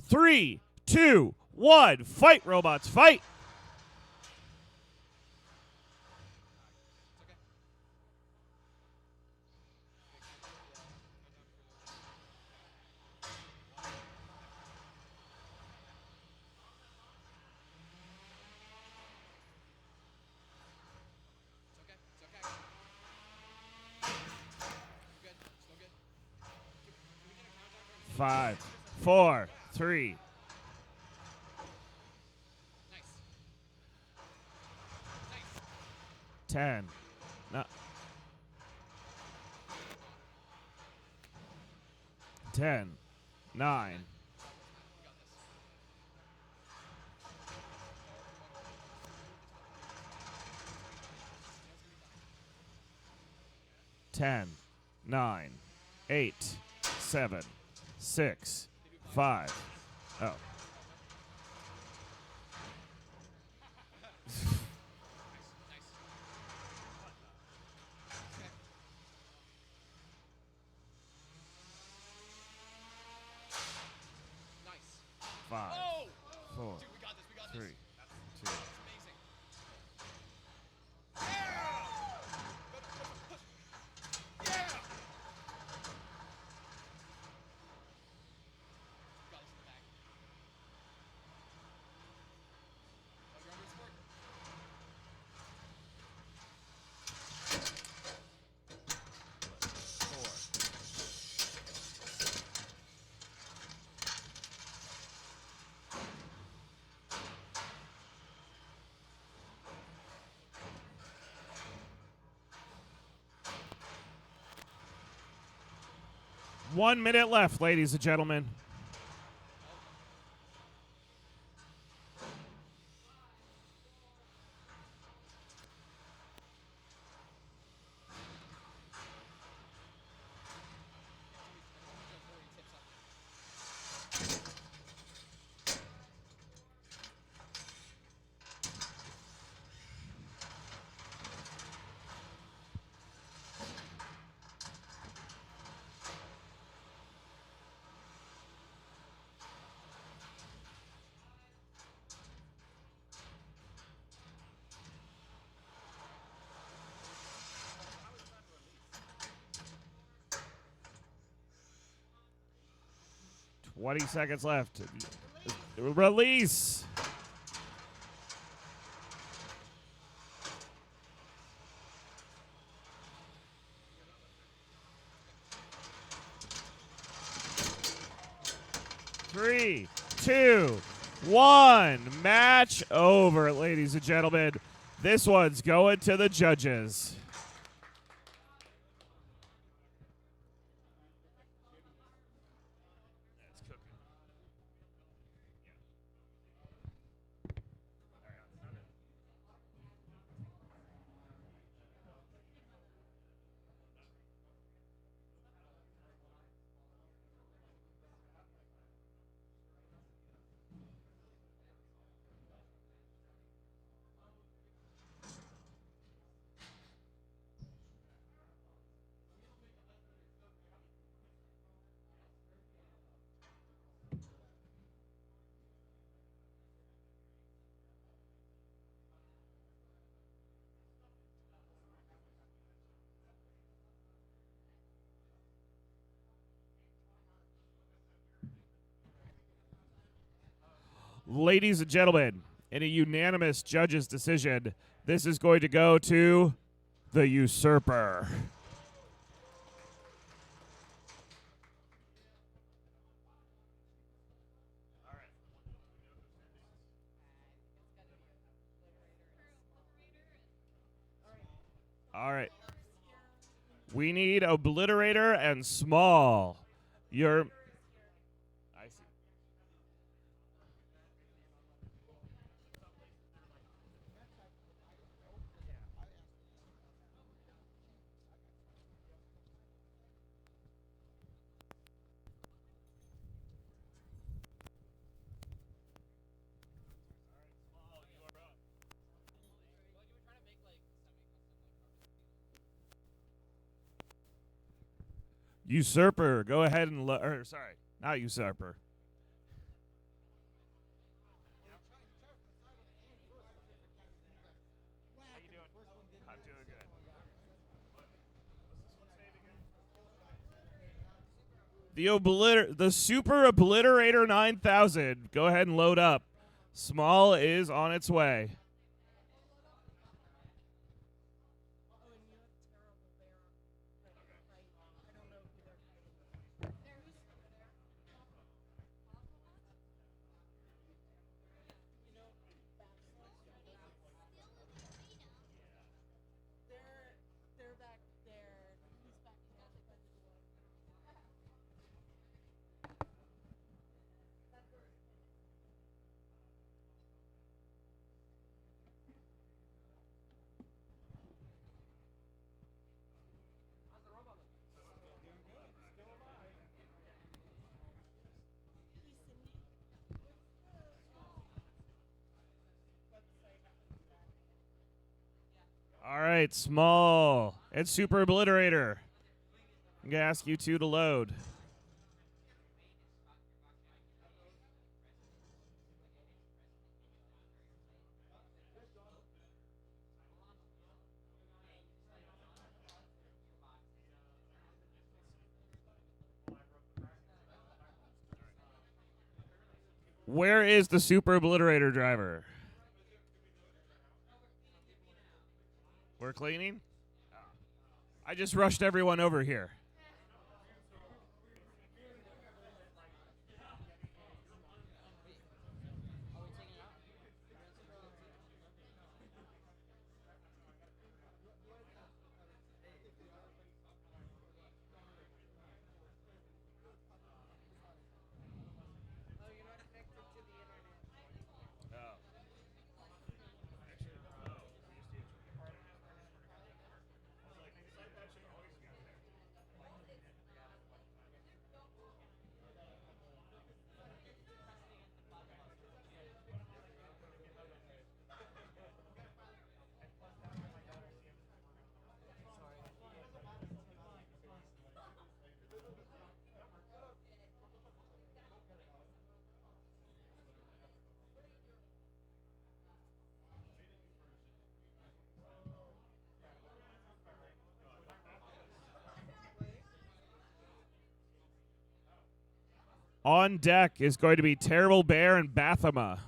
3, 2, 1. Fight, robots, fight! Five, 4, 3, Nice. 10, no, 10, 9, 10, 9, 8, 7, 6, 5. Oh. Nice. 5, Oh! 4, Dude, we got this. We got 3, this. 2. That's amazing. Yeah! Yeah! We got this in the bag. Oh, you're under his work. One minute left, ladies and gentlemen. Twenty seconds left. Release. Three, 2, 1. Match over, ladies and gentlemen. This one's going to the judges. Ladies and gentlemen, in a unanimous judge's decision, this is going to go to the usurper. All right. We need Obliterator and Small. You're... I see. Usurper, go ahead and... sorry, not Usurper. I'm doing good. The Super Obliterator 9000. Go ahead and load up. Small is on its way. right, Small and Super Obliterator. I'm going to ask you two to load. Where is the Super Obliterator driver? We're cleaning? I just rushed everyone over here. Oh, you're not connected to the internet. On deck is going to be Terrible Bear and Bathema.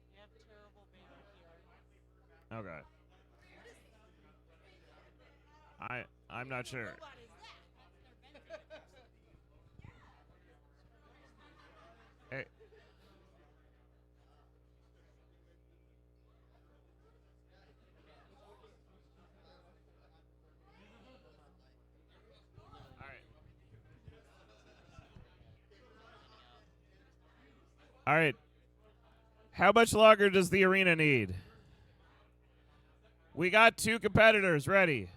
You have terrible bear here. Okay. I'm not sure. Robot is that? Hey. All right. How much longer does the arena need? We got two competitors ready.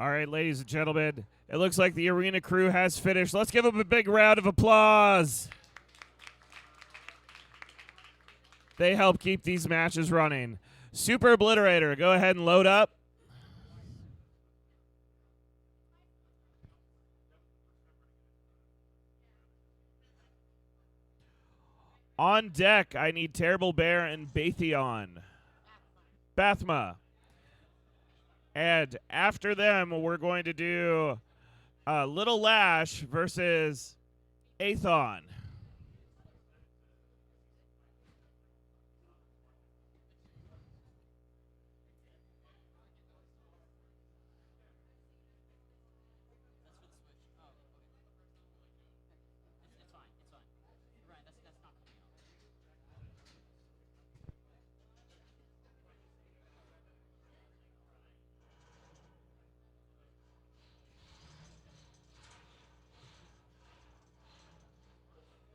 All right, ladies and gentlemen, it looks like the arena crew has finished. Let's give them a big round of applause. They help keep these matches running. Super Obliterator, go ahead and load up. On deck, I need Terrible Bear and Baytheon. Bathma. And after them, we're going to do Little Lash versus Athon. It's fine. It's fine. Right. That's not coming out.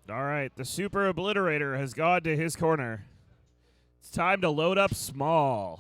All right, the Super Obliterator has gone to his corner. It's time to load up small.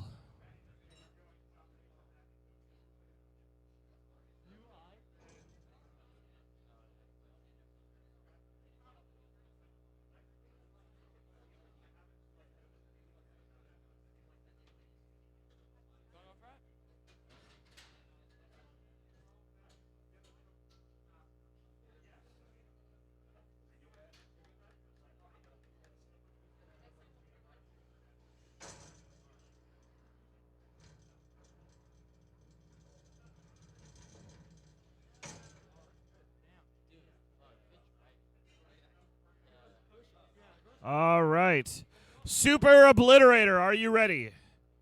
All right. Super Obliterator, are you ready?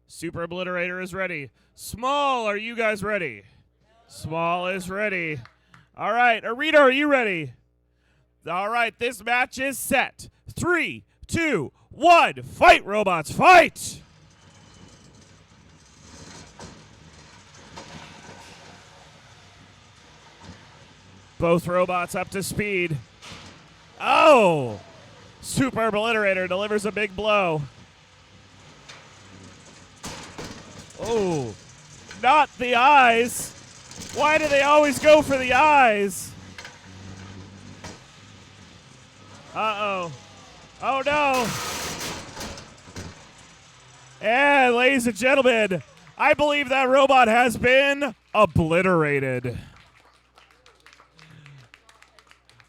Super Obliterator is ready. Small, are you guys ready? Small is ready. All right. Arena, are you ready? All right. This match is set. 3, 2, 1. Fight, robots. Fight! Both robots up to speed. Oh! Super Obliterator delivers a big blow. Oh, not the eyes. Why do they always go for the eyes? Uh-oh. Oh, no. And, ladies and gentlemen, I believe that robot has been obliterated.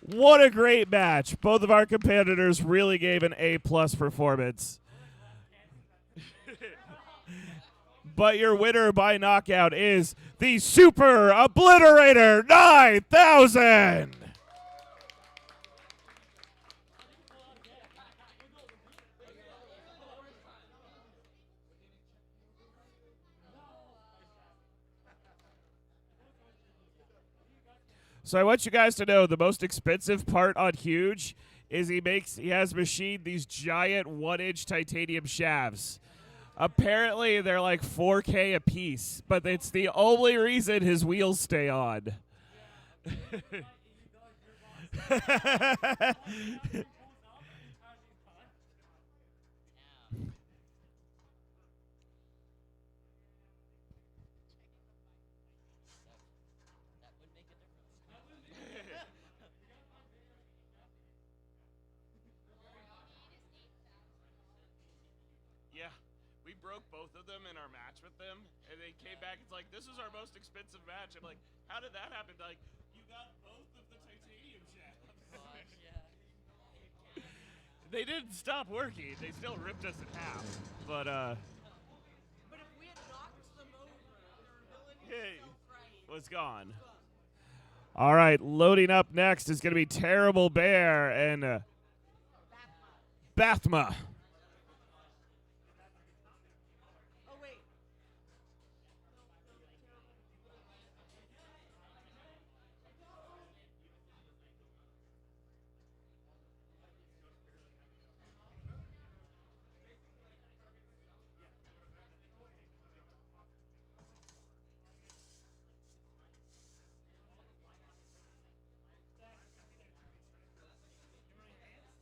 What a great match. Both of our competitors really gave an A-plus performance. But your winner by knockout is the Super Obliterator 9000. So I want you guys to know the most expensive part on Huge is he has machined these giant 1-inch titanium shafts. Apparently they're like 4K a piece, but it's the only reason his wheels stay on. Yeah, we broke both of them in our match with them, and they came back. It's like, this is our most expensive match. I'm like, how did that happen? They're like, you got both of the titanium shafts. They didn't stop working. They still ripped us in half. But But if we had knocked them over, their ability was gone. All right, loading up next is going to be Terrible Bear and Bathma. Oh, wait.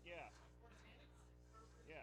Yeah. Yeah.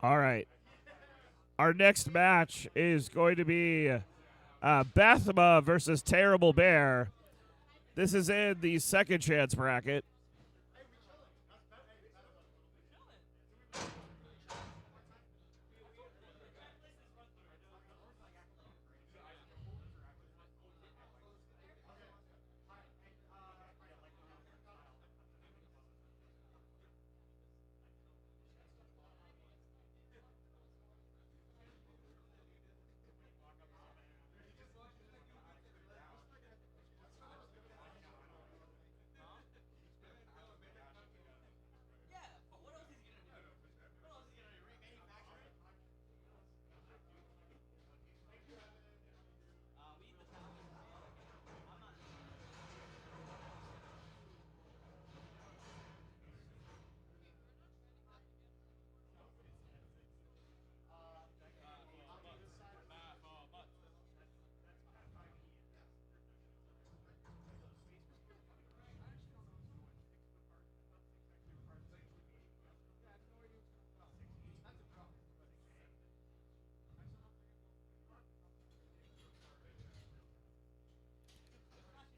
All right. Our next match is going to be Bathma versus Terrible Bear. This is in the second chance bracket.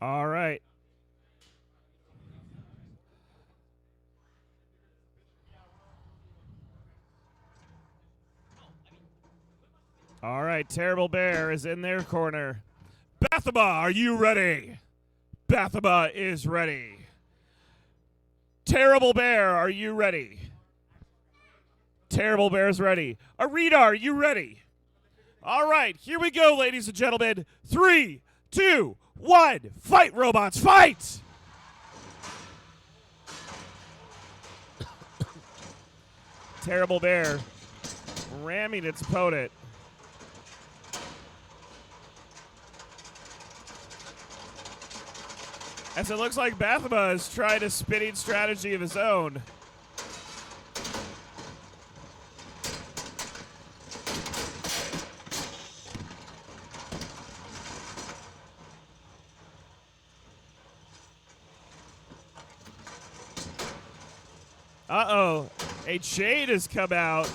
All right. All right, Terrible Bear is in their corner. Bathma, are you ready? Bathma is ready. Terrible Bear, are you ready? Terrible Bear's ready. Arita, are you ready? All right, here we go, ladies and gentlemen. 3, 2, 1. Fight, robots, fight! Terrible Bear ramming its opponent. As it looks like Bathma is trying a spinning strategy of his own. Uh-oh. A chain has come out.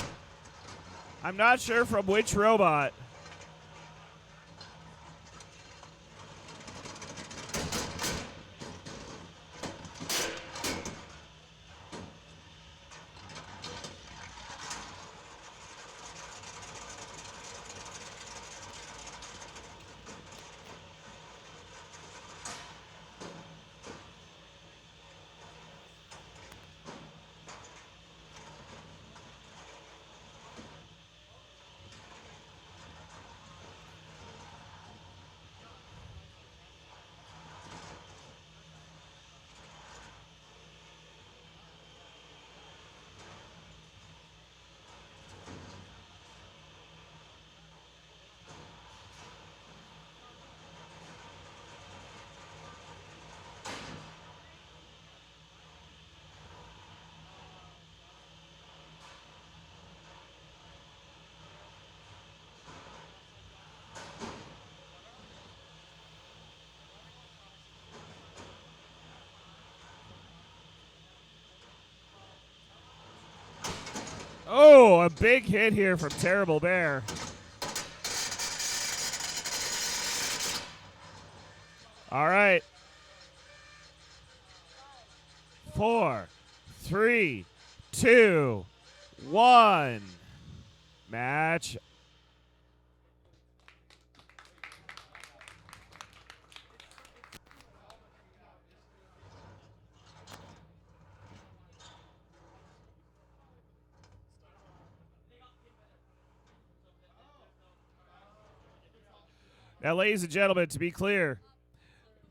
I'm not sure from which robot. Oh, a big hit here from Terrible Bear. All right. 4, 3, 2, 1. Match. Now, ladies and gentlemen, to be clear,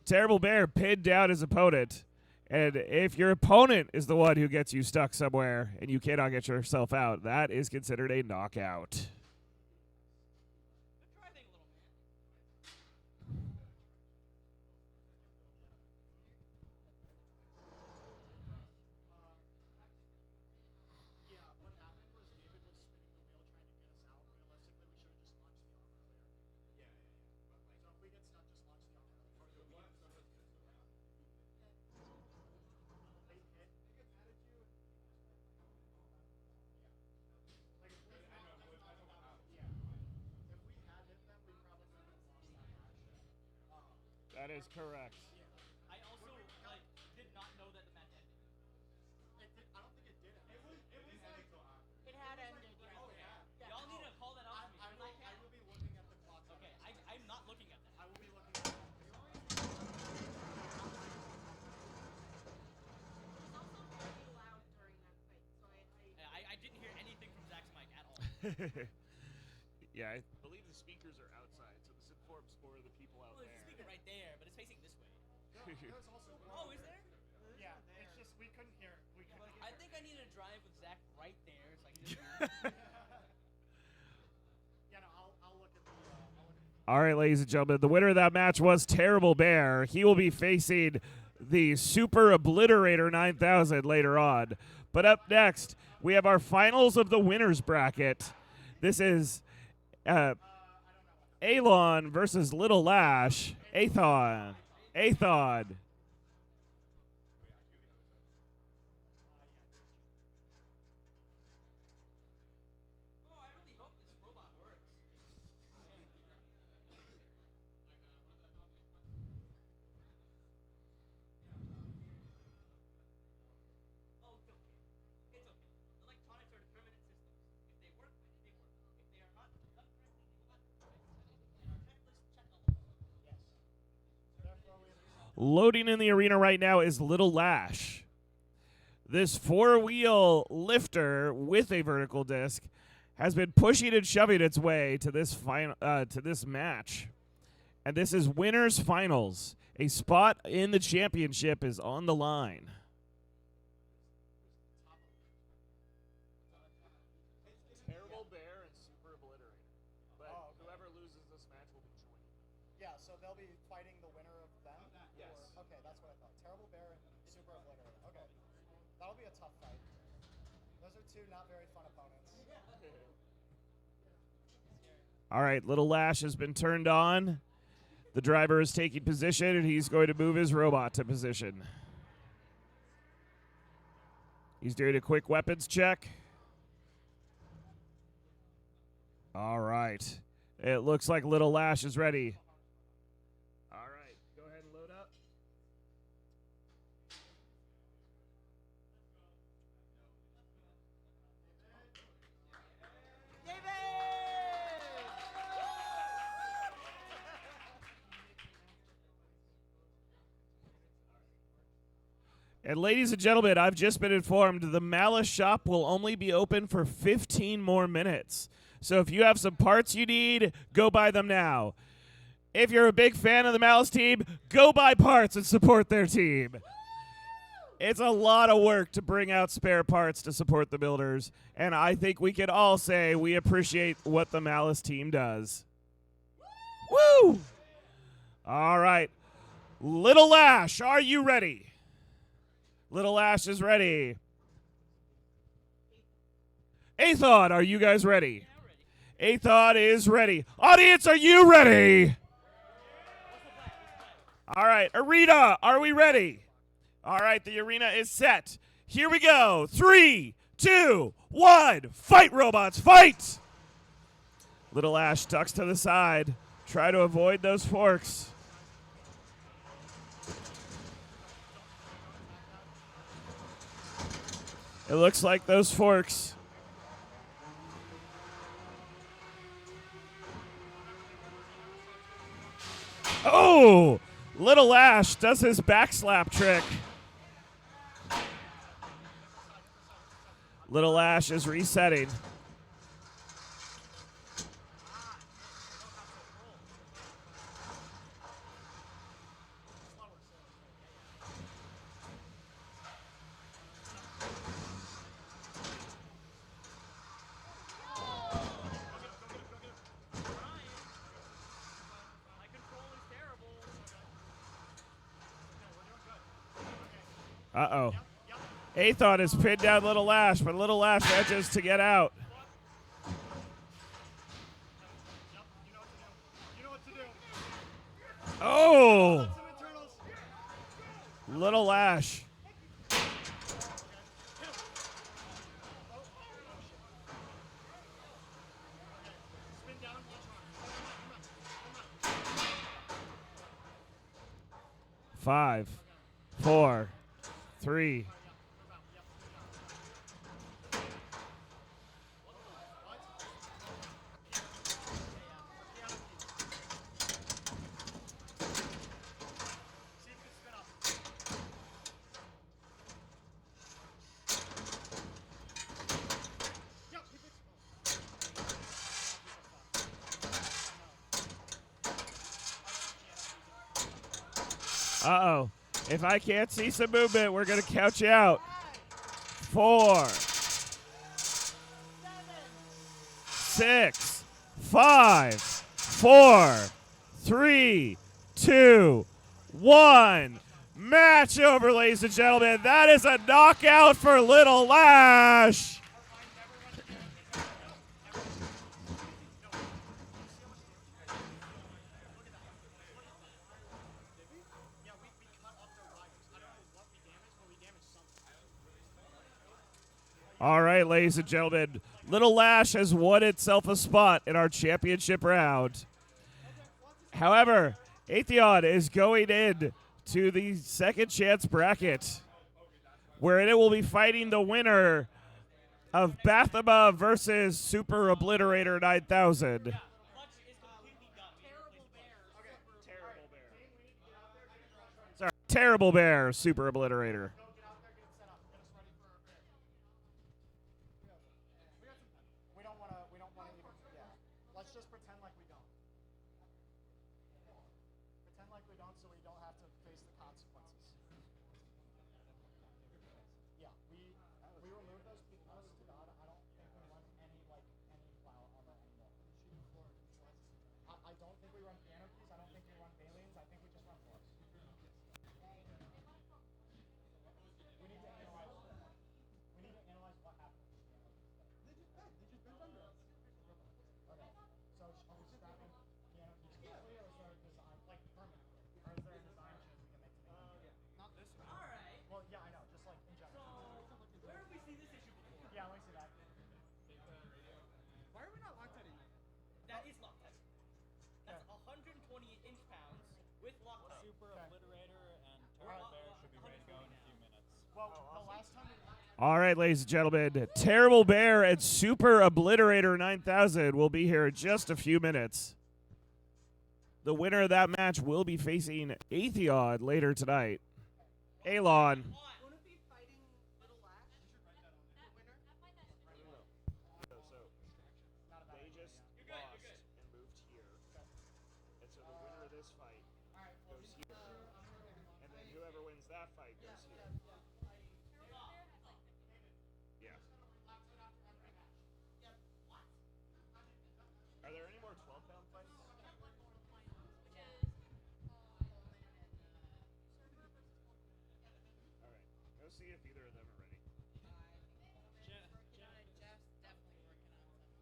Terrible Bear pinned down his opponent. And if your opponent is the one who gets you stuck somewhere and you cannot get yourself out, that is considered a knockout. That is correct. I also like did not know that the match ended. I don't think it did. It was like It had ended. Yeah. Y'all need to call that out to me. I because will can't. be looking at the clock. Okay, I'm not looking at that. I will be looking at the clock. It was also very loud during that fight, so I didn't hear anything from Zach's mic at all. Yeah, I believe the speakers are outside, so this informs more of the people out Well, there's a speaker right there, but it's facing this way. There's also Oh, is there? Yeah, it's just we couldn't hear it. We couldn't I think I need to drive with Zach right there so I can just. Yeah, no, I'll look at the. All right, ladies and gentlemen, the winner of that match was Terrible Bear. He will be facing the Super Obliterator 9000 later on. But up next, we have our finals of the winners bracket. This is Alon versus Little Lash. Athon. Oh, I really hope this robot works. Oh, it's okay. It's okay. Electronics are determinate systems. If they work, they work. If they are not done correctly, they will not be correct. And our checklist check all of them. Loading in the arena right now is Little Lash. This four-wheel lifter with a vertical disc has been pushing and shoving its way to this match. And this is winners finals. A spot in the championship is on the line. Terrible Bear and Super Obliterator. But whoever loses this match will be joining. Yeah, so they'll be fighting the winner of them? Yes. Okay, that's what I thought. Terrible Bear and Super Obliterator. Okay. That'll be a tough fight. Those are two not very fun opponents. All right, Little Lash has been turned on. The driver is taking position, and he's going to move his robot to position. He's doing a quick weapons check. All right. It looks like Little Lash is ready. All right, go ahead and load up. And ladies and gentlemen, I've just been informed the Malice shop will only be open for 15 more minutes. So if you have some parts you need, go buy them now. If you're a big fan of the Malice team, go buy parts and support their team. It's a lot of work to bring out spare parts to support the builders, and I think we can all say we appreciate what the Malice team does. Woo! All right. Little Lash, are you ready? Little Ash is ready. Athon, are you guys ready? Athon is ready. Audience, are you ready? All right, arena, are we ready? All right, the arena is set. Here we go. 3, 2, 1. Fight, robots, fight! Little Ash ducks to the side. Try to avoid those forks. It looks like those forks. Oh! Little Ash does his backslap trick. Little Ash is resetting. Uh-oh. Athon has pinned down Little Lash, but Little Lash manages to get out. Oh! Little Lash. 5, 4, 3. Uh-oh. If I can't see some movement, we're going to count you out. 4, 6, 5, 4, 3, 2, 1. Match over, ladies and gentlemen. That is a knockout for Little Lash. All right, ladies and gentlemen, Little Lash has won itself a spot in our championship round. However, Atheon is going in to the second chance bracket, where it will be fighting the winner of Bathema versus Super Obliterator 9000. Sorry, Terrible Bear, Super Obliterator. That is Loctite. That's 120 inch-pounds with Loctite. Super Obliterator and Terrible Bear should be ready to go in a few minutes. Well, the last time. All right, ladies and gentlemen, Terrible Bear and Super Obliterator 9000 will be here in just a few minutes. The winner of that match will be facing Atheon later tonight. Alon. Won't it be fighting Little Lash? The winner? They just lost and moved here. And so the winner of this fight goes here. And then whoever wins that fight goes here. Yeah. Are there any more 12-pound fights? All right. Go see if either of them are ready.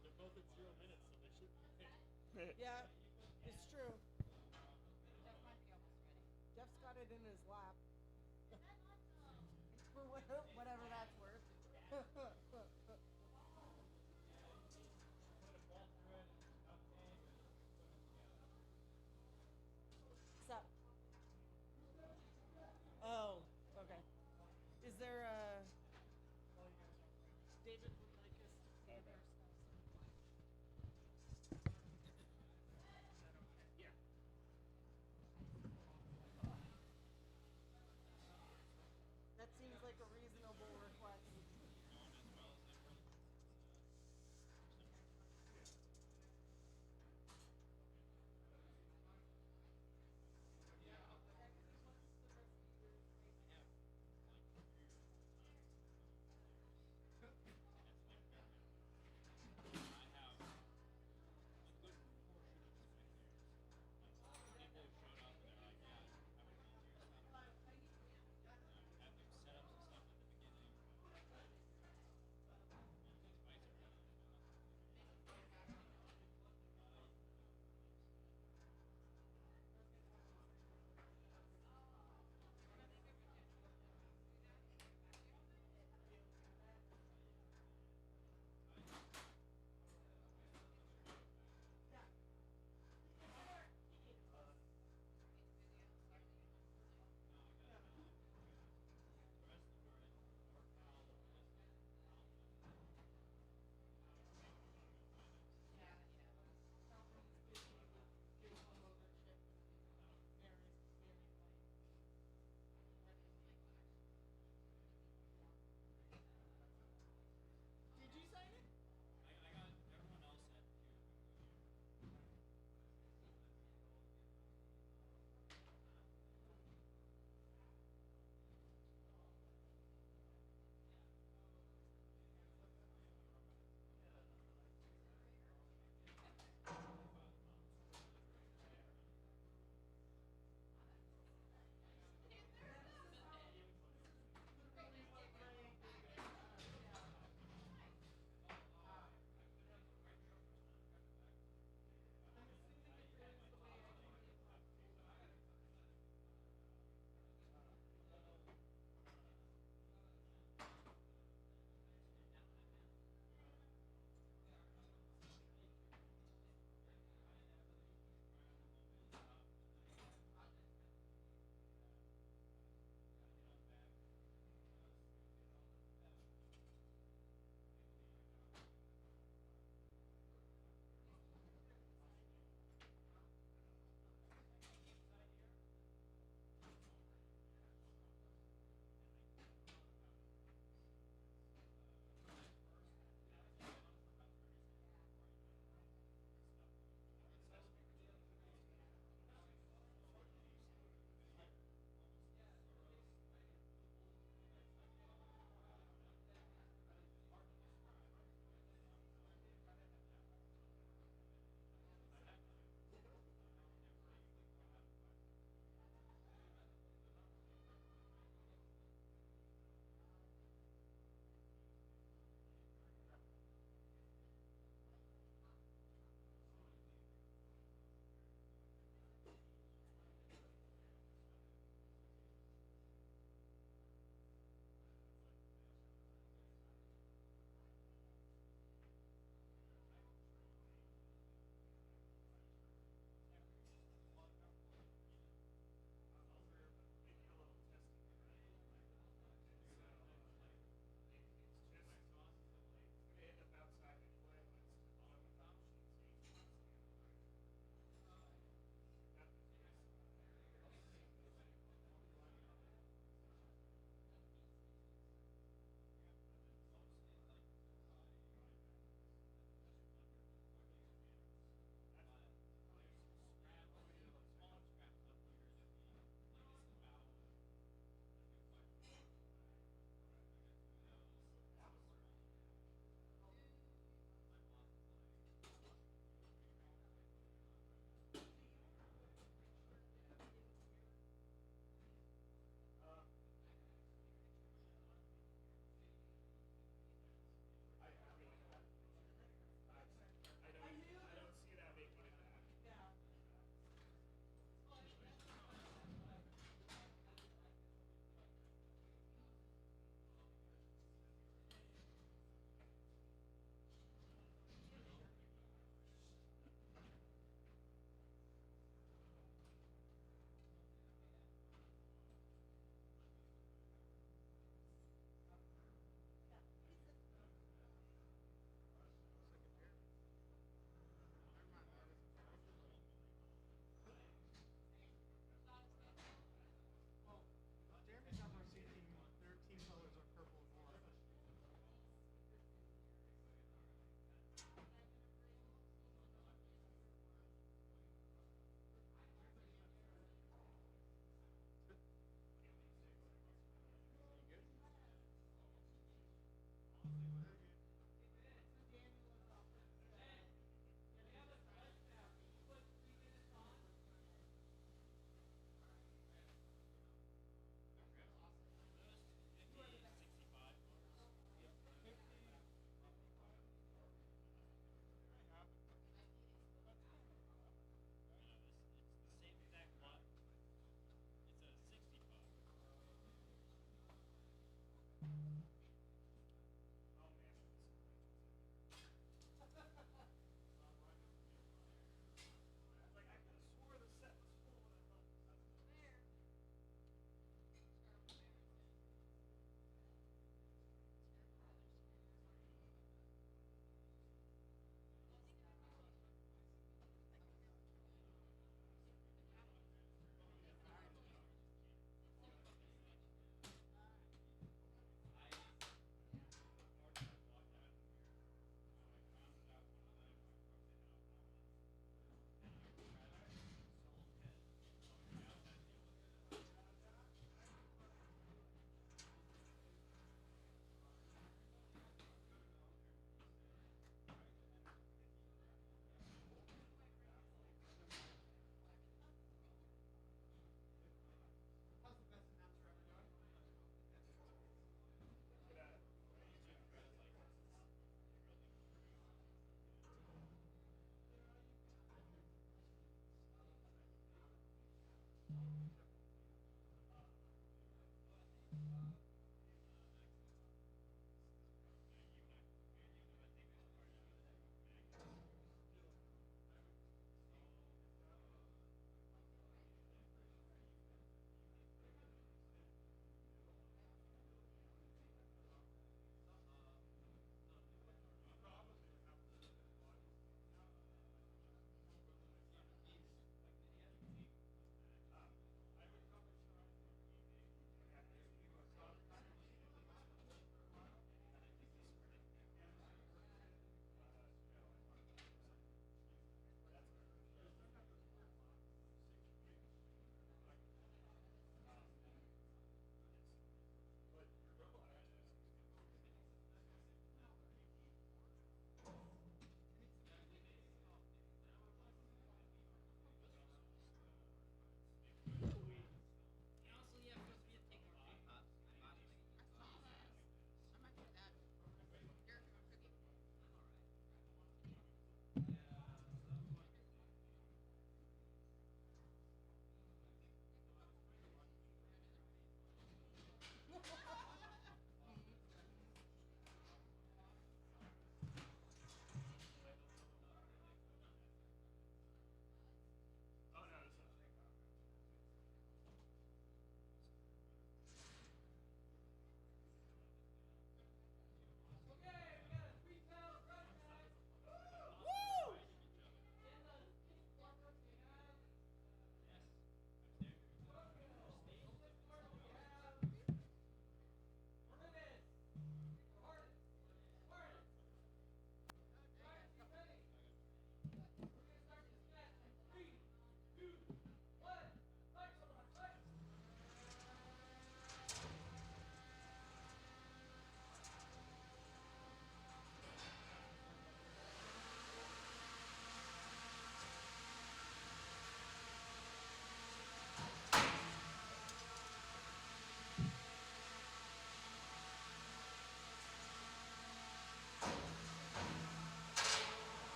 They're both at 0 minutes, so they should pick. Yeah, it's true. Jeff's got it in his lap. For whatever that's worth. What's up? Oh, okay. Is there a David would like us to see their stuff.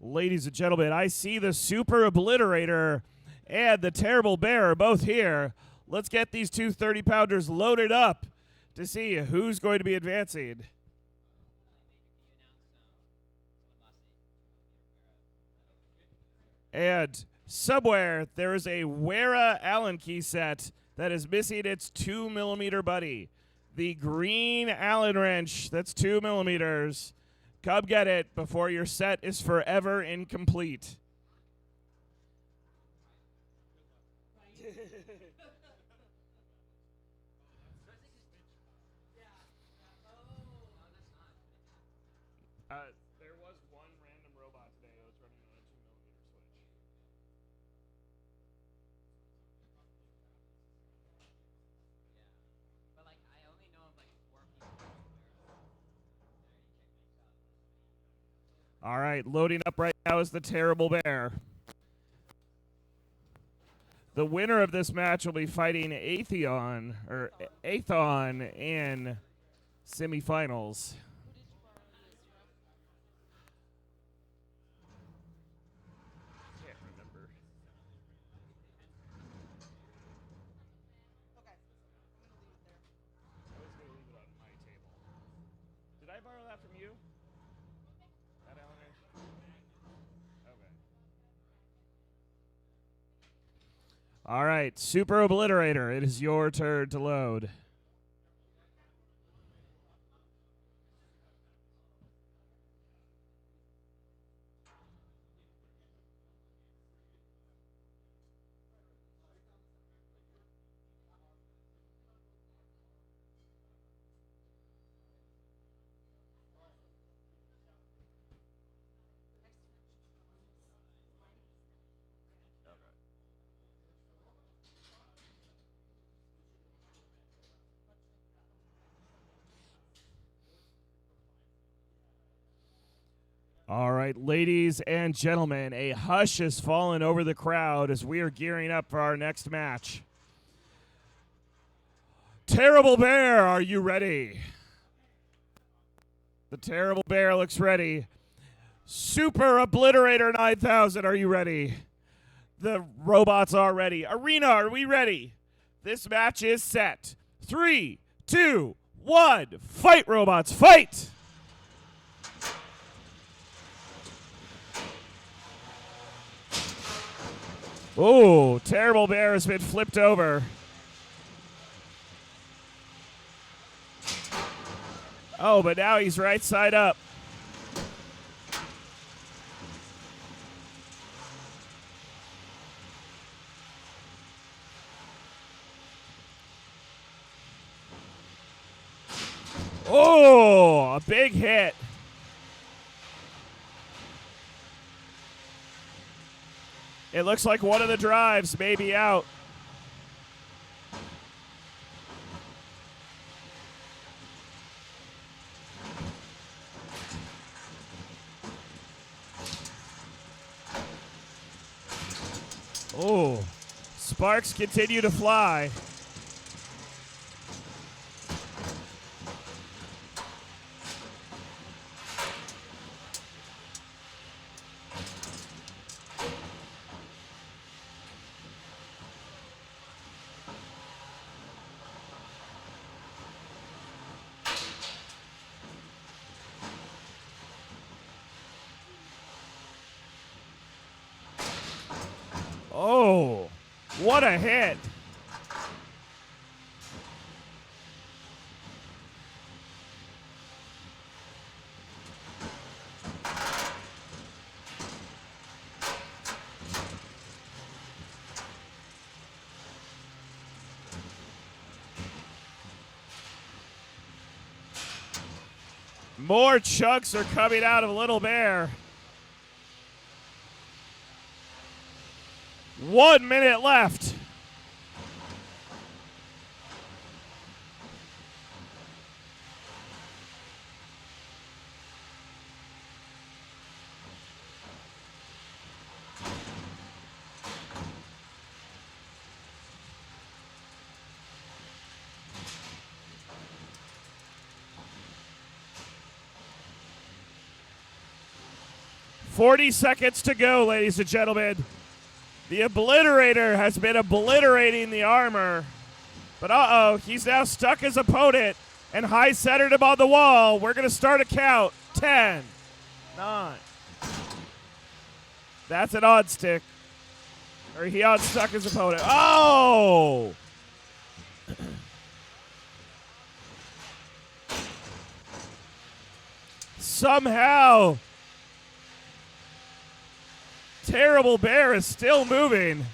Ladies and gentlemen, I see the Super Obliterator and the Terrible Bear are both here. Let's get these two 30-pounders loaded up to see who's going to be advancing. And somewhere there is a Wera Allen key set that is missing its 2mm buddy. The green Allen wrench that's 2 millimeters. Come get it before your set is forever incomplete. There was one random robot today that was running on a 2mm switch. But like, I only know of like 4 people. All right, loading up right now is the Terrible Bear. The winner of this match will be fighting Aethon in semifinals. Can't remember. Okay. I'm gonna leave it there. I was going to leave it on my table. Did I borrow that from you? That Allen wrench? Okay. All right, Super Obliterator, it is your turn to load. All right, ladies and gentlemen, a hush has fallen over the crowd as we are gearing up for our next match. Terrible Bear, are you ready? The Terrible Bear looks ready. Super Obliterator 9000, are you ready? The robots are ready. Arena, are we ready? This match is set. 3, 2, 1, fight, robots, fight! Oh, Terrible Bear has been flipped over. Oh, but now he's right side up. Oh, a big hit. It looks like one of the drives may be out. Oh, sparks continue to fly. Oh, what a hit. More chunks are coming out of Little Bear. 1 minute left. 40 seconds to go, ladies and gentlemen. The Obliterator has been obliterating the armor. But uh-oh, he's now stuck his opponent and high-centered him on the wall. We're going to start a count. 10, 9. That's an on stick. Or he unstuck his opponent. Oh! Somehow, Terrible Bear is still moving.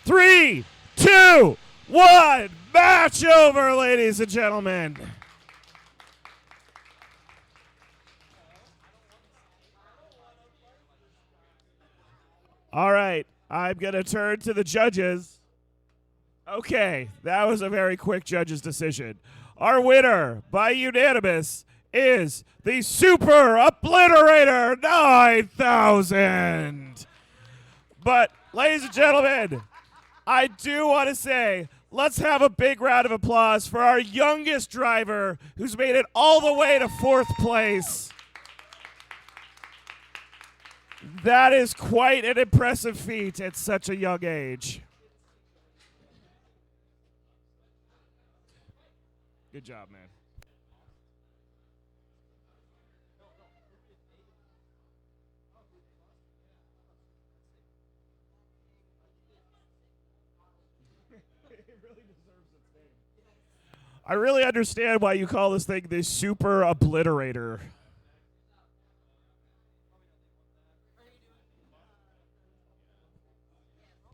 Three, two, one. Match over, ladies and gentlemen. All right, I'm going to turn to the judges. Okay, that was a very quick judge's decision. Our winner by unanimous is the Super Obliterator 9000. But, ladies and gentlemen, I do want to say, let's have a big round of applause for our youngest driver who's made it all the way to 4th place. That is quite an impressive feat at such a young age. Good job, man. I really understand why you call this thing the Super Obliterator.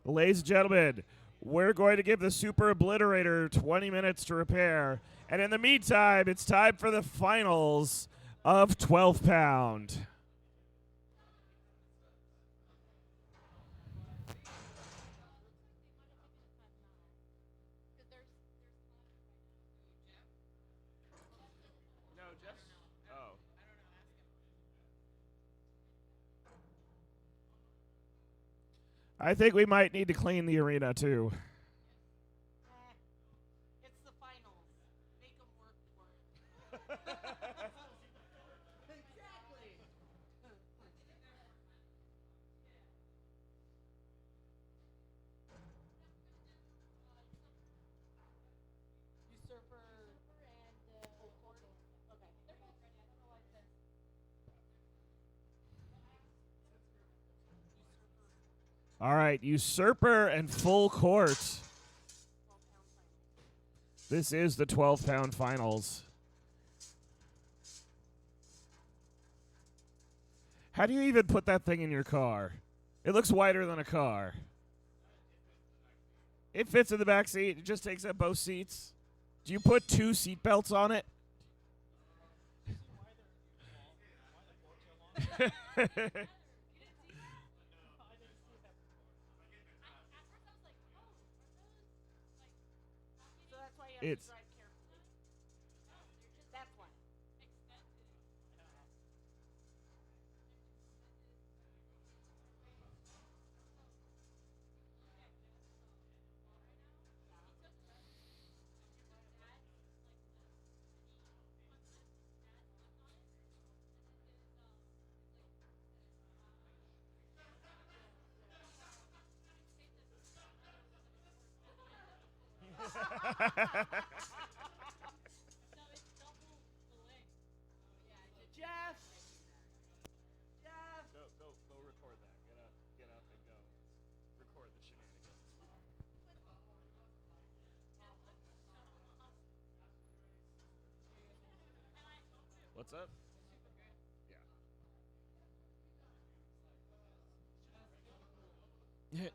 Ladies and gentlemen, we're going to give the Super Obliterator 20 minutes to repair. And in the meantime, it's time for the finals of 12 pound. No, Jeff? Oh. I think we might need to clean the arena, too. It's the finals. Make them work for it. Exactly. Usurper and full court. Okay. They're both ready. I don't know why it says. All right, Usurper and Full Court. This is the 12-pound finals. How do you even put that thing in your car? It looks wider than a car. It fits in the back seat. It just takes up both seats. Do you put 2 seat belts on it? So that's why you have It's to drive carefully. That's why. Jeff! Jeff! Go record that. Get up and go. Record the shenanigans. What's up? Yeah.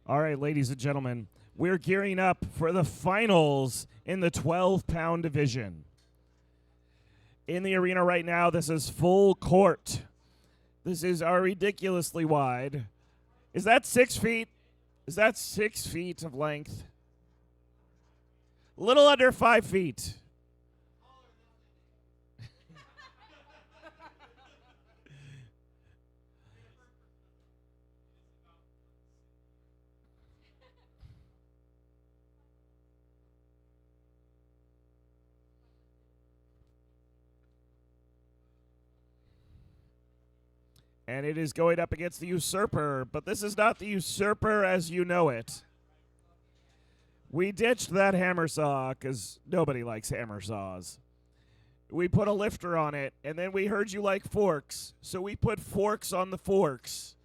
All right, ladies and gentlemen, we're gearing up for the finals in the 12-pound division. In the arena right now, this is full court. This is our ridiculously wide. Is that 6 feet? Is that 6 feet of length? Little under 5 feet. And it is going up against the Usurper, but this is not the Usurper as you know it. We ditched that hammer saw because nobody likes hammer saws. We put a lifter on it, and then we heard you like forks, so we put forks on the forks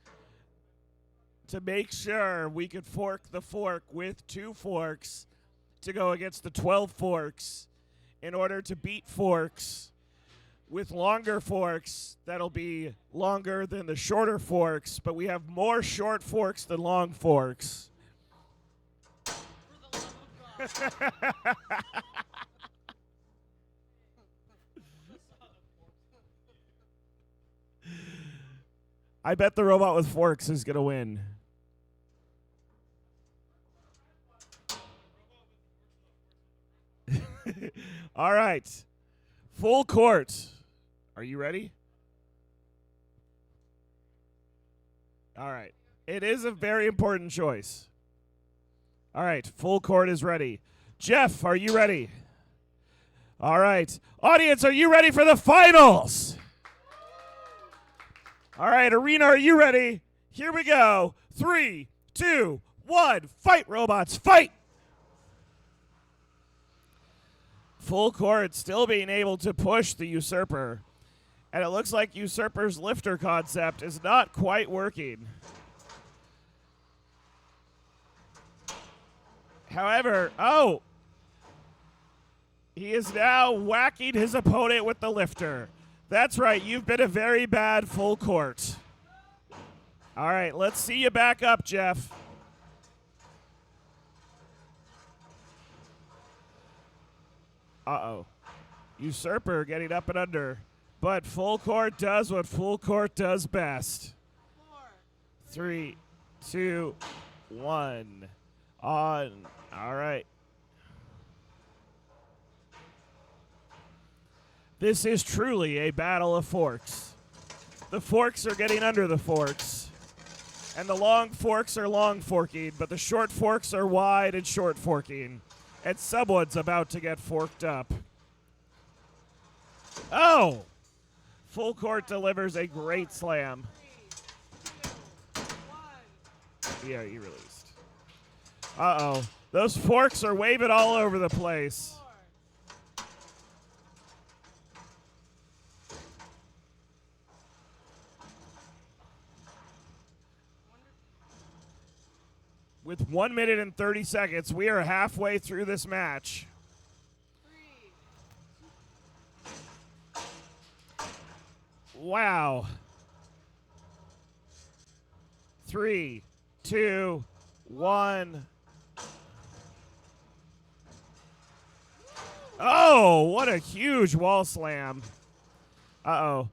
to make sure we could fork the fork with 2 forks to go against the 12 forks in order to beat forks with longer forks that'll be longer than the shorter forks, but we have more short forks than long forks. For the love of God. I bet the robot with forks is going to win. All right. Full court. Are you ready? All right. It is a very important choice. All right. Full court is ready. Jeff, are you ready? All right. Audience, are you ready for the finals? All right. Arena, are you ready? Here we go. 3, 2, 1. Fight, robots. Fight. Full court still being able to push the Usurper. And it looks like Usurper's lifter concept is not quite working. However, he is now whacking his opponent with the lifter. That's right, you've been a very bad full court. All right, let's see you back up, Jeff. Uh-oh. Usurper getting up and under. But full court does what full court does best. 3, 2, 1. On. All right. This is truly a battle of forks. The forks are getting under the forks. And the long forks are long forking, but the short forks are wide and short forking. And someone's about to get forked up. Oh! Full court delivers a great slam. 3, 2, 1. Yeah, he released. Uh-oh. Those forks are waving all over the place. 4. With 1 minute and 30 seconds, we are halfway through this match. 3. Wow. 3, 2, 1. Oh, what a huge wall slam. Uh-oh.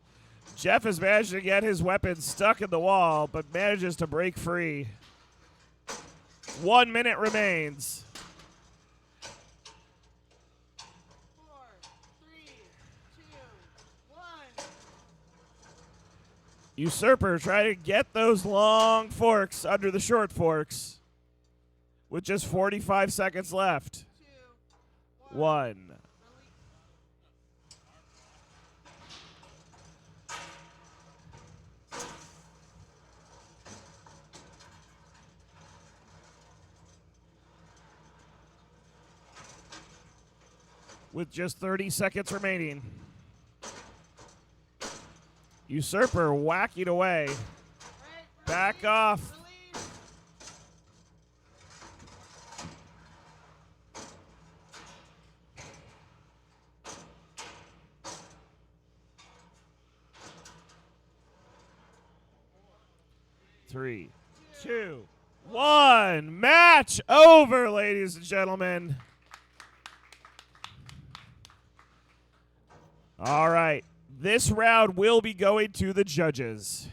Jeff has managed to get his weapon stuck in the wall, but manages to break free. 1 minute remains. 4, 3, 2, 1. Usurper trying to get those long forks under the short forks with just 45 seconds left. 2, 1. Release. With just 30 seconds remaining. Usurper whacking away. Right, Back release, off. Release. 3, 2, 1. Match over, ladies and gentlemen. All right. This round will be going to the judges.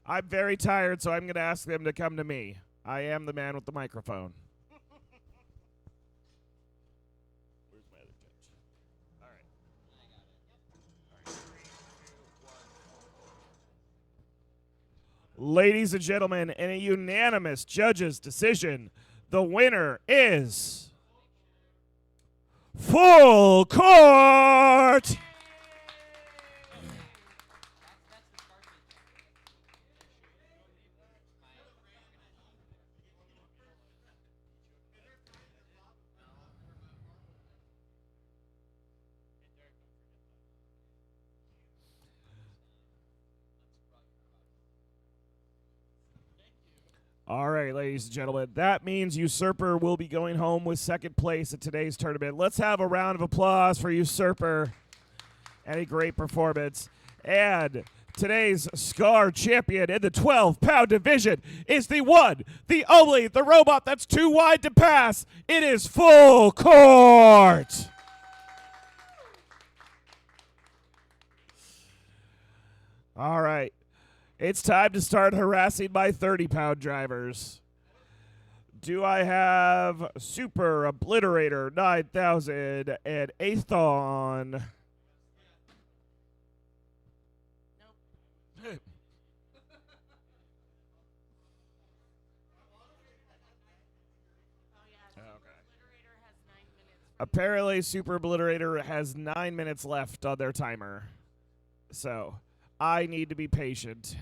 I'm very tired, so I'm going to ask them to come to me. I am the man with the microphone. Where's my other judge? All right. All right. 3, 2, 1. Ladies and gentlemen, in a unanimous judges' decision, the winner is Full Court. All right, ladies and gentlemen, that means Usurper will be going home with second place at today's tournament. Let's have a round of applause for Usurper and a great performance. And today's Scar champion in the 12-pound division is the one, the only, the robot that's too wide to pass. It is Full Court. All right. It's time to start harassing my 30-pound drivers. Do I have Super Obliterator 9000 and Athon? Nope. Oh yeah. Obliterator has 9 minutes. Apparently, Super Obliterator has 9 minutes left on their timer. So, I need to be patient.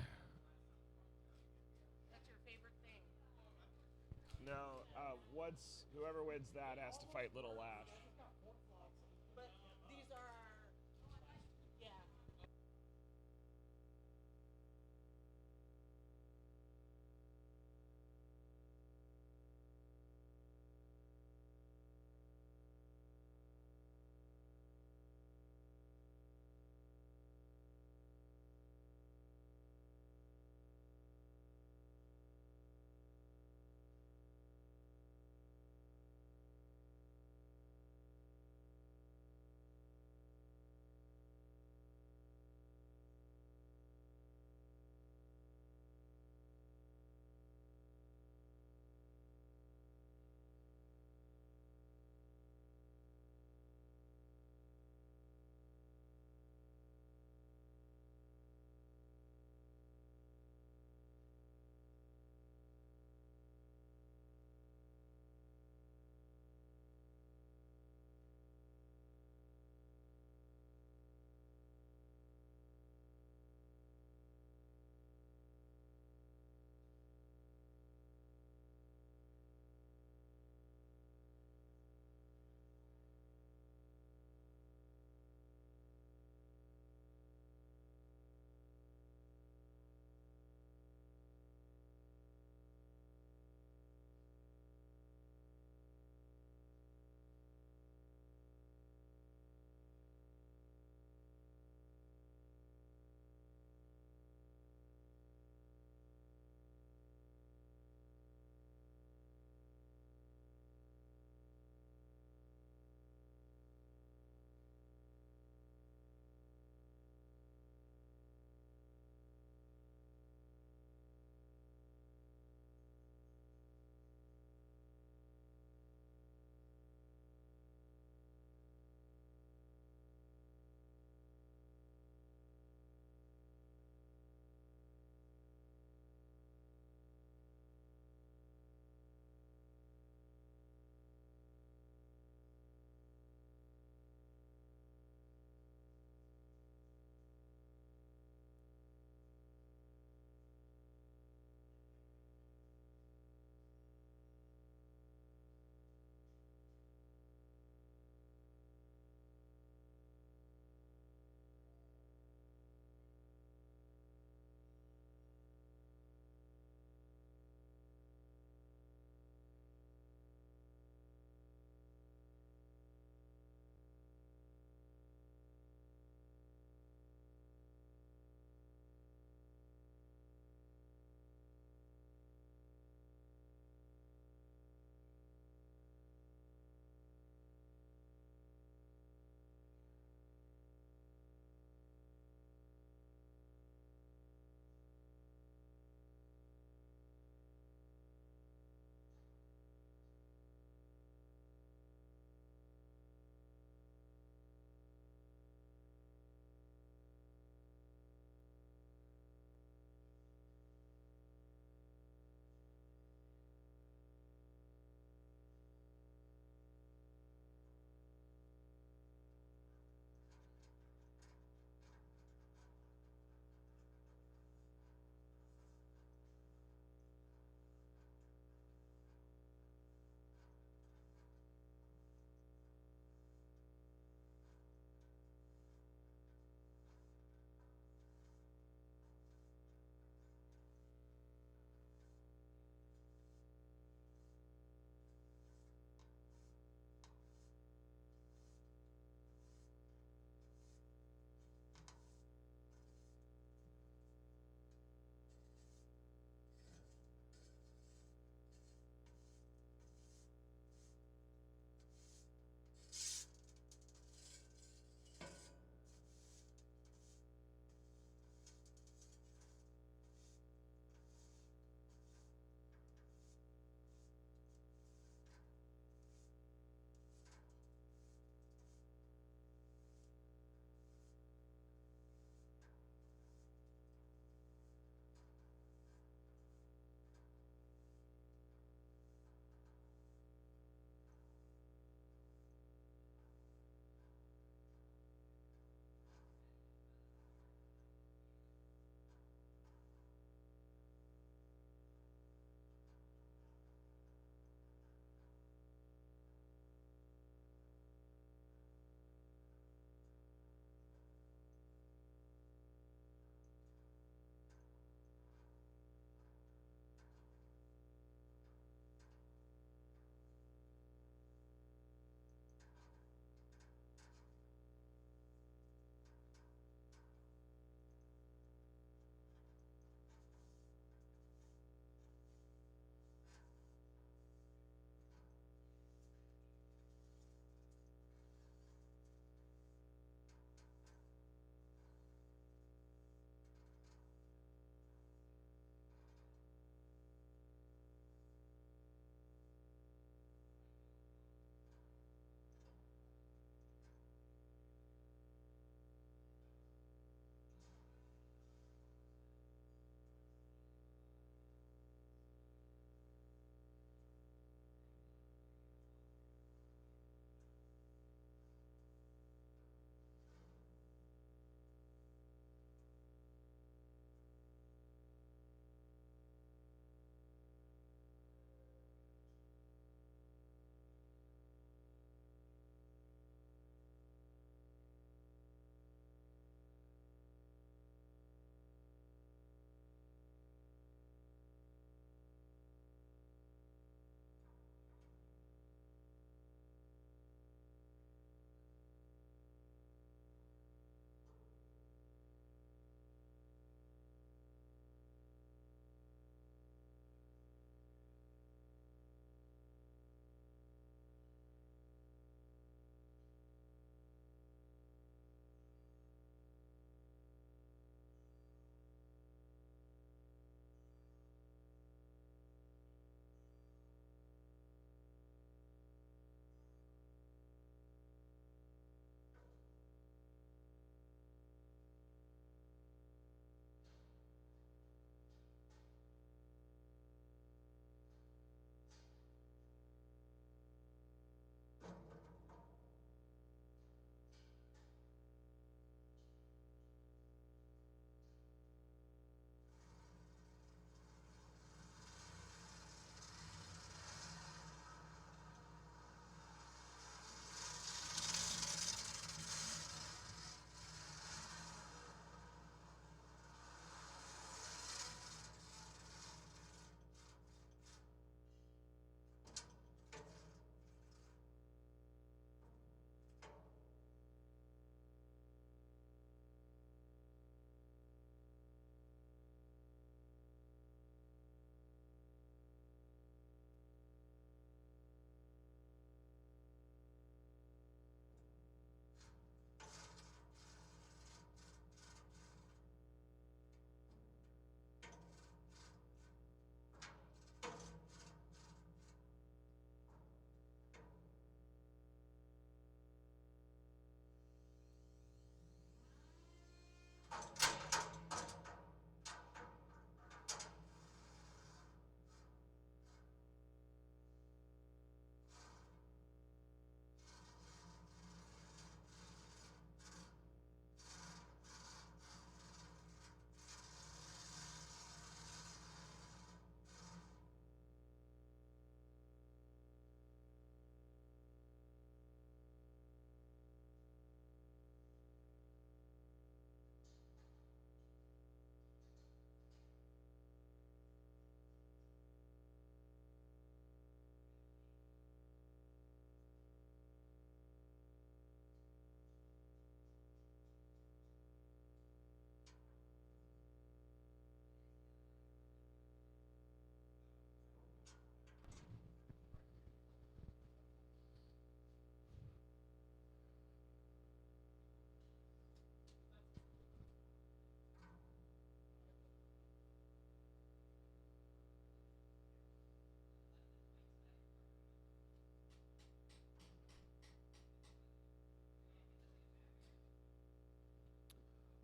That's your favorite thing. No, once whoever wins that has to fight Little Lash. But these are our, yeah.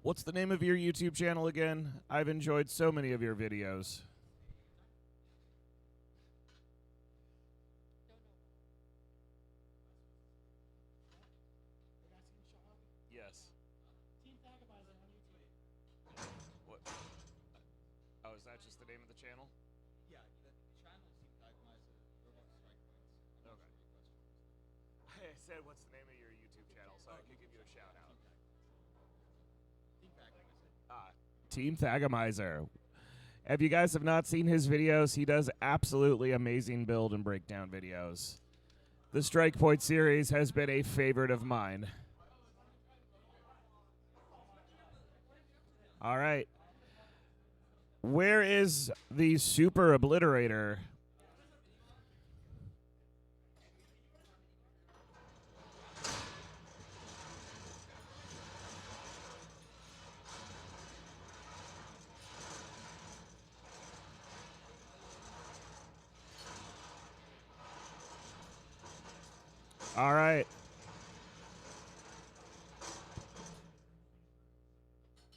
What's the name of your YouTube channel again? I've enjoyed so many of your videos. Yes. What? Oh, is that just the name of the channel? Yeah, the channel seems like Robot Strike Points. Okay. I said, what's the name of your YouTube channel so I could give you a shout out? Team Thagamizer. If you guys have not seen his videos, he does absolutely amazing build and breakdown videos. The Strike Point series has been a favorite of mine. All right. Where is the Super Obliterator? All right.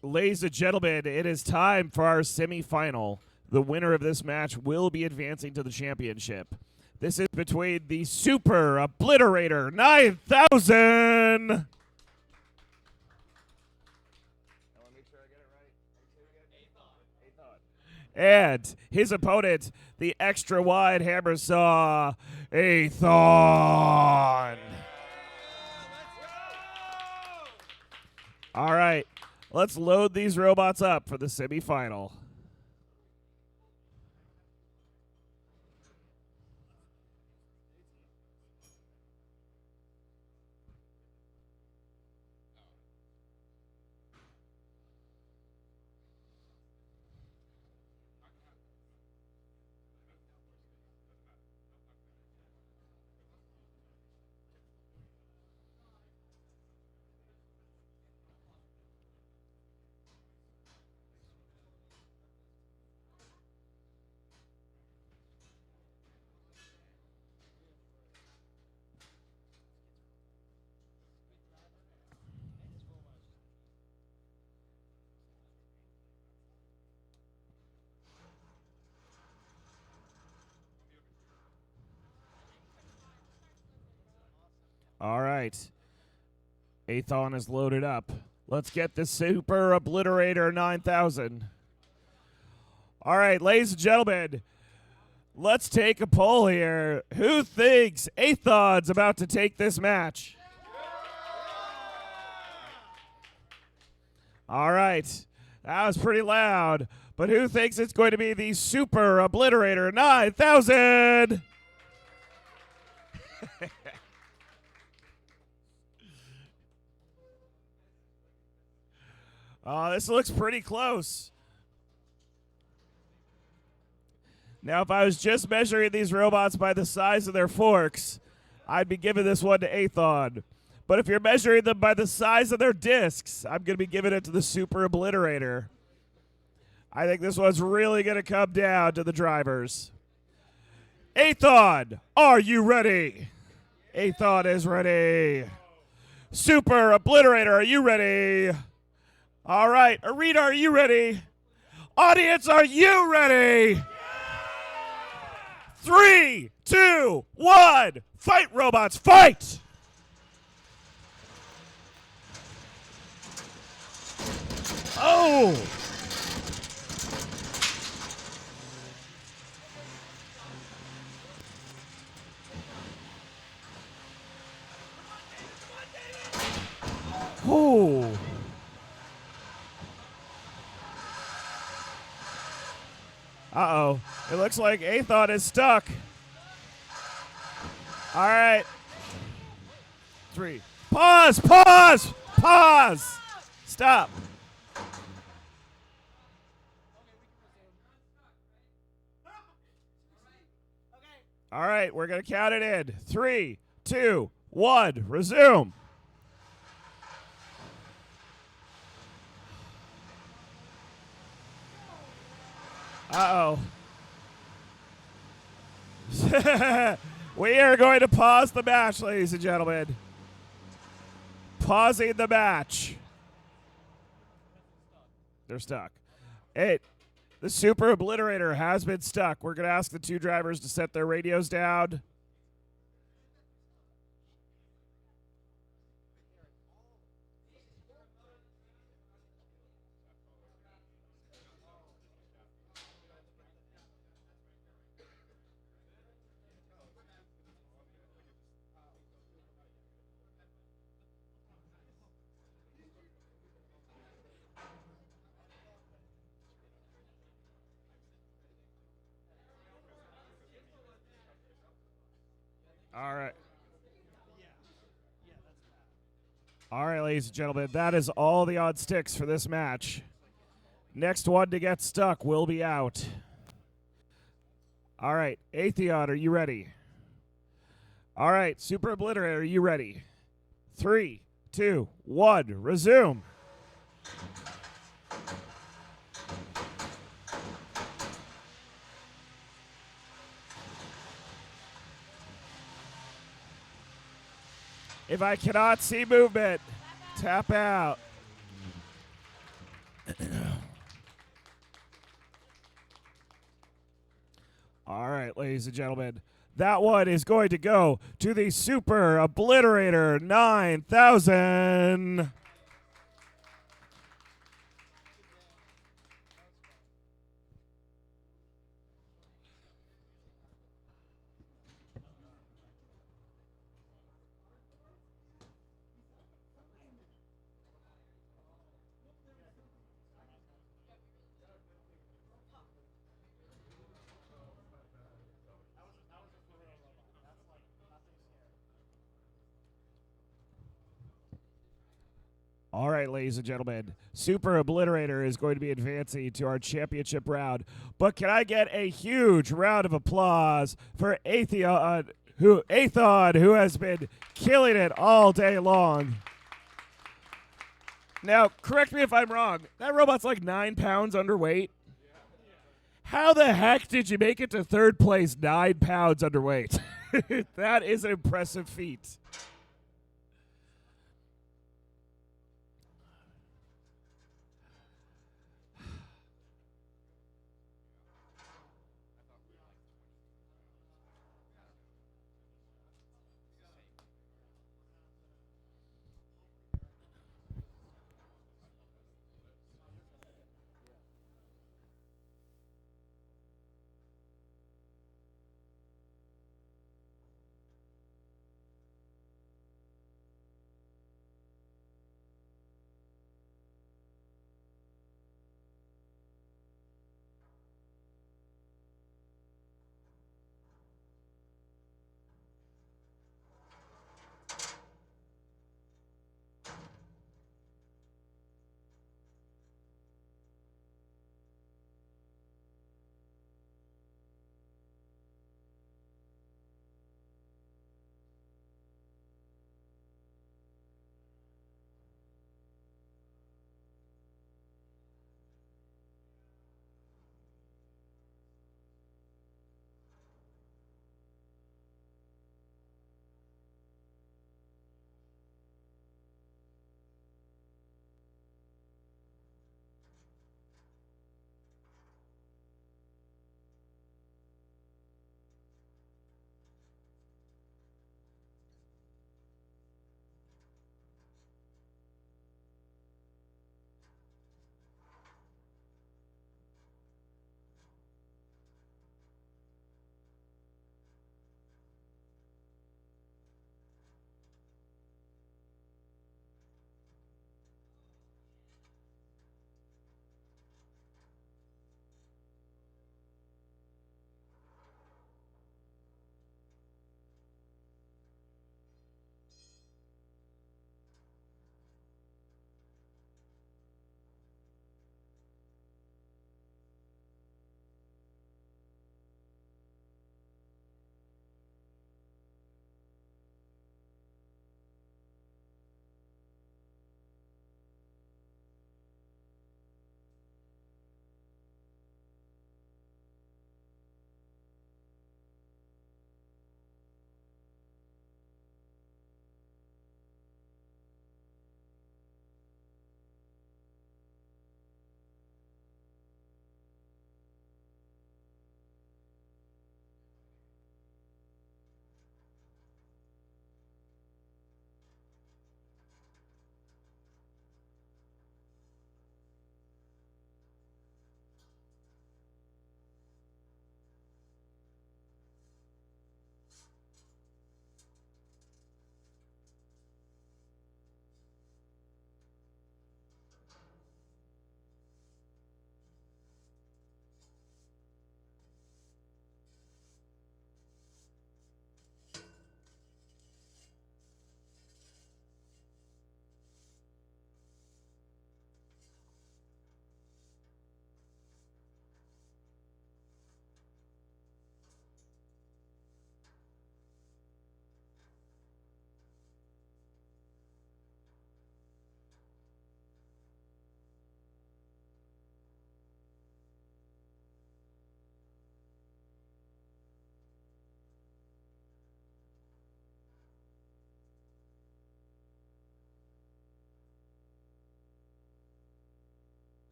Ladies and gentlemen, it is time for our semifinal. The winner of this match will be advancing to the championship. This is between the Super Obliterator 9000. And his opponent, the extra wide hammer saw, Athon. All right, let's load these robots up for the semifinal. All right. Athon is loaded up. Let's get the Super Obliterator 9000. All right, ladies and gentlemen, let's take a poll here. Who thinks Athon's about to take this match? All right. That was pretty loud. But who thinks it's going to be the Super Obliterator 9000? This looks pretty close. Now, if I was just measuring these robots by the size of their forks, I'd be giving this one to Athon. But if you're measuring them by the size of their discs, I'm going to be giving it to the Super Obliterator. I think this one's really going to come down to the drivers. Athon, are you ready? Athon is ready. Super Obliterator, are you ready? All right, Arena, are you ready? Audience, are you ready? 3, 2, 1, fight, robots, fight! Oh! Oh! Uh-oh. It looks like Athon is stuck. All right. 3. Pause! Pause! Pause! Stop. All right, we're going to count it in. 3, 2, 1, resume. Uh-oh. We are going to pause the match, ladies and gentlemen. Pausing the match. they're stuck. The Super Obliterator has been stuck. We're going to ask the two drivers to set their radios down. All right. All right, ladies and gentlemen, that is all the odd sticks for this match. Next one to get stuck will be out. All right, Atheon, are you ready? All right, Super Obliterator, are you ready? 3, 2, 1, resume. If I cannot see movement, tap out. All right, ladies and gentlemen, that one is going to go to the Super Obliterator 9000. All right, ladies and gentlemen, Super Obliterator is going to be advancing to our championship round. But can I get a huge round of applause for Atheon, who has been killing it all day long? Now, correct me if I'm wrong. That robot's like 9 pounds underweight. How the heck did you make it to third place 9 pounds underweight? That is an impressive feat.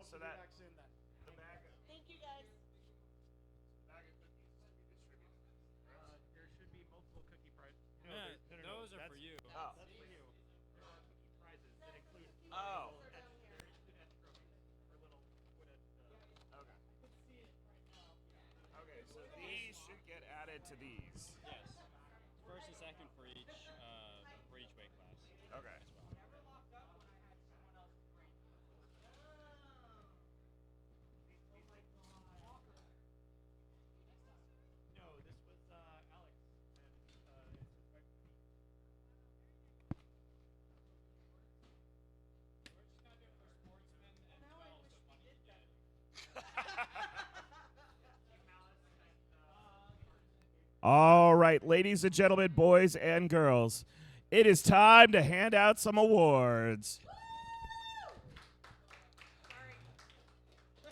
So that back soon then. the bag of Thank you guys. cookies is to be distributed. There should be multiple cookie prizes. Those are for you. Oh. That's for you. There are cookie prizes that include Oh. Quinette trophies or little Quinette. Okay. Okay, so these should get added to these. Yes. First and second for each weight class. Okay. No, this was Alex and it's his wife. We're just gonna do it for Sportsman and Now I 12 wish so we money did can that. All right, ladies and gentlemen, boys and girls, it is time to hand out some awards.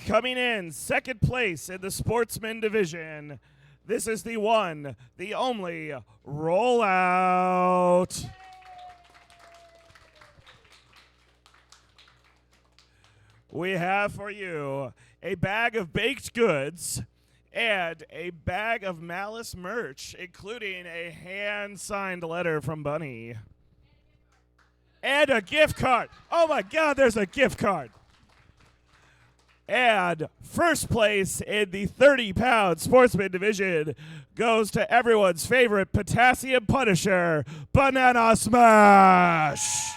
Coming in second place in the Sportsman division, this is the one, the only Rollout. We have for you a bag of baked goods and a bag of Malice merch, including a hand-signed letter from Bunny. And a gift card. Oh my God, there's a gift card. And first place in the 30-pound Sportsman division goes to everyone's favorite potassium punisher, Banana Smash.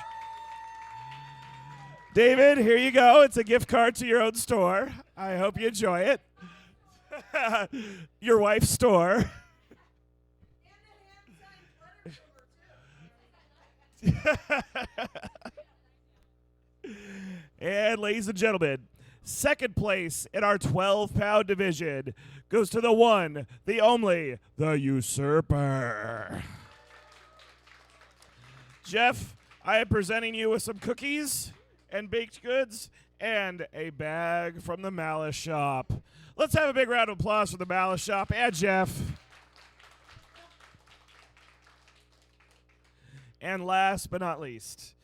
David, here you go. It's a gift card to your own store. I hope you enjoy it. Your wife's store. And ladies and gentlemen, second place in our 12-pound division goes to the one, the only, the Usurper. Jeff, I am presenting you with some cookies and baked goods and a bag from the Malice Shop. Let's have a big round of applause for the Malice Shop and Jeff. And last but not least,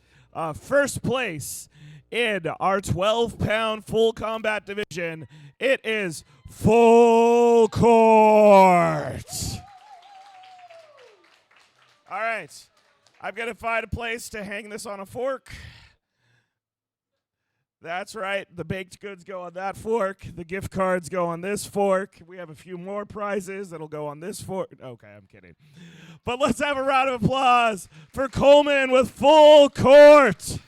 first place in our 12-pound full combat division, it is Full Court. All right, I'm going to find a place to hang this on a fork. That's right. The baked goods go on that fork. The gift cards go on this fork. We have a few more prizes that'll go on this fork. Okay, I'm kidding. But let's have a round of applause for Coleman with Full Court.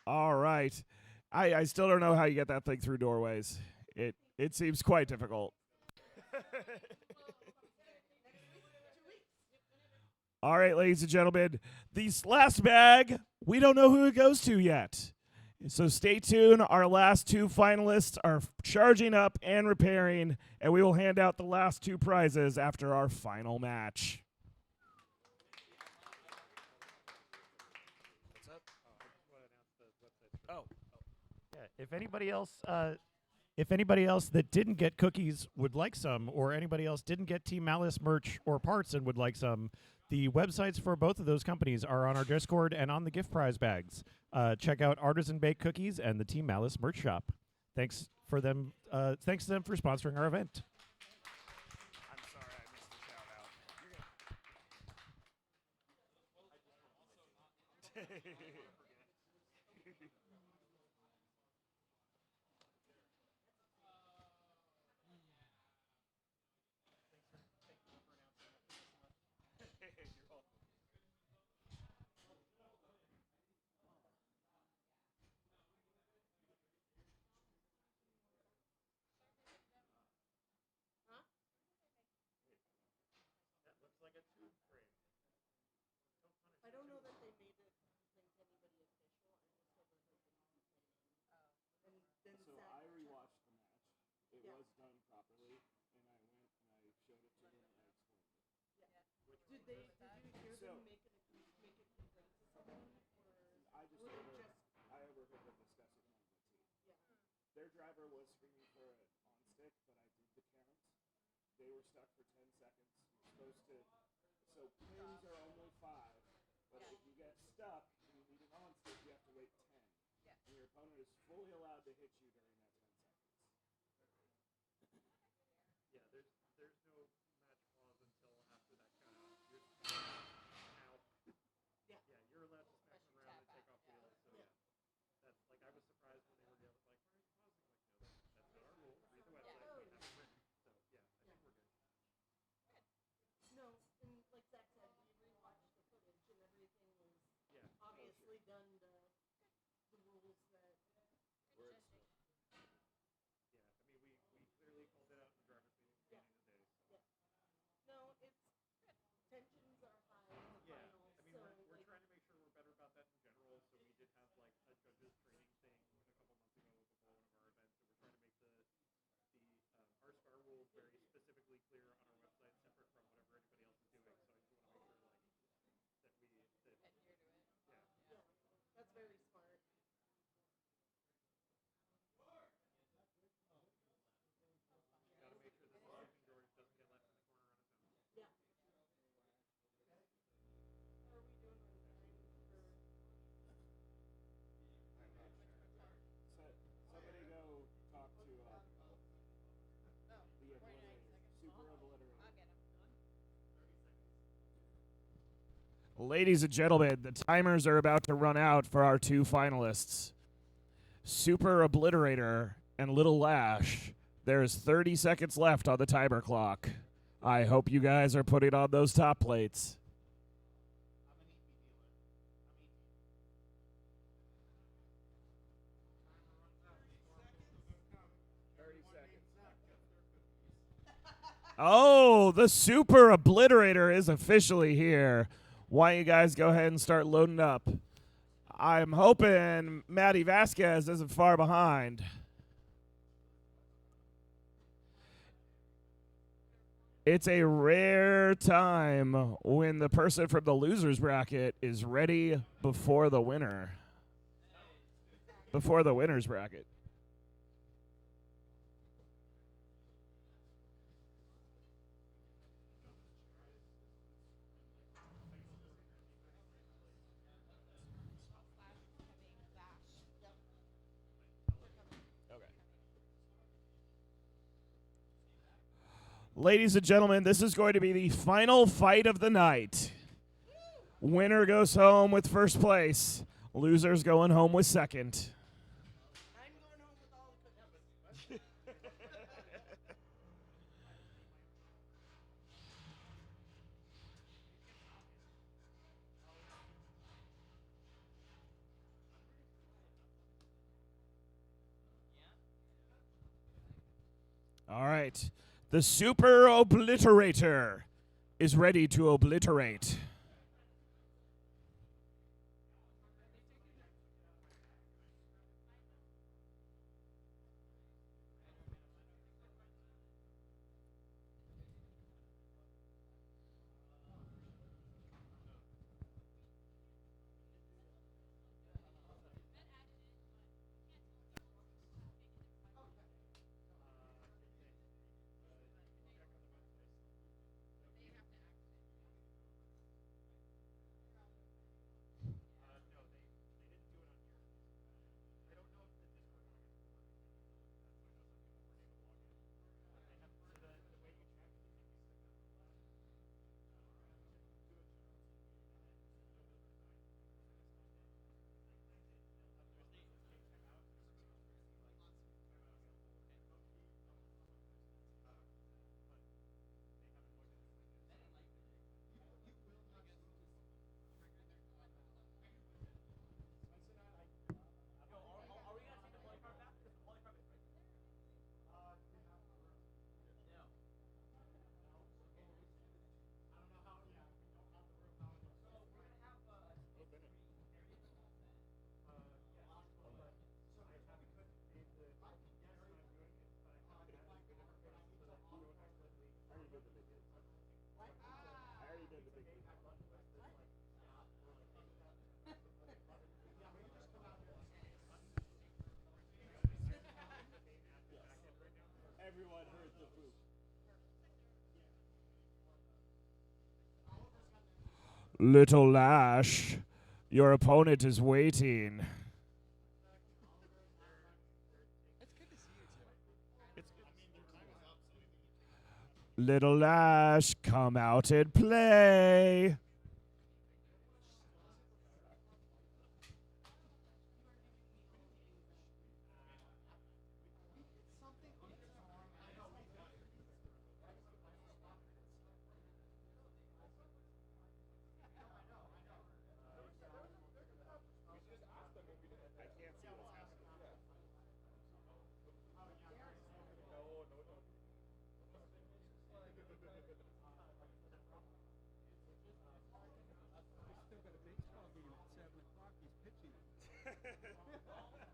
All right. I still don't know how you get that thing through doorways. It seems quite difficult. All right, ladies and gentlemen, this last bag, we don't know who it goes to yet. So stay tuned. Our last two finalists are charging up and repairing, and we will hand out the last two prizes after our final match. What's up? Oh. Yeah, if anybody else that didn't get cookies would like some, or anybody else didn't get Team Malice merch or parts and would like some, the websites for both of those companies are on our Discord and on the gift prize bags. Check out Artisan Baked Cookies and the Team Malice merch shop. Thanks for them. Thanks to them for sponsoring our event. I'm sorry I missed the shout out. I don't know that they made it think anybody official. I just said that they didn't and then So I rewatched the match. It was done properly, and I went and I showed it to him and I explained it. Did you hear them make it complaint to someone, I just overheard them discuss it among the team. Their driver was screaming for it on stick, but I did the counts. They were stuck for 10 seconds. You're supposed to. So pins are only 5, but if you get stuck and you need an on stick, opponent is fully allowed to hit you during that 10 seconds. Yeah, there's no match pause until after that countout. Ow. Yeah. Yeah, you're allowed to smack Unless you around and tap take out, off yeah. wheels. So yeah, that's like I was surprised when they were like, why are you pausing? Like, no, that's not our rule. Read the website. We have it written. So yeah, I think we're good. No, and like Zach said, we rewatched the footage and everything was Yeah. obviously done to the rules that. Interesting. Yeah, I mean, we clearly called it out in the driver's meeting at the beginning of the day. So. Yeah. No, it's tensions are high in the Yeah, finals. I mean, so we're like, trying to make sure we're better about that in general. So we did have like a judges training thing a couple months ago before one of our events. So we're trying to make the our SPAR rules very specifically clear on our website, separate from whatever anybody else is doing. So I just want to make sure like that we Adhere to it. yeah. yeah, that's very smart. Got to make sure that the sleeping George doesn't get left in the corner on his own. Yeah. How are we doing on time for? I'm not sure. Somebody go talk to Oh, the 49 obliterator, seconds. super obliterator. I'll get him. Ladies and gentlemen, the timers are about to run out for our two finalists. Super Obliterator and Little Lash. There's 30 seconds left on the timer clock. I hope you guys are putting on those top plates. I'm an EP dealer. I'm EP. Timer runs out. 30 seconds. Oh, the Super Obliterator is officially here. Why don't you guys go ahead and start loading up? I'm hoping Matty Vasquez isn't far behind. It's a rare time when the person from the loser's bracket is ready before the winner. Before the winner's bracket. Ladies and gentlemen, this is going to be the final fight of the night. Winner goes home with first place. Loser's going home with second. I'm going home with all the cookies. All right. The Super Obliterator is ready to obliterate. Are we gonna take the polycarbonate back? Because the polycarbonate is right there. No. I don't know how. Yeah, we don't have the room. How it looks. So we're gonna have Everyone heard the boop. Little Lash, your opponent is waiting. Little Lash, come out and play.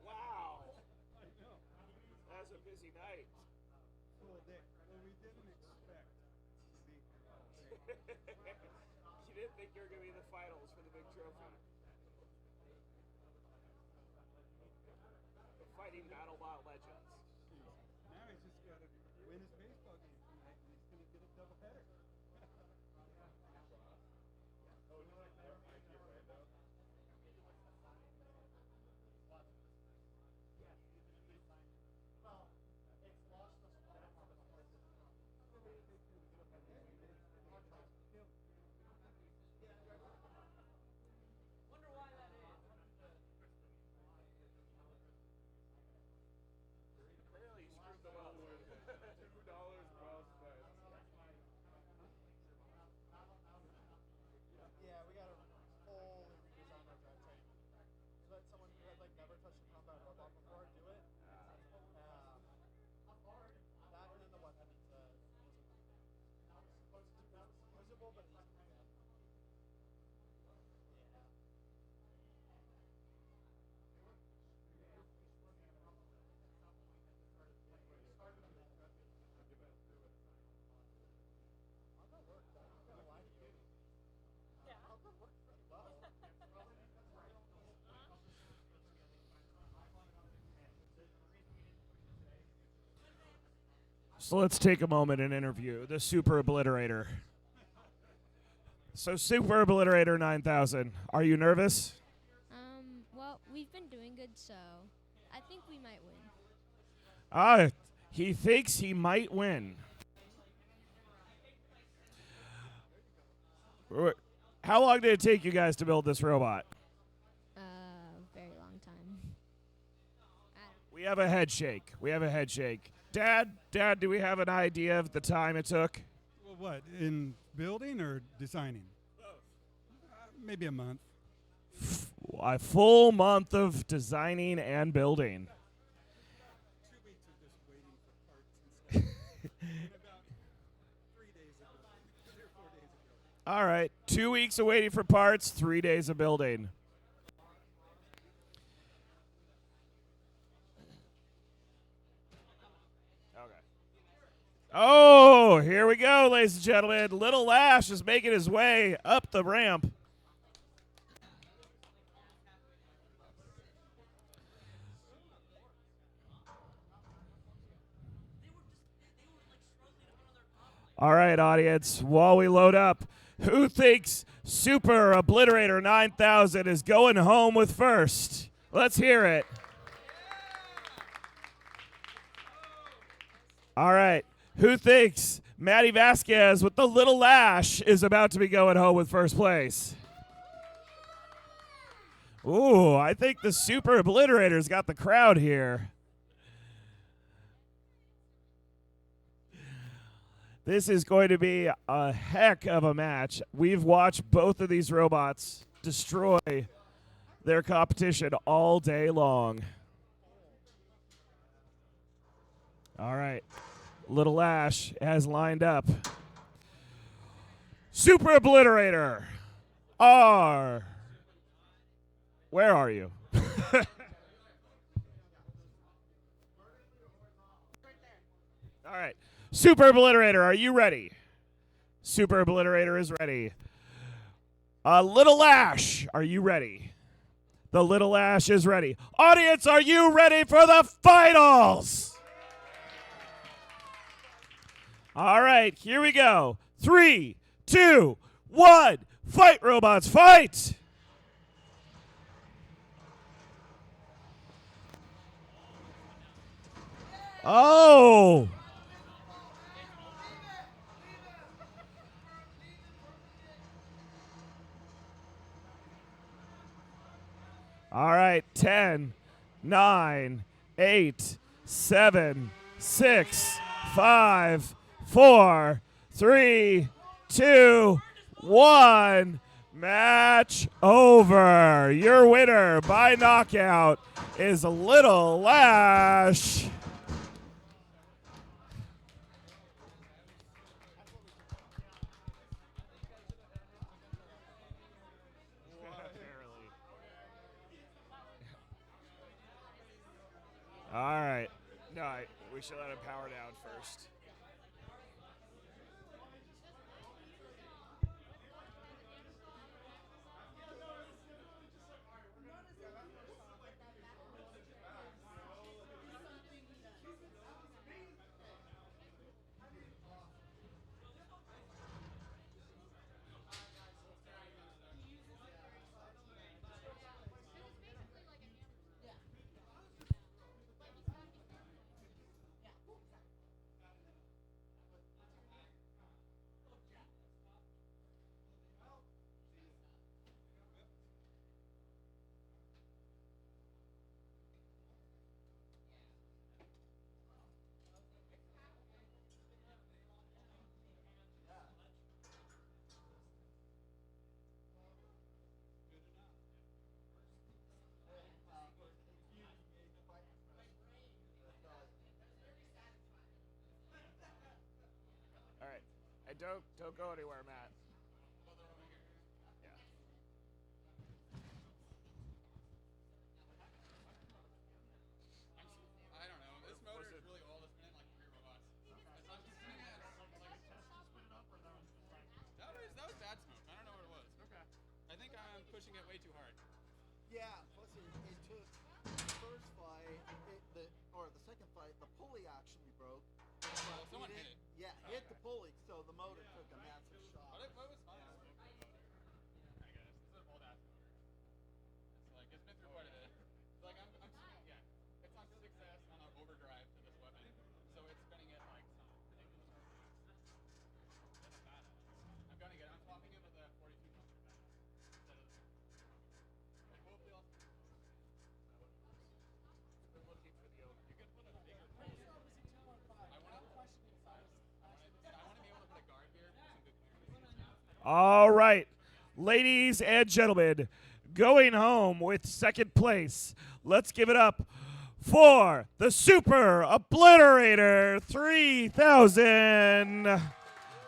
Wow. That was a busy night. You didn't think you were going to be in the finals for the big trophy. The Fighting BattleBot Legends. Now he's just got to win his baseball game tonight, and he's going to get a doubleheader. Wonder why that is. Clearly screwed them up. $2 well spent. Yeah, we got a whole redesign our drivetrain. Let someone who had like never touched a combat robot before do it. That and then the weapon was usable but easy. So let's take a moment and interview the Super Obliterator. So Super Obliterator 9000, are you nervous? Well, we've been doing good, so I think we might win. He thinks he might win. How long did it take you guys to build this robot? Very long time. We have a head shake. Dad, do we have an idea of the time it took? Well, what, in building or designing? Maybe a month. A full month of designing and building. 2 weeks of just waiting for parts and stuff. And about 3 days of building. 3 or 4 days of building. All right, 2 weeks of waiting for parts, 3 days of building. Oh, here we go, ladies and gentlemen. Little Lash is making his way up the ramp. All right, audience, while we load up, who thinks Super Obliterator 9000 is going home with first? Let's hear it. All right. Who thinks Matty Vasquez with the Little Lash is about to be going home with first place? Ooh, I think the Super Obliterator's got the crowd here. This is going to be a heck of a match. We've watched both of these robots destroy their competition all day long. All right. Little Lash has lined up. Super Obliterator. Where are you? All right. Super Obliterator, are you ready? Super Obliterator is ready. Little Lash, are you ready? The Little Lash is ready. Audience, are you ready for the finals? All right, here we go. 3, 2, 1. Fight, robots, fight! Oh! All right, 10, 9, 8, 7, 6, 5, 4, 3, 2, 1. Match over. Your winner by knockout is Little Lash. All right. No, we should let him power down first. All right. And don't go anywhere, Matt. Yeah. I don't know. This motor is really old. It's been in like 3 robots. I'm just sitting at that was bad smoke. I don't know what it was. Okay. I think I'm pushing it way too hard. Yeah, plus it took the first fight, or the second fight, the pulley actually broke. Well, someone hit it. Yeah, hit the pulley, so the motor took a massive shock. What was fun? I guess. This is an old ass motor. It's like, it's been through quite a bit. It's like, yeah. It's on 6S on an overdrive to this weapon. So it's spinning it like some ridiculous RPM. That's badass. I'm gonna get it. I'm swapping it with a 42 millimeter back. Instead of like, hopefully I'll been looking for the old. You could put a bigger pulley. I want to question the size. I want to be able to put a guard here for some good clearance. All right, ladies and gentlemen, going home with second place. Let's give it up for the Super Obliterator 3000.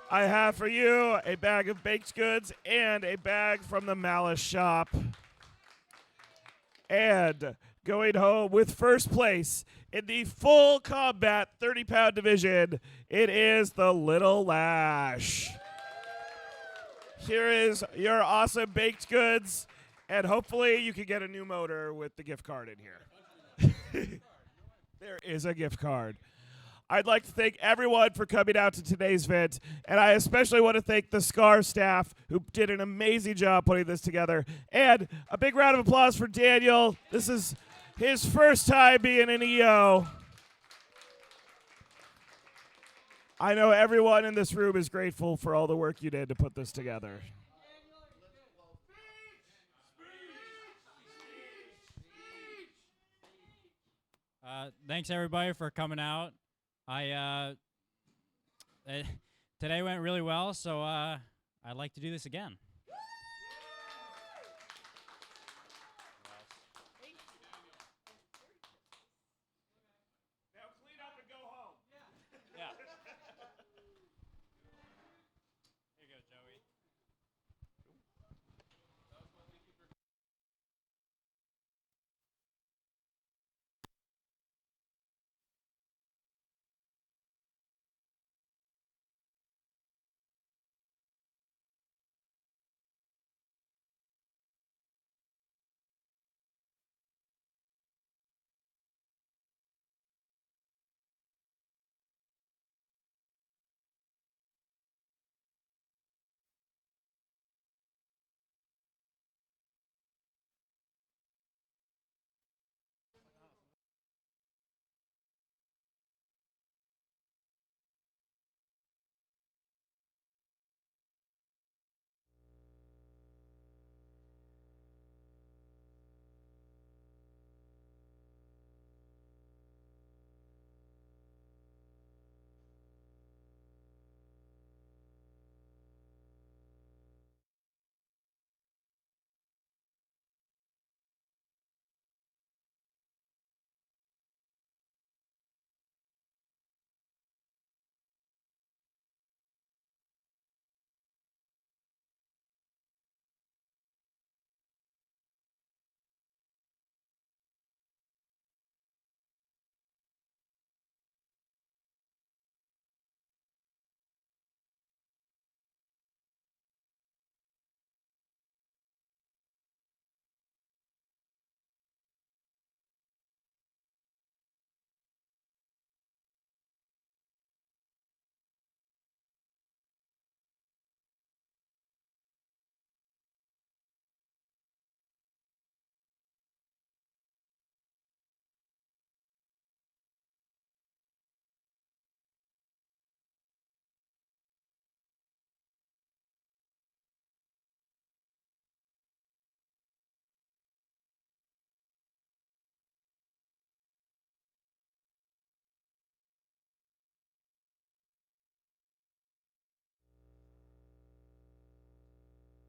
I have for you a bag of baked goods and a bag from the Malice shop. And going home with first place in the full combat 30-pound division, it is the Little Lash. Here is your awesome baked goods, and hopefully you can get a new motor with the gift card in here. There is a gift card. I'd like to thank everyone for coming out to today's event, and I especially want to thank the SCAR staff who did an amazing job putting this together. And a big round of applause for Daniel. This is his first time being an EO. I know everyone in this room is grateful for all the work you did to put this together. Thanks everybody for coming out. Today went really well, so I'd like to do this again.